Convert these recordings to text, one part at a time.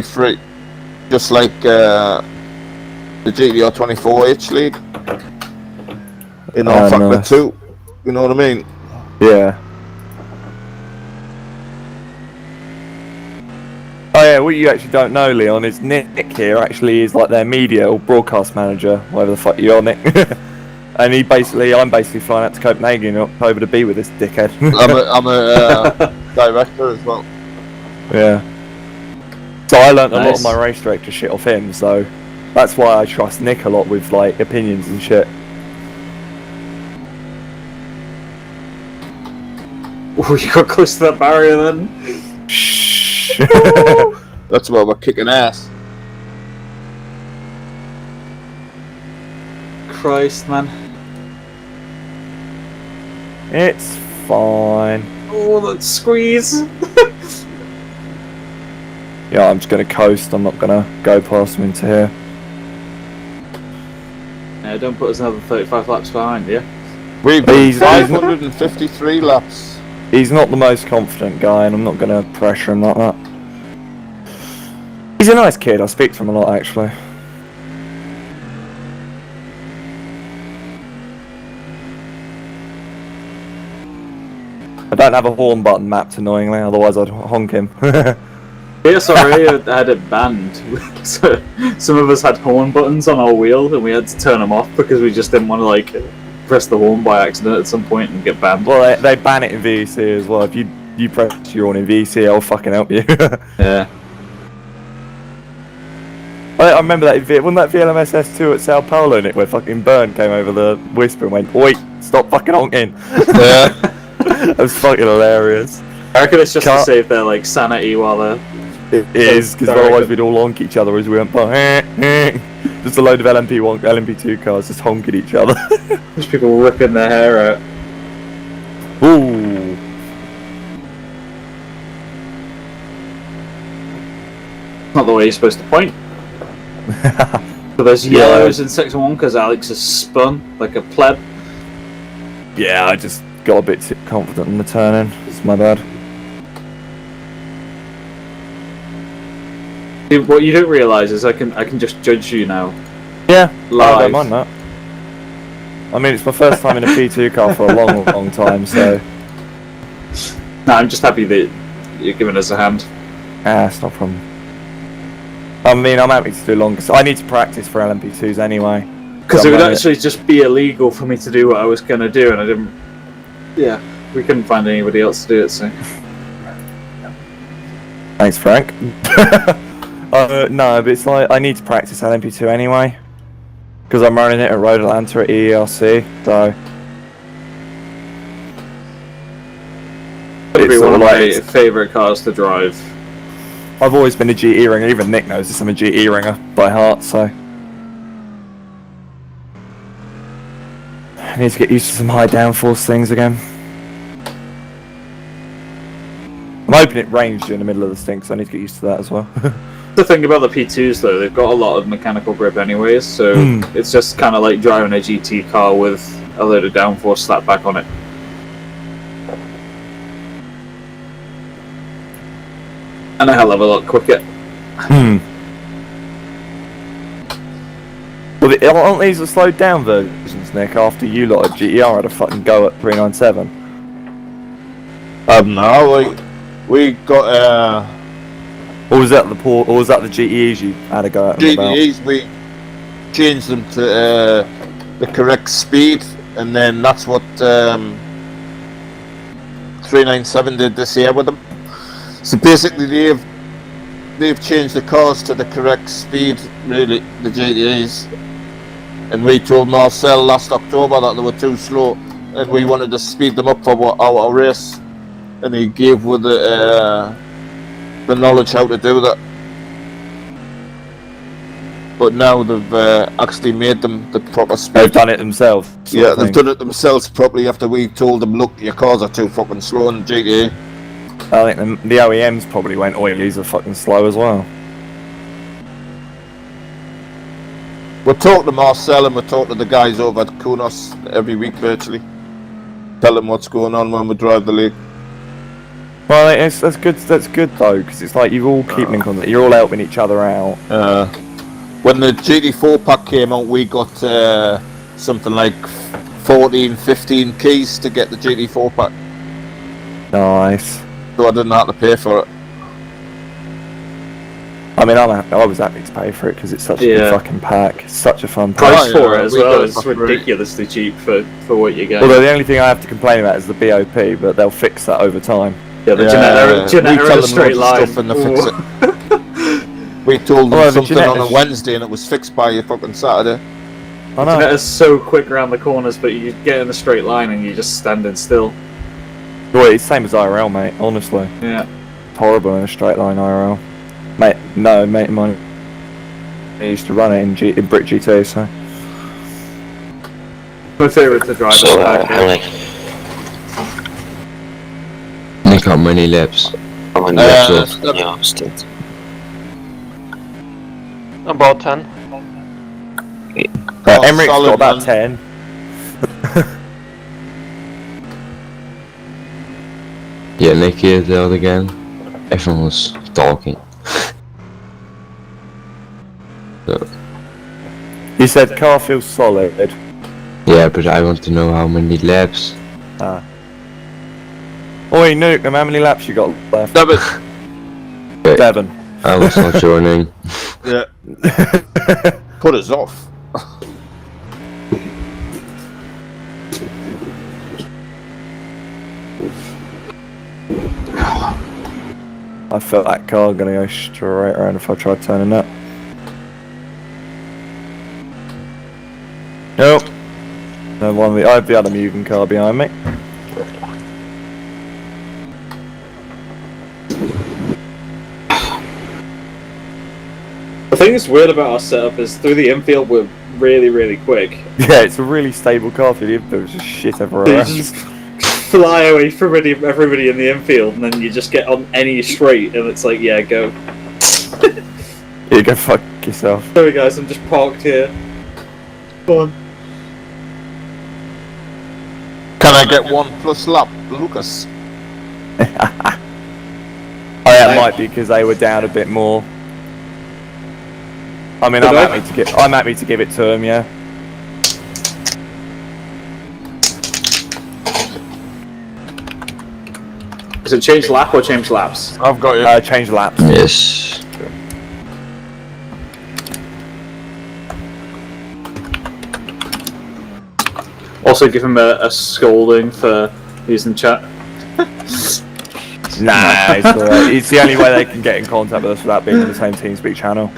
free, just like the GTR 24H League in our Factor 2. You know what I mean? Yeah. Oh yeah, what you actually don't know, Leon, is Nick here actually is like their media or broadcast manager, whatever the fuck you are, Nick. And I'm basically flying out to Copenhagen in October to be with this dickhead. I'm a director as well. Yeah. So I learnt a lot of my race director shit off him, so that's why I trust Nick a lot with like opinions and shit. Oh, you got close to that barrier then? Shh. That's why we're kicking ass. Christ, man. It's fine. Oh, that squeeze. Yeah, I'm just gonna coast. I'm not gonna go past him into here. Yeah, don't put us another 35 laps behind, yeah? We've got 553 laps. He's not the most confident guy, and I'm not gonna pressure him like that. He's a nice kid. I speak to him a lot, actually. I don't have a horn button mapped annoyingly, otherwise I'd honk him. Yeah, sorry, I had it banned. So some of us had horn buttons on our wheel and we had to turn them off because we just didn't want to like press the horn by accident at some point and get banned. Well, they ban it in VISC as well. If you press your horn in VISC, I'll fucking help you. Yeah. I remember that, wasn't that VLMS S2 at Sao Paulo, Nick, where fucking Byrne came over the whisper and went, "Oi, stop fucking honking." Yeah. That was fucking hilarious. I reckon it's just to save their like sanity while they're... It is, because otherwise we'd all honk each other as we went by. Just a load of LMP2 cars just honking each other. There's people ripping their hair out. Ooh. Not the way you're supposed to point. But there's yellows in Section 1 because Alex has spun like a pleb. Yeah, I just got a bit too confident in the turning. It's my bad. What you don't realise is I can just judge you now. Yeah, live. I don't mind that. I mean, it's my first time in a P2 car for a long, long time, so... No, I'm just happy that you're giving us a hand. Ah, it's not a problem. I mean, I'm happy to do long, because I need to practice for LMP2s anyway. Because it would actually just be illegal for me to do what I was going to do, and I didn't... Yeah, we couldn't find anybody else to do it, so... Thanks, Frank. No, but it's like, I need to practice LMP2 anyway. Because I'm running it at Road Atlanta at EERC, so... It'll be one of my favourite cars to drive. I've always been a GE ringer, even Nick knows this, I'm a GE ringer by heart, so... I need to get used to some high downforce things again. I'm hoping it rains during the middle of the stint, so I need to get used to that as well. The thing about the P2s though, they've got a lot of mechanical grip anyways, so it's just kind of like driving a GT car with a load of downforce slapped back on it. And a hell of a lot quicker. Well, aren't these the slowed down versions, Nick, after you lot at GER had a fucking go at 397? No, we got Or was that the GEs you had a go at? GTEs, we changed them to the correct speed, and then that's what 397 did this year with them. So basically they've changed the cars to the correct speed, really, the GTEs. And we told Marcel last October that they were too slow, and we wanted to speed them up for our race. And he gave with the knowledge how to do that. But now they've actually made them the proper speed. They've done it themselves. Yeah, they've done it themselves properly after we told them, look, your cars are too fucking slow in GTA. I think the OEMs probably went, "Oi, these are fucking slow as well." We talk to Marcel and we talk to the guys over at Kunos every week virtually. Tell them what's going on when we drive the league. Well, that's good. That's good though, because it's like you all keeping in contact. You're all helping each other out. When the GT4 pack came out, we got something like 14, 15 keys to get the GT4 pack. Nice. So I didn't have to pay for it. I mean, I was happy to pay for it because it's such a good fucking pack. It's such a fun pack. Price for it as we well got it is for free. ridiculously cheap for what you get. Although the only thing I have to complain about is the BOP, but they'll fix that over time. Yeah, the we Jeanette tell them straight loads line. of stuff and they fix it. We told them Well, the something on a Jeanette is- Wednesday and it was fixed by a fucking Saturday. I know. Jeanette is so quick around the corners, but you get in a straight line and you're just standing still. Well, it's the same as IRL, mate. Honestly, Yeah. it's horrible in a straight line IRL. Mate, no, mate of mine. He used to run it in Brit GT, so. My favourite to drive So, is back here. Nick, how many laps? How many laps stop. of your stint? About 10. Emmerich's solid, got about man. 10. Yeah, Nick here out again. Everyone was talking. He said car feels solid. Yeah, but I want to know how many laps. Oi, Nuke, how many laps you got left? No, but 7. I was not joining. yeah, put us off. I felt that car gonna go straight around if I tried turning that. Nope. No, I have the other Mugen car behind me. The thing that's weird about our setup is through the infield we're really, really quick. Yeah, it's a really stable car for you, but there's just shit everywhere So you else. just fly away from everybody in the infield and then you just get on any straight and it's like, yeah, go. You go fuck yourself. Sorry guys, I'm just parked here. Go on. Can I get 1+ lap, Lucas? Oh yeah, it might be because they were down a bit more. I mean, I'm happy to give it to him, yeah. Is it change lap or change laps? I've got you. Change laps. Yes. Also give him a scolding for using chat. Nah, it's alright. It's the only way they can get in contact with us without being on the same TeamSpeak channel.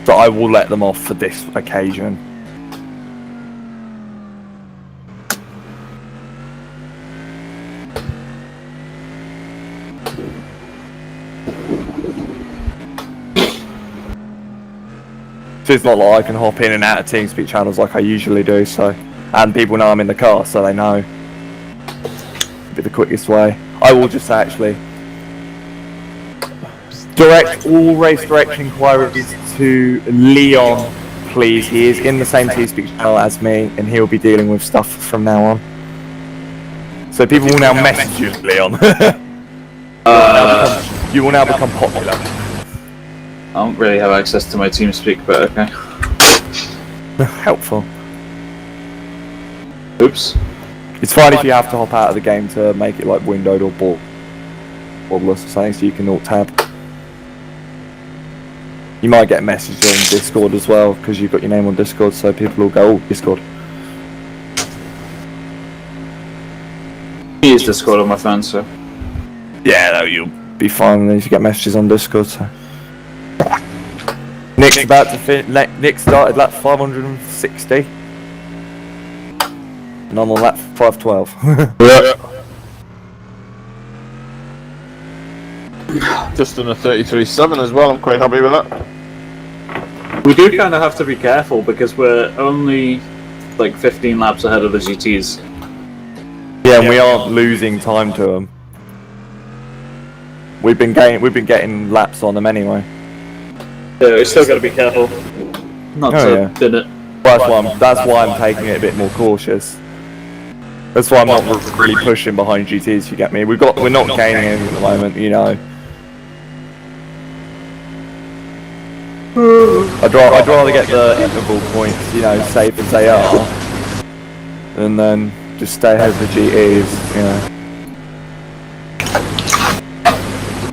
So I will let them off for this occasion. So it's not like I can hop in and out of TeamSpeak channels like I usually do, so... And people know I'm in the car, so they know. Be the quickest way. I will just actually... direct all race direction inquiries to Leon, please. He is in the same TeamSpeak channel as me, and he'll be dealing with stuff from now on. So people will now message you, Leon. You will now become popular. I don't really have access to my TeamSpeak, but okay. Helpful. Oops. It's fine if you have to hop out of the game to make it like windowed or borderless or something, so you can alt tab. You might get a message on Discord as well, because you've got your name on Discord, so people will go, oh, Discord. I use Discord on my phone, so. Yeah, no, you'll be fine if you get messages on Discord, so. Nick's about to finish. Nick started lap 560. And I'm on lap 512. Just in a 33.7 as well, I'm quite happy with that. We do kind of have to be careful because we're only like 15 laps ahead of the GTs. Yeah, and we aren't losing time to them. We've been getting laps on them anyway. Yeah, we still got to be careful not Oh, to yeah. bin it. That's why I'm taking it a bit more cautious. That's why I'm not really pushing behind GTs. You get me? We're not gaining anything at the moment, you know. I'd rather get the interval points, you know, safe as they are, and then just stay ahead of the GTs, you know.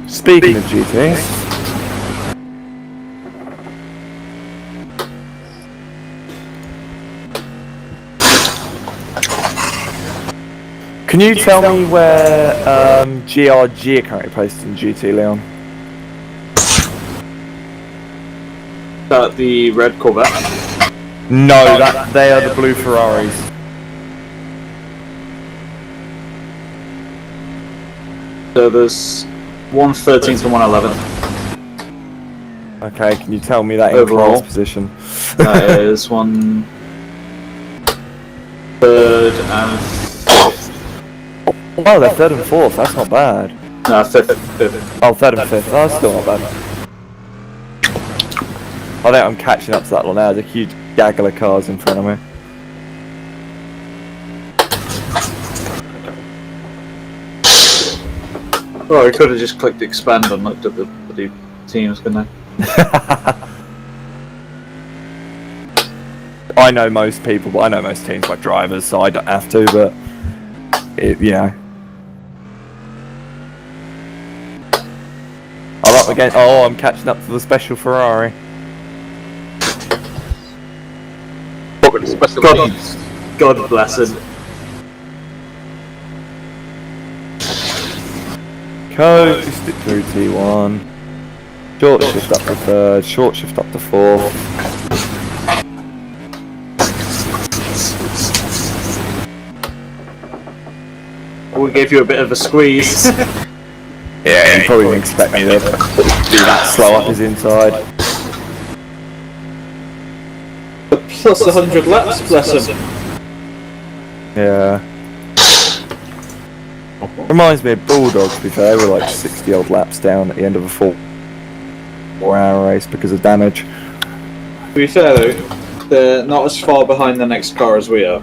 Speaking of GTs. Can you tell me where GRG are currently placed in GT, Leon? The red Corvette. No, they are the blue Ferraris. So there's 113th and 111th. Okay, can you tell me that in Overall. class position? That is 1 3rd and 5th. Oh, they're 3rd and 4th, that's not bad. No, 5th. Oh, 3rd and 5th, that's still not bad. I think I'm catching up to that one now, there's a huge gaggle of cars in front of me. Well, I could have just clicked expand and looked at the bloody teams, couldn't I? I know most people, but I know most teams like drivers, so I don't have to, but you know. I'm up against. Oh, I'm catching up to the special Ferrari. Special God, needs. God bless him. Coach, stick through T1. Short shift up to 3rd, short shift up to 4th. We gave you a bit of a squeeze. Yeah, you probably didn't expect me to do that slow up his inside. Plus 100 laps, bless him. Yeah. Reminds me of Bulldogs, to be fair, they were like 60 odd laps down at the end of a 4-hour race because of damage. To be fair though, they're not as far behind the next car as we are.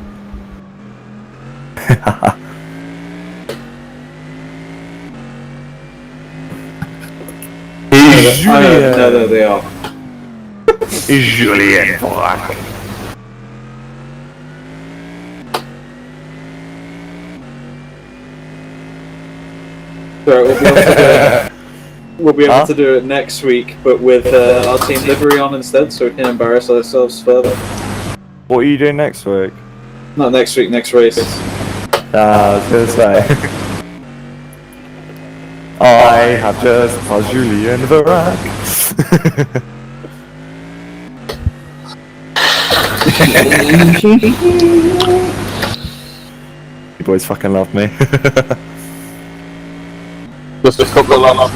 No, they are. Julien Black. So we'll be able to do it next week, but with our team livery on instead, so we can embarrass ourselves further. What are you doing next week? Not next week, next race. I was gonna say. I have just passed Julien Black. You boys fucking love me. Just a couple of laps.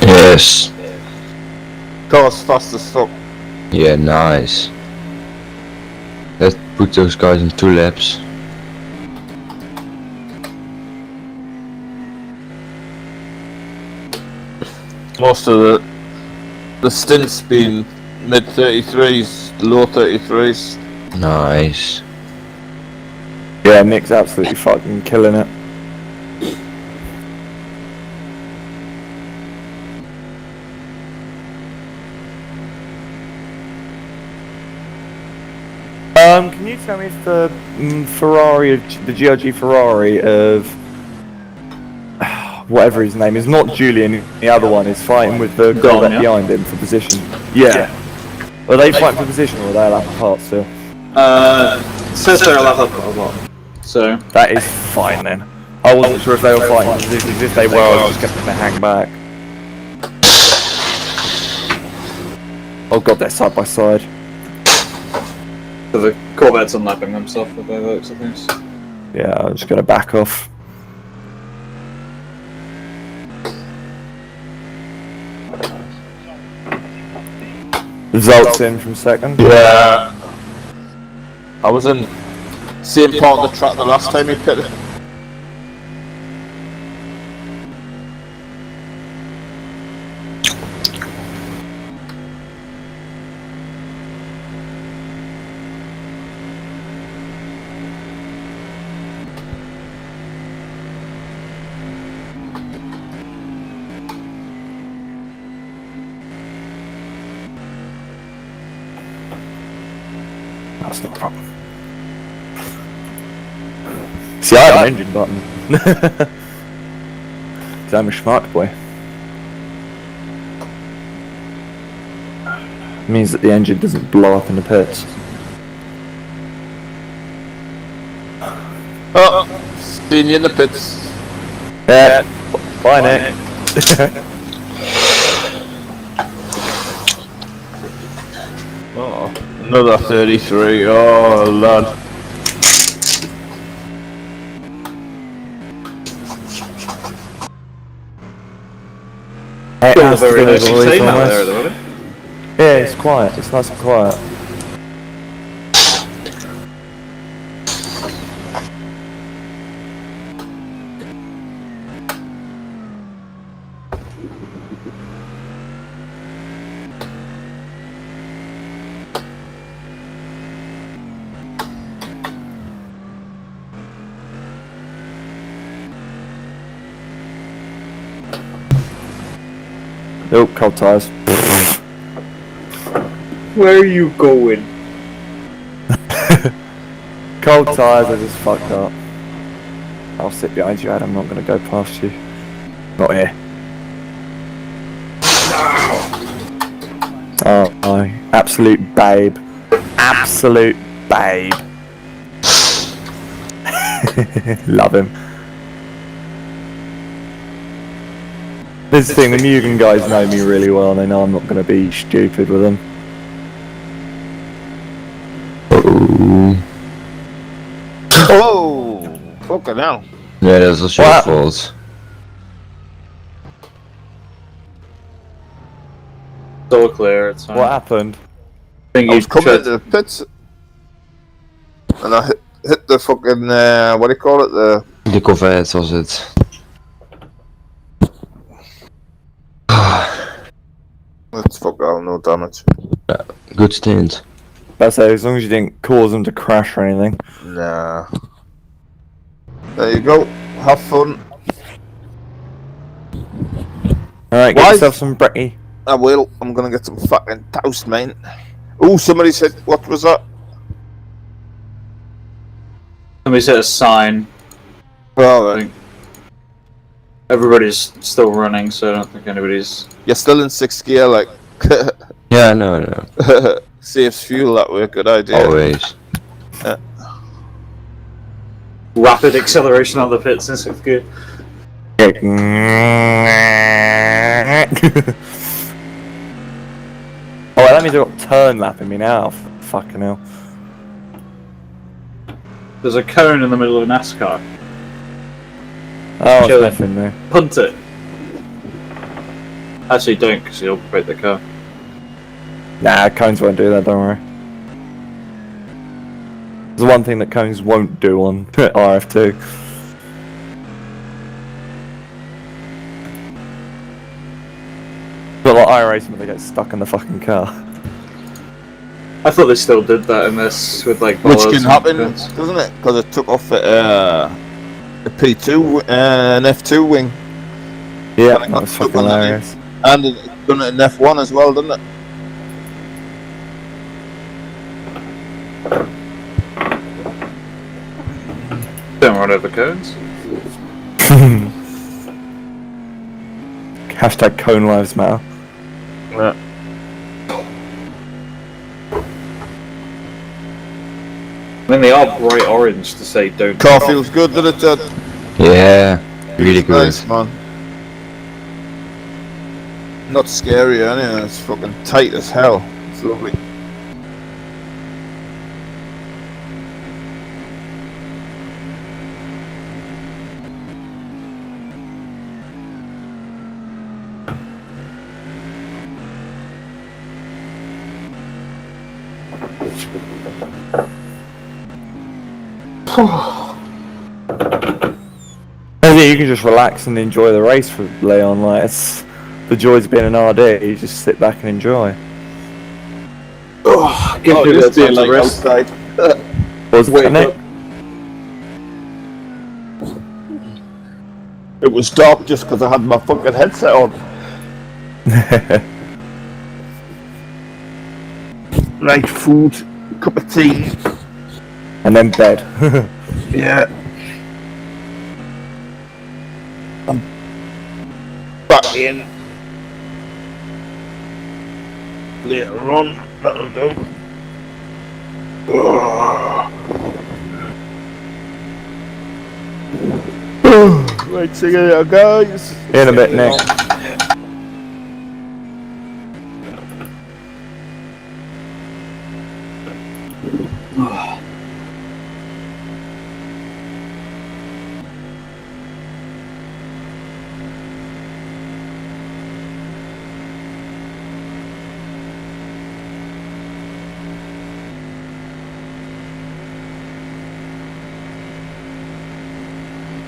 Yes. Car's fast as fuck. Yeah, nice. Let's put those guys in 2 laps. Most of the stints been mid 33s, low 33s. Nice. Yeah, Nick's absolutely fucking killing it. Can you tell me if the Ferrari, the GRG Ferrari of whatever his name is, not Julian, the other one is fighting with the Corvette behind him for position? Yeah. Are they fighting for position or are they a lap apart still? Says they're a lap apart. So That is fine then. I wasn't sure if they were fighting for positions. If they were, I was just going to hang back. Oh god, they're side by side. so the Corvette's unlapping himself with their looks of things. Yeah, I'm just going to back off. Results in from second. Yeah. I was in same part of the track the last time he pitted. That's not a problem. See, I have an engine button. Cause I'm a smart boy. It means that the engine doesn't blow up in the pits. Oh, seeing you in the pits. Yeah. Bye, Nick. Oh, another 33. Oh, lad. Hey, Still how's very the nice boys, team out almost? there at the moment. Yeah, it's quiet. It's nice and quiet. Nope, cold tires. Where are you going? Cold tires, I just fucked up. I'll sit behind you, Adam. I'm not going to go past you. Not here. Oh, my absolute babe. Absolute babe. Love him. This is the thing, the Mugen guys know me really well, and they know I'm not going to be stupid with them. Oh, fucking hell. Yeah, that's a What? short fault. So clear, it's fine. What happened? Think I you was coming tried- into the pits and I hit the fucking, what do you call it? De Corvette was het. Let's fuck all, no damage. Good stint. That's it, as long as you didn't cause them to crash or anything. Nah. There you go. Have fun. Alright, get Why- yourself some brekkie. I will. I'm gonna get some fucking toast, mate. Oh, somebody said, what was that? Somebody set a sign. Oh, right. Everybody's still running, so I don't think anybody's. You're still in 6th gear, like. Yeah, no. Saves fuel that way, good idea. Always. Rapid acceleration on the pits in 6th gear. Oh, that means they've got turn lapping me now. Fucking hell. There's a cone in the middle of NASCAR. Oh, Chill. it's nothing there. Punt it. Actually, don't, because you'll break the car. Nah, cones won't do that, don't worry. There's one thing that cones won't do on RF2. But like iRacing, when they get stuck in the fucking car. I thought they still did that in this with like. Which bollards can and happen, things. doesn't it? Because it took off the P2 and F2 wing. Yeah, And it that got was stuck fucking on the hilarious. And it's done it in F1 as well, didn't it? Don't run over cones. Hashtag cone lives matter. Yeah. I mean, they are bright orange to say don't. Car feels good, did it, Ted? Yeah, really good. Nice, man. Not scary or anything, it's fucking tight as hell. It's lovely. You can just relax and enjoy the race for Leon. Like, it's the joys of being an RD. You just sit back and enjoy. Give Oh, me just the being time like to rest. outside. Was Wake it? up. It was dark just because I had my fucking headset on. Right, food. cup of tea. And then bed. Yeah. I'm back in later on. That'll do. Right, see you later, guys. In a bit, Nick.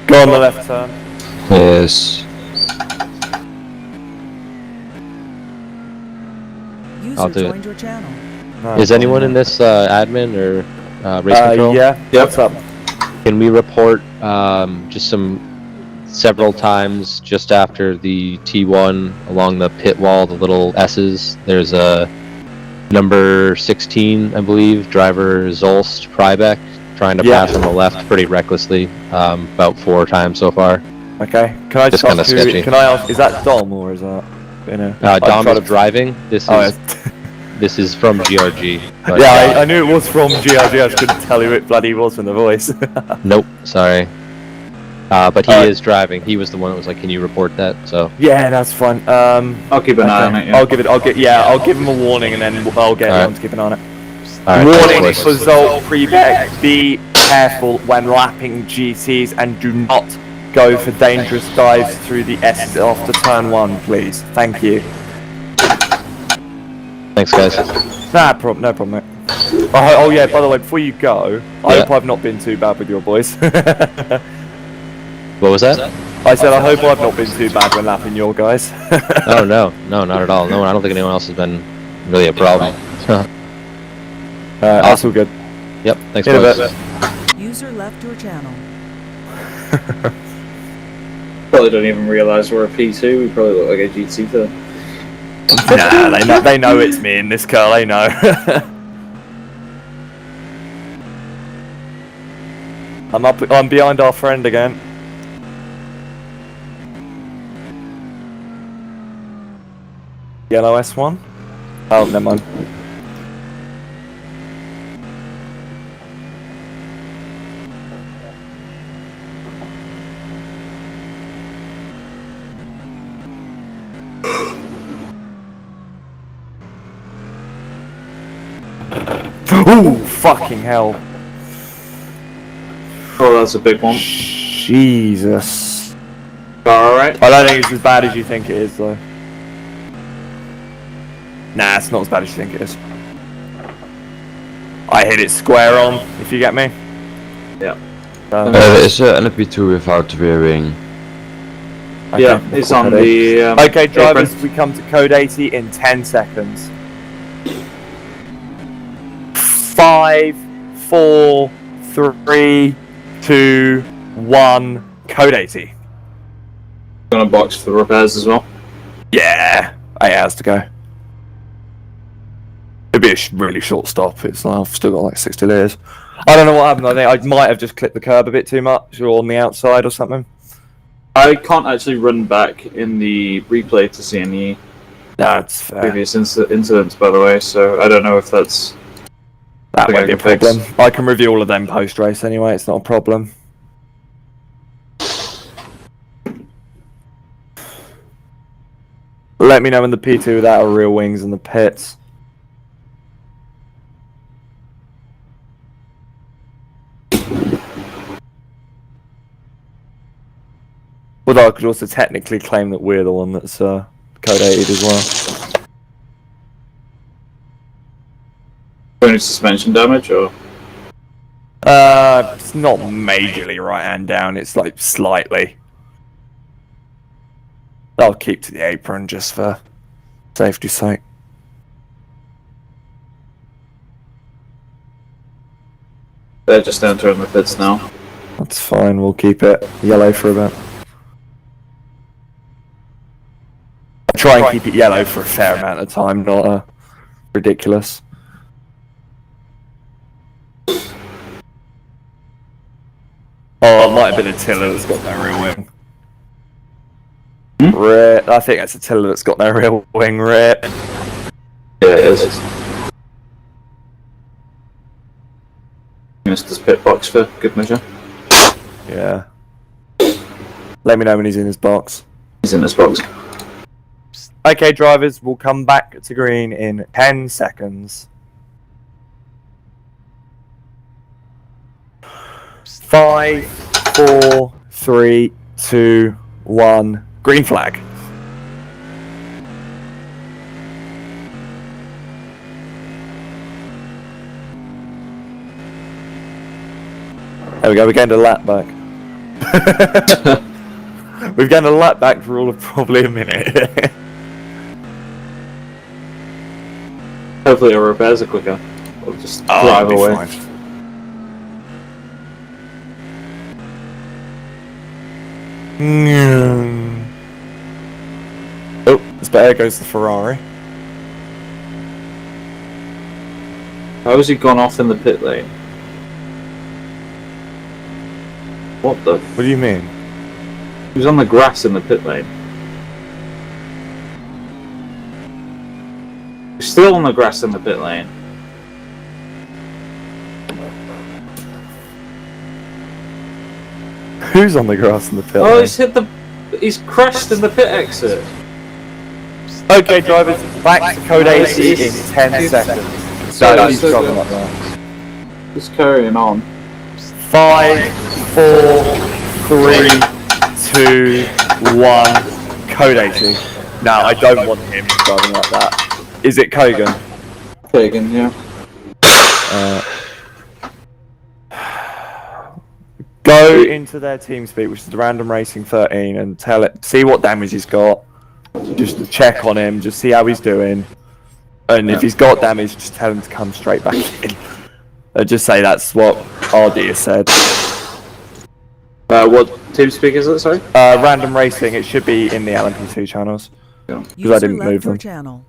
Go on the left turn. Yes. I'll User do it. joined your channel. No, Is anyone in this admin or race control? Yeah. Yep. What's up? Can we report just several times just after the T1 along the pit wall, the little S's? There's a number 16, I believe, driver Zolst Prybeck trying to pass on the left pretty recklessly, about 4 times so far. Okay. Can I Just just kinda ask who? sketchy. Can I ask? Is that Dom or is that? You know, Dom is driving. This is Oh, this is from GRG. but, yeah, I knew it was from GRG. I just couldn't tell who it bloody was from the voice. Nope, sorry. But he Alright. is driving. He was the one that was like, "Can you report that?" So Yeah, that's fine. I'll keep an eye on it. Yeah. I'll give him a warning and then I'll get Alright. on to keep an eye on it. all right, Warning thanks, for boys. Zolt Prebeck, be careful when lapping GTs and do not go for dangerous dives through the S after turn 1, please. Thank you. Thanks, guys. No problem, mate. Oh yeah, by the way, before you go, I Yeah. hope I've not been too bad with your boys. What was that? I said I hope I've not been too bad when lapping your guys. Oh no, not at all. No, I don't think anyone else has been really a problem. That's all good. Yep, thanks, In a boys. bit. User left your channel. Probably don't even realise we're a P2. We probably look like a GT though. Nah, they know it's me in this car, they know. I'm behind our friend again. Yellow S1? Oh, never mind. Ooh, fucking hell. Oh, that's a big one. Jesus. Alright. I don't think it's as bad as you think it is, though. Nah, it's not as bad as you think it is. I hit it square on, if you get me. Yeah. Is an LP2 without rear wing? Okay, Yeah, we'll it's call on it the. Okay, drivers, apron. we come to code 80 in 10 seconds. 5, 4, 3, 2, 1, code 80. Gonna box for the repairs as well. Yeah, 8 hours to go. It'd be a really short stop. It's like I've still got like 60 layers. I don't know what happened. I think I might have just clipped the curb a bit too much, or on the outside or something. I can't actually run back in the replay to see any That's fair. previous incidents, by the way, so I don't know if that's. That something won't be I a can fix. problem. I can review all of them post race anyway. It's not a problem. Let me know when the P2 without real wings in the pits. Although I could also technically claim that we're the one that's code 80'd as well. Any suspension damage, or. It's not majorly right hand down, it's like slightly. I'll keep to the apron just for safety's sake. They're just entering the pits now. That's fine, we'll keep it yellow for a bit. I try and keep it yellow for a fair amount of time, not ridiculous. Oh, it might have been Attila that's got no real wing. Rip. I think that's Attila that's got no real wing. Rip. Yeah, it is. Missed his pit box for good measure. Yeah. Let me know when he's in his box. He's in his box. Okay, drivers, we'll come back to green in 10 seconds. 5, 4, 3, 2, 1. Green flag. There we go, we're getting a lap back. We've gained a lap back for all of probably a minute. Hopefully our repairs are quicker. We'll just drive it'll be away. fine. Oh, there goes the Ferrari. How has he gone off in the pit lane? What the? What do you mean? He was on the grass in the pit lane. He's still on the grass in the pit lane. Who's on the grass in the pit Oh, lane? he's hit the. He's crashed in the pit exit. Okay, drivers, back to code AC in 10 seconds. So he's dropping like that. Just carrying on. 5, 4, 3, 2, 1. Code 80. No, I don't want him driving like that. Is it Kogan? Pagan, yeah. Go into their team speak, which is the random racing 13, and tell it. See what damage he's got. Just to check on him, just see how he's doing. And if he's got damage, just tell him to come straight back in. Just say that's what RD has said. What team speak is it, sorry? Random racing, it should be in the LMP2 channels. Because I User didn't left move your them. channel.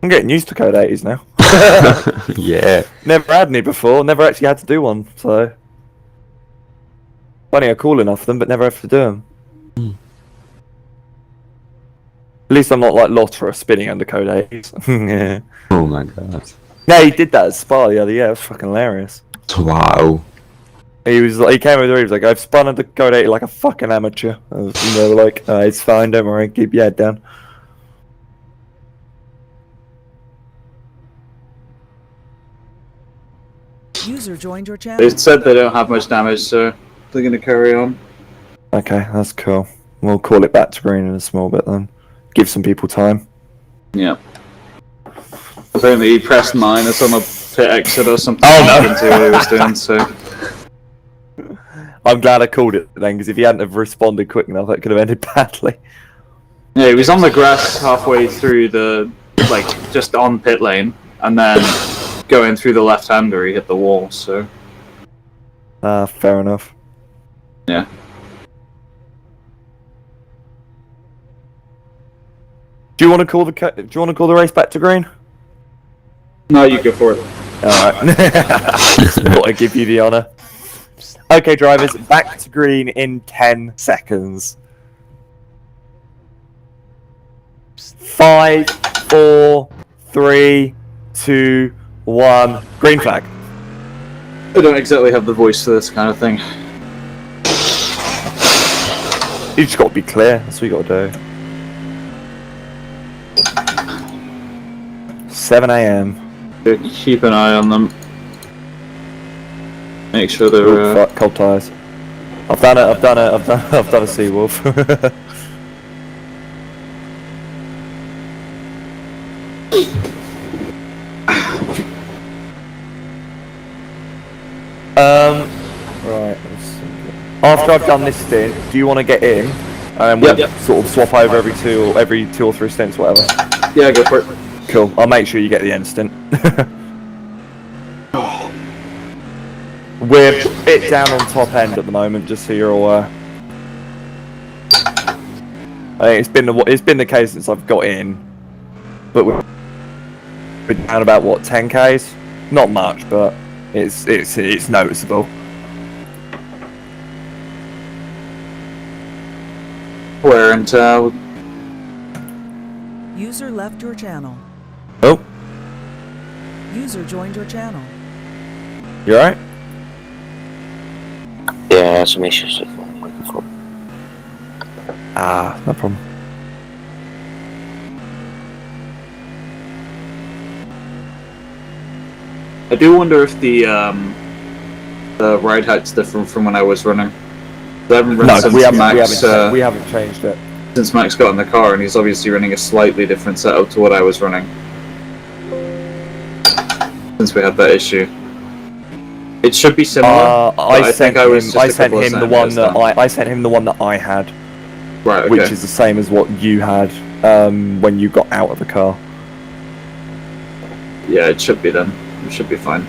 I'm getting used to code 80s now. Yeah. Never had any before, never actually had to do one, so. Funny I call enough them, but never have to do them. At least I'm not like Lotra spinning under code 80s. Yeah. Oh my god. Yeah, he did that at Spa the other year, it was fucking hilarious. Wow. He was like, he came over, he was like, I've spun under code 80 like a fucking amateur. And they were like, it's fine, don't worry, keep your head down. User joined your channel. They said they don't have much damage, so they're going to carry on. Okay, that's cool. We'll call it back to green in a small bit then. Give some people time. Yeah. Apparently he pressed minus on a pit exit or something. Oh, no. I didn't see what he was doing, so. I'm glad I called it then, because if he hadn't have responded quick enough, that could have ended badly. Yeah, he was on the grass halfway through the, like, just on pit lane, and then going through the left-hander, he hit the wall, so. Fair enough. Yeah. Do you want to call the race back to green? No, you go for it. Alright. Thought I'd give you the honour. Okay, drivers, back to green in 10 seconds. 5, 4, 3, 2, 1. Green flag. I don't exactly have the voice for this kind of thing. You just got to be clear. That's what you got to do. 7 AM. Keep an eye on them. Make sure they're. Oh, fuck, cold tires. I've done it. I've done a Seawolf. Right. After I've done this stint, do you want to get in? And we'll sort of swap over every two or three stints, whatever. Yeah, go for it. Cool. I'll make sure you get the end stint. We're a bit down on top end at the moment, just so you're aware. It's been the case since I've got in, but we're down about what 10Ks. Not much, but it's noticeable. Wear and tear. User left your channel. Oh, User joined your channel. you alright? Yeah, some issues with my microphone. Ah, no problem. I do wonder if the ride height's different from when I was running. I haven't run No, since we haven't changed it. since Max got in the car, and he's obviously running a slightly different setup to what I was running. Since we had that issue. It should be similar. I sent him the one that down. I sent him the one that I had, Right, okay. which is the same as what you had when you got out of the car. Yeah, it should be then. It should be fine.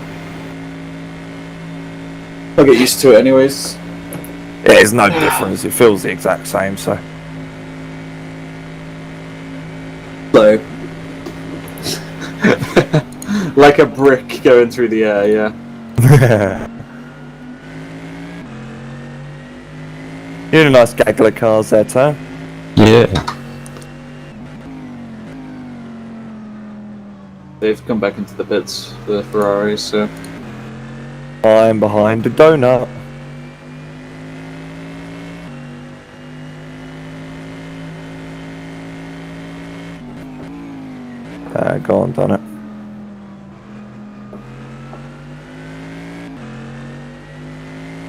I'll get used to it anyways. There's no difference. It feels the exact same. So. Low. Like a brick going through the air, yeah. You had a nice gaggle of cars there, Tom. Yeah. They've come back into the pits, the Ferraris, so... I'm behind the donut. Go on, done it.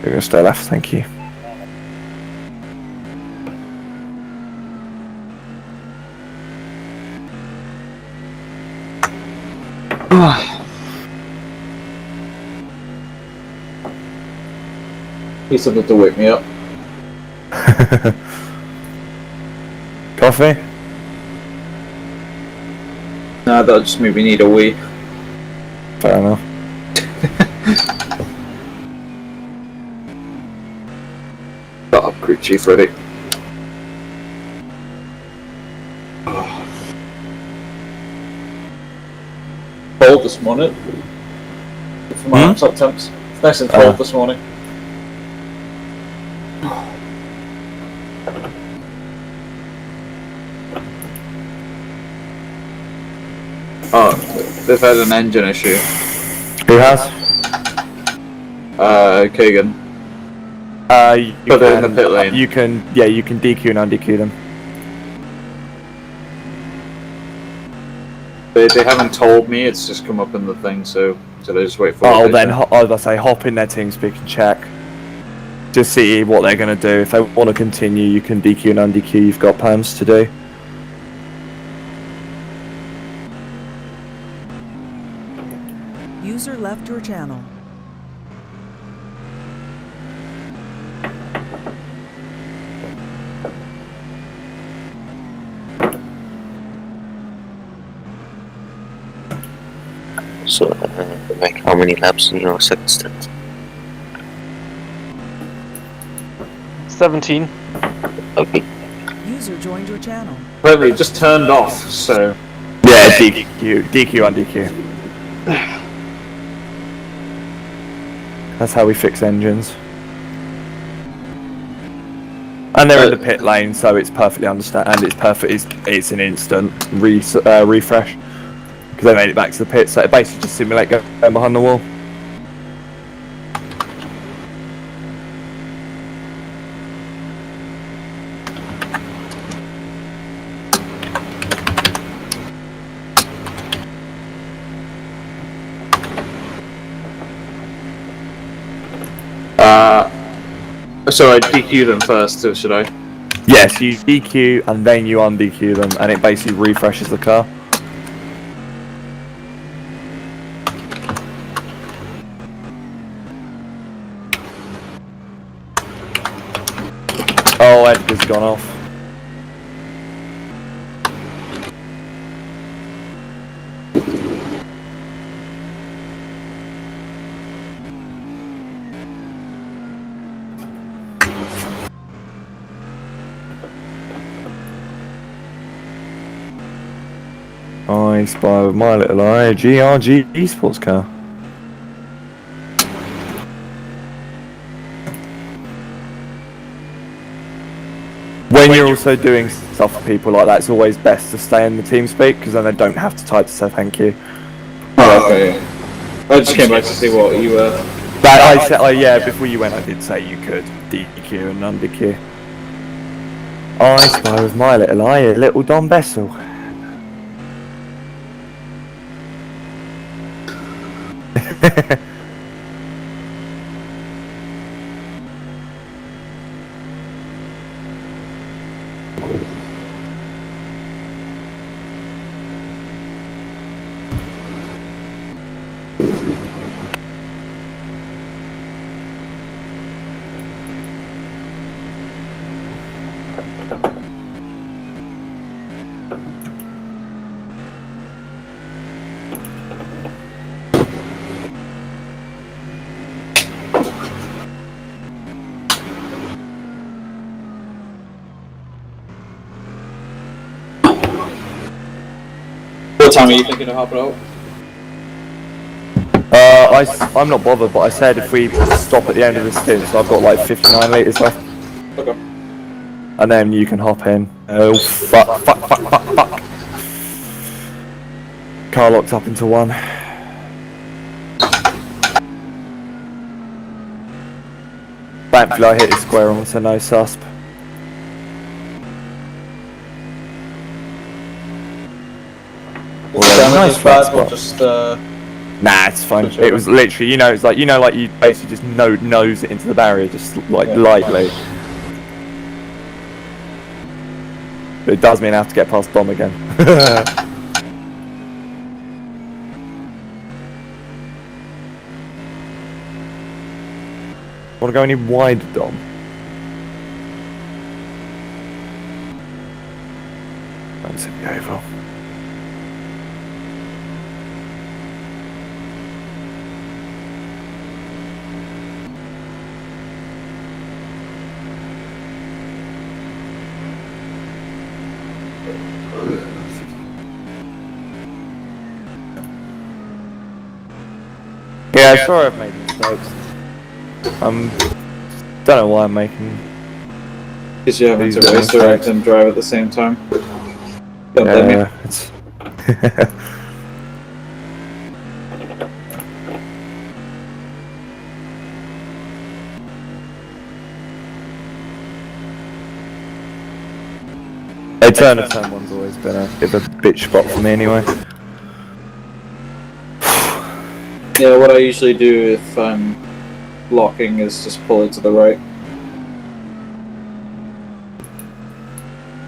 You're gonna stay left, thank you. He's something to wake me up. Coffee? Nah, that'll just maybe need a wee. Fair enough. Got up, crew chief ready. Cold this morning. For my top temps. It's nice and cold this morning. Oh, they've had an engine issue. Who has? Kagan. You But they're in the pit lane. You can DQ and undq them. They haven't told me, it's just come up in the thing, so they just wait for it. Oh, then I was say hop in their TeamSpeak and check. Just see what they're gonna do. If they want to continue, you can DQ and undq. You've got perms to do. User left your channel. So, like, how many laps in your second stint? 17. Okay. User joined your channel. Apparently it just turned off, so... Yeah, DQ undq. That's how we fix engines. And they're in the pit lane, so it's perfectly understand. And it's perfect. It's an instant refresh because they made it back to the pit. So it basically just simulate going behind the wall. So I DQ them first, or should I? Yes, you DQ and then you undq them, and it basically refreshes the car. Oh, Edgar's gone off. I spy with my little eye GRG esports car. When you're also doing stuff for people like that, it's always best to stay in the team speak because then they don't have to type to say thank you. Oh, okay. I just came back to see what you were. But I said, yeah, before you went, I did say you could DQ and non-DQ. I spy with my little eye a little Don Bessel. What time are you thinking of hopping out? I'm not bothered, but I said if we stop at the end of the stint, so I've got like 59 litres left. Okay. And then you can hop in. Oh, fuck. Car locked up into one. Thankfully I hit it square on, so no susp. Nice flat spot. Just, Nah, it's fine. It was literally, it's like, like you basically just nose it into the barrier, just like lightly. But it does mean I have to get past Dom again. Want to go any wide, Dom? Don't sit me over. Yeah, sorry I've made mistakes. Don't know why I'm making. because you're having to These are race direct and drive at the same time. Don't blame me. It's turn one's always been a bit of a bitch spot for me anyway. Yeah, what I usually do if I'm blocking is just pull it to the right.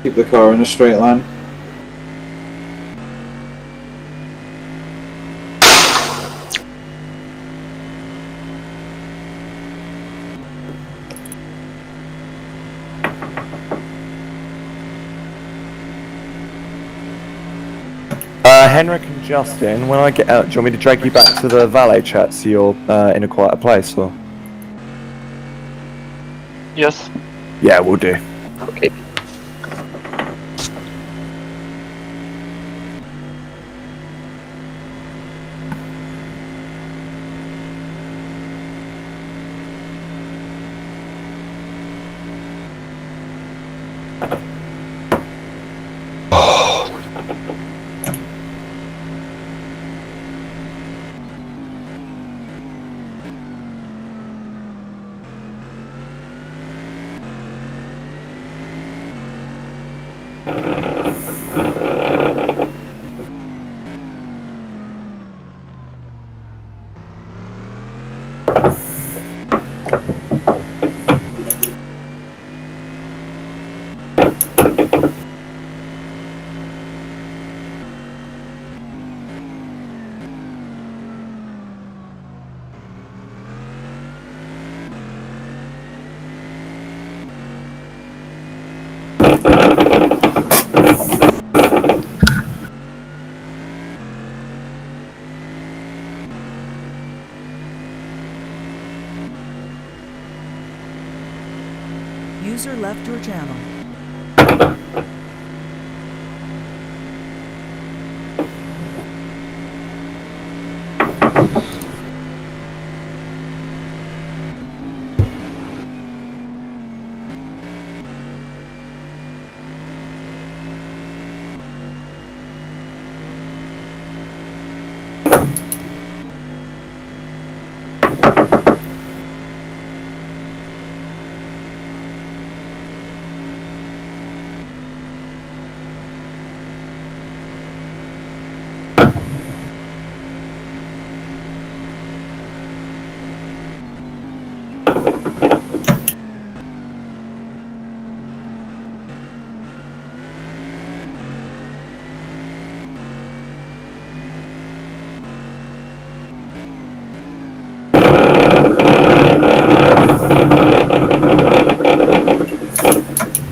Keep the car in a straight line. Henrik and Justin, when I get out, do you want me to drag you back to the valet chat so you're in a quieter place, or? Yes. Yeah, we'll do. Okay. User left your channel.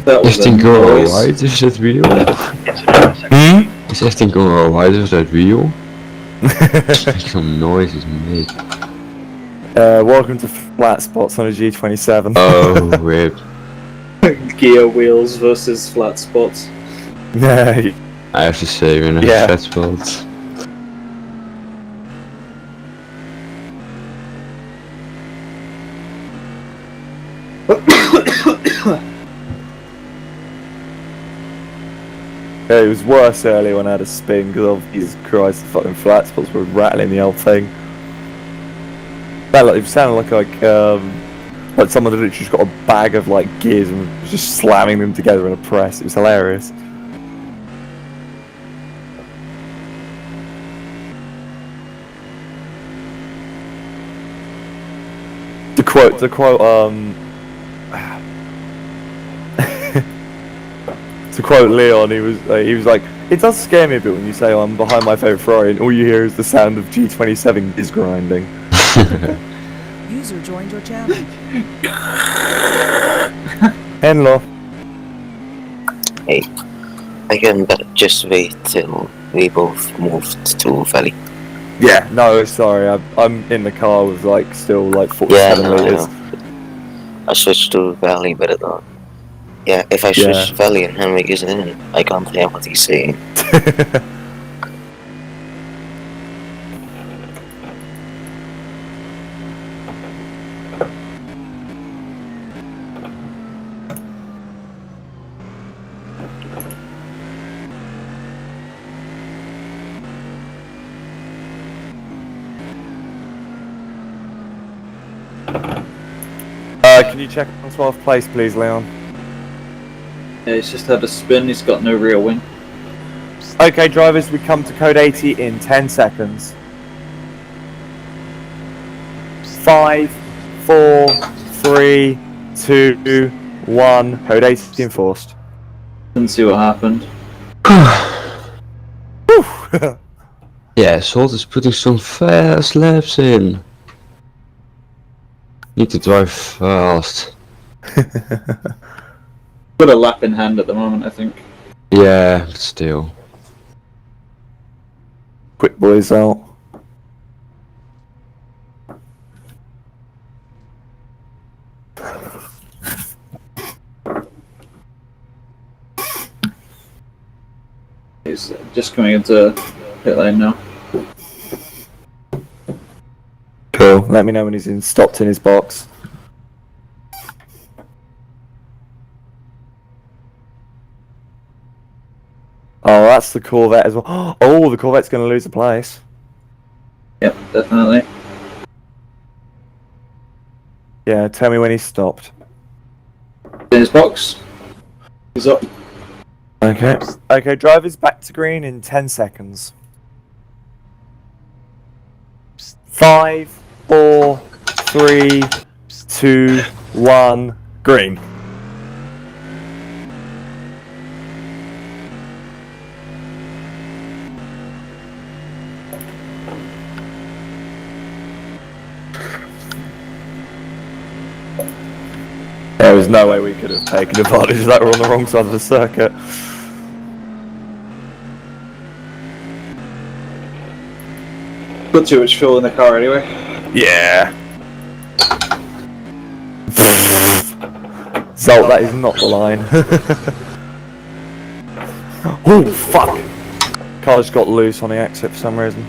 That was Is everything a going noise. alright? Is that real? Is everything going alright? Is that real? Some noises made. Welcome to flat spots on a G27. Oh, rip. Gear wheels versus flat spots. Yeah. I have to say, when I Yeah. flat spots. Yeah, it was worse earlier when I had a spin because of Jesus Christ, the fucking flat spots were rattling the old thing. It sounded like someone had literally just got a bag of like gears and was just slamming them together in a press. It was hilarious. To quote, to quote Leon, he was like, it does scare me a bit when you say, oh, I'm behind my favourite Ferrari and all you hear is the sound of G27 is grinding. User joined your channel. Henlo. Hey, I can just wait till we both moved to Valley. Yeah, no, sorry, I'm in the car with like still like Yeah, 47 no, I litres. know. I switched to Valley, but I thought, yeah, if I Yeah. switch to Valley and Henrik isn't in, I can't hear what he's saying. Can you check on 12th place, please, Leon? Yeah, he's just had a spin, he's got no rear wing. Okay, drivers, we come to code 80 in 10 seconds. 5, 4, 3, 2, 1. Code 80 enforced. Didn't see what happened. Yeah, Salt is putting some fast laps in. Need to drive fast. Got a lap in hand at the moment, I think. Yeah, but still. Quick boys out. He's just coming into pit lane now. Cool. Let me know when he's stopped in his box. Oh, that's the Corvette as well. Oh, the Corvette's going to lose a place. Yep, definitely. Yeah, tell me when he's stopped. In his box. He's up. Okay. Okay, drivers back to green in 10 seconds. 5, 4, 3, 2, 1, green. There was no way we could have taken advantage of that. We're on the wrong side of the circuit. Put too much fuel in the car anyway. Yeah. Zolt, that is not the line. Oh, fuck! Car just got loose on the exit for some reason.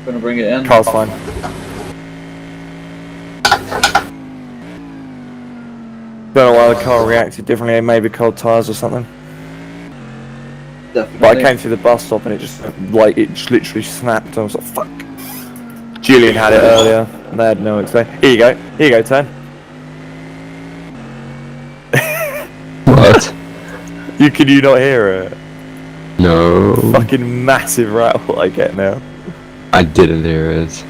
Gonna bring it in. Car's fine. Don't know why the car reacted differently, maybe cold tyres or something. But I Definitely. came through the bus stop and it just literally snapped. And I was like, fuck. Julian had it earlier. And they had no explain. Here you go, turn. What? Can you not hear it? No. Fucking massive rattle I get now. I didn't hear it.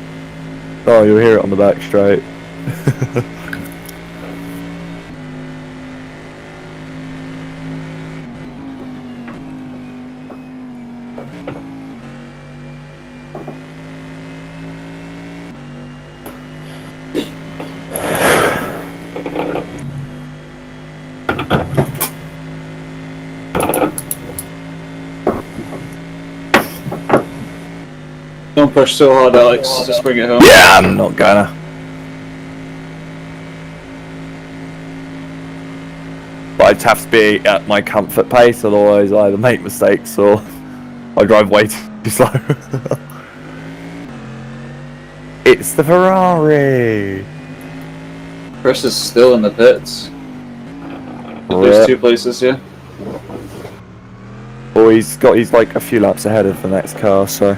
Oh, you'll hear it on the back straight. Don't push so hard, Alex. Just bring it home. Yeah, I'm not gonna. But I'd have to be at my comfort pace, otherwise I either make mistakes or I drive way too slow. It's the Ferrari! Chris is still in the pits. There's 2 places here. Well, he's like a few laps ahead of the next car, so.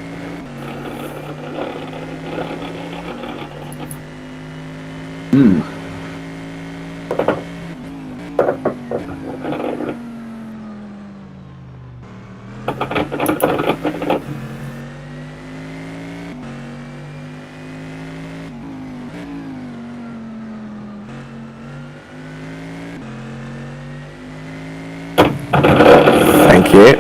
Thank you.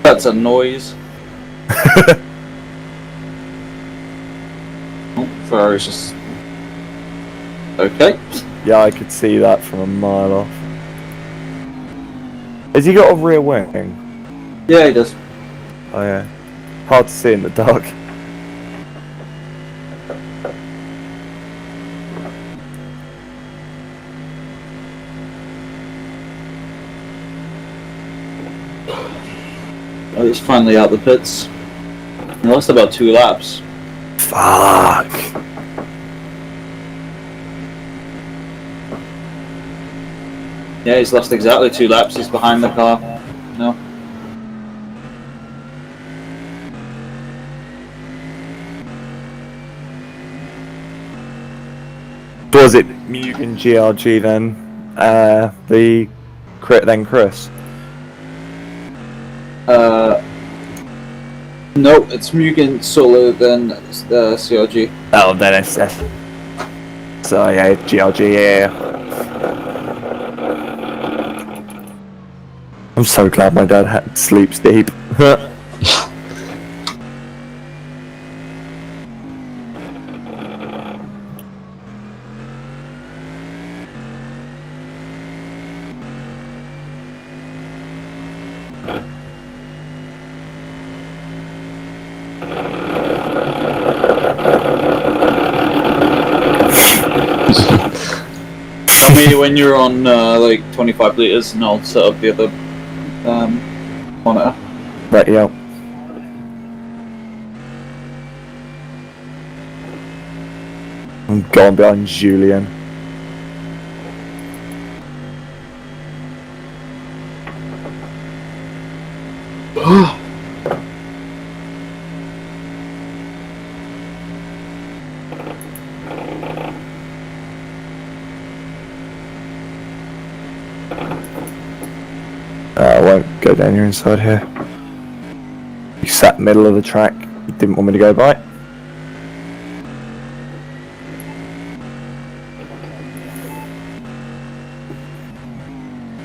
That's a noise. Oh, Ferrari's just... Okay. Yeah, I could see that from a mile off. Has he got a rear wing? Yeah, he does. Oh yeah. Hard to see in the dark. Oh, he's finally out the pits. He lost about 2 laps. Fuck. Yeah, he's lost exactly 2 laps. He's behind the car. No. Was it Mugen GRG then? Then Chris? No, it's Mugen Solo, then CRG. Oh, then it's so yeah, GRG, yeah. I'm so glad my dad sleeps deep. Tell me when you're on like 25 liters, and I'll set up the other monitor. Right, yeah. I'm going behind Julian. I won't go down your inside here. You sat middle of the track. You didn't want me to go by.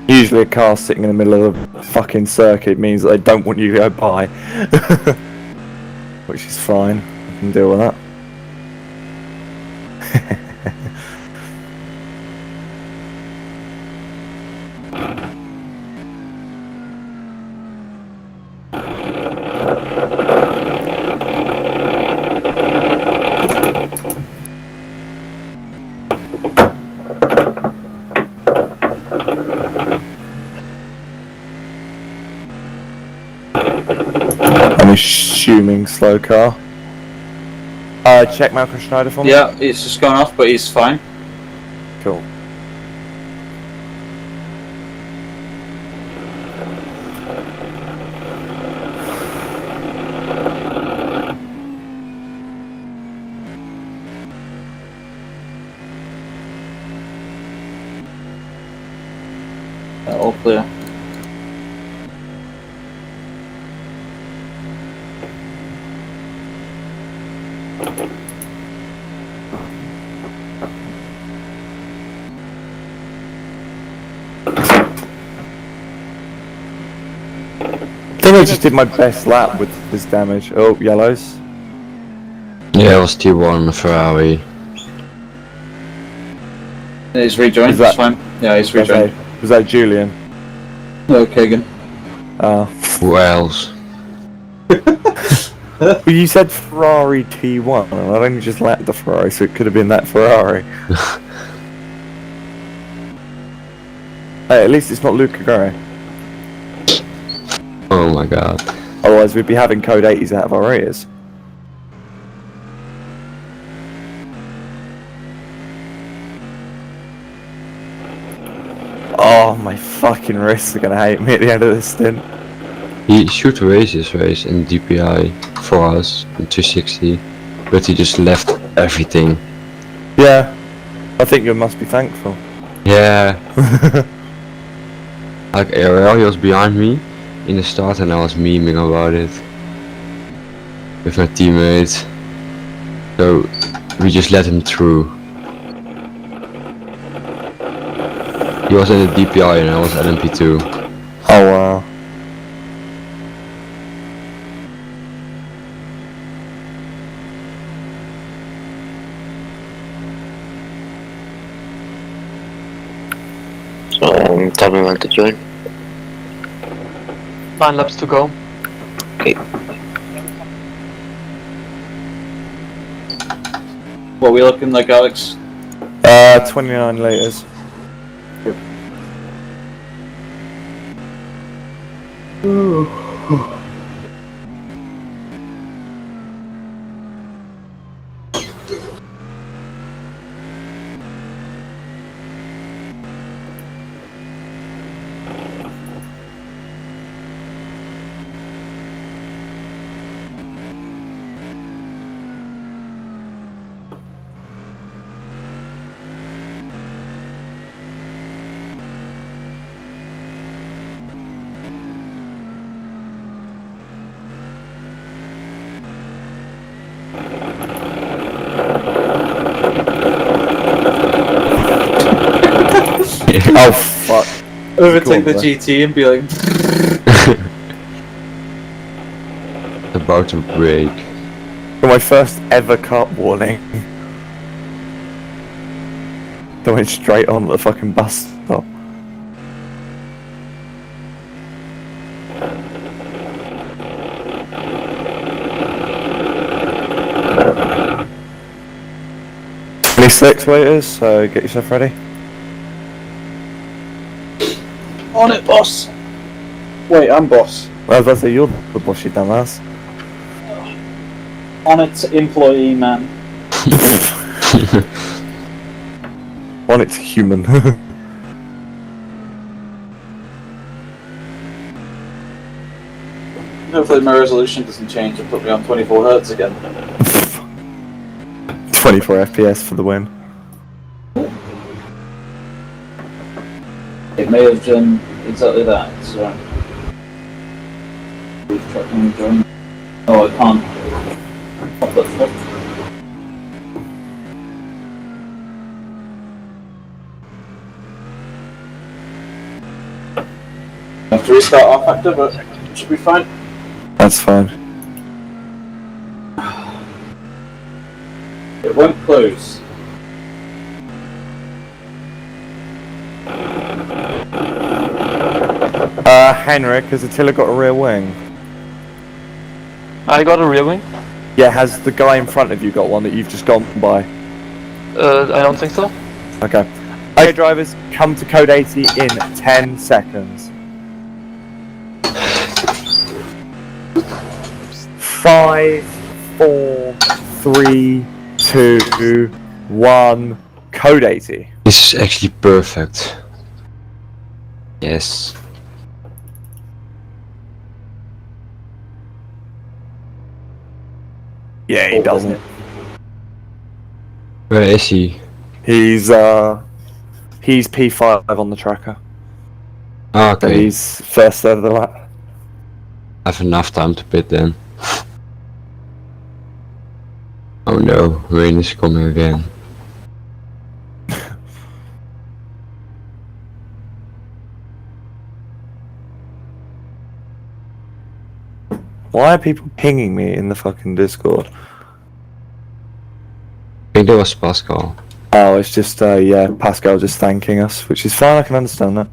Usually a car sitting in the middle of the fucking circuit means that they don't want you to go by. Which is fine. I can deal with that. I'm assuming slow car. Check Malcolm Schneider for me. Yeah, he's just gone off, but he's fine. Cool. clear. I think I just did my best lap with this damage. Oh, yellows. Yeah, it was T1 Ferrari. Yeah, he's rejoined, Is that- that's fine. Yeah, he's rejoined. Was that Julian? No, Kagan. Who else? Well, you said Ferrari T1, and I'd only just lapped the Ferrari, so it could have been that Ferrari. Hey, at least it's not Luca Gray. Oh my god. Otherwise, we'd be having code 80s out of our ears. Oh, my fucking wrists are gonna hate me at the end of this stint. He should race his race in DPi for us in 260, but he just left everything. Yeah, I think you must be thankful. Yeah. Like Ariel was behind me in the start and I was memeing about it with my teammates. So we just let him through. He was in the DPi and I was LMP2. Oh wow. Tell me when to join. 9 laps to go. Okay. What are we looking like, Alex? 29 litres. Oh fuck. Overtake the Cool, GT and be like, About to break. For my first ever cut warning. I went straight on the fucking bus stop. Six litres, so get yourself ready. on it, boss! Wait, I'm boss. Well, I was about to say, you're the boss, you dumbass. On it, employee man. On it's human. Hopefully my resolution doesn't change and put me on 24 Hz again. 24 FPS for the win. It may have done exactly that, so... Oh, I can't. What the fuck? I have to restart our factor, but it should be fine. That's fine. It won't close. Henrik, has Attila got a rear wing? I got a rear wing. Yeah, has the guy in front of you got one that you've just gone by? I don't think so. Okay. Okay, drivers, come to code 80 in 10 seconds. 5, 4, 3, 2, 1, code 80. This is actually perfect. Yes. Yeah, he doesn't. Where is he? He's P5 on the tracker. So Okay, he's first over the lap. I have enough time to pit then. Oh no, rain is coming again. Why are people pinging me in the fucking Discord? I think that was Pascal. Oh, it's just, yeah, Pascal just thanking us, which is fine, I can understand that.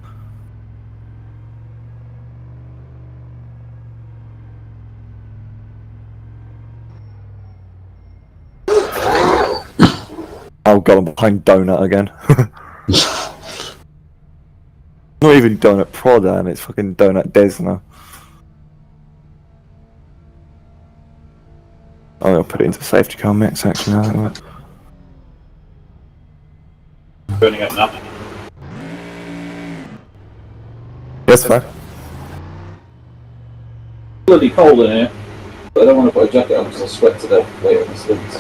Oh god, I'm behind Donut again. Not even Donut Prodan, it's fucking Donut Desna. I'm gonna put it into safety car mix actually now. Burning up now. Yes, fine. Bloody cold in here. But I don't want to put a jacket on because I'll sweat to death later in the stints.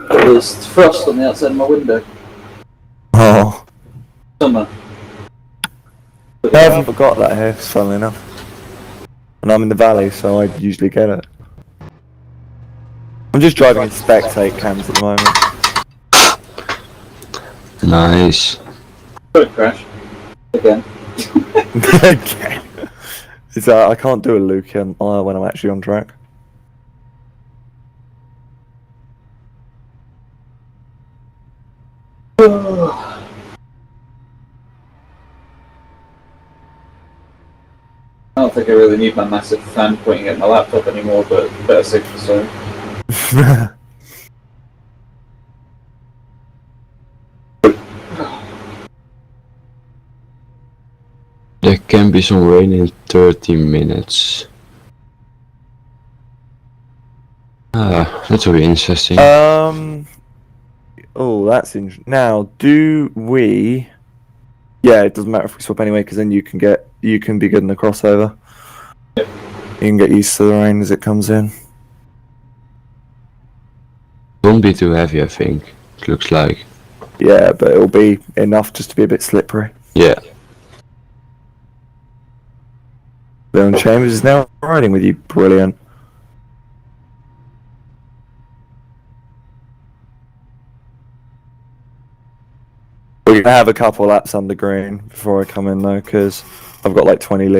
There's frost on the outside of my window. Oh. Summer. I haven't forgot that here, funnily enough. And I'm in the valley, so I usually get it. I'm just driving in spectate cams at the moment. Nice. Don't crash. Again. Okay. It's, I can't do a Luke when I'm actually on track. I don't think I really need my massive fan pointing at my laptop anymore, but better safe than sorry. There can be some rain in 30 minutes. Ah, that will be interesting. Oh, that's interesting. Now, do we? Yeah, it doesn't matter if we swap anyway, because then you can be good in the crossover. Yep. You can get used to the rain as it comes in. Won't be too heavy, I think. It looks like. Yeah, but it'll be enough just to be a bit slippery. Yeah. Leon Chambers is now riding with you. Brilliant. We're gonna have a couple laps under green before I come in though, because I've got like 23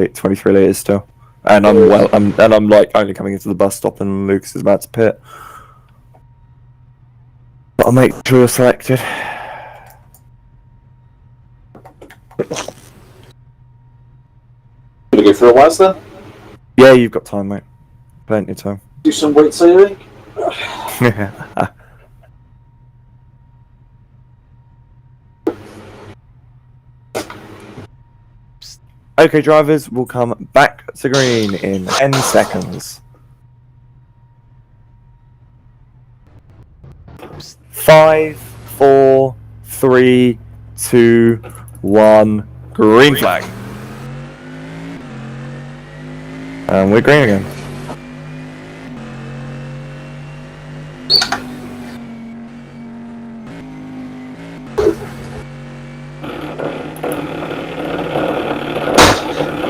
litres still, and I'm like only coming into the bus stop and Lucas is about to pit. But I'll make sure you're selected. Gonna go for a while then? Yeah, you've got time, mate. Plenty of time. Do some weight saving? Okay, drivers, we'll come back to green in 10 seconds. 5, 4, 3, 2, 1, green flag. And we're green again.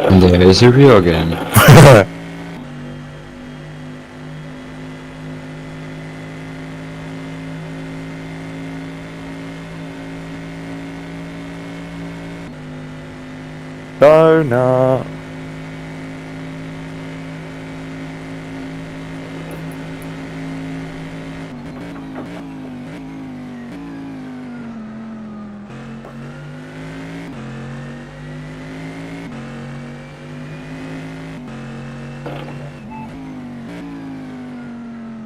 And there is a Rio again. Donut.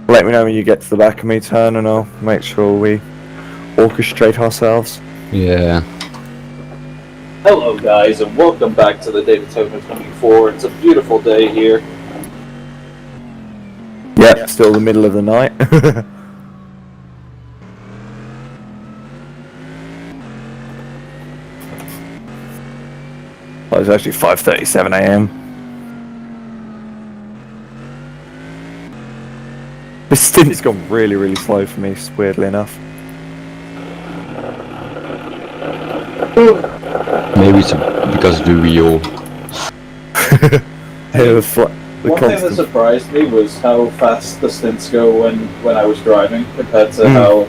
Let me know when you get to the back of me, turn, and I'll make sure we orchestrate ourselves. Yeah. Hello guys, and welcome back to the Daytona 24. It's a beautiful day here. Yep, still the middle of the night. Well, it's actually 5:37 AM. This stint's gone really, really slow for me, weirdly enough. Maybe it's because of the wheel. It was the One thing that constant. surprised me was how fast the stints go when I was driving compared to how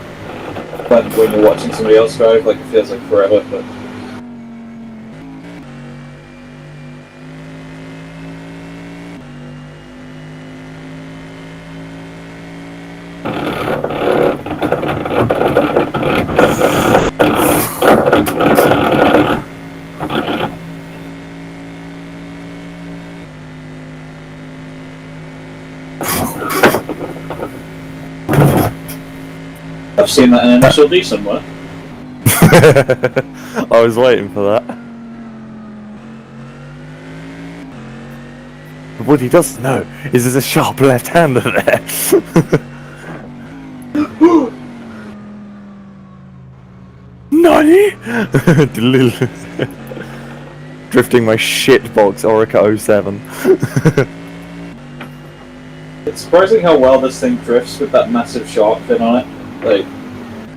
when you're watching somebody else drive, like it feels like forever. But I've seen that in an SLD somewhere. I was waiting for that. But what he doesn't know is there's a sharp left-hander there. Nani? Drifting my shitbox Orica 07. It's surprising how well this thing drifts with that massive shark fin on it. Like,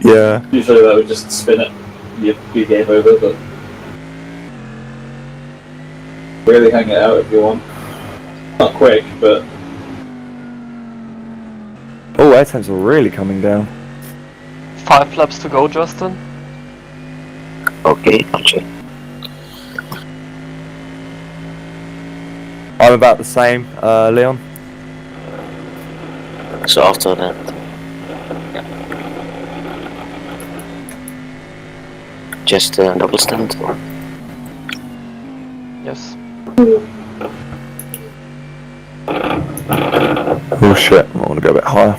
Yeah. usually that would just spin it, you'd be game over, but really hang it out if you want. Not quick, but Oh, air temps are really coming down. 5 laps to go, Justin. Okay, gotcha. I'm about the same, Leon. So after that, just a double stand. Or? Yes. Oh shit, I want to go a bit higher.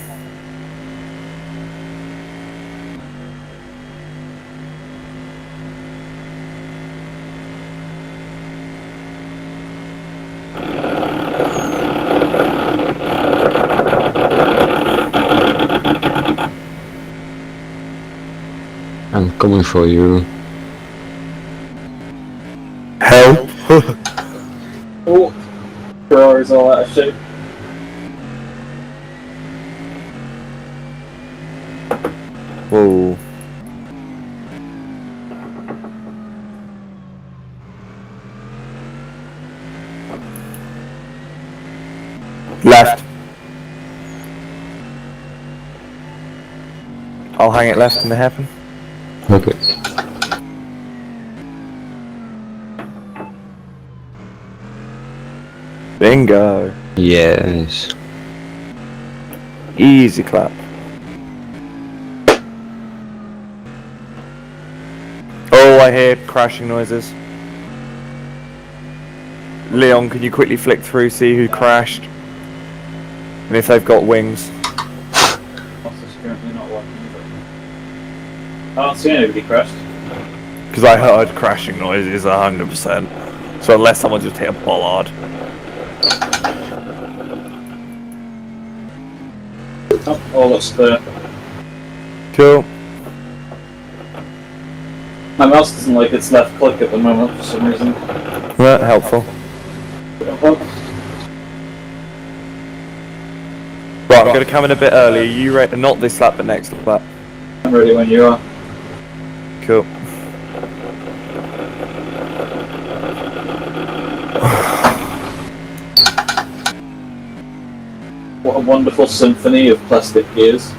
I'm coming for you. Hell. oh, Ferrari's all out of shape. Whoa. Left. I'll hang it left in the hairpin. Okay. Bingo. Yes. Easy clap. Oh, I hear crashing noises. Leon, can you quickly flick through, see who crashed? And if they've got wings. Officer's currently not working either. I don't see anybody crashed. Because I heard crashing noises 100%. So unless someone just hit a bollard. Oh, all looks clear. Cool. My mouse doesn't like its left click at the moment for some reason. Well, helpful. Right, I'm going to come in a bit early. Are you ready? Not this lap, but next lap. I'm ready when you are. Cool. What a wonderful symphony of plastic gears.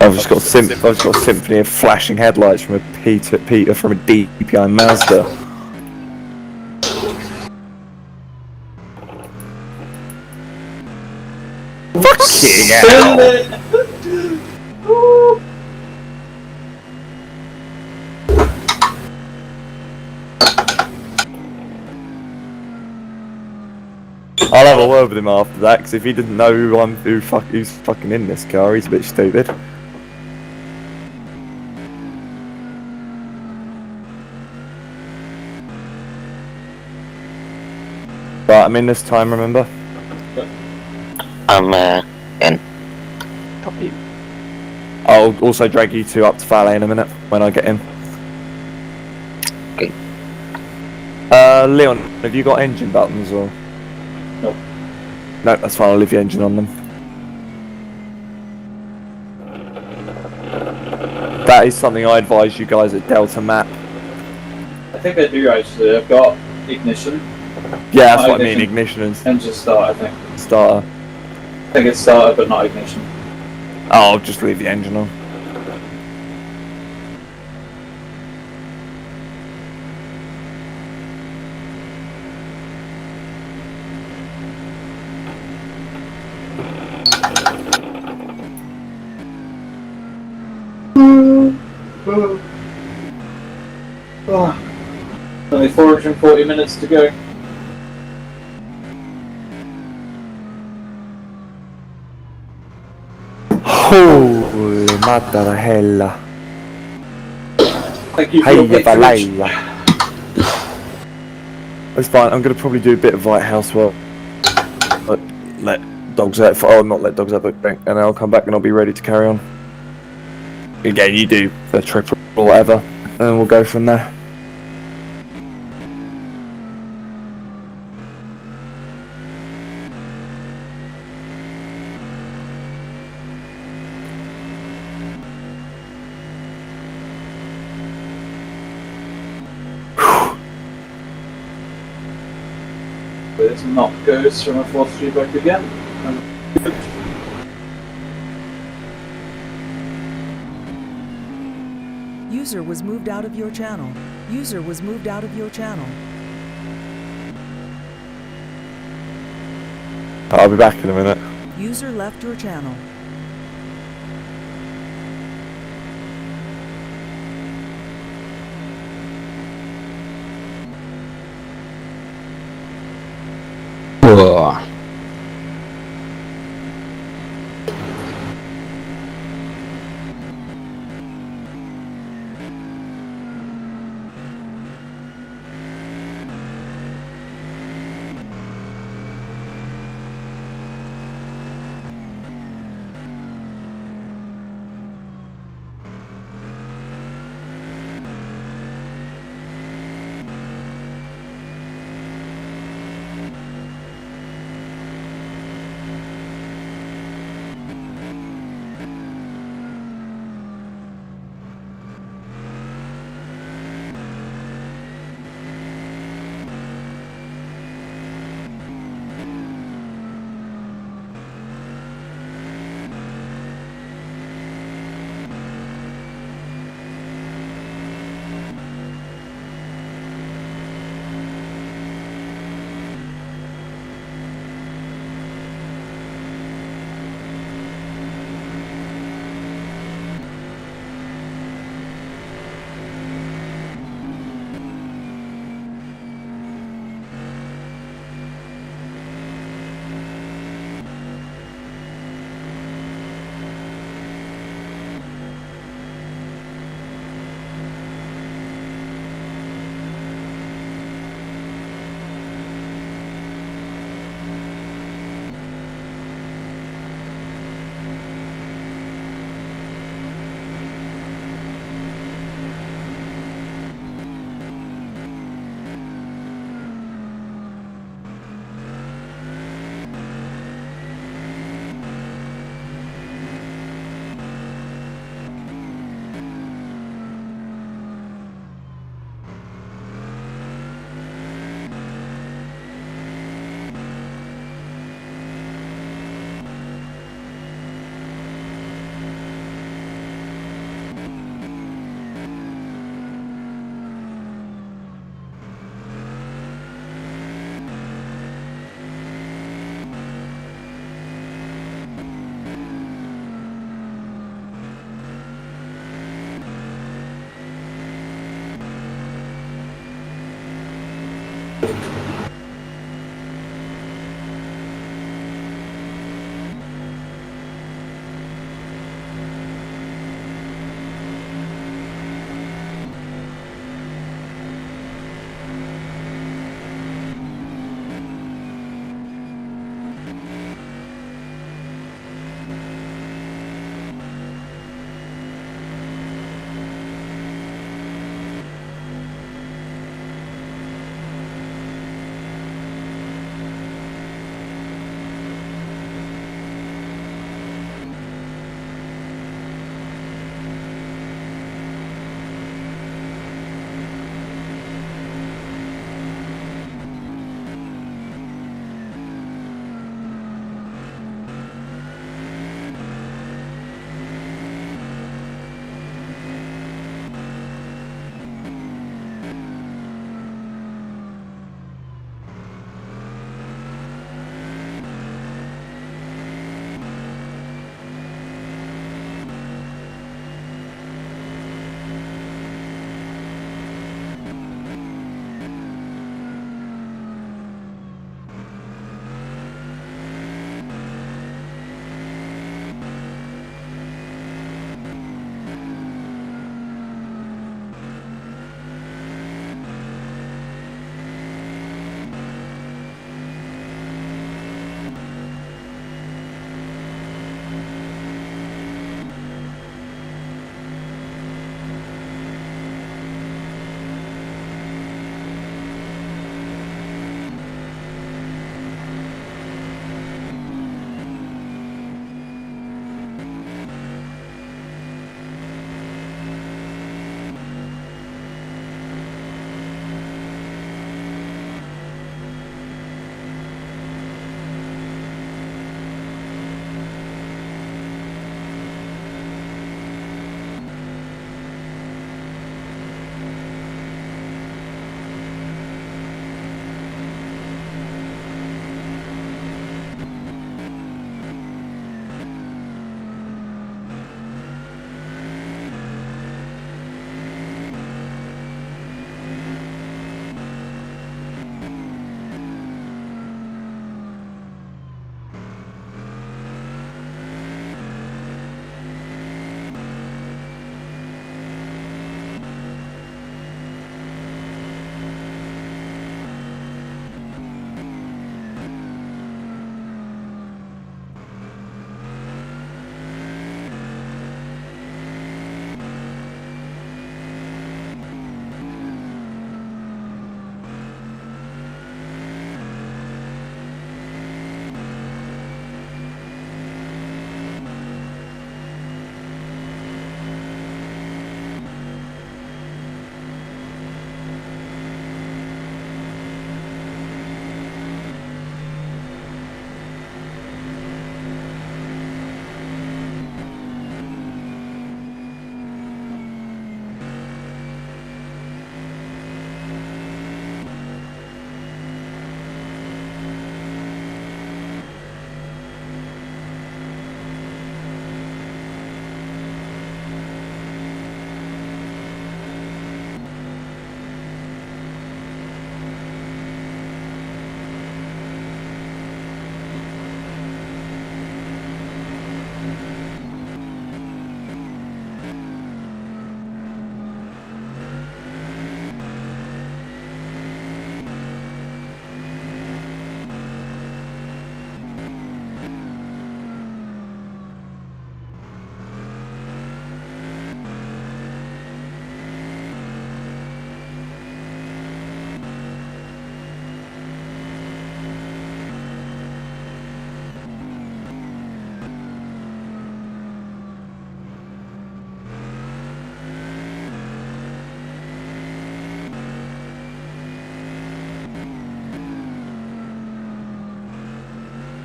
I've just got a symphony of flashing headlights from a Peter from a DPi Mazda. Fucking hell! I'll have a word with him after that, because if he didn't know who's fucking in this car, he's a bit stupid. Right, I'm in this time, remember? I'm in. Copy. I'll also drag you two up to valet in a minute when I get in. Okay. Leon, have you got engine buttons or? Nope. No, that's fine. I'll leave the engine on them. That that is something I advise you guys at Delta Map. I think I do actually. I've got ignition. Yeah, that's what I mean, ignition and Engine start, I think. starter. I think it's starter, but not ignition. Oh, I'll just leave the engine on. Only 440 minutes to go. Holy madre hella. Thank you for Hey, your patronage. Valaya. That's fine. I'm gonna probably do a bit of light housework. But let dogs out. Oh, not let dogs out, but and then I'll come back and I'll be ready to carry on. Again, you do the triple or whatever, and we'll go from there. This knock goes from a 4th Street back again. User was moved out of your channel. User was moved out of your channel. I'll be back in a minute. User left your channel. Whoa.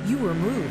You were moved.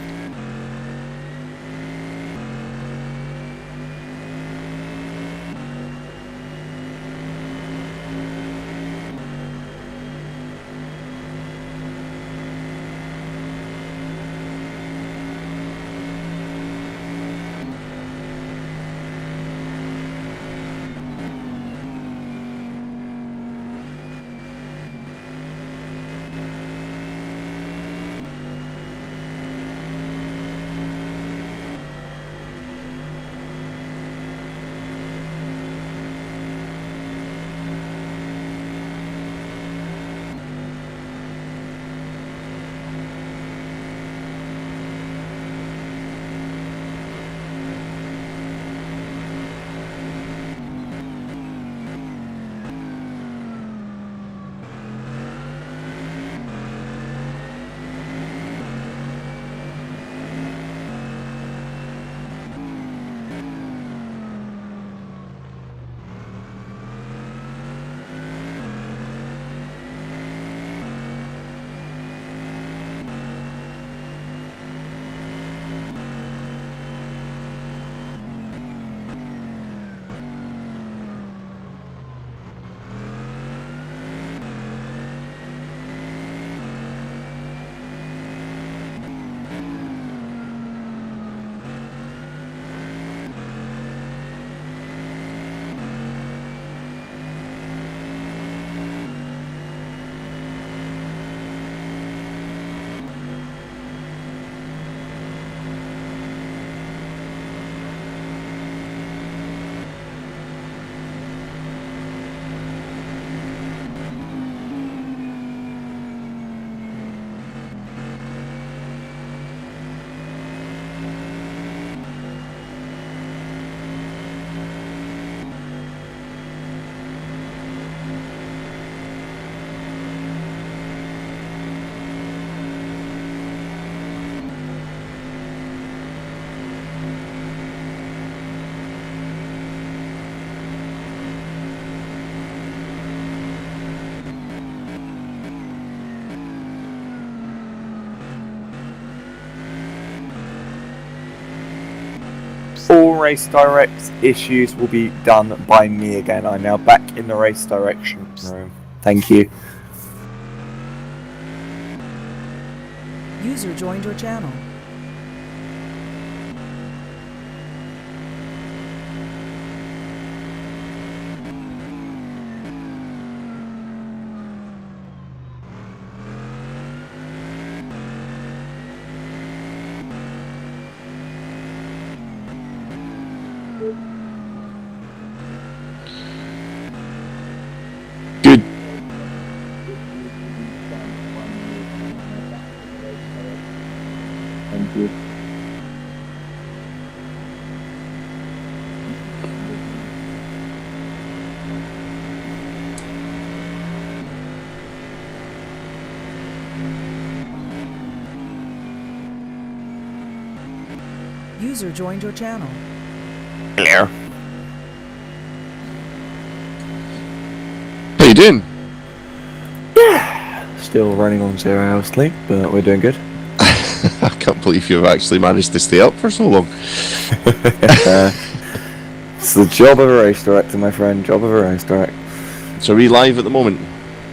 All race direct issues will be done by me again. I'm now back in the race direction room. Thank you. User joined your channel. Good. Thank you. User joined your channel. Hello. How you doing? Still running on 0 hours sleep, but we're doing good. I can't believe you've actually managed to stay up for so long. It's the job of a race director, my friend. Job of a race director. So are we live at the moment?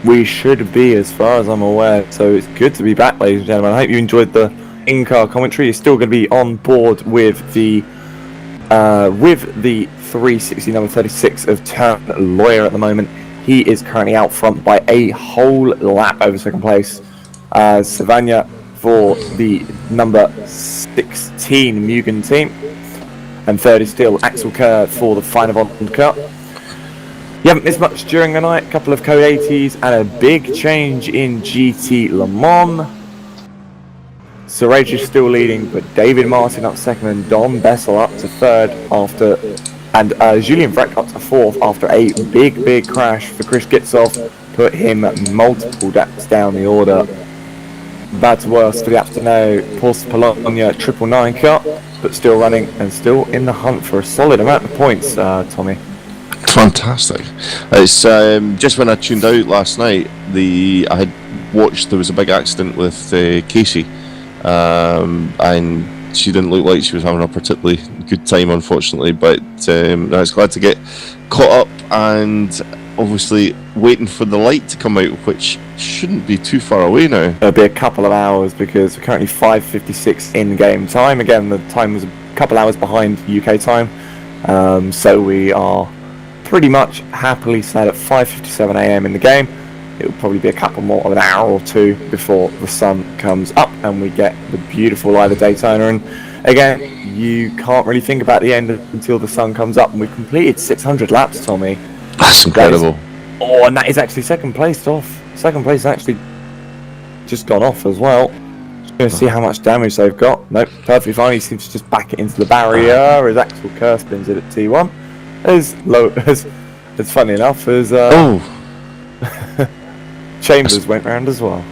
We should be, as far as I'm aware. So it's good to be back, ladies and gentlemen. I hope you enjoyed the in-car commentary. You're still going to be on board with the 360 number 36 of Turn Lawyer at the moment. He is currently out front by a whole lap over second place. Savannah for the number 16 Mugen team. And third is still Axel Kerr for the Fine Avant car. You haven't missed much during the night. A couple of Code 80s and a big change in GT Le Mans. Surage is still leading, but David Martin up second and Don Bessel up to third after, and Julian Vreck up to fourth after a big crash for Chris Gitzoff put him multiple laps down the order. Bad to worse for the Aptoneo Porsche Polonia 999 car, but still running and still in the hunt for a solid amount of points, Tommy. Fantastic. It's just when I tuned out last night, I had watched there was a big accident with Casey and she didn't look like she was having a particularly good time, unfortunately. But I was glad to get caught up, and obviously waiting for the light to come out, which shouldn't be too far away now. It'll be a couple of hours because we're currently 5:56 in-game time. Again, the time was a couple hours behind UK time, so we are pretty much happily set at 5:57 AM in the game. It will probably be a couple more of an hour or two before the sun comes up and we get the beautiful live at Daytona. And again, you can't really think about the end until the sun comes up. And we've completed 600 laps, Tommy. That's incredible. And that is actually second place off. Second place actually just gone off as well. Just going to see how much damage they've got. Nope, perfectly fine. He seems to just back it into the barrier as Axel Kerr spins it at T1. As funny enough as Chambers went round as well.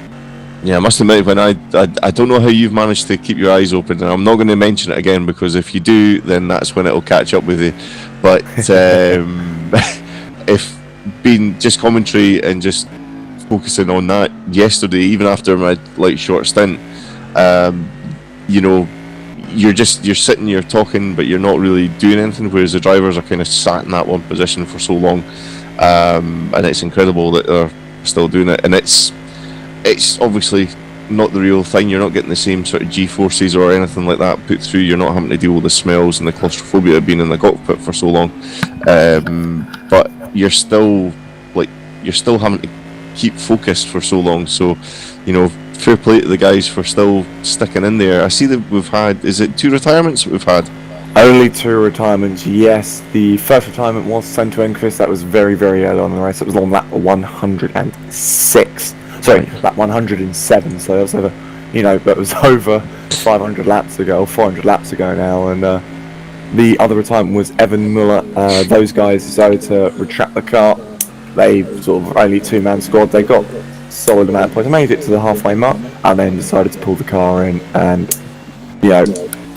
Yeah, I must admit, when I don't know how you've managed to keep your eyes open, and I'm not going to mention it again because if you do, then that's when it'll catch up with you. But if being just commentary and just focusing on that yesterday, even after my short stint, you know, you're sitting, you're talking, but you're not really doing anything. Whereas the drivers are kind of sat in that one position for so long, and it's incredible that they're still doing it. And it's obviously not the real thing. You're not getting the same sort of G-forces or anything like that put through. You're not having to deal with the smells and the claustrophobia of being in the cockpit for so long. But you're still having to keep focused for so long. So, you know, fair play to the guys for still sticking in there. I see that we've had, is it 2 retirements that we've had? Only 2 retirements, yes. The first retirement was Sento Enquist. That was very, very early on in the race. It was on lap 106. Sorry, lap 107. So that was over, you know, that was over 500 laps ago, 400 laps ago now. And the other retirement was Evan Muller. Those guys decided to retract the car. They sort of only 2-man squad. They got solid amount of points. They made it to the halfway mark and then decided to pull the car in and, you know,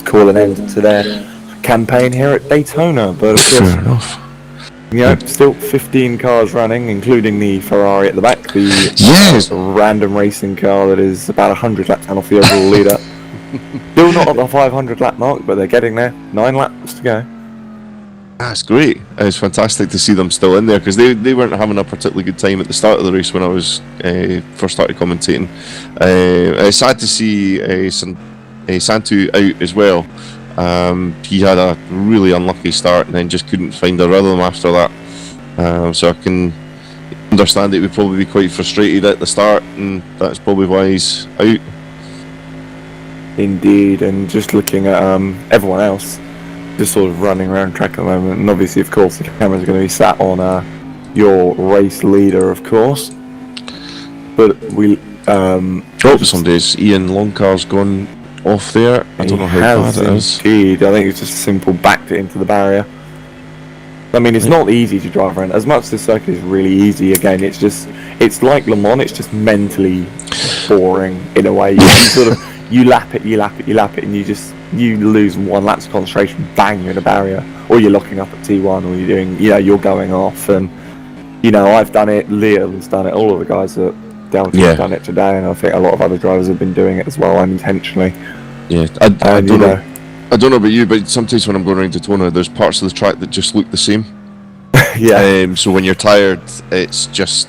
call an end to their campaign here at Daytona. But of course, fair enough. You know, still 15 cars running, including the Ferrari at the back, the random racing car that is about 100 laps off the overall leader. Still not at the 500 lap mark, but they're getting there. 9 laps to go. That's great. It's fantastic to see them still in there because they weren't having a particularly good time at the start of the race when I was first started commentating. It's sad to see Santu out as well. He had a really unlucky start and then just couldn't find a rhythm after that. So I can understand it would probably be quite frustrated at the start, and that's probably why he's out. Indeed, and just looking at everyone else, just sort of running around track at the moment, and obviously, of course, the camera's going to be sat on your race leader, of course. But we some days Ian Longcar's gone off there. I don't know how bad it is. Indeed, I think it's just simple backed it into the barrier. I mean, it's not easy to drive around. As much as the circuit is really easy, again, it's like Le Mans. It's just mentally boring in a way. You sort of you lap it, and you lose 1 lap's concentration. Bang, you're in a barrier, or you're locking up at T1, or you're going off. And you know, I've done it. Leo's done it. All of the guys that Delta have done it today, and I think a lot of other drivers have been doing it as well, unintentionally. Yeah, I don't know. I don't know about you, but sometimes when I'm going around Daytona, there's parts of the track that just look the same. Yeah. So when you're tired, it's just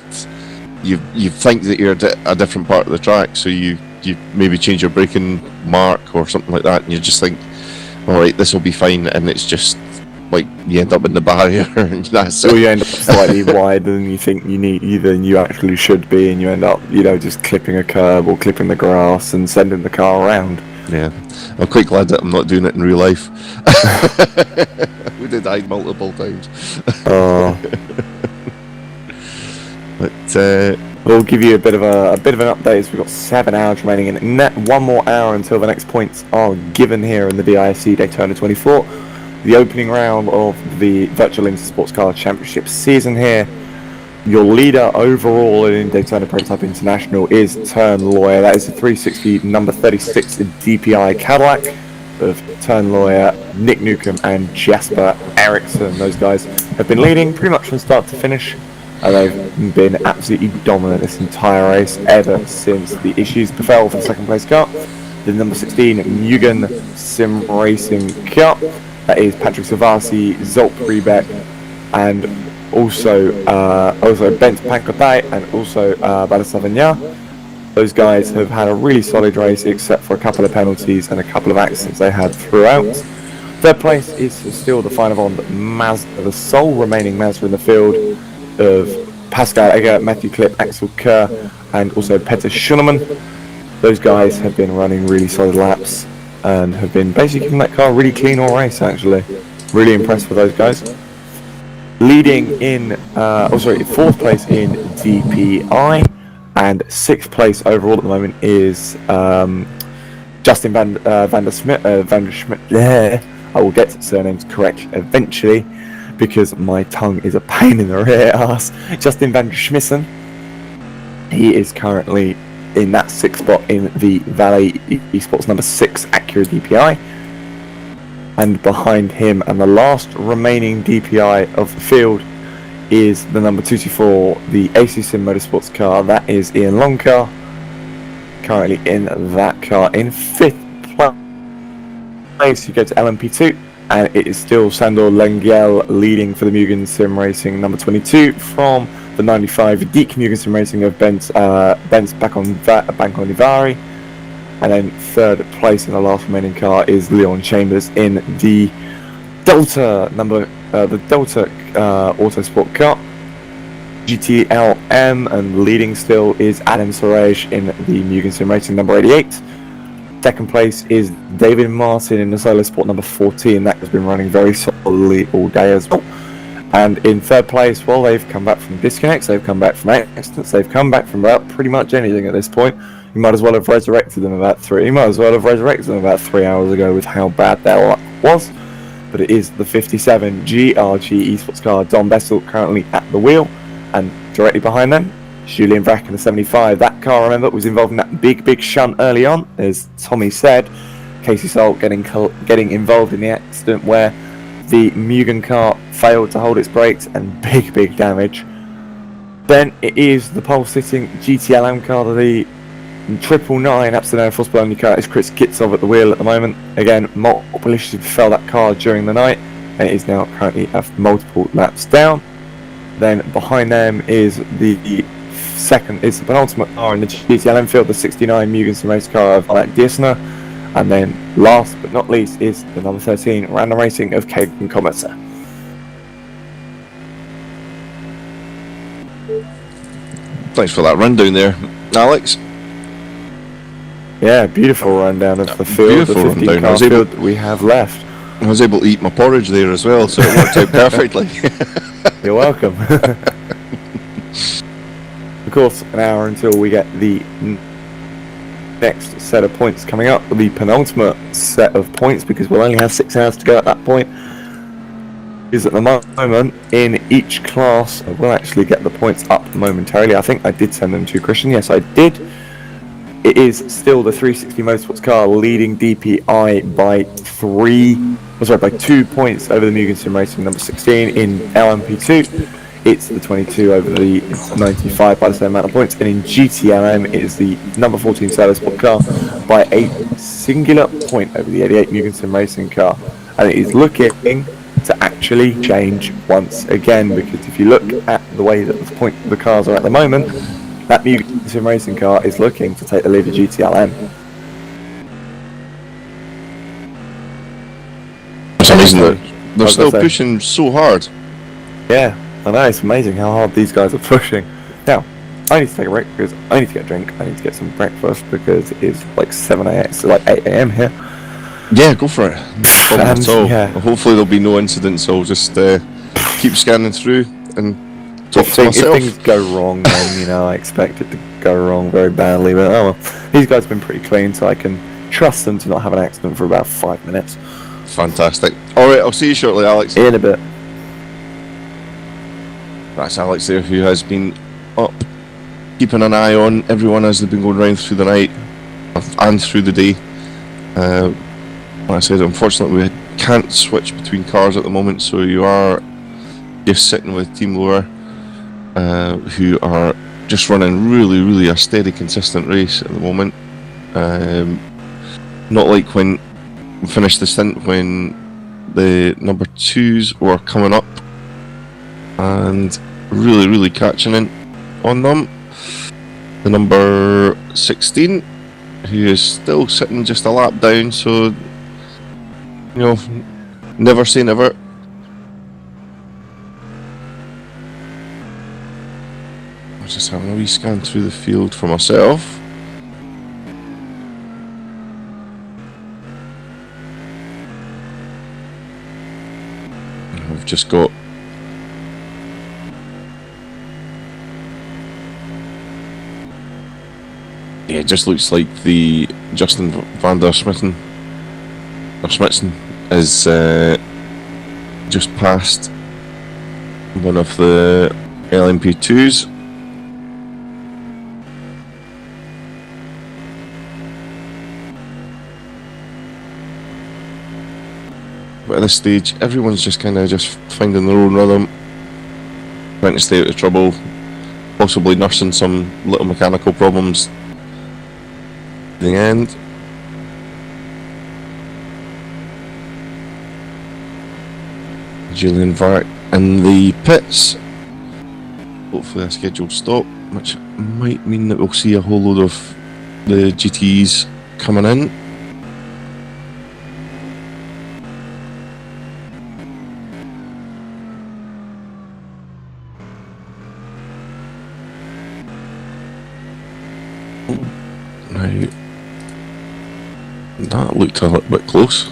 you think that you're a different part of the track, so you maybe change your braking mark or something like that, and you just think, all right, this will be fine, and it's just like you end up in the barrier, and that's or you end up slightly wider than you think than you actually should be, and you end up, you know, just clipping a curb or clipping the grass and sending the car around. Yeah, I'm quite glad that I'm not doing it in real life. We did hide multiple times. But we'll give you a bit of an update as we've got 7 hours remaining, and 1 more hour until the next points are given here in the VISC Daytona 24, the opening round of the Virtual Intersports Car Championship season here. Your leader overall in Daytona Prototype International is Turn Lawyer. That is the 360 number 36 DPi Cadillac of Turn Lawyer, Nick Newcomb and Jasper Eriksson. Those guys have been leading pretty much from start to finish, and they've been absolutely dominant this entire race ever since the issues befell for the second place car. the number 16 Mugen Sim Racing car. That is Patrick Savasi, Zolp Rebeck, and also Bent Pankotai and also Badasavanya. Those guys have had a really solid race except for a couple of penalties and a couple of accidents they had throughout. Third place is still the final on Mazda, the sole remaining Mazda in the field of Pascal Egger, Matthew Klipp, Axel Kerr, and also Peter Schunemann. Those guys have been running really solid laps and have been basically keeping that car really clean all race, actually. Really impressed with those guys. Leading in, fourth place in DPi, and sixth place overall at the moment is Justin Van der Schmidt. I will get surnames correct eventually, because my tongue is a pain in the rear ass. Justin Van der Schmissen. He is currently in that sixth spot in the Valley Esports number 6 Acura DPi. And behind him, and the last remaining DPi of the field, is the number 224, the AC Sim Motorsports car. That is Ian Longcar. Currently in that car in 5th place. You go to LMP2, and it is still Sandor Lengyel leading for the Mugen Sim Racing number 22 from the 95 Deek Mugen Sim Racing of Bent's Banconivari. And then third place in the last remaining car is Leon Chambers in the Delta Autosport car GTLM, and leading still is Adam Suresh in the Mugen Sim Racing number 88. Second place is David Martin in the Solo Sport number 14. That has been running very solidly all day as well. And in third place, well, they've come back from disconnects, they've come back from accidents, they've come back from about pretty much anything at this point. You might as well have resurrected them about 3 hours ago with how bad their luck was. But it is the 57 GRG Esports car, Don Bessel, currently at the wheel, and directly behind them, Julian Vrack in the 75. That car, remember, was involved in that big shunt early on, as Tommy said. Casey Salt getting involved in the accident where the Mugen car failed to hold its brakes, and big damage. Then it is the pole-sitting GTLM car, the 999 Amsterdam Frostbone car. Is Chris Kitsov at the wheel at the moment. Again, multiple issues befell that car during the night, and it is now currently at multiple laps down. Then behind them is the penultimate car in the GTLM field, the 69 Mugen Sim Race car of Alec Diesner. And then last but not least is the number 13 Random Racing of Caden Cometzer. Thanks for that rundown there, Alex. Yeah, beautiful rundown of the field, the 15 car field that we have left. I was able to eat my porridge there as well, so it worked out perfectly. You're welcome. Of course, an hour until we get the next set of points coming up, the penultimate set of points, because we'll only have 6 hours to go at that point. Is at the moment in each class. I will actually get the points up momentarily. I think I did send them to Christian. Yes, I did. It is still the 360 Motorsports car leading DPi by 2 points over the Mugen Sim Racing number 16 in LMP2. It's the 22 over the 95 by the same amount of points, and in GTLM it is the number 14 Solo Sport car by a singular point over the 88 Mugen Sim Racing car, and it is looking to actually change once again, because if you look at the way that the cars are at the moment, that Mugen Sim Racing car is looking to take the lead of GTLM. It's amazing that they're still pushing so hard. Yeah, I know, it's amazing how hard these guys are pushing. Now, I need to take a break because I need to get a drink, I need to get some breakfast because it is like 7 a.m, it's like 8 a.m. here. Yeah, go for it. No problem at all. Yeah. Hopefully there'll be no incidents, so I'll just keep scanning through and talk to myself. If things go wrong, then, I expect it to go wrong very badly, but oh well. These guys have been pretty clean, so I can trust them to not have an accident for about 5 minutes. Fantastic. Alright, I'll see you shortly, Alex. In a bit. That's Alex there, who has been up, keeping an eye on everyone as they've been going round through the night and through the day. Like I said, unfortunately we can't switch between cars at the moment, so you are just sitting with Team Lower, who are just running really a steady, consistent race at the moment. Not like when we finished the stint when the number 2s were coming up and really catching in on them. The number 16, who is still sitting just a lap down, so you know, never say never. I was just having a wee scan through the field for myself. I've just got it just looks like the Justin van der Smitten or Smithson is just past one of the LMP2s. But at this stage, everyone's just kind of just finding their own rhythm, trying to stay out of trouble, possibly nursing some little mechanical problems in the end. Julian Vark in the pits. Hopefully a scheduled stop, which might mean that we'll see a whole load of the GTs coming in. Now, that looked a little bit close.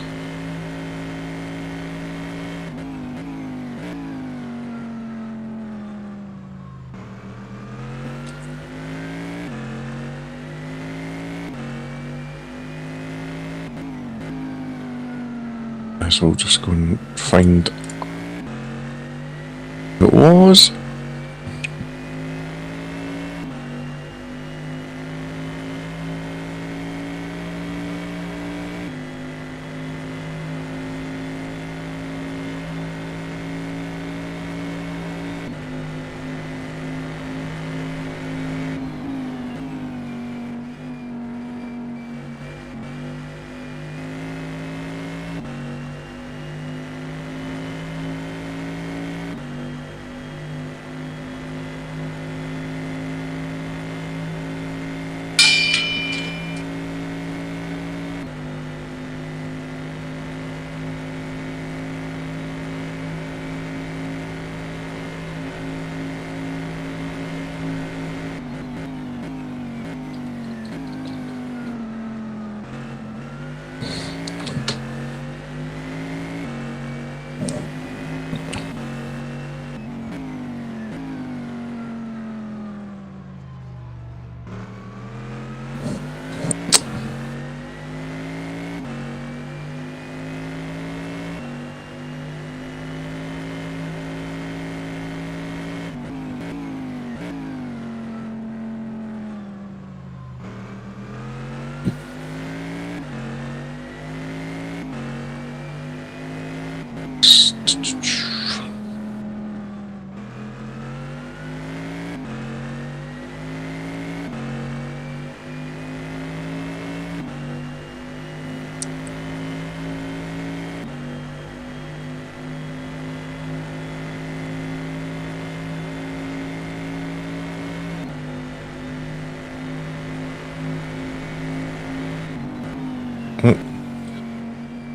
So we'll just go and find who it was.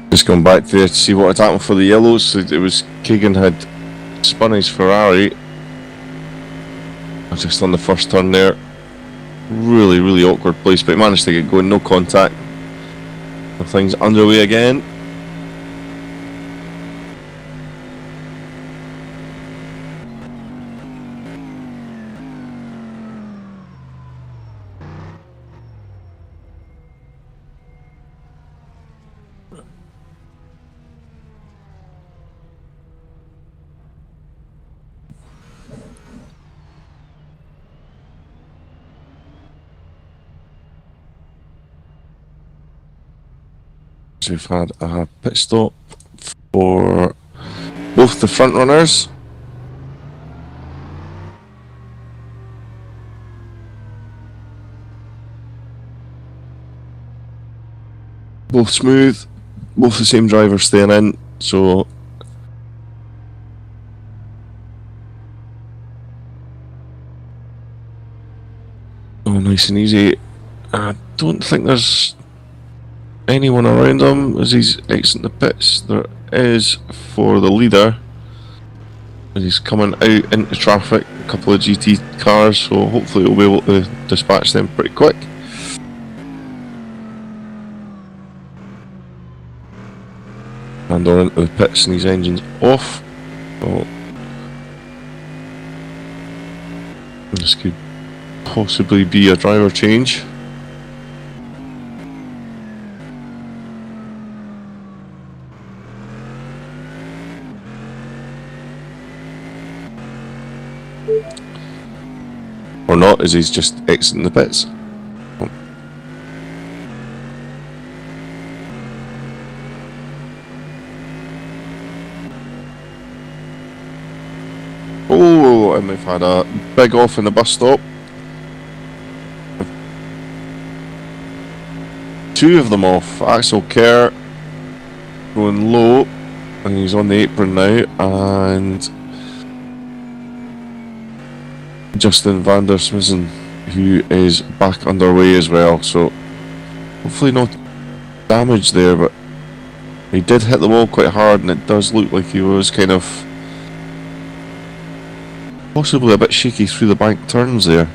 Just going back there to see what had happened for the yellows. It was Keegan had spun his Ferrari just on the first turn there. Really awkward place, but he managed to get going, no contact. The thing's underway again. We've had a pit stop for both the front runners. both smooth, both the same driver staying in, so oh, nice and easy. I don't think there's anyone around him as he's exiting the pits. There is for the leader as he's coming out into traffic, a couple of GT cars, so hopefully we'll be able to dispatch them pretty quick. And on into the pits and his engine's off. So this could possibly be a driver change. Or not, as he's just exiting the pits. Oh, and we've had a big off in the bus stop. Two of them off. Axel Kerr going low, and he's on the apron now, and Justin van der Smissen, who is back underway as well, so hopefully no damage there, but he did hit the wall quite hard, and it does look like he was kind of possibly a bit shaky through the bank turns there.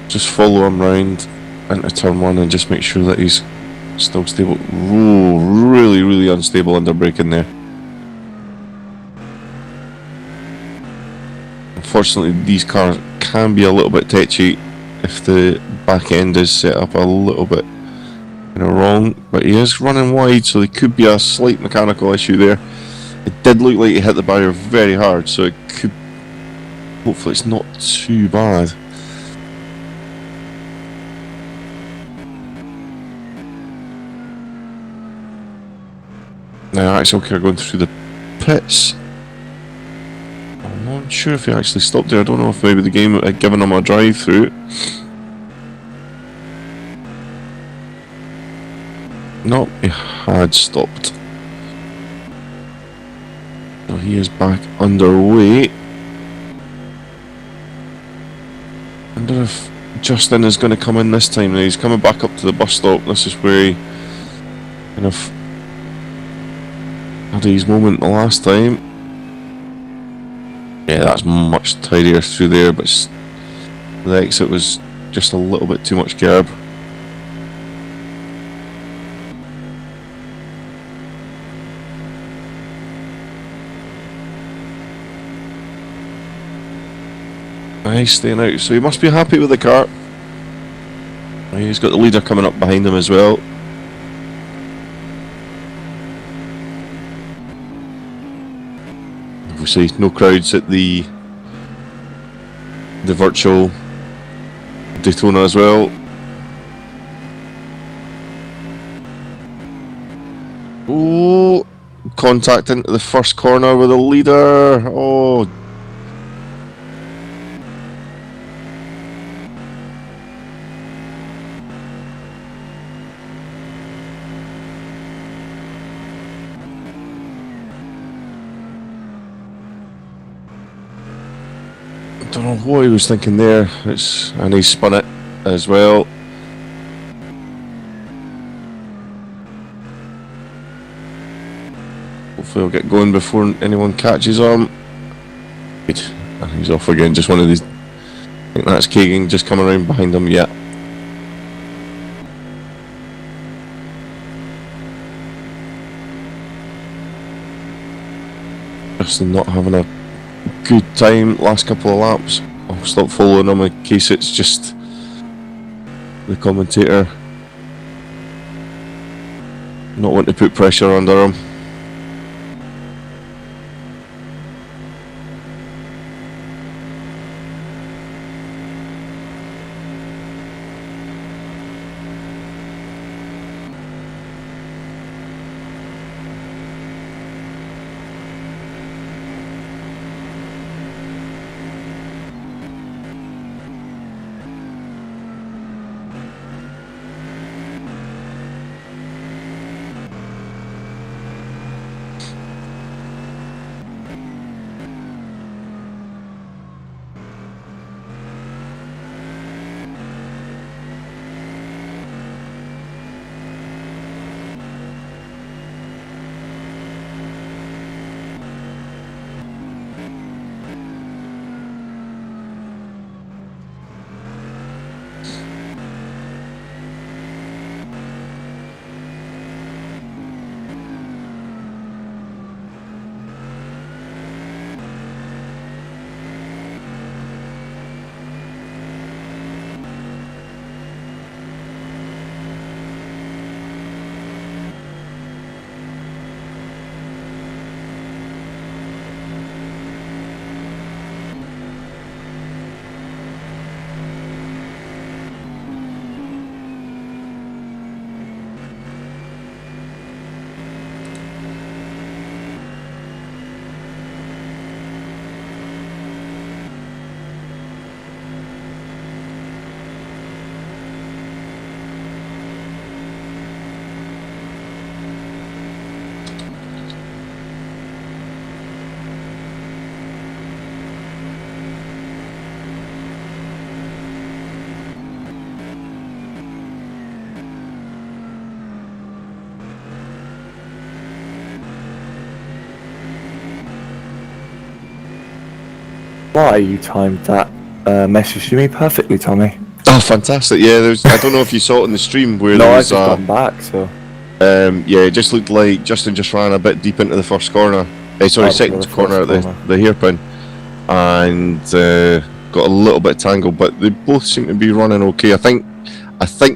Just follow him round into turn 1 and just make sure that he's still stable. Ooh, really unstable under braking there. Unfortunately, these cars can be a little bit tetchy if the back end is set up a little bit wrong, but he is running wide, so there could be a slight mechanical issue there. It did look like he hit the barrier very hard, so it could, hopefully it's not too bad. Now Axel Kerr going through the pits. I'm not sure if he actually stopped there. I don't know if maybe the game had given him a drive through. No, he had stopped. So he is back underway. I wonder if Justin is going to come in this time. Now he's coming back up to the bus stop. This is where he kind of had his moment the last time. Yeah, that's much tidier through there, but the exit was just a little bit too much curb. Nice, staying out, so he must be happy with the car. He's got the leader coming up behind him as well. Obviously, no crowds at the virtual Daytona as well. Oh, contact into the first corner with the leader. Oh. Don't know what he was thinking there. And he spun it as well. Hopefully he'll get going before anyone catches him. Good. And he's off again. Just one of these. I think that's Kagan just coming around behind him. Yeah. Just not having a good time last couple of laps. I'll stop following him in case it's just the commentator not wanting to put pressure under him. Why you timed that message to me perfectly, Tommy? Oh, fantastic! Yeah, I don't know if you saw it in the stream where No, there I've was. just gotten back, so. Yeah, it just looked like Justin just ran a bit deep into the first corner. Second corner at the hairpin, and got a little bit tangled. But they both seem to be running okay. I think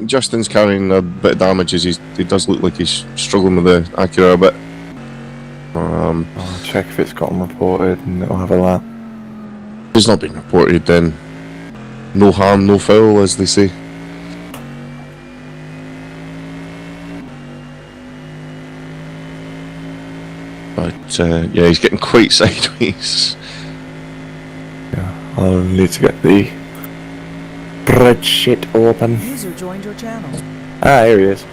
Justin's carrying a bit of damage. He does look like he's struggling with the Acura a bit. I'll check if it's gotten reported, and it'll have a lap. It's not been reported. Then no harm, no foul, as they say. But yeah, he's getting quite sideways. Yeah, I'll need to get the spreadsheet open. User joined your channel. Ah, here he is.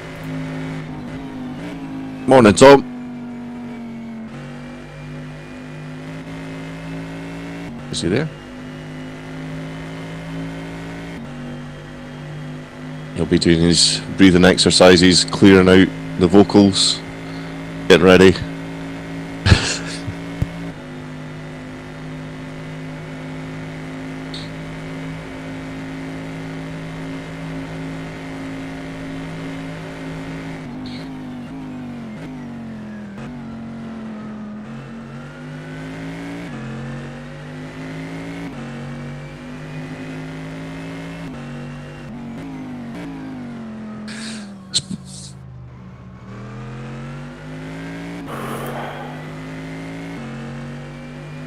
Morning, Tom. Is he there? He'll be doing his breathing exercises, clearing out the vocals, getting ready.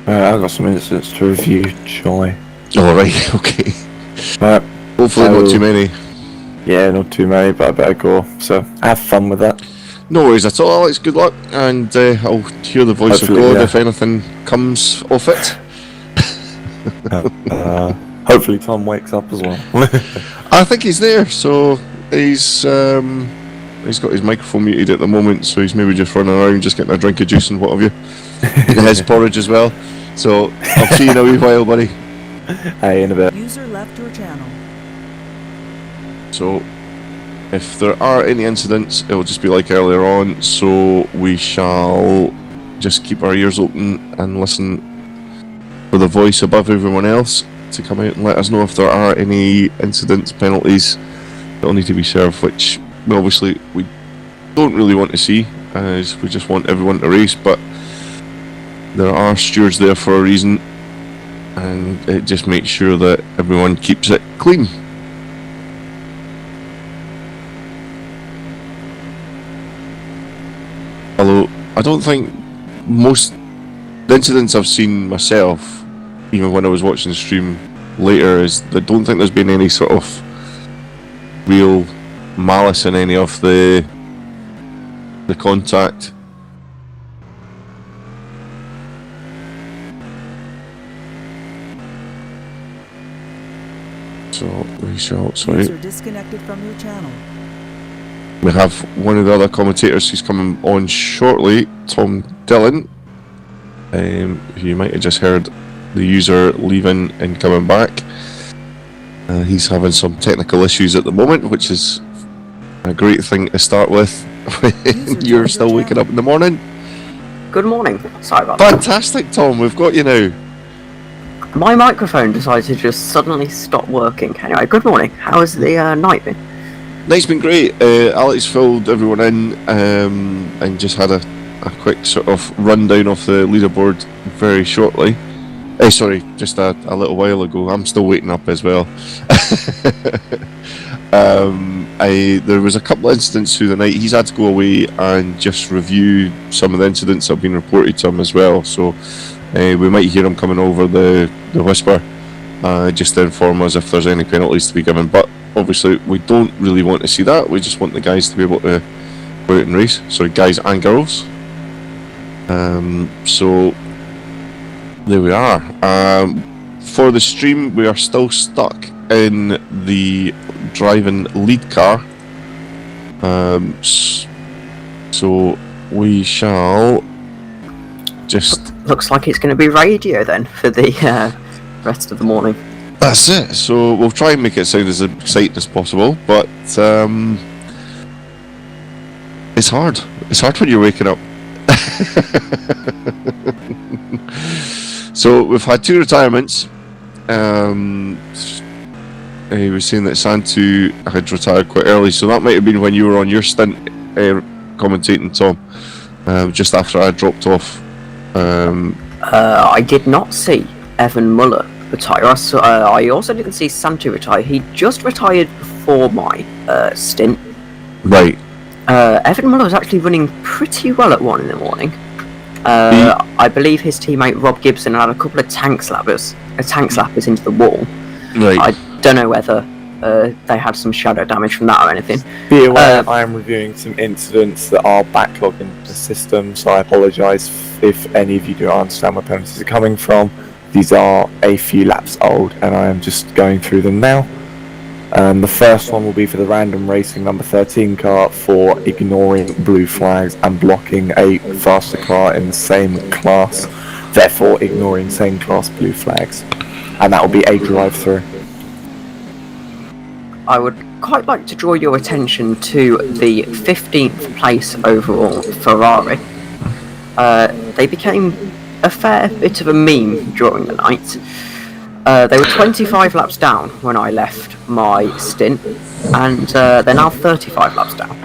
I've got some incidents to review, Joy. Alright, okay. Hopefully not too many. Yeah, not too many, but I better go. So, have fun with that. No worries at all, Alex. Good luck, and I'll hear the voice Hopefully, of God yeah. if anything comes off it. Hopefully Tom wakes up as well. I think he's there, so he's got his microphone muted at the moment, so he's maybe just running around, just getting a drink of juice and what have you. And his porridge as well. So I'll see you in a wee while, buddy. Hey, in a bit. User left your channel. So if there are any incidents, it will just be like earlier on, so we shall just keep our ears open and listen for the voice above everyone else to come out and let us know if there are any incidents, penalties that will need to be served, which obviously we don't really want to see, as we just want everyone to race, but there are stewards there for a reason, and it just makes sure that everyone keeps it clean. Although I don't think most the incidents I've seen myself, even when I was watching the stream later, is I don't think there's been any sort of real malice in any of the contact. So we shall. Sorry. User disconnected from your channel. We have one of the other commentators who's coming on shortly, Tom Dillon. You might have just heard the user leaving and coming back. He's having some technical issues at the moment, which is a great thing to start with when you're still waking up in the morning. Good morning. Sorry about that. Fantastic, Tom. We've got you now. My microphone decided to just suddenly stop working. Anyway, good morning. How has the night been? Night's been great. Alex filled everyone in and just had a quick sort of rundown of the leaderboard very shortly. Sorry, just a little while ago. I'm still waiting up as well. There was a couple of incidents through the night. He's had to go away and just review some of the incidents that have been reported to him as well. So we might hear him coming over the whisper just to inform us if there's any penalties to be given. But obviously we don't really want to see that. We just want the guys to be able to go out and race. Sorry, guys and girls. So there we are. For the stream, we are still stuck in the driving lead car. So we shall just... Looks like it's going to be radio then for the rest of the morning. That's it. So we'll try and make it sound as exciting as possible, but it's hard. It's hard when you're waking up. So we've had 2 retirements. He was saying that Santu had retired quite early, so that might have been when you were on your stint commentating, Tom, just after I dropped off. I did not see Evan Muller retire. I also didn't see Santu retire. He just retired before my stint. Right. Evan Muller was actually running pretty well at 1 in the morning. I believe his teammate Rob Gibson had a couple of tank slappers into the wall. Right. I don't know whether they had some shadow damage from that or anything. Be aware, I am reviewing some incidents that are backlogged in the system, so I apologise if any of you do not understand where penalties are coming from. These are a few laps old, and I am just going through them now. The first one will be for the random racing number 13 car for ignoring blue flags and blocking a faster car in the same class, therefore ignoring same class blue flags. And that will be a drive-through. I would quite like to draw your attention to the 15th place overall Ferrari. They became a fair bit of a meme during the night. They were 25 laps down when I left my stint, and they're now 35 laps down.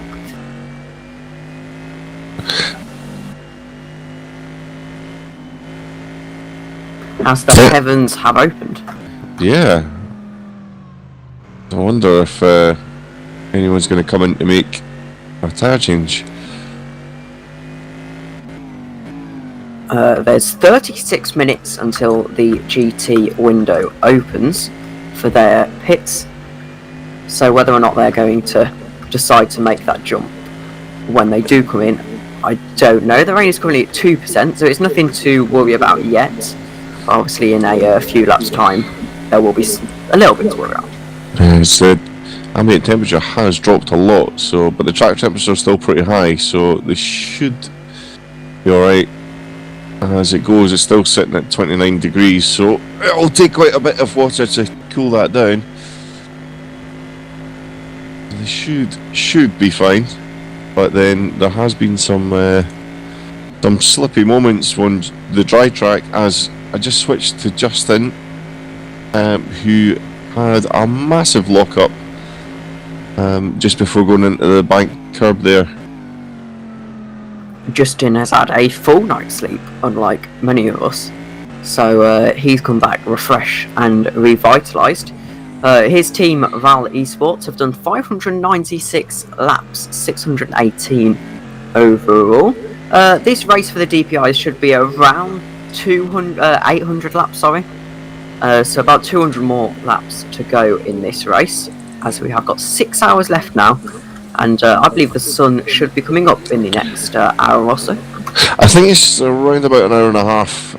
As the heavens have opened. Yeah. I wonder if anyone's going to come in to make a tyre change. There's 36 minutes until the GT window opens for their pits, so whether or not they're going to decide to make that jump when they do come in, I don't know. The rain is currently at 2%, so it's nothing to worry about yet. Obviously in a few laps time there will be a little bit to worry about. Ambient temperature has dropped a lot, but the track temperature is still pretty high, so they should be alright. As it goes, it's still sitting at 29 degrees, so it'll take quite a bit of water to cool that down. They should be fine, but then there has been some slippy moments on the dry track as I just switched to Justin, who had a massive lock-up just before going into the bank curb there. Justin has had a full night's sleep, unlike many of us, so he's come back refreshed and revitalised. His team, Val Esports, have done 596 laps, 618 overall. This race for the DPi should be around 800 laps, so about 200 more laps to go in this race, as we have got 6 hours left now, and I believe the sun should be coming up in the next hour or so. I think it's around about an hour and a half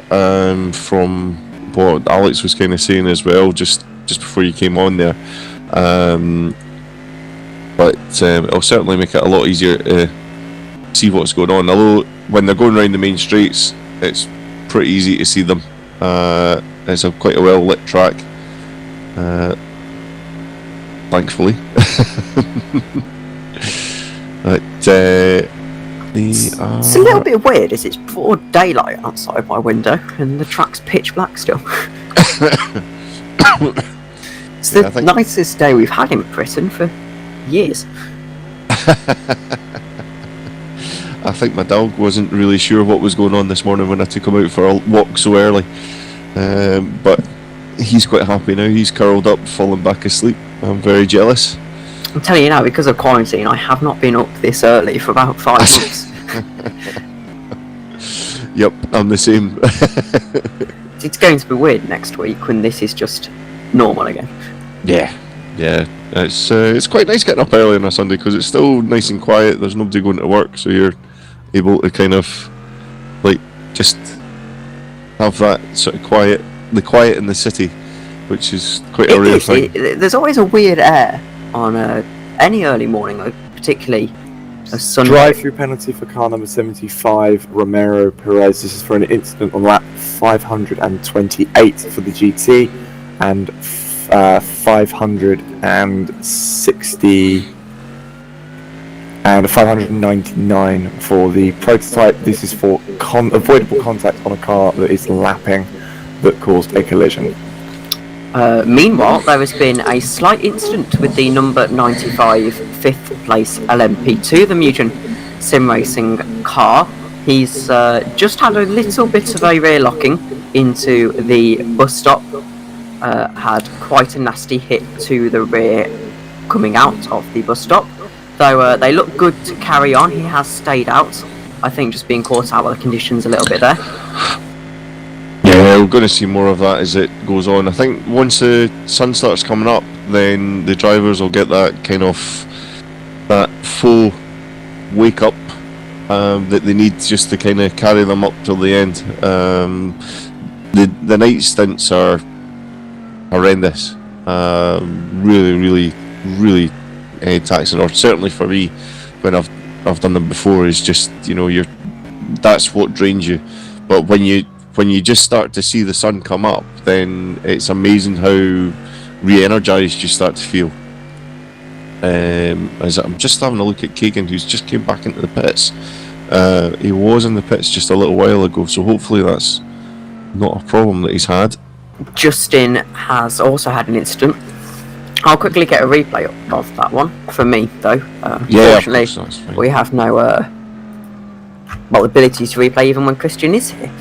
from what Alex was kind of saying as well, just before you came on there. But it'll certainly make it a lot easier to see what's going on. Although when they're going around the main straights, it's pretty easy to see them. It's quite a well lit track, thankfully. But it's a little bit weird as it's broad daylight outside my window and the track's pitch black still. It's the nicest day we've had in Britain for years. I think my dog wasn't really sure what was going on this morning when I took him out for a walk so early, but he's quite happy now. He's curled up, fallen back asleep. I'm very jealous. I'm telling you now, because of quarantine, I have not been up this early for about 5 months. Yep, I'm the same. It's going to be weird next week when this is just normal again. Yeah. It's quite nice getting up early on a Sunday because it's still nice and quiet. There's nobody going to work, so you're able to kind of just have that sort of quiet in the city, which is quite a rare thing. There's always a weird air on any early morning, particularly a Sunday. Drive-through penalty for car number 75, Romero Perez. This is for an incident on lap 528 for the GT and 560 and 599 for the prototype. This is for avoidable contact on a car that is lapping that caused a collision. Meanwhile, there has been a slight incident with the number 95 5th place LMP2, the Mugen sim racing car. He's just had a little bit of a rear locking into the bus stop. Had quite a nasty hit to the rear coming out of the bus stop. Though they look good to carry on, he has stayed out. I think just being caught out with the conditions a little bit there. Yeah, we're going to see more of that as it goes on. I think once the sun starts coming up, then the drivers will get that kind of that full wake up that they need just to kind of carry them up till the end. The night stints are horrendous. Really taxing. Or certainly for me, when I've done them before, is just that's what drains you. But when you just start to see the sun come up, then it's amazing how re-energized you start to feel. As I'm just having a look at Kagan, who's just came back into the pits. He was in the pits just a little while ago, so hopefully that's not a problem that he's had. Justin has also had an incident. I'll quickly get a replay of that one for me, though. Unfortunately, we have no ability to replay even when Christian is here.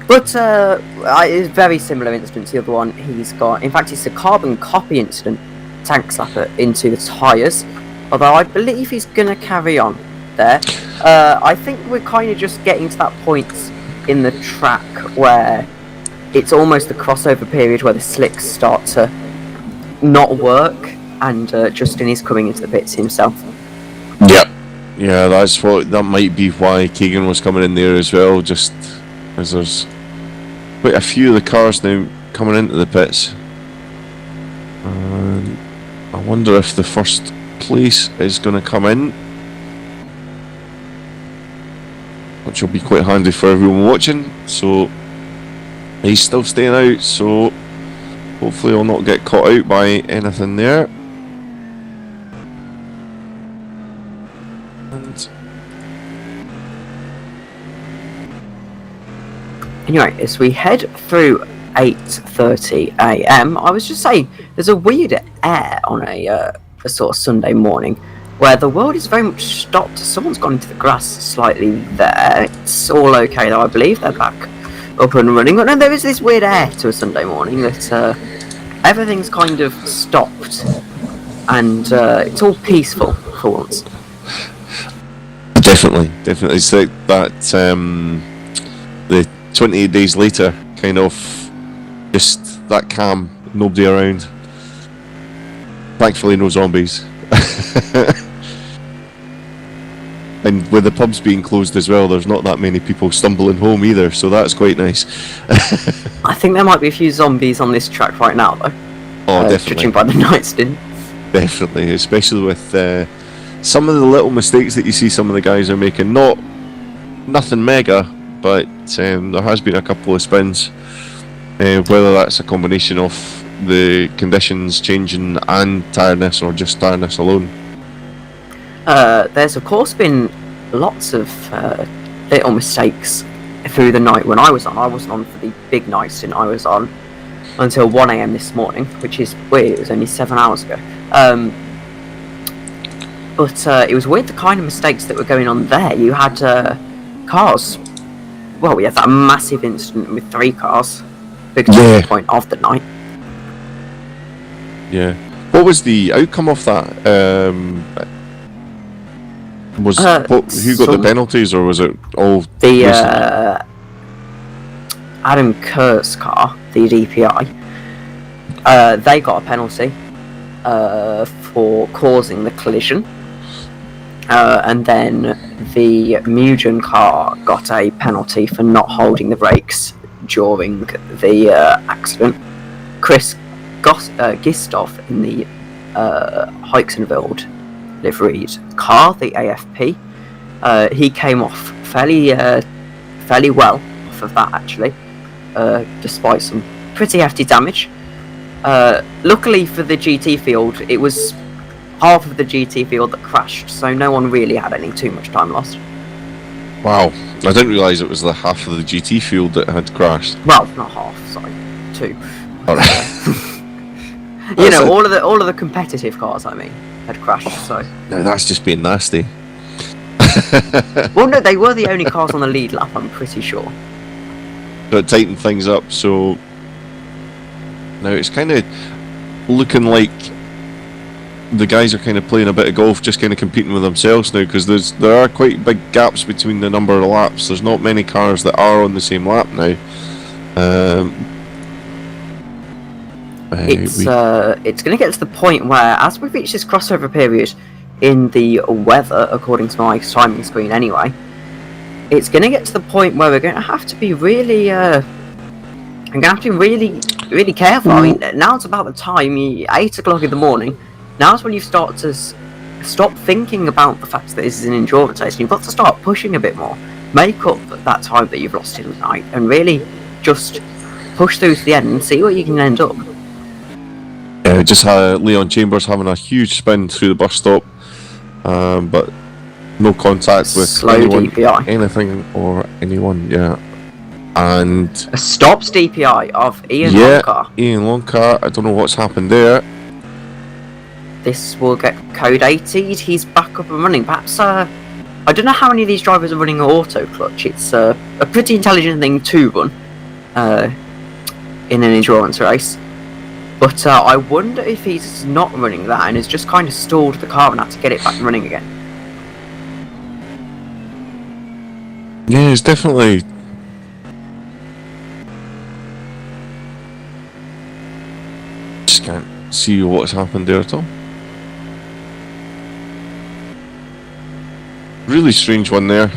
But it's a very similar incident to the other one he's got. In fact, it's a carbon copy incident, tank slapper into the tyres. Although I believe he's going to carry on there. I think we're kind of just getting to that point in the track where it's almost the crossover period where the slicks start to not work, and Justin is coming into the pits himself. Yeah, that might be why Keegan was coming in there as well, just as there's quite a few of the cars now coming into the pits. And I wonder if the first place is going to come in, which will be quite handy for everyone watching. So he's still staying out, so hopefully he'll not get caught out by anything there. Anyway, as we head through 8:30 AM, I was just saying, there's a weird air on a sort of Sunday morning where the world is very much stopped. Someone's gone into the grass slightly there. It's all okay though, I believe. They're back up and running. But no, there is this weird air to a Sunday morning that everything's kind of stopped and it's all peaceful for once. Definitely. It's like that, the 28 days later, kind of just that calm, nobody around. Thankfully no zombies. And with the pubs being closed as well, there's not that many people stumbling home either, so that's quite nice. I think there might be a few zombies on this track right now though. Oh, definitely. Judging by the night stint. Definitely, especially with some of the little mistakes that you see some of the guys are making. Nothing mega, but there has been a couple of spins. Whether that's a combination of the conditions changing and tiredness, or just tiredness alone. There's of course been lots of little mistakes through the night when I was on. I wasn't on for the big night stint. I was on until 1 AM this morning, which is weird. It was only 7 hours ago. But it was weird the kind of mistakes that were going on there. You had cars. Well, we had that massive incident with 3 cars. Big point of the night. Yeah. What was the outcome of that? Who got the penalties, or was it all the Adam Kurt's car, the DPi? They got a penalty for causing the collision, and then the Mugen car got a penalty for not holding the brakes during the accident. Chris Gistov in the Heixenveld liveried car, the AFP, he came off fairly well off of that actually, despite some pretty hefty damage. Luckily for the GT field, it was half of the GT field that crashed, so no one really had too much time lost. Wow, I didn't realise it was the half of the GT field that had crashed. Well, not half. Sorry, 2. Alright. You know, all of the competitive cars, I mean, had crashed. So. No, that's just being nasty. Well, no, they were the only cars on the lead lap. I'm pretty sure. So it tightened things up. So now it's kind of looking like the guys are kind of playing a bit of golf, just kind of competing with themselves now, because there are quite big gaps between the number of laps. There's not many cars that are on the same lap now. It's going to get to the point where, as we reach this crossover period in the weather, according to my timing screen anyway, it's going to get to the point where we're going to have to be really, really careful. I mean, now's about the time, 8 o'clock in the morning. Now's when you start to stop thinking about the fact that this is an endurance race, and you've got to start pushing a bit more. Make up that time that you've lost in the night, and really just push through to the end and see where you can end up. Just had Leon Chambers having a huge spin through the bus stop, but no contact with Slow anyone, DPi. anything or anyone. Yeah, and A stops DPi of Ian yeah, Longcar. Ian Longcar. I don't know what's happened there. This will get code 80'd. He's back up and running. Perhaps I don't know how many of these drivers are running auto clutch. It's a pretty intelligent thing to run in an endurance race. But I wonder if he's not running that and has just kind of stalled the car and had to get it back running again. Yeah, it's definitely. Just can't see what's happened there at all. Really strange one there.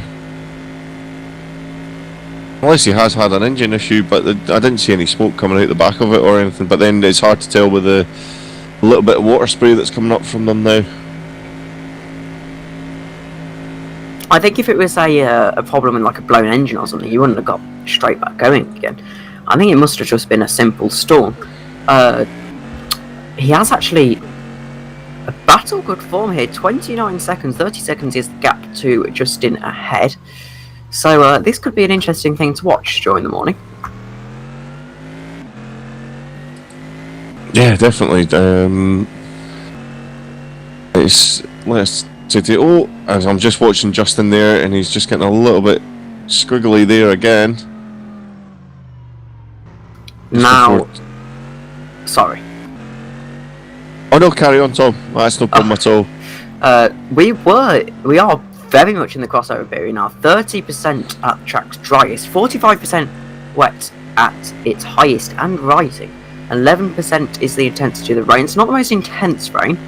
Unless he has had an engine issue, but I didn't see any smoke coming out the back of it or anything. But then it's hard to tell with the little bit of water spray that's coming up from them now. I think if it was a problem in like a blown engine or something, you wouldn't have got straight back going again. I think it must have just been a simple stall. He has actually a battle good form here. 29 seconds, 30 seconds is the gap to Justin ahead. So this could be an interesting thing to watch during the morning. Yeah, definitely. Let's say, as I'm just watching Justin there, and he's just getting a little bit squiggly there again. Now, sorry. Oh no, carry on, Tom. That's no problem at all. We are very much in the crossover period now. 30% at the track's driest, 45% wet at its highest and rising, 11% is the intensity of the rain. It's not the most intense rain,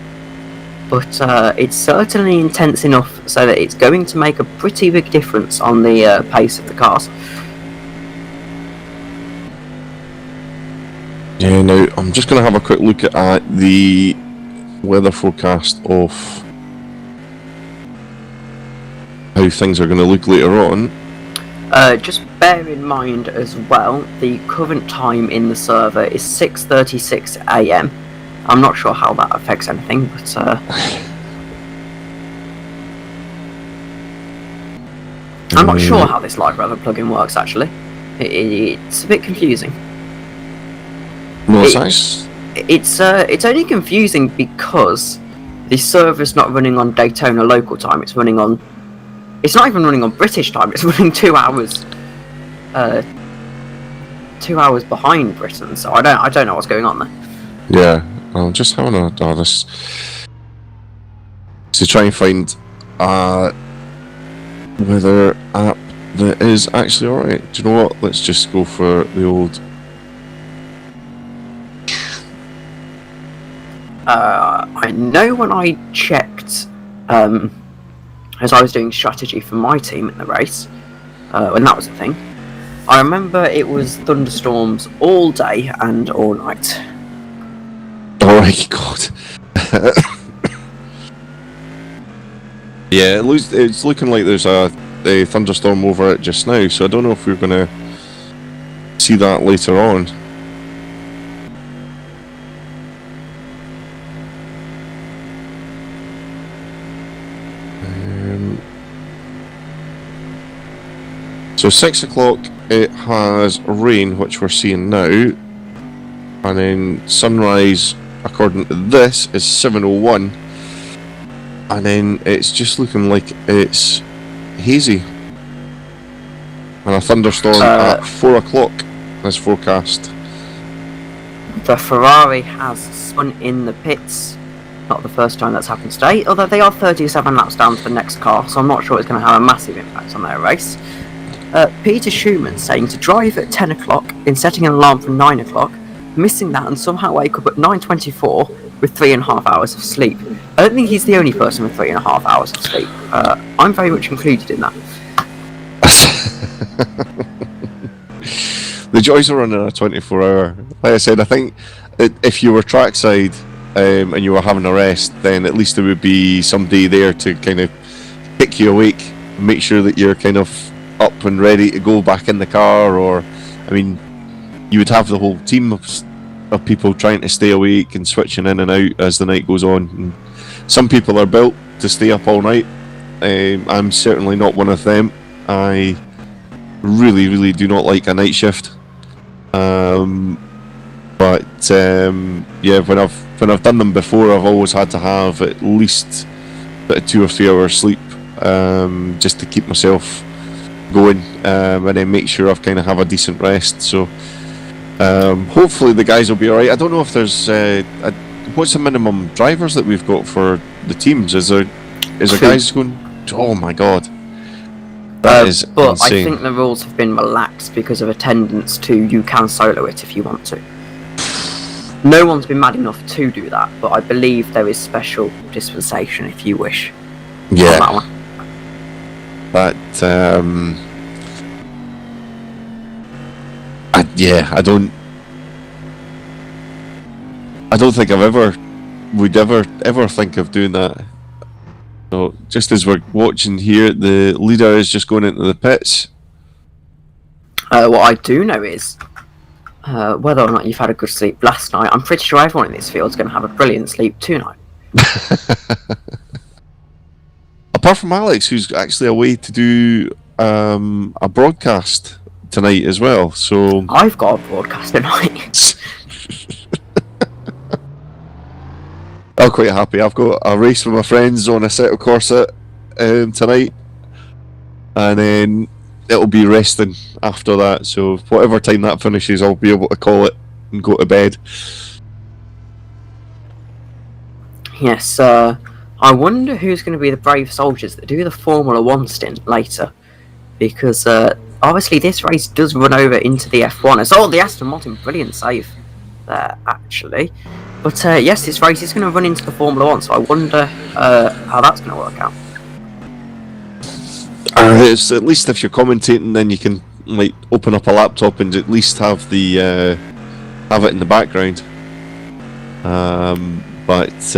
but it's certainly intense enough so that it's going to make a pretty big difference on the pace of the cars. Yeah, now I'm just going to have a quick look at the weather forecast of how things are going to look later on. Just bear in mind as well, the current time in the server is 6:36 AM. I'm not sure how that affects anything, but I'm not sure how this live weather plugin works actually. It's a bit confusing. No, it's only confusing because the server's not running on Daytona local time. It's running on. It's not even running on British time. It's running 2 hours. 2 hours behind Britain. So I don't know what's going on there. Yeah, I'm just having a this to try and find a weather app that is actually alright. Do you know what? Let's just go for the old. I know when I checked, as I was doing strategy for my team in the race, when that was a thing, I remember it was thunderstorms all day and all night. Oh my god. Yeah, it's looking like there's a thunderstorm over it just now, so I don't know if we're going to see that later on. So 6 o'clock it has rain, which we're seeing now, and then sunrise, according to this, is 7:01, and then it's just looking like it's hazy, and a thunderstorm at 4 o'clock is forecast. The Ferrari has spun in the pits. Not the first time that's happened today, although they are 37 laps down to the next car, so I'm not sure it's going to have a massive impact on their race. Peter Schumann saying to drive at 10 o'clock in setting an alarm for 9 o'clock, missing that and somehow wake up at 9:24 with 3.5 hours of sleep. I don't think he's the only person with 3.5 hours of sleep. I'm very much included in that. The joys of running a 24-hour. Like I said, I think if you were trackside and you were having a rest, then at least there would be somebody there to kind of kick you awake, and make sure that you're kind of up and ready to go back in the car. Or, I mean, you would have the whole team of people trying to stay awake and switching in and out as the night goes on. And some people are built to stay up all night. I'm certainly not one of them. I really do not like a night shift. Yeah, when I've done them before, I've always had to have at least a 2 or 3 hours sleep, just to keep myself going, and then make sure I've kind of have a decent rest. So hopefully the guys will be alright. I don't know if there's what's the minimum drivers that we've got for the teams? Is there guys going? Oh my god, that is but insane. I think the rules have been relaxed because of attendance too. You can solo it if you want to. No one's been mad enough to do that, but I believe there is special dispensation if you wish. Yeah. On that one. But I don't think would ever think of doing that. So just as we're watching here, the leader is just going into the pits. What I do know is whether or not you've had a good sleep last night. I'm pretty sure everyone in this field is going to have a brilliant sleep tonight. Apart from Alex, who's actually away to do a broadcast tonight as well. So I've got a broadcast tonight. I'm quite happy. I've got a race with my friends on a set of Corset tonight, and then it'll be resting after that. So whatever time that finishes, I'll be able to call it and go to bed. Yes, I wonder who's going to be the brave soldiers that do the Formula 1 stint later. Because obviously this race does run over into the F1. It's the Aston Martin, brilliant save there, actually. But yes, this race is going to run into the Formula 1, so I wonder how that's going to work out. It's at least if you're commentating, then you can like open up a laptop and at least have have it in the background. But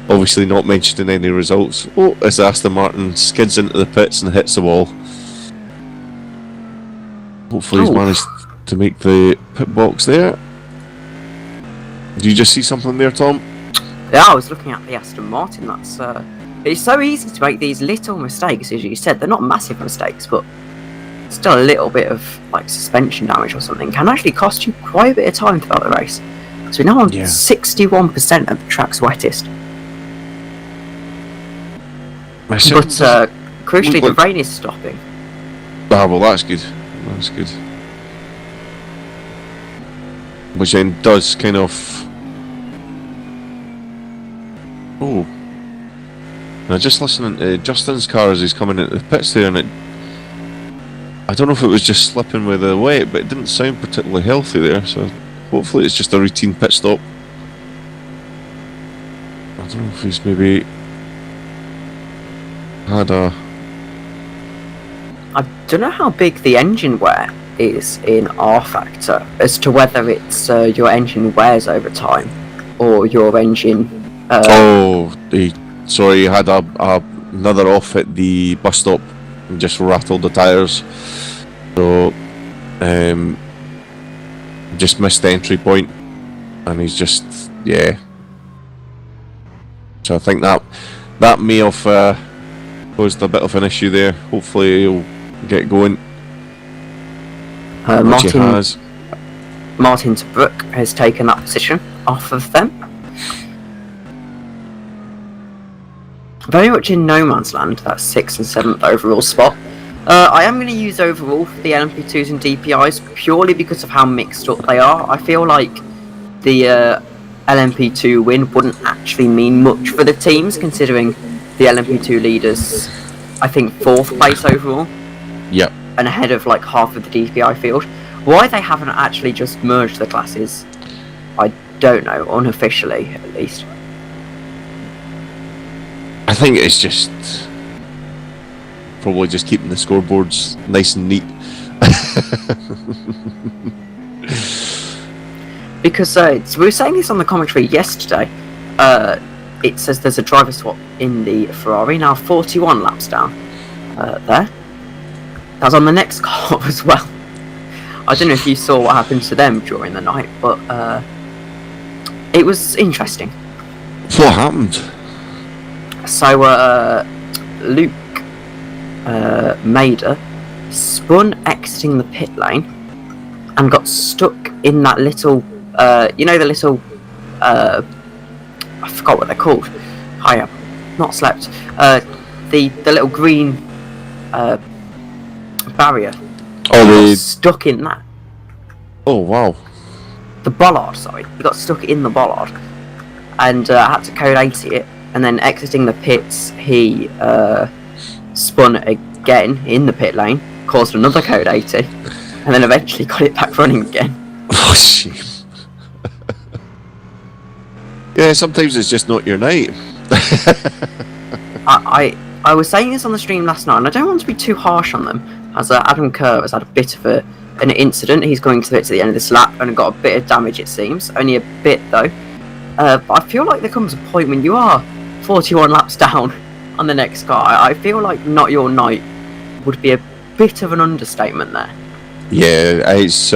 obviously not mentioning any results. Oh, as Aston Martin skids into the pits and hits the wall. Hopefully he's managed to make the pit box there. Did you just see something there, Tom? Yeah, I was looking at the Aston Martin. That's it's so easy to make these little mistakes, as you said. They're not massive mistakes, but still a little bit of like suspension damage or something can actually cost you quite a bit of time throughout the race. So we're now on 61% of the track's wettest. But crucially, the rain is stopping. Ah, well, that's good. That's good. Which then does kind of. Oh. Now, just listening to Justin's car as he's coming into the pits there, and I don't know if it was just slipping with the wet, but it didn't sound particularly healthy there, so hopefully it's just a routine pit stop. I don't know if he's maybe had a. I don't know how big the engine wear is in R Factor, as to whether it's your engine wears over time or your engine. He had another off at the bus stop and just rattled the tyres. So, just missed the entry point, and he's just So I think that may have caused a bit of an issue there. Hopefully he'll get going. Which he has. Martin Brook has taken that position off of them. Very much in no man's land, that 6th and 7th overall spot. I am going to use overall for the LMP2s and DPIs purely because of how mixed up they are. I feel like the LMP2 win wouldn't actually mean much for the teams, considering the LMP2 leaders, I think, 4th place overall. Yep. And ahead of like half of the DPI field. Why they haven't actually just merged the classes, I don't know, unofficially at least. I think it's just probably just keeping the scoreboards nice and neat. Because we were saying this on the commentary yesterday. It says there's a driver swap in the Ferrari, now 41 laps down there. That's on the next car as well. I don't know if you saw what happened to them during the night, but it was interesting. What happened? So Luke Mader spun exiting the pit lane and got stuck in that little, you know, the little, I forgot what they're called. I have not slept. The little green barrier. Oh, He got stuck in that. Oh, wow. The bollard, sorry. He got stuck in the bollard and had to code 80 it. And then exiting the pits, he spun again in the pit lane, caused another code 80, and then eventually got it back running again. Oh, shit. Yeah, sometimes it's just not your night. I was saying this on the stream last night, and I don't want to be too harsh on them, as Adam Kerr has had a bit of an incident. He's going to the end of this lap and got a bit of damage, it seems. Only a bit, though. But I feel like there comes a point when you are 41 laps down on the next car. I feel like not your night would be a bit of an understatement there. Yeah, it's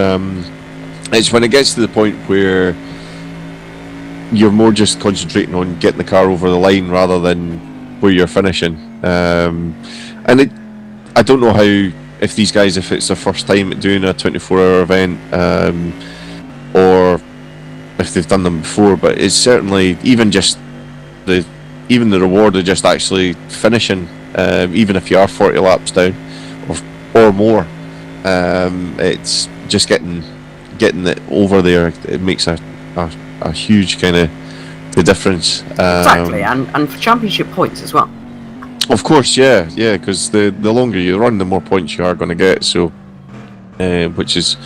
when it gets to the point where you're more just concentrating on getting the car over the line rather than where you're finishing. And I don't know how, if these guys, if it's their first time doing a 24-hour event, or if they've done them before, but it's certainly even the reward of just actually finishing, even if you are 40 laps down or more, it's just getting it over there. It makes a huge kind of the difference. Exactly, and for championship points as well. Of course, yeah, because the longer you run, the more points you are going to get. So, which is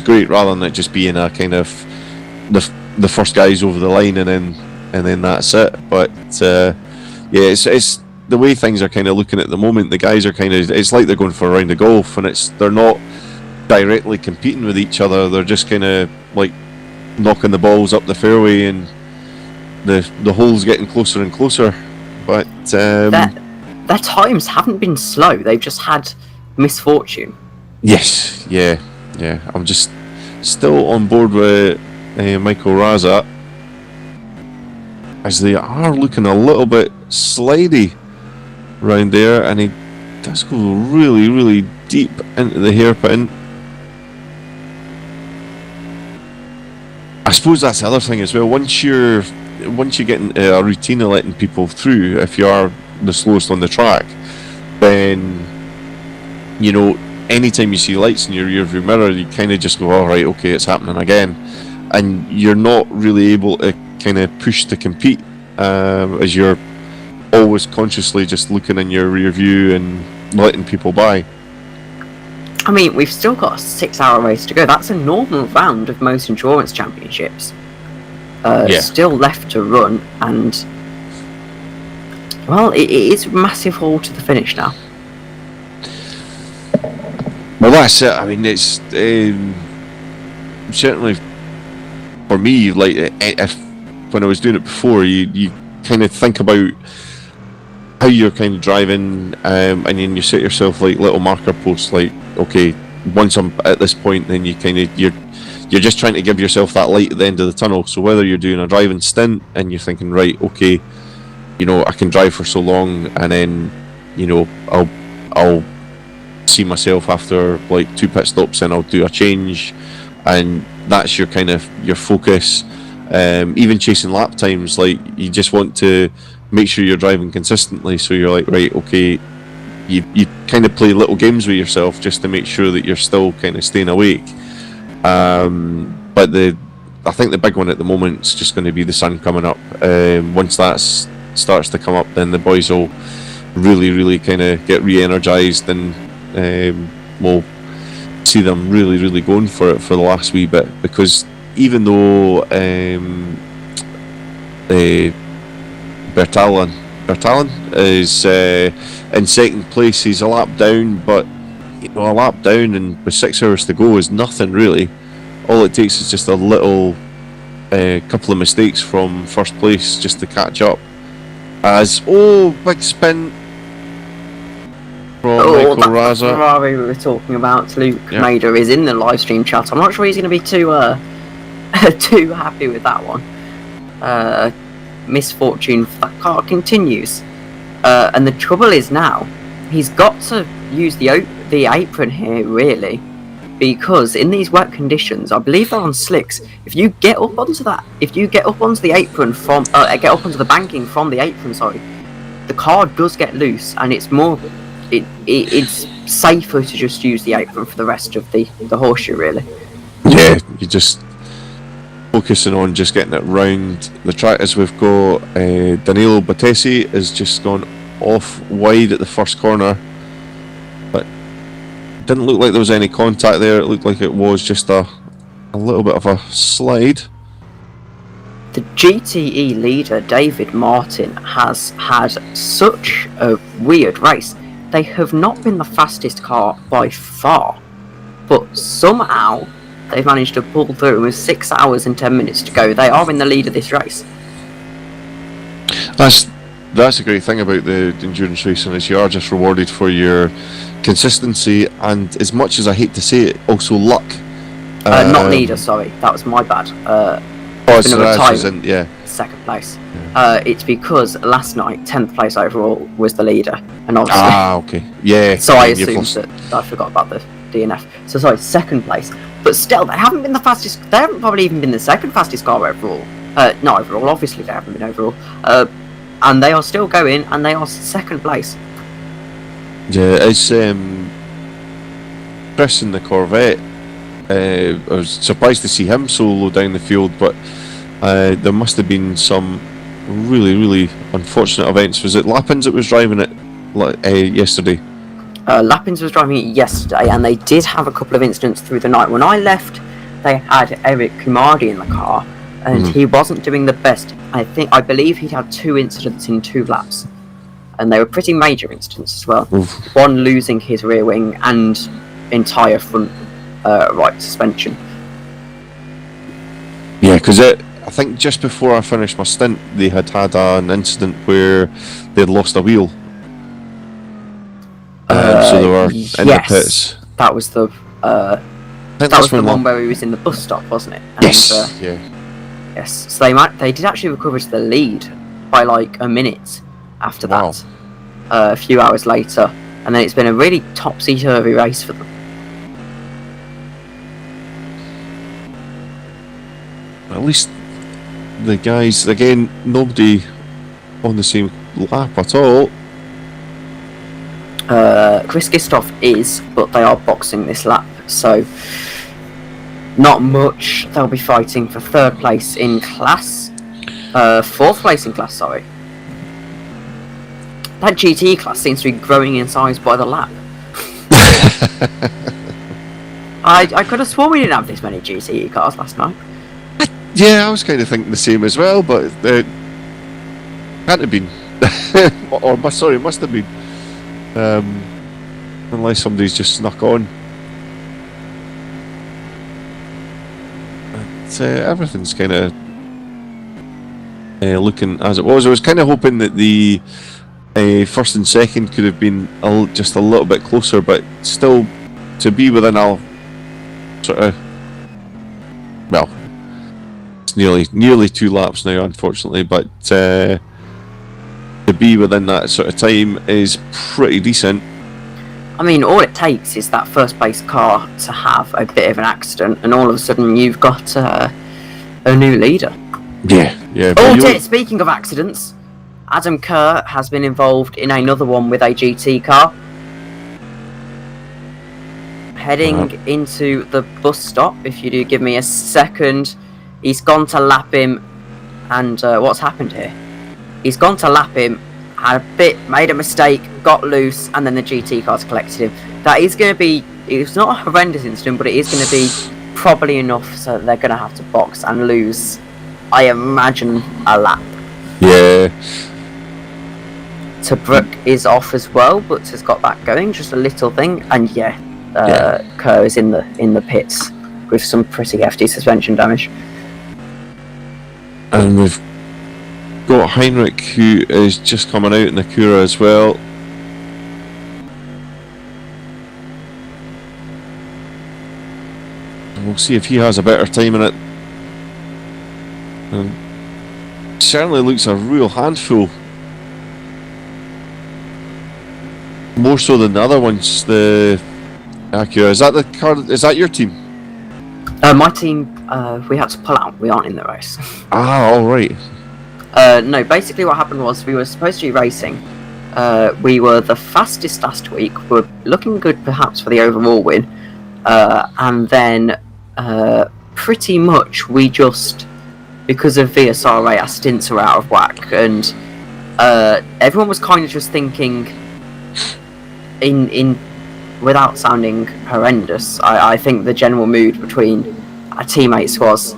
great, rather than it just being a kind of the first guys over the line and then that's it. But yeah, it's the way things are kind of looking at the moment. The guys are it's like they're going for a round of golf, and they're not directly competing with each other. They're just kind of like knocking the balls up the fairway, and the holes getting closer and closer. But their times haven't been slow. They've just had misfortune. Yes, yeah. I'm just still on board with Michael Raza, as they are looking a little bit slidey around there, and he does go really, really deep into the hairpin. I suppose that's the other thing as well. Once you get into a routine of letting people through, if you are the slowest on the track, then anytime you see lights in your rearview mirror, you kind of just go, all right, okay, it's happening again, and you're not really able to kind of push to compete, as you're always consciously just looking in your rear view and letting people by. I mean, we've still got a 6-hour race to go. That's a normal round of most endurance championships. Still left to run, and well, it is a massive haul to the finish now. Well, that's it. I mean, it's certainly for me, like, if when I was doing it before, you kind of think about how you're kind of driving, and then you set yourself like little marker posts, like, okay, once I'm at this point, then you're just trying to give yourself that light at the end of the tunnel. So whether you're doing a driving stint and you're thinking, right, okay, I can drive for so long, and then I'll see myself after like 2 pit stops, and I'll do a change, and that's your kind of your focus. Even chasing lap times, like you just want to make sure you're driving consistently, so you're like, right, okay, you kind of play little games with yourself just to make sure that you're still kind of staying awake. But I think the big one at the moment is just going to be the sun coming up. Once that starts to come up, then the boys will really kind of get re-energized, and we'll see them really going for it for the last wee bit, because even though Bertalan is in second place, he's a lap down, but you know, a lap down and with 6 hours to go is nothing really. All it takes is just a little couple of mistakes from first place just to catch up. As big spin from Michael that Raza. Ferrari we were talking about, Luke Mader, is in the live stream chat. I'm not sure he's going to be too too happy with that one. Misfortune for that car continues, and the trouble is now he's got to use the apron here really, because in these wet conditions, I believe they're on slicks. If you get up onto the apron from get up onto the banking from the apron, the car does get loose, and it's it's safer to just use the apron for the rest of the horseshoe really. Yeah, you just focusing on just getting it round the track. As we've got Danilo Battesi has just gone off wide at the first corner, but didn't look like there was any contact there. It looked like it was just a little bit of a slide. The GTE leader David Martin has had such a weird race. They have not been the fastest car by far, but somehow they've managed to pull through with 6 hours and 10 minutes to go. They are in the lead of this race. That's a great thing about the endurance racing, is you are just rewarded for your consistency, and as much as I hate to say it, also luck. Not leader, sorry, that was my bad. Second place. It's because last night 10th place overall was the leader, and obviously. Okay, yeah. So I assumed that I forgot about the DNF. So sorry, second place. But still, they haven't been the fastest. They haven't probably even been the second fastest car overall. Not overall. Obviously, they haven't been overall. And they are still going, and they are second place. Yeah, it's Chris in the Corvette. I was surprised to see him so low down the field, but there must have been some really unfortunate events. Was it Lappins that was driving it yesterday? Lappins was driving it yesterday, and they did have a couple of incidents through the night. When I left, they had Eric Kumardi in the car, and he wasn't doing the best. I believe he had 2 incidents in 2 laps, and they were pretty major incidents as well. Oof. One losing his rear wing and entire front right suspension. Yeah, because I think just before I finished my stint, they had an incident where they had lost a wheel. So they were in the pits. That was the one where he was in the bus stop, wasn't it? And, yes. Yes. So they did actually recover to the lead by like a minute after that. A few hours later, and then it's been a really topsy-turvy race for them. At least the guys, again, nobody on the same lap at all. Chris Gistoff is, but they are boxing this lap, so not much. They'll be fighting for 3rd place in class. 4th place in class, sorry. That GT class seems to be growing in size by the lap. I could have sworn we didn't have this many GTE cars last night. Yeah, I was kind of thinking the same as well, but it can't have been. It must have been. Unless somebody's just snuck on. But, everything's kind of looking as it was. I was kind of hoping that the first and second could have been just a little bit closer, but still to be within a sort of, well, it's nearly 2 laps now, unfortunately, but to be within that sort of time is pretty decent. I mean, all it takes is that first place car to have a bit of an accident, and all of a sudden you've got a new leader. Yeah. Oh, dear, speaking of accidents, Adam Kerr has been involved in another one with a GT car. Heading into the bus stop, if you do give me a second. He's gone to lap him, and what's happened here? He's gone to lap him, had a bit, made a mistake, got loose, and then the GT car's collected him. That is going to be, it's not a horrendous incident, but it is going to be probably enough so that they're going to have to box and lose, I imagine, a lap. Yeah. Tobruk is off as well, but has got that going, just a little thing, and Kerr is in the pits with some pretty hefty suspension damage. And we've got Heinrich, who is just coming out in the Acura as well. And we'll see if he has a better time in it. And certainly looks a real handful. More so than the other ones, the Acura. Is that the car? Is that your team? My team, we had to pull out. We aren't in the race. Alright. No, basically what happened was we were supposed to be racing. We were the fastest last week. We were looking good perhaps for the overall win. And then pretty much we just, because of VSRA, our stints are out of whack. And everyone was kind of just thinking, in without sounding horrendous, I think the general mood between our teammates was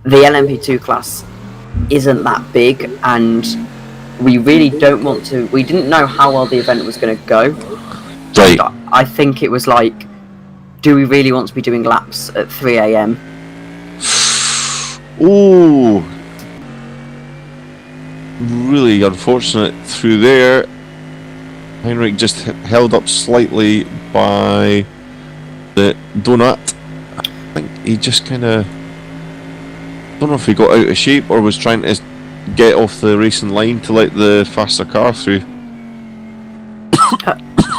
the LMP2 class isn't that big, and we really don't want to. We didn't know how well the event was going to go. Right. I think it was like, do we really want to be doing laps at 3 a.m? Ooh. Really unfortunate through there. Heinrich just held up slightly by the donut. I think he just kind of, don't know if he got out of shape or was trying to get off the racing line to let the faster car through.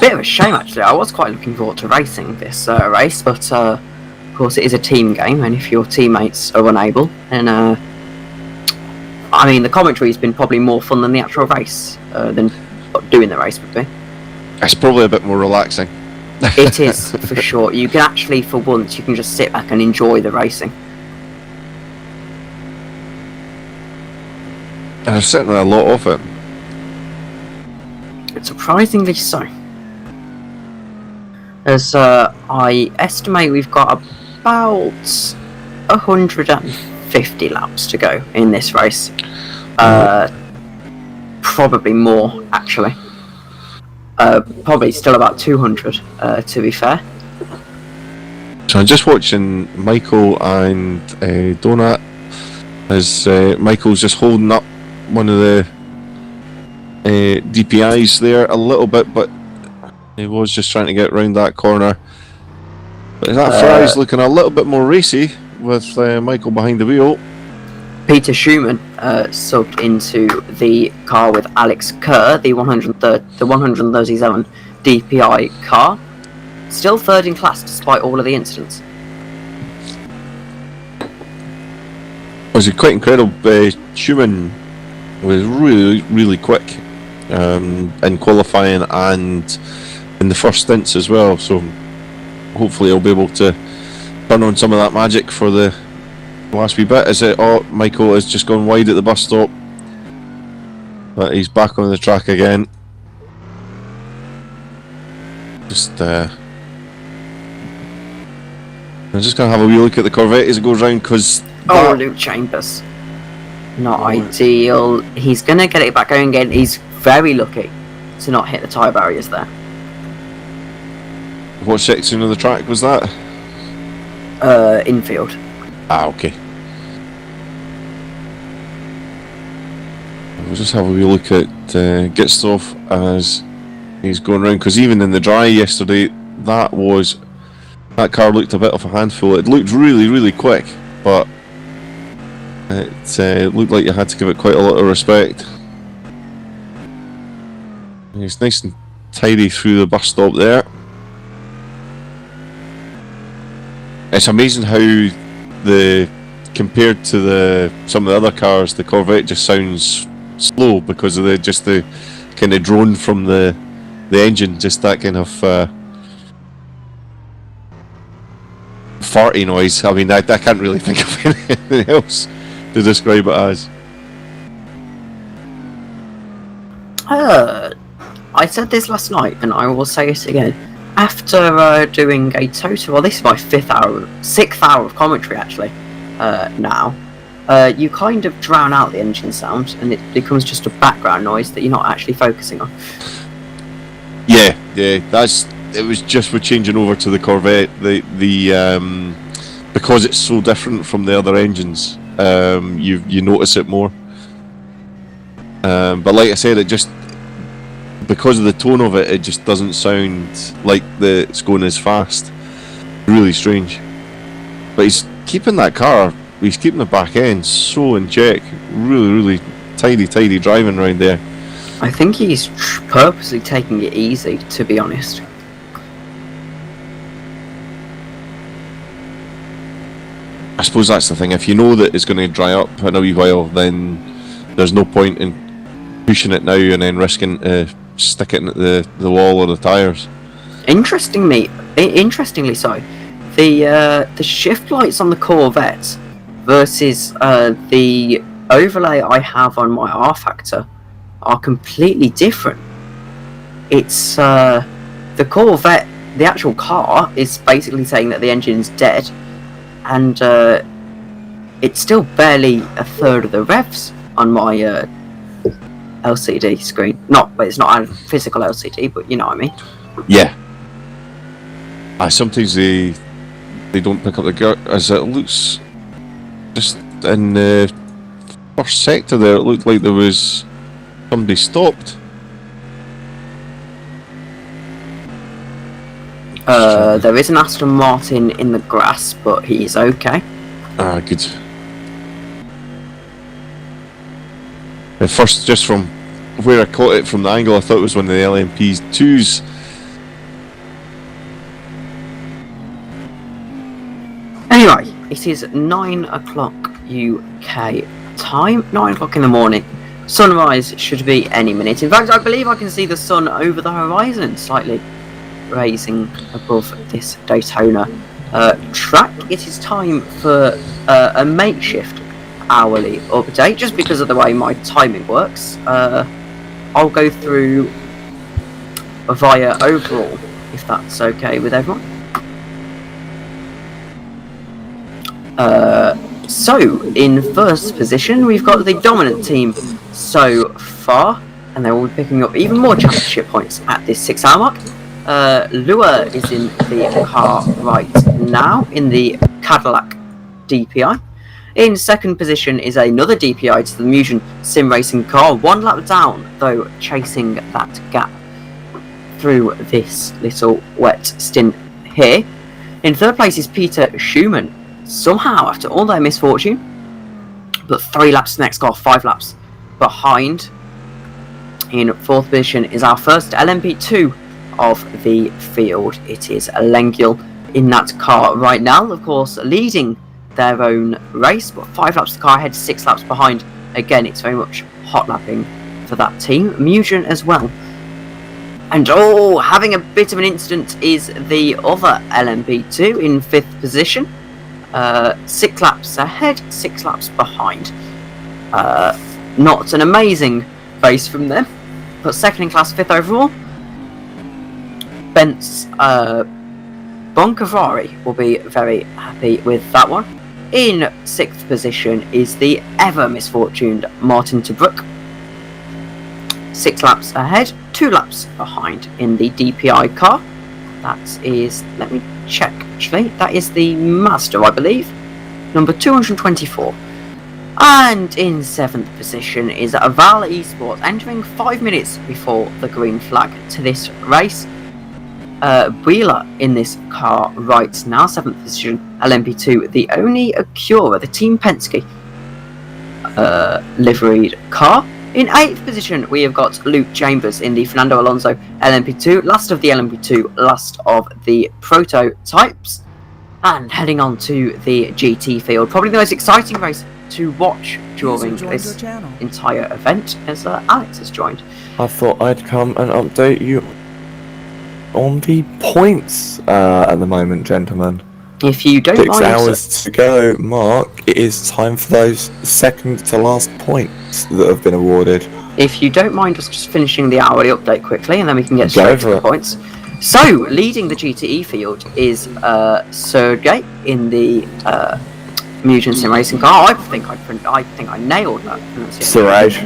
Bit of a shame actually. I was quite looking forward to racing this race, but of course it is a team game, and if your teammates are unable, then I mean the commentary's been probably more fun than the actual race, than doing the race would be. It's probably a bit more relaxing. It is, for sure. You can actually, for once, you can just sit back and enjoy the racing. And there's certainly a lot of it. Surprisingly so. As I estimate we've got about 150 laps to go in this race. Probably more, actually. Probably still about 200, to be fair. So I'm just watching Michael and Donut as Michael's just holding up one of the DPIs there a little bit, but he was just trying to get round that corner. But that Ferrari's looking a little bit more racy with Michael behind the wheel. Peter Schumann subbed into the car with Alex Kerr, the 137 DPi car. Still third in class despite all of the incidents. Was it quite incredible? Schumann was really quick in qualifying and in the first stints as well, so hopefully he'll be able to turn on some of that magic for the last wee bit. Is it? Oh, Michael has just gone wide at the bus stop, but he's back on the track again. I'm just gonna have a wee look at the Corvette as it goes round, because Luke Chambers, not ideal. He's gonna get it back going again. He's very lucky to not hit the tyre barriers there. What section of the track was that? Infield. Okay. We'll just have a wee look at Gitstoff as he's going around, because even in the dry yesterday, that car looked a bit of a handful. It looked really quick, but it looked like you had to give it quite a lot of respect. He's nice and tidy through the bus stop there. It's amazing how compared to some of the other cars, the Corvette just sounds slow because of the kind of drone from the engine, just that kind of farty noise. I mean, I can't really think of anything else to describe it as. I said this last night, and I will say it again. After doing a total, well, this is my 6th hour of commentary actually. Now, you kind of drown out the engine sound, and it becomes just a background noise that you're not actually focusing on. Yeah, it was just with changing over to the Corvette, the because it's so different from the other engines, you notice it more. But like I said, it just, because of the tone of it, it just doesn't sound like it's going as fast. Really strange. But he's keeping that car, he's keeping the back end so in check. Really tidy driving around there. I think he's purposely taking it easy, to be honest. I suppose that's the thing. If you know that it's going to dry up in a wee while, then there's no point in pushing it now and then risking to stick it into the wall or the tyres. Interestingly so, the shift lights on the Corvette versus the overlay I have on my R Factor are completely different. It's the Corvette, the actual car is basically saying that the engine's dead, and it's still barely a third of the revs on my LCD screen. It's not a physical LCD, but you know what I mean. Yeah. Sometimes they don't pick up the gear, as it looks. Just in the first sector there, it looked like there was somebody stopped. There is an Aston Martin in the grass, but he's okay. Good. At first, just from where I caught it from the angle, I thought it was one of the LMP's 2s. Anyway, it is 9 o'clock UK time, 9 o'clock in the morning. Sunrise should be any minute. In fact, I believe I can see the sun over the horizon, slightly raising above this Daytona track. It is time for a makeshift hourly update, just because of the way my timing works. I'll go through via overall, if that's okay with everyone. So, in first position, we've got the dominant team so far, and they're all picking up even more championship points at this 6 hour mark. Lua is in the car right now, in the Cadillac DPi. In second position is another DPi to the Mugen sim racing car, 1 lap down, though chasing that gap through this little wet stint here. In third place is Peter Schumann, somehow after all their misfortune, but 3 laps next car, 5 laps behind. In fourth position is our first LMP2 of the field. It is Lengyel in that car right now, of course leading their own race, but 5 laps the car ahead, 6 laps behind. Again, it's very much hot lapping for that team. Mugen as well. And having a bit of an incident is the other LMP2 in 5th position. 6 laps ahead, 6 laps behind. Not an amazing race from them, but second in class, 5th overall. Bent's Boncavari will be very happy with that one. In 6th position is the ever misfortuned Martin Tobruk. 6 laps ahead, 2 laps behind in the DPi car. That is, let me check actually, that is the Mazda, I believe, number 224. And in 7th position is Val Esports, entering 5 minutes before the green flag to this race. Wheeler in this car right now, 7th position, LMP2, the only Acura, the Team Penske liveried car. In 8th position, we have got Luke Chambers in the Fernando Alonso LMP2, last of the LMP2, last of the prototypes. And heading on to the GT field, probably the most exciting race to watch during this entire event, as Alex has joined. I thought I'd come and update you on the points at the moment, gentlemen. If you don't 6 mind, hours to go, Mark. It is time for those second to last points that have been awarded. if you don't mind us just finishing the hourly update quickly, and then we can get Go straight to for the it. points. So, leading the GTE field is Sergey in the Mugen Sim racing car. I think I nailed that pronunciation. Suraj.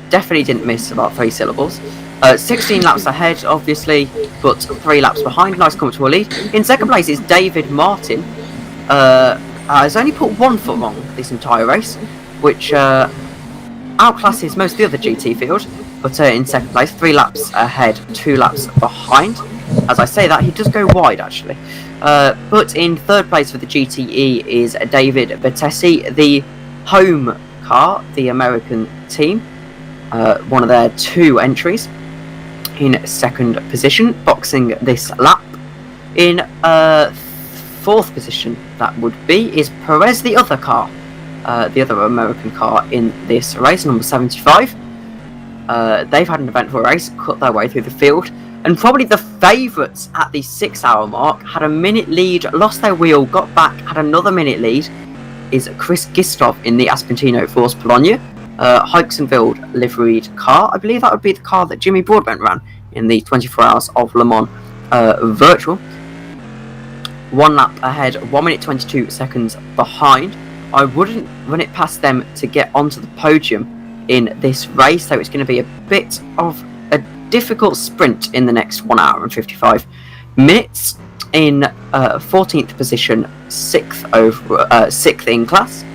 Definitely didn't miss about 3 syllables. 16 laps ahead, obviously, but 3 laps behind. Nice comfortable lead. In second place is David Martin. Has only put 1 foot wrong this entire race, which outclasses most of the other GT field. But in second place, 3 laps ahead, 2 laps behind. As I say that, he does go wide actually. But in third place for the GTE is David Bettesi, the home car, the American team. One of their 2 entries. In second position, boxing this lap. In 4th position, that would be, is Perez, the other car. The other American car in this race, number 75. They've had an eventful race, cut their way through the field, and probably the favourites at the 6-hour mark, had a minute lead, lost their wheel, got back, had another minute lead, is Chris Gistov in the Aspentino Force Bologna, Hikesonville liveried car. I believe that would be the car that Jimmy Broadbent ran in the 24 Hours of Le Mans virtual. 1 lap ahead, 1 minute 22 seconds behind. I wouldn't run it past them to get onto the podium in this race, so it's going to be a bit of a difficult sprint in the next 1 hour and 55 minutes. In 14th position, 6th in class,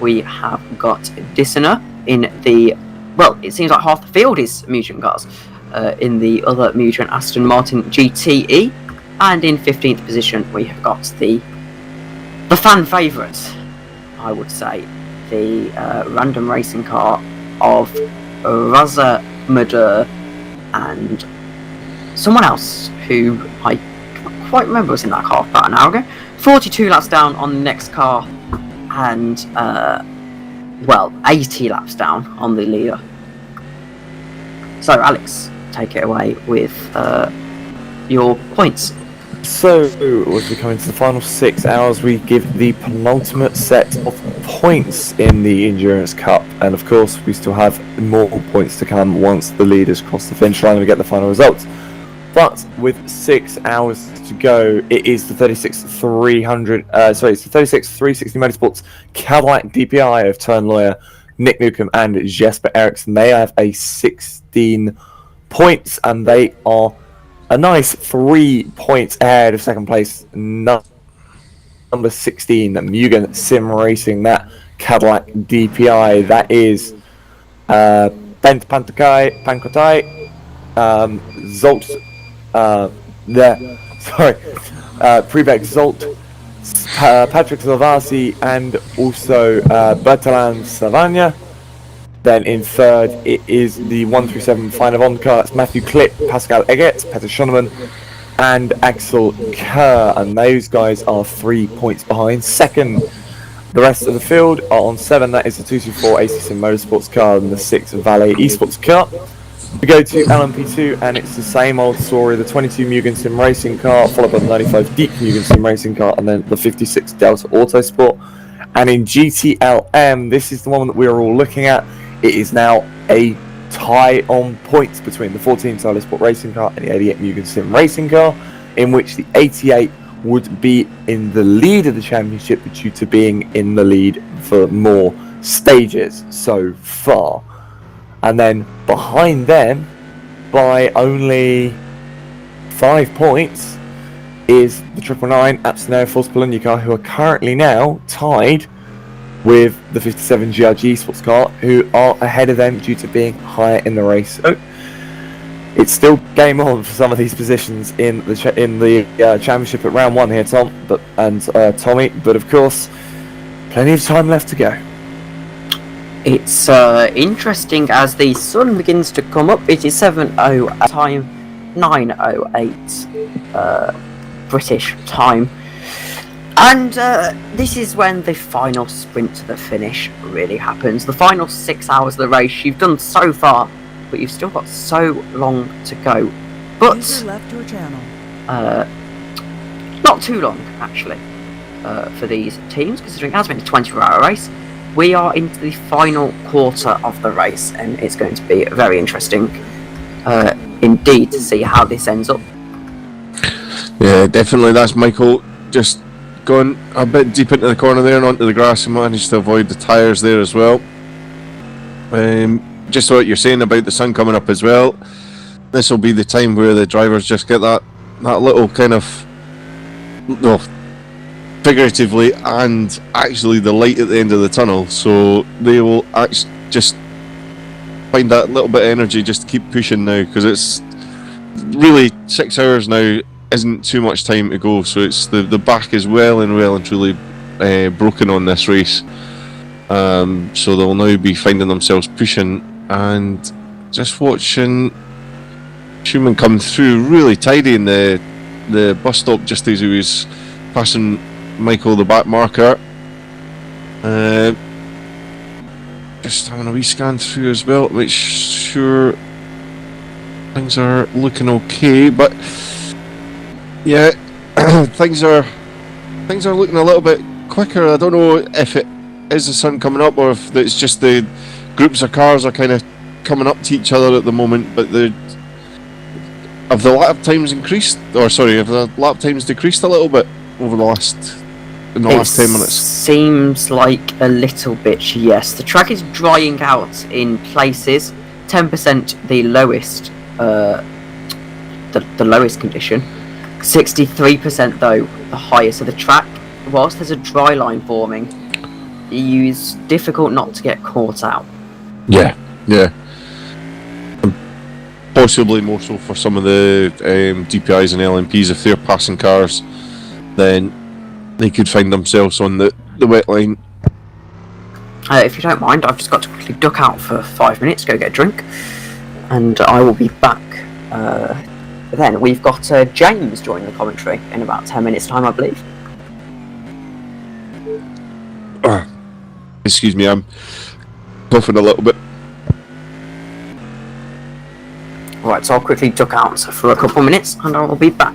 we have got Dissner in the, well, it seems like half the field is Mugen cars, in the other Mugen Aston Martin GTE. And in 15th position, we have got the fan favourite, I would say, the random racing car of Raza Madur and someone else who I can't quite remember was in that car about an hour ago. 42 laps down on the next car, and 80 laps down on the leader. So Alex, take it away with your points. So, as we come into the final 6 hours, we give the penultimate set of points in the Endurance Cup. And of course, we still have more points to come once the leaders cross the finish line and we get the final results. But with 6 hours to go, it is the 360 Motorsports Cadillac DPi of Turn Lawyer, Nick Newcomb and Jesper Eriksson. They have a 16 points, and they are a nice 3 points ahead of second place, number 16, Mugen Sim Racing, that Cadillac DPi. That is Bent Pankotai, Zolt, Privek Zolt, Patrick Salvasi, and also Bertalan Savagna. Then in third, it is the 1 through 7 final on car. It's Matthew Klipp, Pascal Eggert, Peter Schoenemann, and Axel Kerr. And those guys are 3 points behind. Second, the rest of the field are on 7. That is the 224 ACC Motorsports car and the 6 Valet Esports car. We go to LMP2, and it's the same old story. The 22 Mugen Sim Racing car, followed by the 95 Deep Mugen Sim Racing car, and then the 56 Delta Autosport. And in GTLM, this is the one that we are all looking at. It is now a tie on points between the 14 Solar Sport Racing car and the 88 Mugen Sim Racing car, in which the 88 would be in the lead of the championship due to being in the lead for more stages so far. And then behind them, by only 5 points, is the 999 Aspentino Force Bologna car, who are currently now tied with the 57 GRG Sports car, who are ahead of them due to being higher in the race. So it's still game on for some of these positions in the championship at round 1 here, Tom, and Tommy. But of course, plenty of time left to go. It's interesting as the sun begins to come up. It is 7:00 time, 9:08 British time. And this is when the final sprint to the finish really happens. The final 6 hours of the race you've done so far, but you've still got so long to go. But User left your channel. not too long, actually, for these teams, considering it has been a 24-hour race. We are into the final quarter of the race, and it's going to be very interesting indeed to see how this ends up. Yeah, definitely. That's Michael just going a bit deep into the corner there and onto the grass and managed to avoid the tyres there as well. Just what you're saying about the sun coming up as well. This will be the time where the drivers just get that little kind of, well, figuratively and actually the light at the end of the tunnel. So they will actually just find that little bit of energy just to keep pushing now, because it's really 6 hours now isn't too much time to go. So it's the back is well and truly broken on this race. So they'll now be finding themselves pushing and just watching Schumann come through really tidy in the bus stop just as he was passing Michael the back marker. Just having a wee scan through as well to make sure things are looking okay, but yeah, things are looking a little bit quicker. I don't know if it is the sun coming up or if it's just the groups of cars are kind of coming up to each other at the moment, but have the lap times increased, or sorry, have the lap times decreased a little bit over the last 10 minutes? Seems like a little bit, yes. The track is drying out in places. 10% the lowest, the lowest condition. 63% though the highest. So the track, whilst there's a dry line forming, it's difficult not to get caught out. Yeah. Possibly more so for some of the DPIs and LMPs. If they're passing cars, then they could find themselves on the wet line. If you don't mind, I've just got to quickly duck out for 5 minutes, go get a drink, and I will be back. Then we've got James joining the commentary in about 10 minutes time, I believe. Excuse me, I'm coughing a little bit. Right, so I'll quickly duck out for a couple of minutes and I will be back.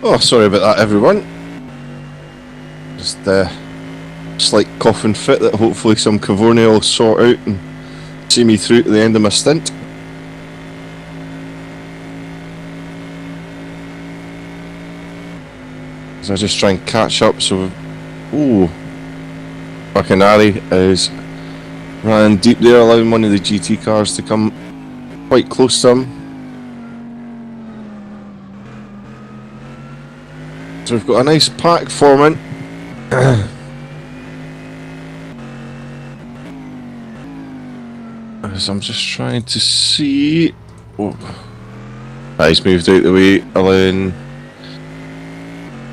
Oh, sorry about that, everyone. Just a slight coughing fit that hopefully some Cavornia will sort out and see me through to the end of my stint. As I just try and catch up, so... Ooh. Bacanari is ran deep there, allowing one of the GT cars to come quite close to him. So we've got a nice pack forming. As I'm just trying to see... Oh. He's moved out the way, allowing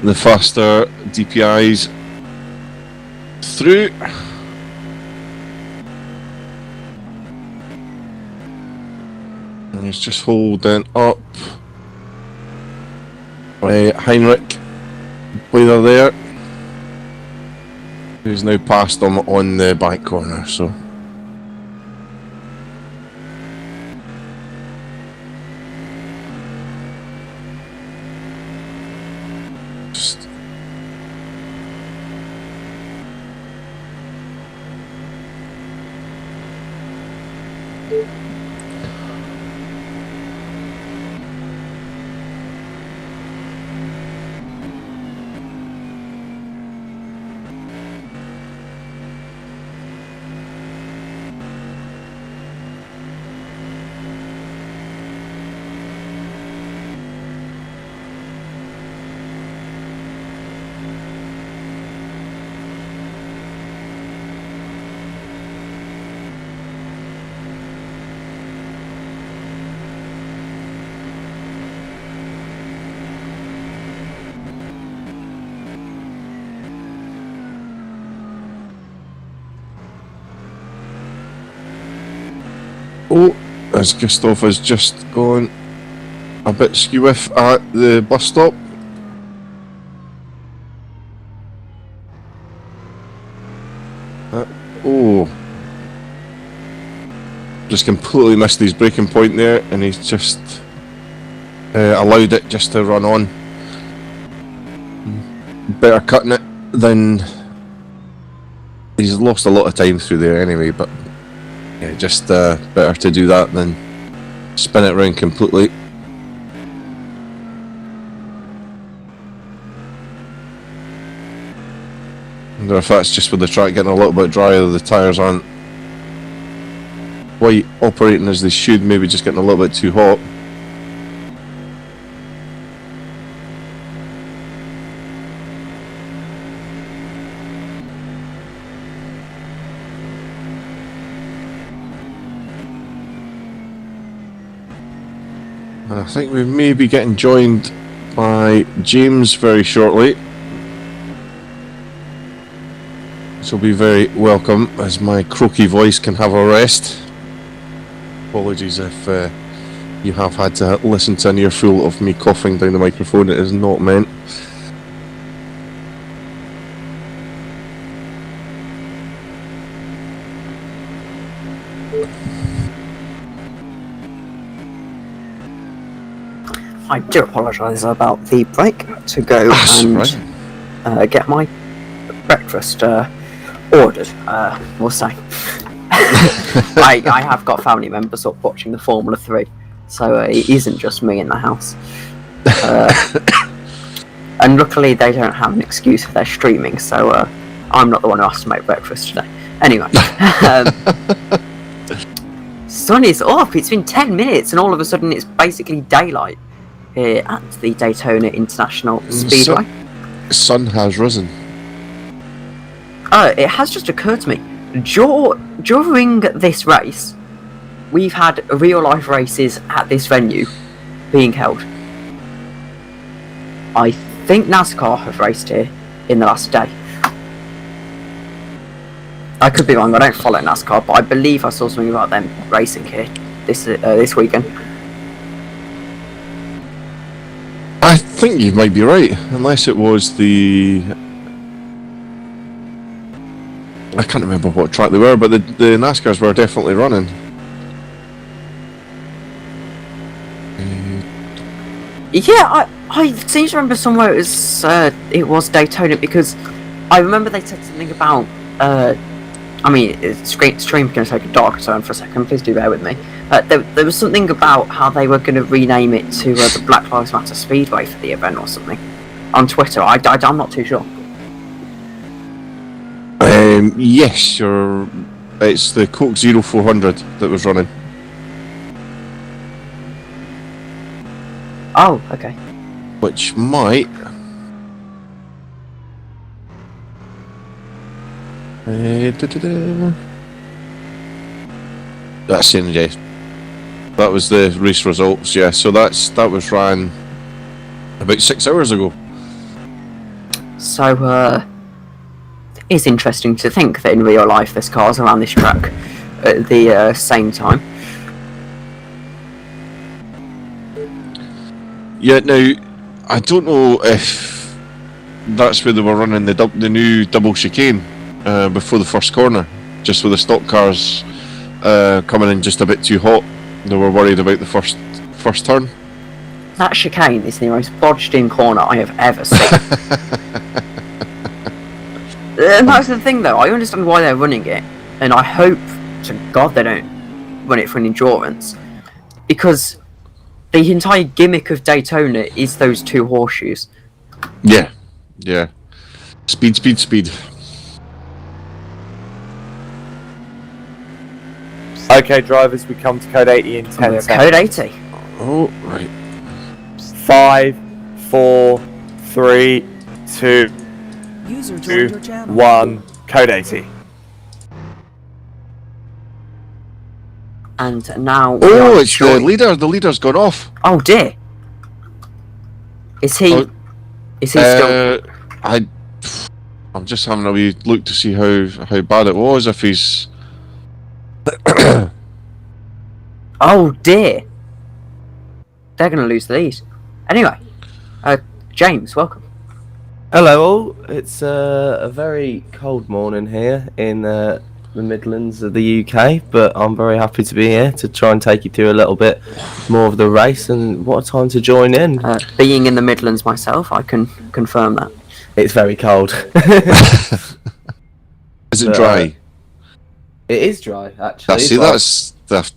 the faster DPIs through. And he's just holding up Heinrich Blader there, who's now passed him on the back corner, so just oh, as Gustav has just gone a bit skew-whiff at the bus stop. Oh, just completely missed his braking point there, and he's just allowed it just to run on. Better cutting it than... He's lost a lot of time through there anyway, but yeah, just better to do that than spin it around completely. I wonder if that's just with the track getting a little bit drier, the tyres aren't quite operating as they should, maybe just getting a little bit too hot. And I think we may be getting joined by James very shortly. This will be very welcome as my croaky voice can have a rest. Apologies if you have had to listen to an earful of me coughing down the microphone. It is not meant. I do apologise about the break to go and get my breakfast ordered, we'll say. I have got family members up watching the Formula 3, so it isn't just me in the house. And luckily they don't have an excuse for their streaming, so I'm not the one who has to make breakfast today. Anyway, sun is up, it's been 10 minutes and all of a sudden it's basically daylight here at the Daytona International Speedway. Sun has risen. It has just occurred to me, during this race, we've had real life races at this venue being held. I think NASCAR have raced here in the last day. I could be wrong, I don't follow NASCAR, but I believe I saw something about them racing here this weekend. I think you might be right, unless it was the... I can't remember what track they were, but the NASCARs were definitely running. Yeah, I seem to remember somewhere it was Daytona, because I remember they said something about I mean, stream's going to take a dark turn for a second. Please do bear with me. There was something about how they were going to rename it to the Black Lives Matter Speedway for the event or something on Twitter. I'm not too sure. Yes, it's the Coke 0400 that was running. Oh, okay. Which might... That's in, yeah. That was the race results, yeah. So that was ran about 6 hours ago. So, it's interesting to think that in real life there's cars around this track at the same time. Yeah, now, I don't know if that's where they were running the new double chicane before the first corner, just with the stock cars coming in just a bit too hot. They were worried about the first turn. That chicane is the most bodged in corner I have ever seen. And that's the thing though, I understand why they're running it, and I hope to God they don't run it for an endurance, because the entire gimmick of Daytona is those two horseshoes. Yeah. Speed. Okay, drivers, we come to code 80 in 10 seconds. Code 80. Oh, right. 5, 4, 3, 2, User joined your channel. 1. Code 80. And now... Oh, it's the leader. The leader's gone off. Oh dear. Is he... Oh, is he still... I'm just having a wee look to see how bad it was, if he's... Oh dear. They're going to lose the lead. Anyway, James, welcome. Hello all. It's a very cold morning here in the Midlands of the UK, but I'm very happy to be here to try and take you through a little bit more of the race, and what a time to join in. Being in the Midlands myself, I can confirm that. It's very cold. Is it dry? It is dry, actually. See, that's the...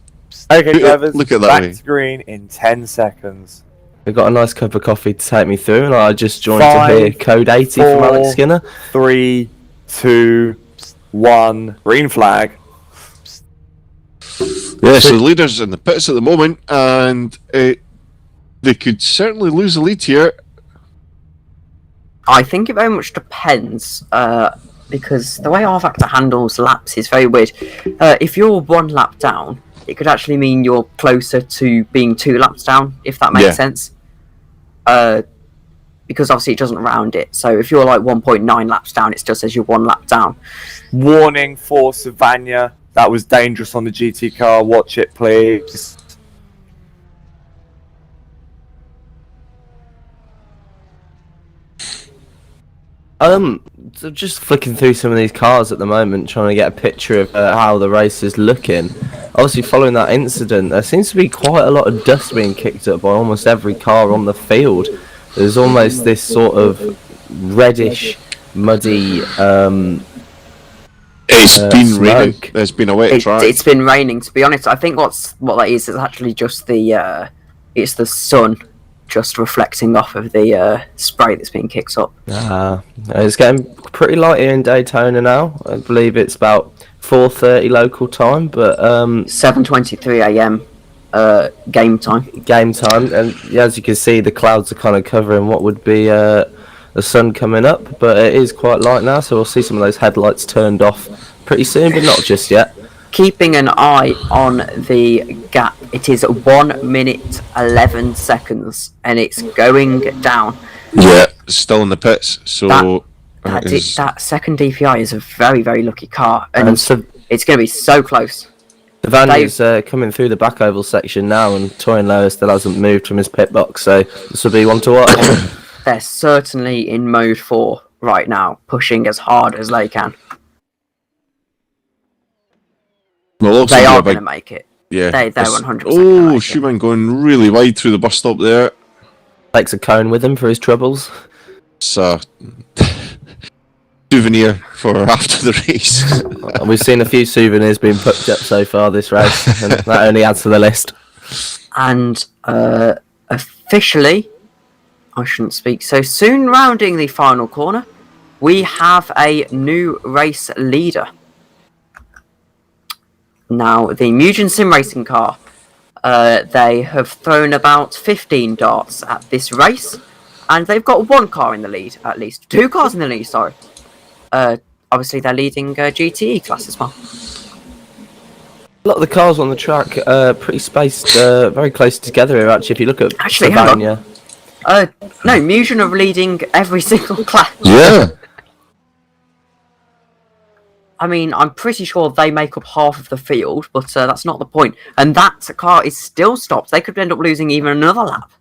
Okay, drivers, look at that back way. to green in 10 seconds. I've got a nice cup of coffee to take me through, and I just joined 5, to hear code 80 from 4, Alex Skinner. 3, 2, 1. Green flag. Yeah, so the leader's in the pits at the moment, and they could certainly lose the lead here. I think it very much depends, because the way R-Factor handles laps is very weird. If you're 1 lap down, it could actually mean you're closer to being 2 laps down, if that makes sense. Because obviously it doesn't round it. So if you're like 1.9 laps down, it still says you're 1 lap down. Warning for Savannah. That was dangerous on the GT car. Watch it, please. So just flicking through some of these cars at the moment, trying to get a picture of how the race is looking. Obviously, following that incident, there seems to be quite a lot of dust being kicked up by almost every car on the field. There's almost this sort of reddish, muddy It's been smoke. raining. There's been a wet track. It's been raining, to be honest. I think what that is actually just the it's the sun just reflecting off of the spray that's being kicked up. It's getting pretty light here in Daytona now. I believe it's about 4:30 local time, but 7:23 a.m. Game time, and as you can see, the clouds are kind of covering what would be the sun coming up, but it is quite light now, so we'll see some of those headlights turned off pretty soon, but not just yet. Keeping an eye on the gap, it is 1 minute 11 seconds, and it's going down. Yeah, still in the pits. So that second DPi is a very, very lucky car, and so it's going to be so close. Savannah's coming through the back oval section now, and Toyin Lower still hasn't moved from his pit box, so this will be one to watch. They're certainly in mode 4 right now, pushing as hard as they can. Well, they are going to make it. Yeah, they're 100%. Oh, Schumann going really wide through the bus stop there. takes a cone with him for his troubles. So, souvenir for after the race. We've seen a few souvenirs being put up so far this race, and that only adds to the list. And officially, I shouldn't speak so soon, rounding the final corner, we have a new race leader. Now, the Mugen Sim Racing car, they have thrown about 15 darts at this race, and they've got one car in the lead, at least. 2 cars in the lead, sorry. Obviously, they're leading GTE class as well. A lot of the cars on the track are pretty spaced, very close together here, actually, if you look at Actually, Savannah. No, Mugen are leading every single class. Yeah. I mean, I'm pretty sure they make up half of the field, but that's not the point. And that car is still stopped. They could end up losing even another lap.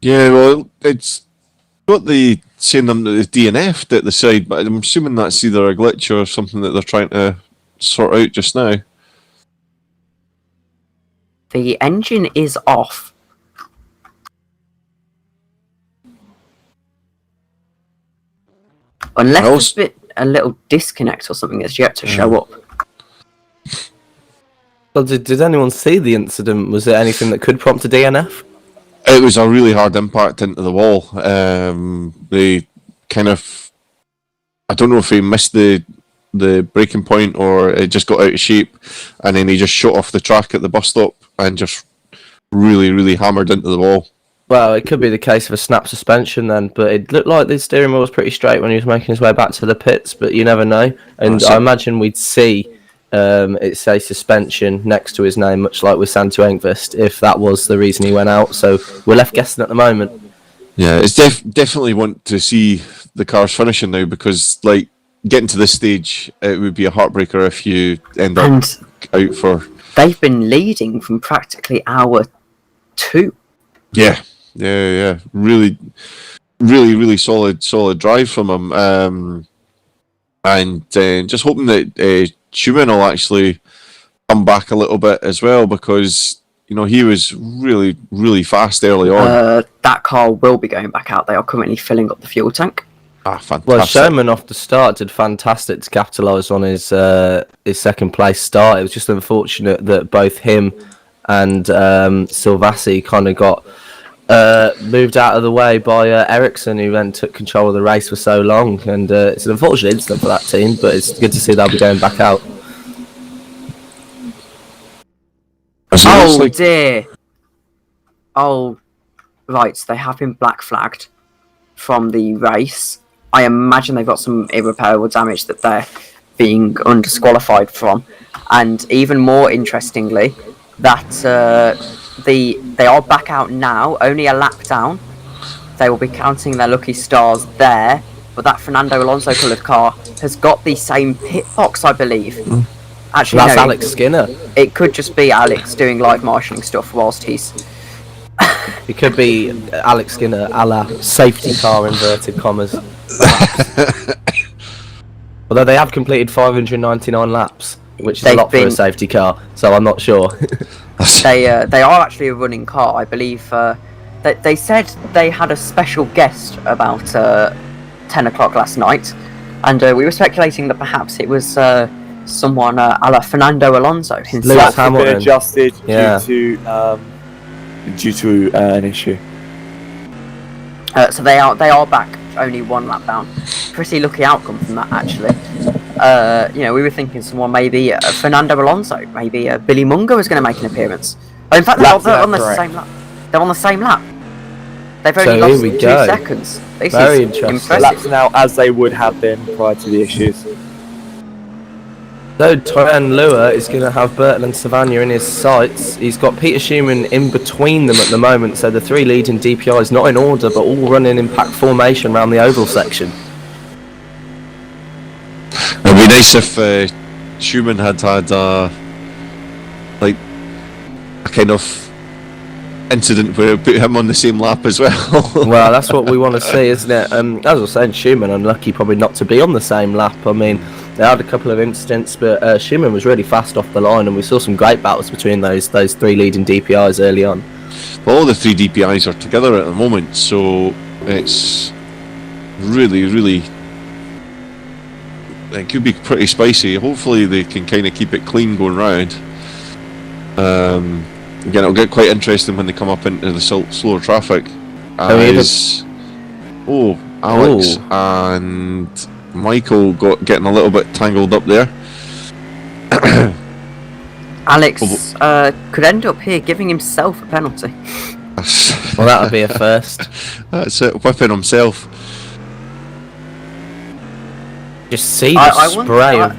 Yeah, well, it's got the saying them that it's DNF'd at the side, but I'm assuming that's either a glitch or something that they're trying to sort out just now. The engine is off. Unless there's been a little disconnect or something that's yet to show up. Well, did anyone see the incident? Was there anything that could prompt a DNF? It was a really hard impact into the wall. They kind of, I don't know if he missed the braking point or it just got out of shape, and then he just shot off the track at the bus stop and just really hammered into the wall. Well, it could be the case of a snap suspension then, but it looked like the steering wheel was pretty straight when he was making his way back to the pits, but you never know. And I imagine we'd see it say suspension next to his name, much like with Santo Engvist, if that was the reason he went out. So we're left guessing at the moment. Yeah, it's definitely want to see the cars finishing now, because like getting to this stage, it would be a heartbreaker if you end up out for. They've been leading from practically hour 2. Yeah. Really solid drive from him. And just hoping that Schumann will actually come back a little bit as well, because he was really fast early on. That car will be going back out. They are currently filling up the fuel tank. Fantastic. Well, Sherman off the start did fantastic to capitalise on his second place start. It was just unfortunate that both him and Silvassi kind of got moved out of the way by Ericsson, who then took control of the race for so long. And it's an unfortunate incident for that team, but it's good to see they'll be going back out. Oh dear. Oh, right, they have been black flagged from the race. I imagine they've got some irreparable damage that they're being undisqualified from. And even more interestingly, that they are back out now, only a lap down. They will be counting their lucky stars there, but that Fernando Alonso coloured car has got the same pit box, I believe. Actually, that's no, Alex Skinner. It could just be Alex doing live marshalling stuff whilst he's... It could be Alex Skinner a la safety car, inverted commas. Although they have completed 599 laps, which is a lot for a safety car, so I'm not sure. They are actually a running car, I believe. They said they had a special guest about 10 o'clock last night, and we were speculating that perhaps it was someone a la Fernando Alonso himself. Lewis Hamilton been adjusted due to an issue. So they are back, only one lap down. Pretty lucky outcome from that, actually. We were thinking someone maybe Fernando Alonso, maybe Billy Munger was going to make an appearance. Oh, in fact, they're on the same lap. They're on the same lap. They've only lost 2 seconds. This Very is interesting. impressive. Laps now as they would have been prior to the issues. So Tyrone Lua is going to have Burton and Savannah in his sights. He's got Peter Schumann in between them at the moment, so the 3 leading DPIs not in order, but all running in pack formation around the oval section. It'd be nice if Schumann had a kind of incident where it put him on the same lap as well. Well, that's what we want to see, isn't it? As I was saying, Schumann unlucky probably not to be on the same lap. I mean, they had a couple of incidents, but Schumann was really fast off the line, and we saw some great battles between those 3 leading DPIs early on. all the 3 DPIs are together at the moment, so it's really it could be pretty spicy. Hopefully they can kind of keep it clean going round. Again, it'll get quite interesting when they come up into the slower traffic. Alex and Michael getting a little bit tangled up there. Alex could end up here giving himself a penalty. Well, that would be a first. That's it, whipping himself. Just see the spray of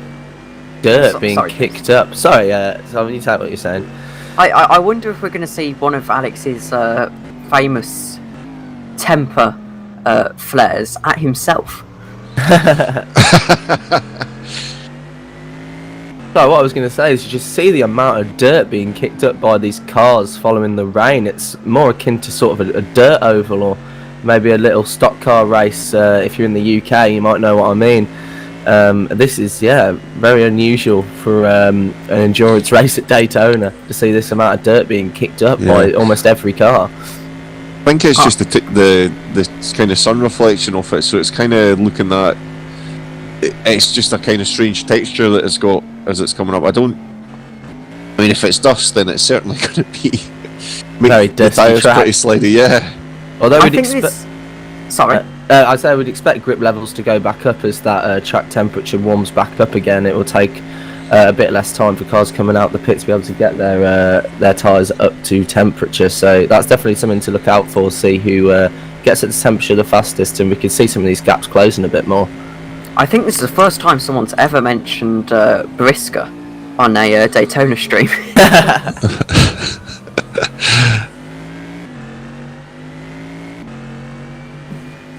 dirt being kicked up. Sorry, so you tell what you're saying. I wonder if we're going to see one of Alex's famous temper flares at himself. So what I was going to say is you just see the amount of dirt being kicked up by these cars following the rain. It's more akin to sort of a dirt oval, or maybe a little stock car race. If you're in the UK, you might know what I mean. This is, very unusual for an endurance race at Daytona to see this amount of dirt being kicked up by almost every car. I think it's just the kind of sun reflection of it, so it's kind of looking at it's just a kind of strange texture that it's got as it's coming up. I mean, if it's dust, then it's certainly going to be very dusty track. Pretty slidey, yeah. Although we'd expect. Sorry. I'd say we'd expect grip levels to go back up as that track temperature warms back up again. It will take a bit less time for cars coming out the pit to be able to get their tyres up to temperature. So that's definitely something to look out for. See who gets at the temperature the fastest, and we can see some of these gaps closing a bit more. I think this is the first time someone's ever mentioned Brisker on a Daytona stream.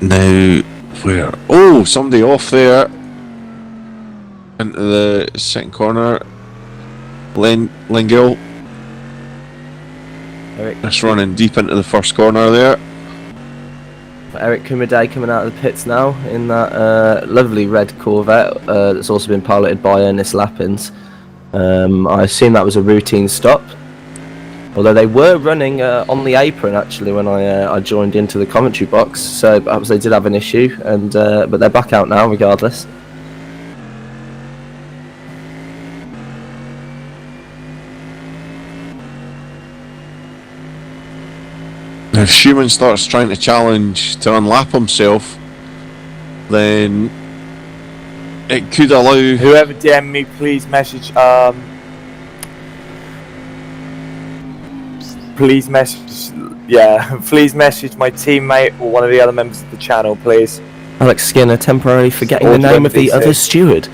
Now, where? Oh, somebody off there into the second corner. Lengill. Just running deep into the first corner there. Eric Kumide coming out of the pits now in that lovely red Corvette that's also been piloted by Ernest Lappins. I assume that was a routine stop. Although they were running on the apron actually when I joined into the commentary box, so perhaps they did have an issue, and but they're back out now regardless. If Schumann starts trying to challenge to unlap himself, then it could allow whoever DM me, please message please message my teammate or one of the other members of the channel, please. Alex Skinner temporarily forgetting the name of the other steward.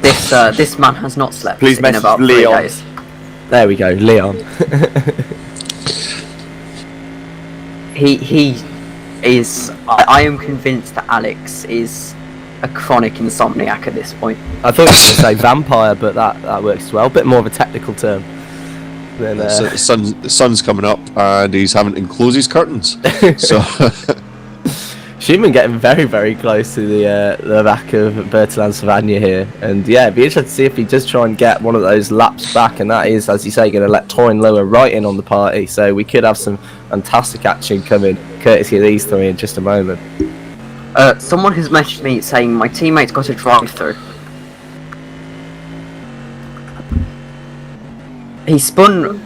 This man has not slept please in about 3 Leon. days. There we go, Leon. He is. I am convinced that Alex is a chronic insomniac at this point. I thought you were going to say vampire, but that works as well. A bit more of a technical term. Then, the sun's coming up and he's having to close his curtains. So Schumann getting very, very close to the back of Bertalan Savagna here, and it'd be interesting to see if he does try and get one of those laps back, and that is, as you say, going to let Toyn lower right in on the party. So we could have some fantastic action coming, courtesy of these three, in just a moment. Someone has messaged me saying my teammate's got a drive-through. He spun,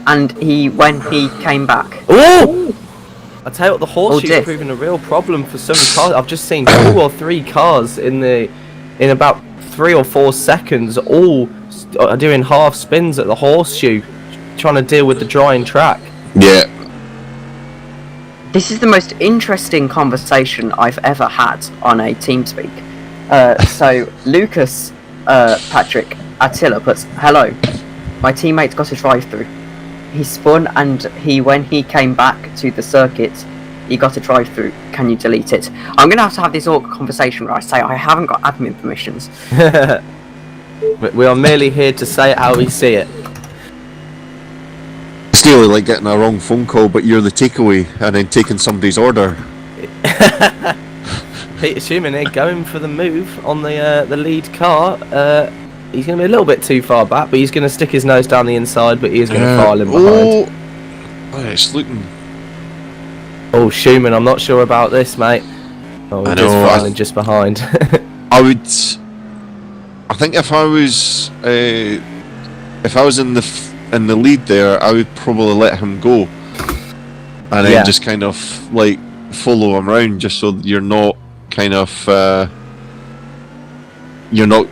and when he came back. Oh! I tell you what, the horseshoe's proving a real problem for some cars. I've just seen 2 or 3 cars in about 3 or 4 seconds, all doing half spins at the horseshoe, trying to deal with the drying track. Yeah. This is the most interesting conversation I've ever had on a TeamSpeak. So Lucas Patrick Attila puts, "Hello, my teammate's got a drive-through. He spun, and when he came back to the circuit, he got a drive-through. Can you delete it?" I'm gonna have to have this awkward conversation where I say I haven't got admin permissions. We are merely here to say it how we see it. It's nearly like getting a wrong phone call, but you're the takeaway and then taking somebody's order. Peter Schumann here going for the move on the lead car. He's going to be a little bit too far back, but he's going to stick his nose down the inside, but he is going to file him behind. Oh, it's looking. Oh, Schumann, I'm not sure about this, mate. Oh, I we're know, just behind. I would. I think if I was in the lead there, I would probably let him go, and then just kind of like follow him around, just so that you're not kind of you're not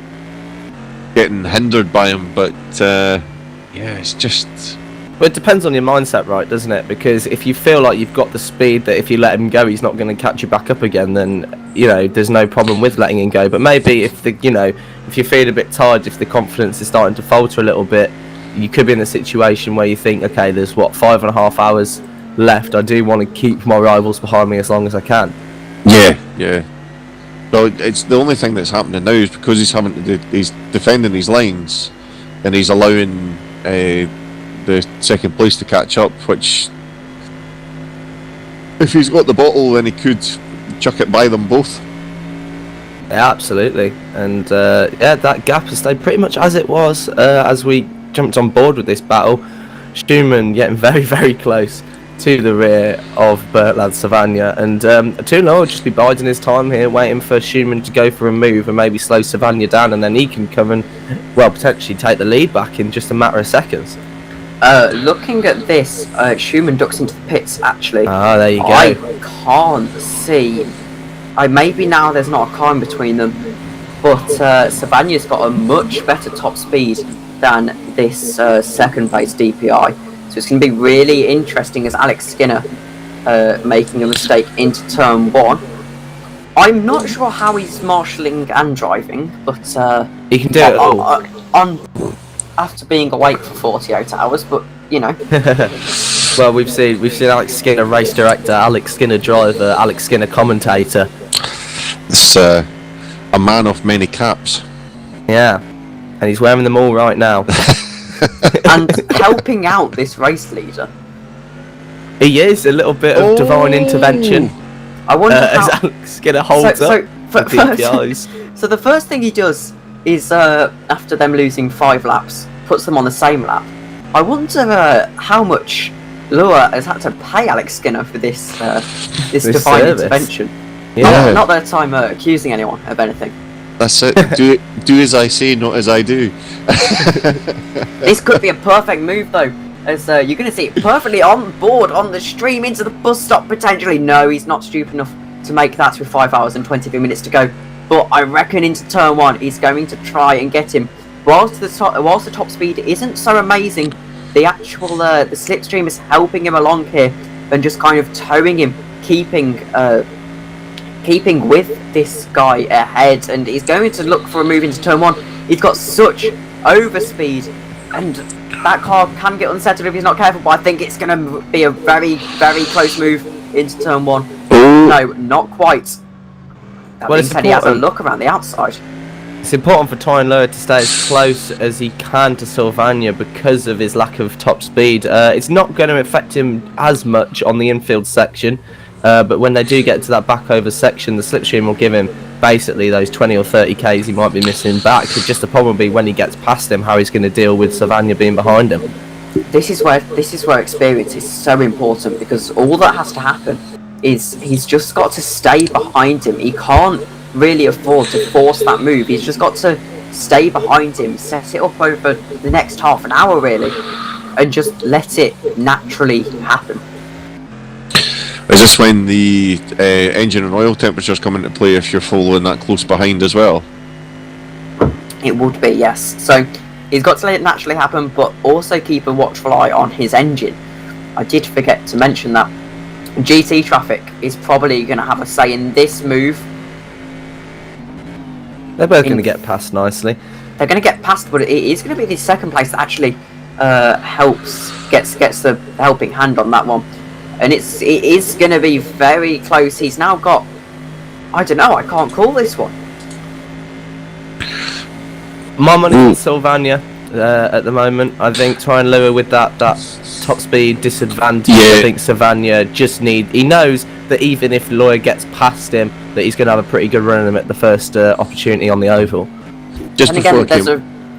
getting hindered by him. But it's just. But it depends on your mindset, right, doesn't it? Because if you feel like you've got the speed that if you let him go, he's not going to catch you back up again, then, you know, there's no problem with letting him go. But maybe if if you feel a bit tired, if the confidence is starting to falter a little bit, you could be in a situation where you think, okay, there's 5.5 hours left. I do want to keep my rivals behind me as long as I can. Yeah. So it's the only thing that's happening now is because he's defending his lines, and he's allowing the second place to catch up, which if he's got the bottle then he could chuck it by them both. Yeah, absolutely. And that gap has stayed pretty much as it was as we jumped on board with this battle. Schumann getting very, very close to the rear of Bertlad Savagna, and Tuna will just be biding his time here, waiting for Schumann to go for a move and maybe slow Savagna down, and then he can come and potentially take the lead back in just a matter of seconds. Looking at this, Schumann ducks into the pits, actually. Ah, there you go. I can't see. Maybe now there's not a car in between them, but Savagna's got a much better top speed than this second place DPi. So it's going to be really interesting as Alex Skinner making a mistake into turn 1. I'm not sure how he's marshalling and driving, but he can do it all. After being awake for 48 hours, but you know. Well, we've seen Alex Skinner race director, Alex Skinner driver, Alex Skinner commentator. It's a man of many caps. Yeah, and he's wearing them all right now. And helping out this race leader. He is a little bit of divine intervention. I wonder how as Alex Skinner holds up the DPIs. So the first thing he does is after them losing 5 laps, puts them on the same lap. I wonder how much Lua has had to pay Alex Skinner for this divine service. Intervention. Yeah. Not that I'm accusing anyone of anything. That's it. Do as I say, not as I do. This could be a perfect move, though, as you're going to see it perfectly on board on the stream into the bus stop potentially. No, he's not stupid enough to make that with 5 hours and 23 minutes to go. But I reckon into turn 1, he's going to try and get him. Whilst the top speed isn't so amazing, the actual the slipstream is helping him along here and just kind of towing him, keeping with this guy ahead. And he's going to look for a move into turn 1. He's got such overspeed, and that car can get unsettled if he's not careful. But I think it's going to be a very, very close move into turn 1. Ooh. No, not quite. That means he has a look around the outside. It's important for Tyron Lower to stay as close as he can to Sylvania because of his lack of top speed. It's not going to affect him as much on the infield section, but when they do get to that back over section, the slipstream will give him basically those 20 or 30 Ks he might be missing back. It's just the problem will be when he gets past him, how he's going to deal with Sylvania being behind him. This is where experience is so important, because all that has to happen is he's just got to stay behind him. He can't really afford to force that move. He's just got to stay behind him, set it up over the next half an hour really, and just let it naturally happen. Is this when the engine and oil temperatures come into play if you're following that close behind as well? It would be, yes. So he's got to let it naturally happen, but also keep a watchful eye on his engine. I did forget to mention that GT Traffic is probably going to have a say in this move. They're both going to get past nicely. They're going to get past, but it is going to be the second place that actually gets the helping hand on that one. And it is going to be very close. He's now got, I don't know, I can't call this one. My money on Sylvania at the moment. I think Tyron Lua with that top speed disadvantage. I think Sylvania just he knows that even if Lawyer gets past him, that he's going to have a pretty good run at him at the first opportunity on the oval. There's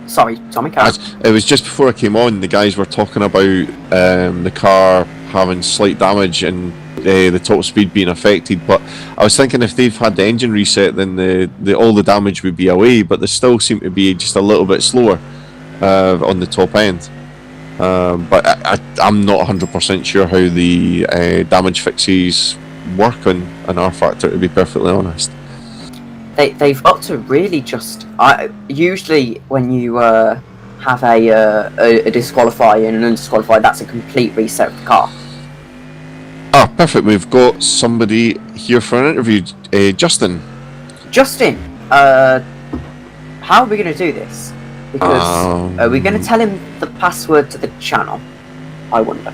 Sorry, Tommy, carry on. It was just before I came on. The guys were talking about the car having slight damage and the top speed being affected. But I was thinking if they've had the engine reset, then all the damage would be away. But they still seem to be just a little bit slower on the top end. But I'm not 100% sure how the damage fixes work on an R Factor, to be perfectly honest. They've got to really just. Usually, when you have a disqualify and an undisqualified, that's a complete reset of the car. Ah, perfect. We've got somebody here for an interview. Justin. Justin, how are we going to do this? Because are we going to tell him the password to the channel? I wonder.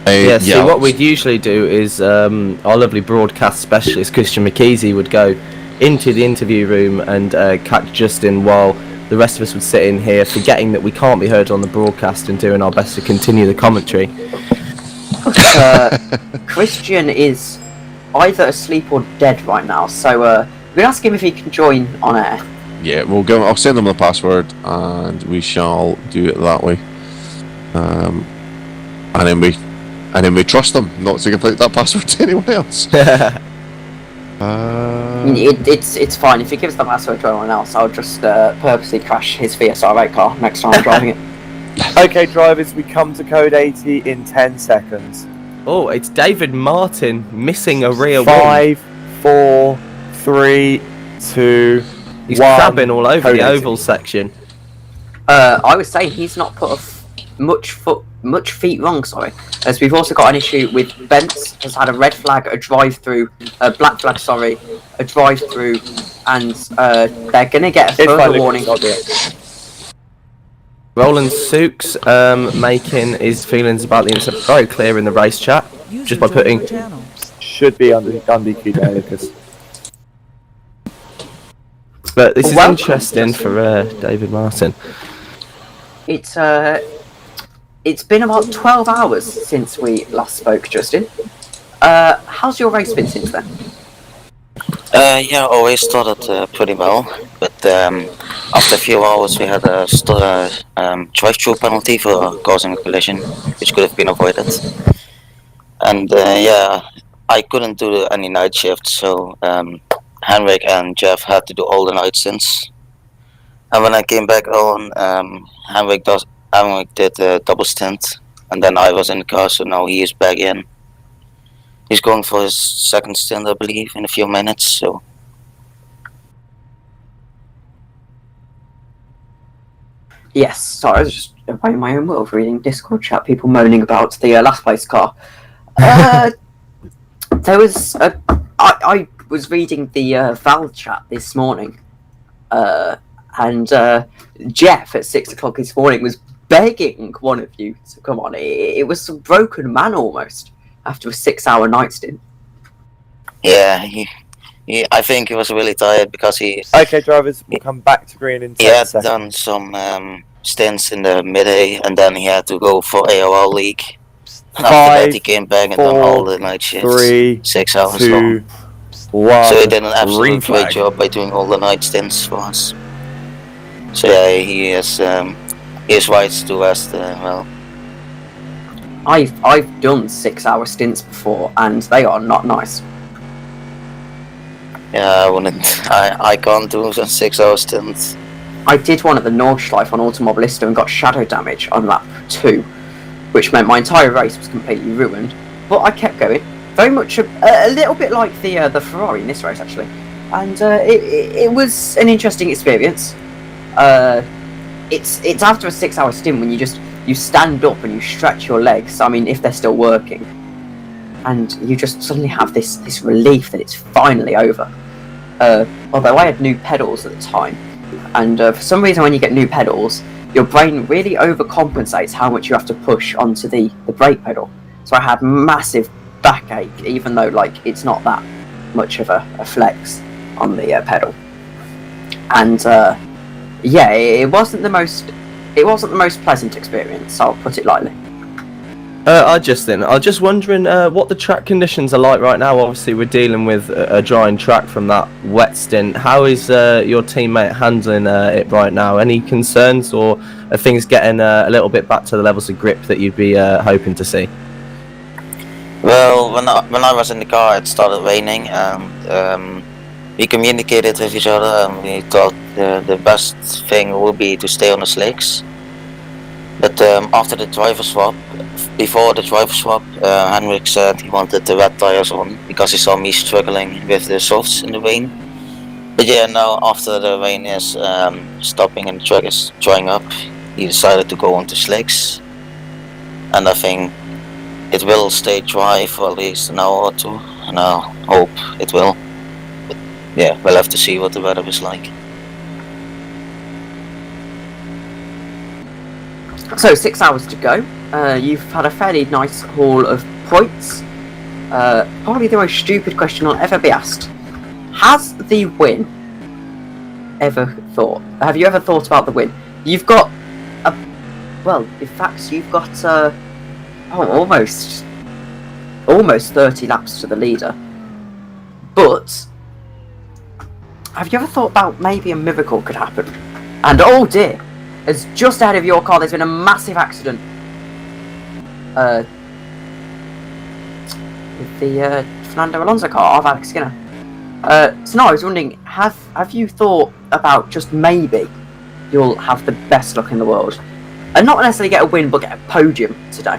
See, what we'd usually do is our lovely broadcast specialist Christian McKeesey would go into the interview room and catch Justin while the rest of us would sit in here, forgetting that we can't be heard on the broadcast and doing our best to continue the commentary. Christian is either asleep or dead right now, so we're going to ask him if he can join on air. Yeah, we'll go. I'll send him the password, and we shall do it that way. And then we trust him not to give out that password to anyone else. It's fine if he gives the password to anyone else. I'll just purposely crash his VSR8 car next time I'm driving it. Okay, drivers, we come to code 80 in 10 seconds. Oh, it's David Martin missing a rear wing. 5, 4, 3, 2. He's 1. crabbing all over Code the 80. oval section. I was saying he's not put much feet wrong, sorry, as we've also got an issue with Bentz has had a red flag, a drive-through, a black flag, sorry, a drive-through, and they're going to get a further warning. Roland Sooks making his feelings about the incident very clear in the race chat, just by putting... Should be under QA, Lucas. But this is interesting for David Martin. It's been about 12 hours since we last spoke, Justin. How's your race been since then? Yeah, always started pretty well, but after a few hours we had a drive-through penalty for causing a collision, which could have been avoided. And yeah, I couldn't do any night shifts, so Henrik and Jeff had to do all the night stints. And when I came back on, Henrik did a double stint, and then I was in the car, so now he is back in. He's going for his second stint, I believe, in a few minutes, so... Yes, sorry, I was just away in my own world reading Discord chat, people moaning about the last place car. There was... I was reading the Val chat this morning, and Jeff at 6 o'clock this morning was begging one of you to come on. It was some broken man almost after a 6-hour night stint. Yeah, I think he was really tired because he... Okay, drivers, we'll come back to green in 10 He had seconds. done some stints in the mid-A, and then he had to go for AOL League. And after that he came back and done all the night shifts. 3, 6 hours 2, long. 1. So he did an absolute green great flag. job by doing all the night stints for us. So yeah, he is right to rest well. I've done 6-hour stints before, and they are not nice. Yeah, I can't do a 6-hour stint. I did one at the Nordschleife on Automobilista and got shadow damage on lap 2, which meant my entire race was completely ruined. But I kept going. Very much a little bit like the Ferrari in this race, actually. And it was an interesting experience. It's after a 6-hour stint when you stand up and you stretch your legs, I mean, if they're still working, and you just suddenly have this relief that it's finally over. Although I had new pedals at the time, and for some reason when you get new pedals, your brain really overcompensates how much you have to push onto the brake pedal. So I had massive backache, even though it's not that much of a flex on the pedal. And yeah, it wasn't the most pleasant experience, I'll put it lightly. I was just wondering what the track conditions are like right now. Obviously, we're dealing with a drying track from that wet stint. How is your teammate handling it right now? Any concerns, or are things getting a little bit back to the levels of grip that you'd be hoping to see? Well, when I was in the car, it started raining, and we communicated with each other, and we thought the best thing would be to stay on the slicks. But after the driver swap, before the driver swap, Henrik said he wanted the wet tires on because he saw me struggling with the softs in the rain. But yeah, now after the rain is stopping and the track is drying up, he decided to go on to slicks, and I think it will stay dry for at least an hour or two, and I hope it will. But yeah, we'll have to see what the weather is like. So 6 hours to go. You've had a fairly nice haul of points. Probably the most stupid question I'll ever be asked. Has the win have you ever thought about the win? You've got in fact you've got almost 30 laps to the leader. But have you ever thought about maybe a miracle could happen? And oh dear, as just ahead of your car there's been a massive accident with the Fernando Alonso car of Alex Skinner. So no, I was wondering, have you thought about just maybe you'll have the best luck in the world and not necessarily get a win but get a podium today?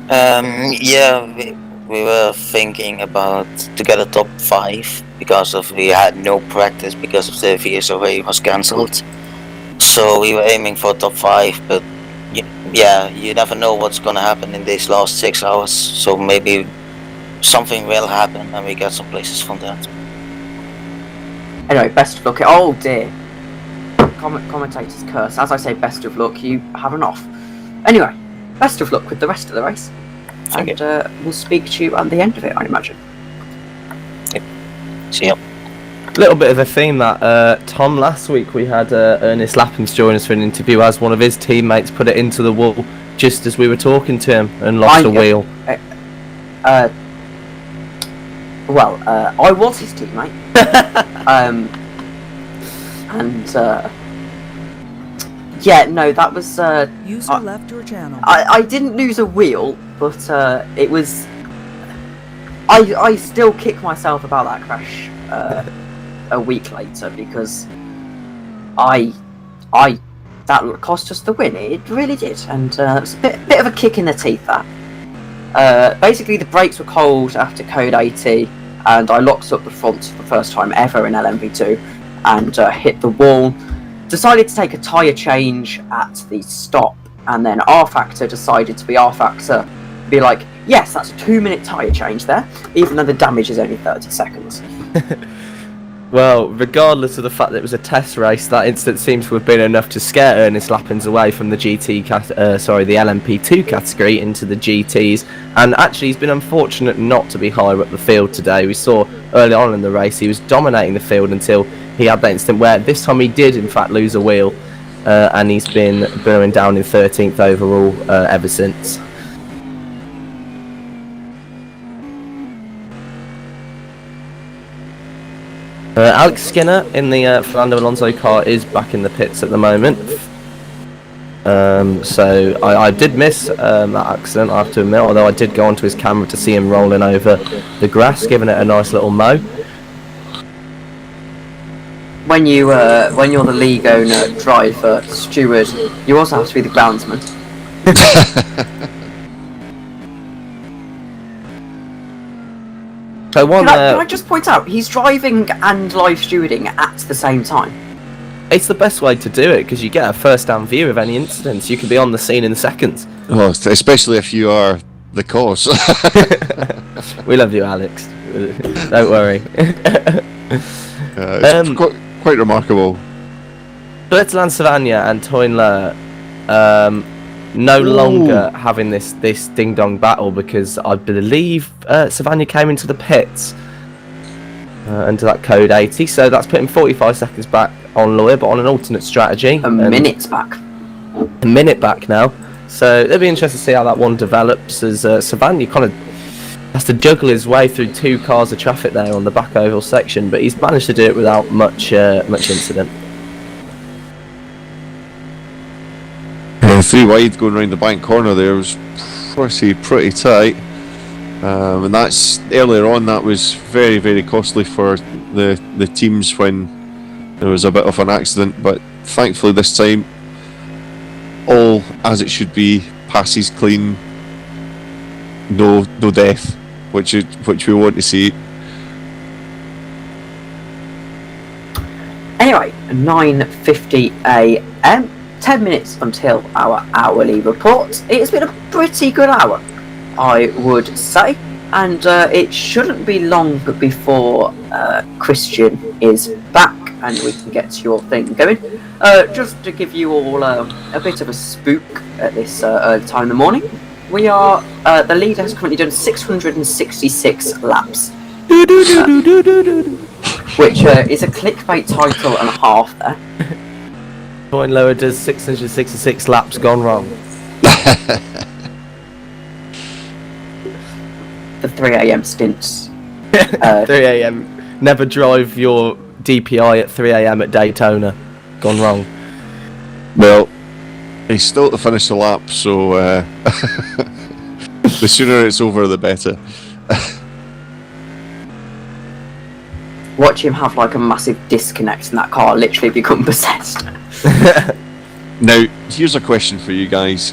Yeah, we were thinking about to get a top 5 because we had no practice because of the VSOA was cancelled. So we were aiming for top 5, but yeah, you never know what's gonna happen in these last 6 hours. So maybe something will happen and we get some places from that. Anyway, best of luck. Oh dear. Commentator's curse. As I say best of luck, you have an off. Anyway, best of luck with the rest of the race. Thank and we'll speak to you at the end of it, I imagine. Yep. See you. Little bit of a theme that Tom, last week we had Ernest Lappins join us for an interview as one of his teammates put it into the wall just as we were talking to him and lost a wheel. I was his teammate. Yeah, no, that was User left your channel. I didn't lose a wheel, but it was I still kick myself about that crash a week later because that cost us the win. It really did, and it's a bit of a kick in the teeth. That basically the brakes were cold after code 80, and I locked up the front for the first time ever in LMP2 and hit the wall. Decided to take a tyre change at the stop, and then R-Factor decided to be R-Factor, be like, yes, that's a 2-minute tyre change there, even though the damage is only 30 seconds. Well, regardless of the fact that it was a test race, that incident seems to have been enough to scare Ernest Lappins away from the the LMP2 category into the GTs, and actually he's been unfortunate not to be higher up the field today. We saw early on in the race he was dominating the field until he had that incident where this time he did in fact lose a wheel, and he's been burning down in 13th overall ever since. Alex Skinner in the Fernando Alonso car is back in the pits at the moment. So I did miss that accident, I have to admit, although I did go onto his camera to see him rolling over the grass, giving it a nice little mow. When you're the league owner, driver, steward, you also have to be the groundsman. So can I just point out, he's driving and live stewarding at the same time. It's the best way to do it because you get a first-hand view of any incidents. You can be on the scene in seconds. Well, especially if you are the cause. We love you, Alex. Don't worry. It's quite remarkable. Bertrand Savagna and Toynler no longer having this ding-dong battle because I believe Savagna came into the pits under that code 80, so that's putting 45 seconds back on Lawyer, but on an alternate strategy. A minute back. A minute back now. So it'll be interesting to see how that one develops as Savannah kind of has to juggle his way through 2 cars of traffic there on the back oval section, but he's managed to do it without much incident. 3 wide going around the bank corner there was pretty tight. And that's earlier on. That was very, very costly for the teams when there was a bit of an accident. But thankfully this time, all as it should be, passes clean, no death, which we want to see. Anyway, 9:50 a.m. 10 minutes until our hourly report. It's been a pretty good hour, I would say, and it shouldn't be long before Christian is back and we can get your thing going. Just to give you all a bit of a spook at this early time in the morning, we are the leader has currently done 666 laps, which is a clickbait title and a half there. Point lower does 666 laps gone wrong. The 3 a.m. stints. 3 a.m. Never drive your DPi at 3 a.m. at Daytona. Gone wrong. Well, he's still to finish the lap, so the sooner it's over, the better. Watch him have like a massive disconnect and that car literally become possessed. Now, here's a question for you guys.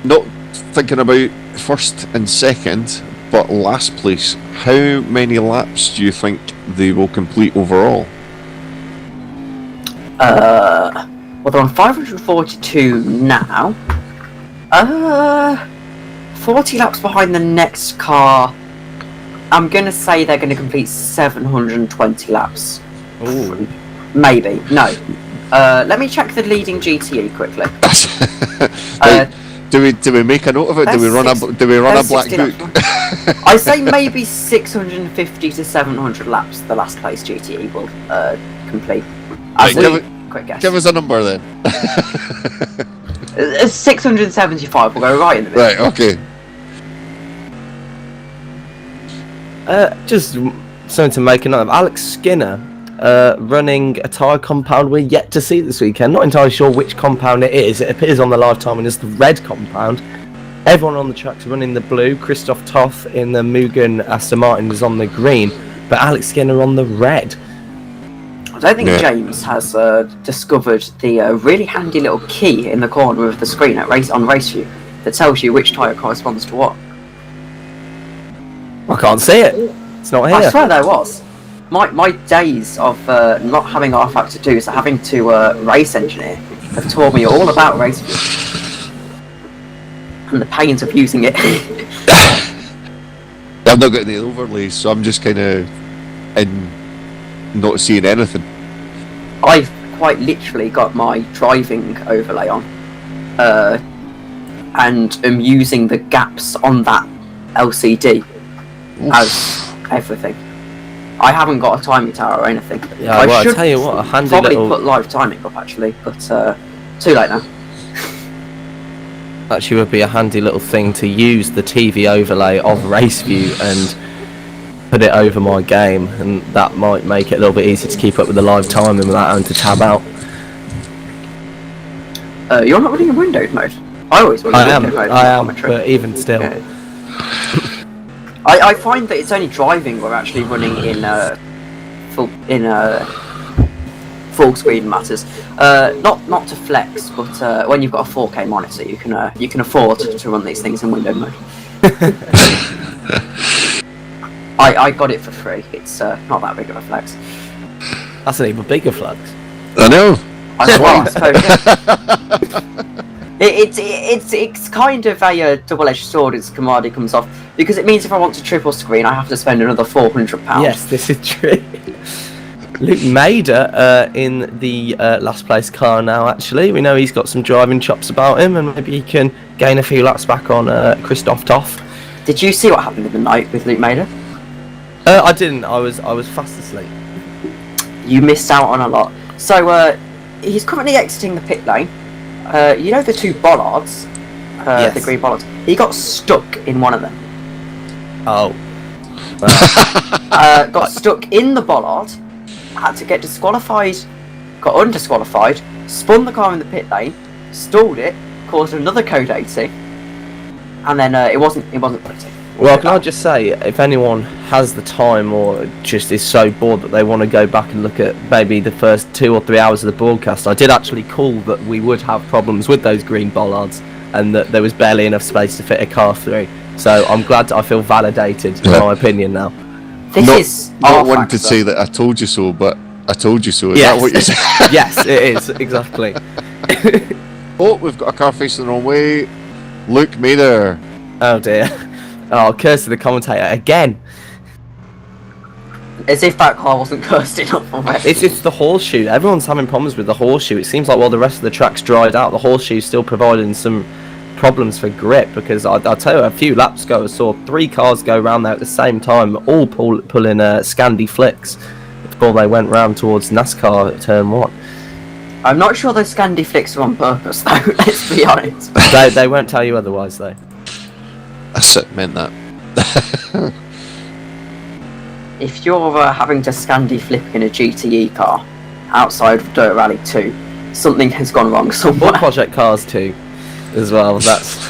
Not thinking about first and second, but last place. How many laps do you think they will complete overall? Well, they're on 542 now. 40 laps behind the next car. I'm gonna say they're gonna complete 720 laps. Ooh. Maybe. No. Let me check the leading GTE quickly. Do we make a note of it? Do we run a black book? I say maybe 650 to 700 laps the last place GTE will complete. Right, Quick guess. give us a number then. 675 will go right in the middle. Right, okay. Just something to make a note of. Alex Skinner running a tyre compound we're yet to see this weekend. Not entirely sure which compound it is. It appears on the live timing as the red compound. Everyone on the track's running the blue. Christoph Toth in the Mugen Aston Martin is on the green, but Alex Skinner on the red. I don't think James has discovered the really handy little key in the corner of the screen on RaceView that tells you which tyre corresponds to what. I can't see it. It's not here. I swear there was. My days of not having R-Factor 2s and having to race engineer have taught me all about RaceView and the pains of using it. I've not got any overlays, so I'm just kind of not seeing anything. I've quite literally got my driving overlay on, and am using the gaps on that LCD as everything. I haven't got a timing tower or anything. Yeah, I well, should I tell you what, a handy probably little... put live timing up actually, but too late now. Actually would be a handy little thing to use the TV overlay of RaceView and put it over my game, and that might make it a little bit easier to keep up with the live timing without having to tab out. You're not running in Windows mode? I always run in Windows mode. I am, but even still. Yeah. I find that it's only driving we're actually running in full screen matters. Not to flex, but when you've got a 4K monitor, you can afford to run these things in window mode. I got it for free. It's not that big of a flex. That's an even bigger flex. I know. I suppose. It's kind of a double-edged sword as Kamadi comes off, because it means if I want to triple screen, I have to spend another £400. Yes, this is true. Luke Mader in the last place car now, actually. We know he's got some driving chops about him, and maybe he can gain a few laps back on Christoph Toth. Did you see what happened in the night with Luke Mader? I didn't. I was fast asleep. You missed out on a lot. So he's currently exiting the pit lane. you know the two bollards, the green bollards. He got stuck in one of them. Oh. Got stuck in the bollard, had to get disqualified, got undisqualified, spun the car in the pit lane, stalled it, caused another code 80, and then it wasn't pretty. Well, can I just say, if anyone has the time or just is so bored that they want to go back and look at maybe the first 2 or 3 hours of the broadcast, I did actually call that we would have problems with those green bollards and that there was barely enough space to fit a car through. So I'm glad that I feel validated in my opinion now. This is not one to say that I told you so, but I told you so. Is that what you're saying? Yes, it is, exactly. Oh, we've got a car facing the wrong way. Luke Mader. Oh dear. Oh, curse to the commentator again. As if that car wasn't cursed enough already. It's the horseshoe. Everyone's having problems with the horseshoe. It seems like while the rest of the track's dried out, the horseshoe's still providing some problems for grip, because I'll tell you, a few laps ago I saw 3 cars go round there at the same time, all pulling Scandi flicks before they went round towards NASCAR at turn 1. I'm not sure those Scandi flicks are on purpose though, let's be honest. They won't tell you otherwise though. That's it, meant that. If you're having to Scandi flip in a GTE car outside of Dirt Rally 2, something has gone wrong somewhere. What Project Cars 2 as well, that's...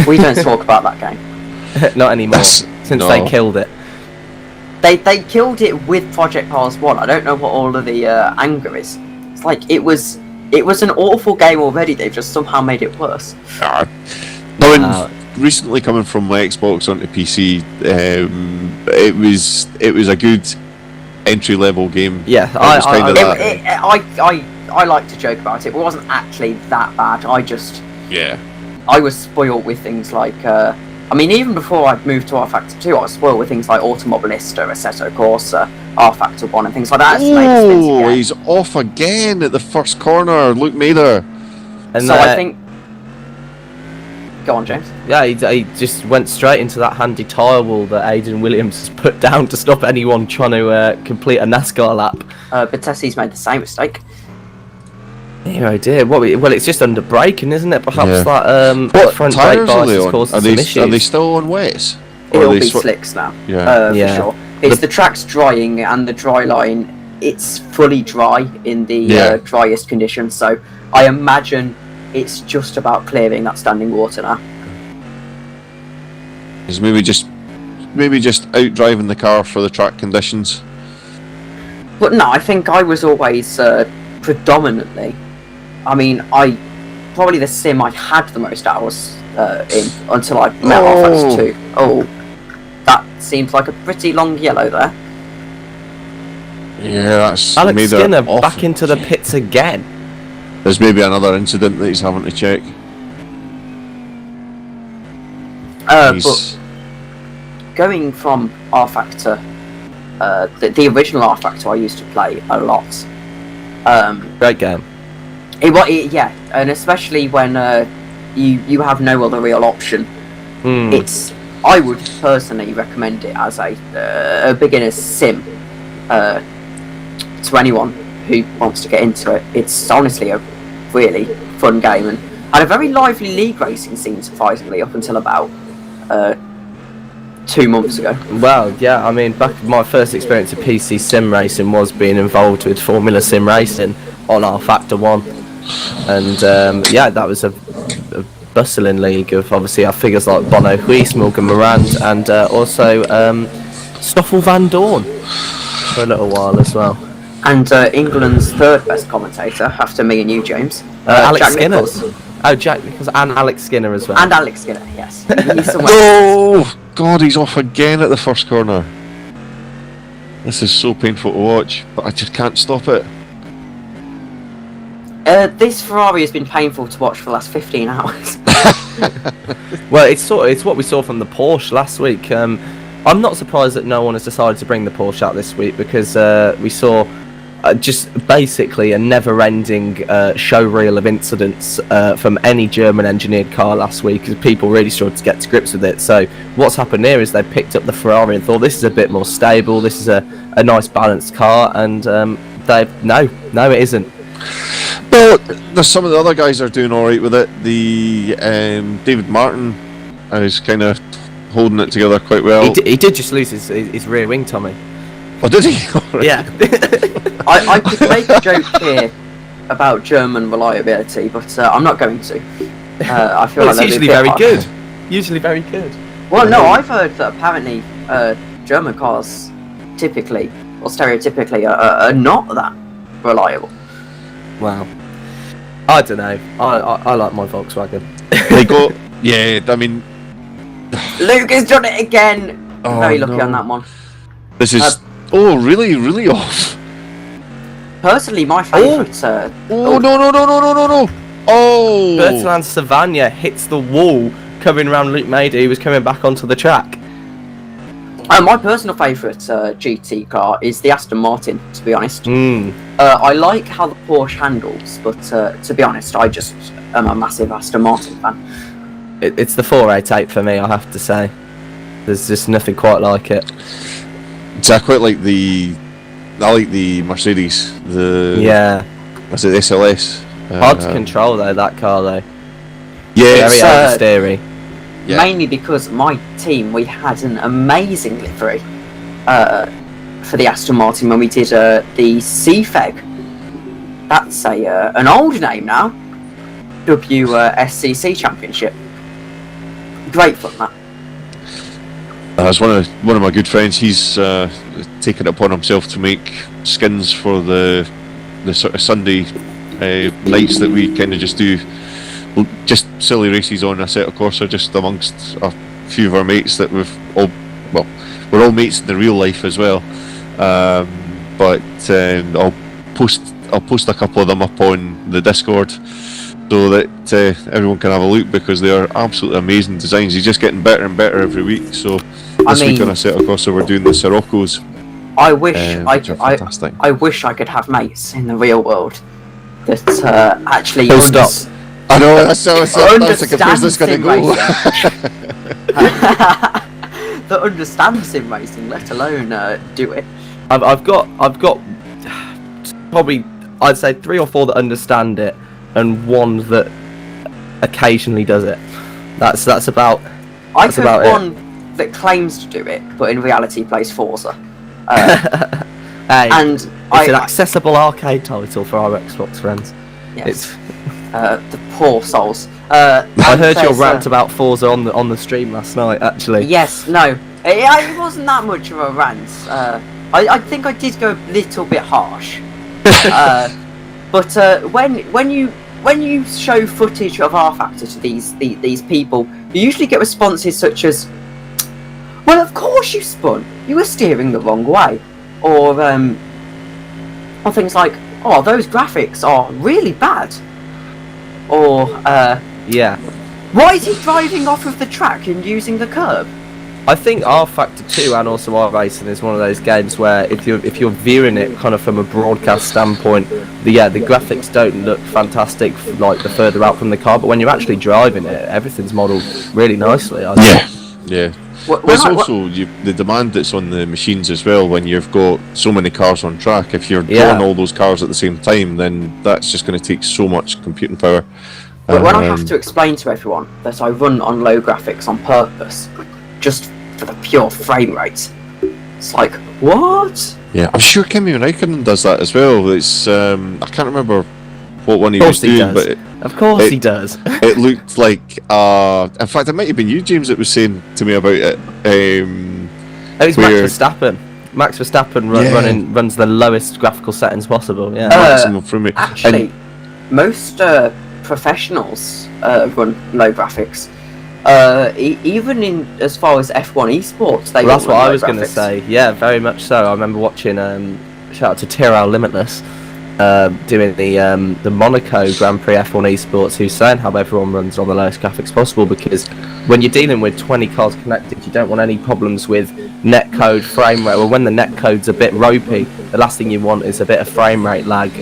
We don't talk about that game. Not anymore, since they killed it. They killed it with Project Cars 1. I don't know what all of the anger is. It's like, it was an awful game already, they've just somehow made it worse. Recently coming from my Xbox onto PC, it was a good entry level game. Yeah, I like to joke about it, but it wasn't actually that bad. I was spoiled with things like I mean, even before I moved to R Factor 2, I was spoiled with things like Automobilista, Assetto Corsa, R Factor 1 and things like that. Oh, he's off again at the first corner, Luke Mader. And so I think... Go on, James. Yeah, he just went straight into that handy tyre wall that Aidan Williams has put down to stop anyone trying to complete a NASCAR lap. Bettessi's made the same mistake. Oh dear. Well, it's just under braking, isn't it? Perhaps that what front brake tyres are they bias has on? caused Are some issues. they still on wets? It'll be slicks now. Yeah. For sure. It's the track's drying and the dry line. It's fully dry in the driest conditions, so I imagine it's just about clearing that standing water now. Is maybe just out driving the car for the track conditions. But no, I think I was always predominantly. I mean, probably the sim I had the most hours in until I met R-Factor 2. Oh, that seems like a pretty long yellow there. Yeah, that's Alex made Skinner it off. back into the pits again. There's maybe another incident that he's having to check. But going from R Factor, the original R Factor I used to play a lot. Great game. Yeah, and especially when you have no other real option. I would personally recommend it as a beginner's sim to anyone who wants to get into it. It's honestly a really fun game and had a very lively league racing scene, surprisingly, up until about 2 months ago. Well, yeah, I mean, my first experience of PC sim racing was being involved with Formula Sim Racing on our Factor 1. And yeah, that was a bustling league of obviously our figures like Bono Huis, Morgan Morand, and also Stoffel Van Dorn for a little while as well. And England's third best commentator, after me and you, James. Alex Jack Skinner. Nicholls. Oh, Jack Nicholls and Alex Skinner as well. And Alex Skinner, yes. He's somewhere. Oh God, he's off again at the first corner. This is so painful to watch, but I just can't stop it. This Ferrari has been painful to watch for the last 15 hours. Well, it's what we saw from the Porsche last week. I'm not surprised that no one has decided to bring the Porsche out this week because we saw just basically a never-ending showreel of incidents from any German engineered car last week because people really struggled to get to grips with it. So what's happened here is they picked up the Ferrari and thought this is a bit more stable, this is a nice balanced car, and no it isn't. Well, there's some of the other guys are doing all right with it. The David Martin is kind of holding it together quite well. He did just lose his rear wing, Tommy. Oh, did he? Yeah. I could make a joke here about German reliability, but I'm not going to. I feel Well, like it's usually very good. Usually very good. Well, no, I've heard that apparently German cars typically, or stereotypically, are not that reliable. Wow. I don't know. I like my Volkswagen. They got, yeah, I mean, Luke has done it again! Oh, Very lucky no. on that one. this is, really off. Personally, my favourite... Oh, no. Oh! Bertrand Savagna hits the wall coming around Luke Mady, who was coming back onto the track. my personal favourite GT car is the Aston Martin, to be honest. I like how the Porsche handles, but to be honest, I just am a massive Aston Martin fan. It's the 488 for me, I have to say. There's just nothing quite like it. So I quite like the Mercedes. Was it SLS? Hard to control though, that car though. Yeah, Very oversteery. Yeah. Mainly because my team, we had an amazing livery for the Aston Martin when we did the CFEG. That's an old name now. WSCC Championship. Great fun, that. As one of my good friends, he's taken it upon himself to make skins for the sort of Sunday nights that we kind of just do, just silly races on a set of Corsa, just amongst a few of our mates that we're all mates in the real life as well. But I'll post a couple of them up on the Discord so that everyone can have a look, because they are absolutely amazing designs. He's just getting better and better every week. So this week on a set of Corsa we're doing the Siroccos. I wish I wish I could have mates in the real world that actually I know, that's like a business going to go. that understands sim racing, let alone do it. I've got probably, I'd say 3 or 4 that understand it, and 1 that occasionally does it. That's about. I That's could about one that claims to do it, but in reality plays Forza. Hey, and it's an accessible arcade title for our Xbox friends. Yes. The poor souls. I heard your rant about Forza on the stream last night, actually. Yes, no, it wasn't that much of a rant. I think I did go a little bit harsh. But when you show footage of R Factor to these people, you usually get responses such as, "Well, of course you spun. You were steering the wrong way," or things like, "Oh, those graphics are really bad," or yeah. "Why is he driving off of the track and using the curb?" I think R Factor 2 and also R Racing is one of those games where if you're viewing it kind of from a broadcast standpoint, the graphics don't look fantastic like the further out from the car, but when you're actually driving it, everything's modelled really nicely. I think. Yeah. There's also the demand that's on the machines as well. When you've got so many cars on track, if you're drawing all those cars at the same time, then that's just going to take so much computing power. But when I have to explain to everyone that I run on low graphics on purpose, just for the pure frame rate, it's like, what? Yeah, I'm sure Kimi Räikkönen does that as well. It's I can't remember what one he was doing, but of course he does. It looked like in fact, it might have been you, James, that was saying to me about it. It was Max Verstappen. Max Verstappen runs the lowest graphical settings possible. Yeah, maximum from me. Actually, most professionals run low graphics. Even in as far as F1 esports, they. Well, that's what I was going to say. Yeah, very much so. I remember watching. Shout out to Tyrrell Limitless, doing the Monaco Grand Prix F1 esports, who's saying how everyone runs on the lowest graphics possible, because when you're dealing with 20 cars connected, you don't want any problems with netcode, frame rate. Well, when the netcode's a bit ropey, the last thing you want is a bit of frame rate lag,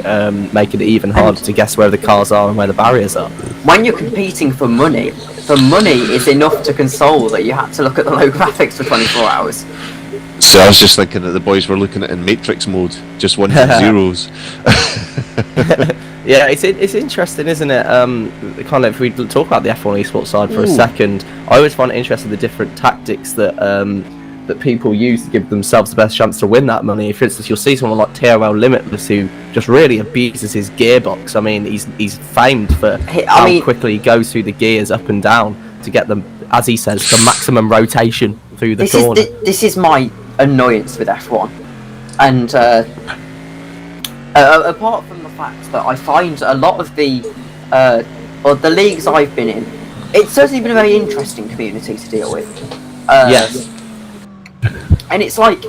making it even harder to guess where the cars are and where the barriers are. When you're competing for money is enough to console that you had to look at the low graphics for 24 hours. So I was just thinking that the boys were looking at it in Matrix mode, just ones and zeros. Yeah, it's interesting, isn't it? Kind of, if we talk about the F1 esports side for a second, I always find it interesting the different tactics that that people use to give themselves the best chance to win that money. For instance, you'll see someone like TRL Limitless who just really abuses his gearbox. I mean, he's famed for how quickly he goes through the gears up and down to get them, as he says, the maximum rotation through the corner. This is my annoyance with F1, and apart from the fact that I find a lot of the leagues I've been in, it's certainly been a very interesting community to deal with. Yes. And it's like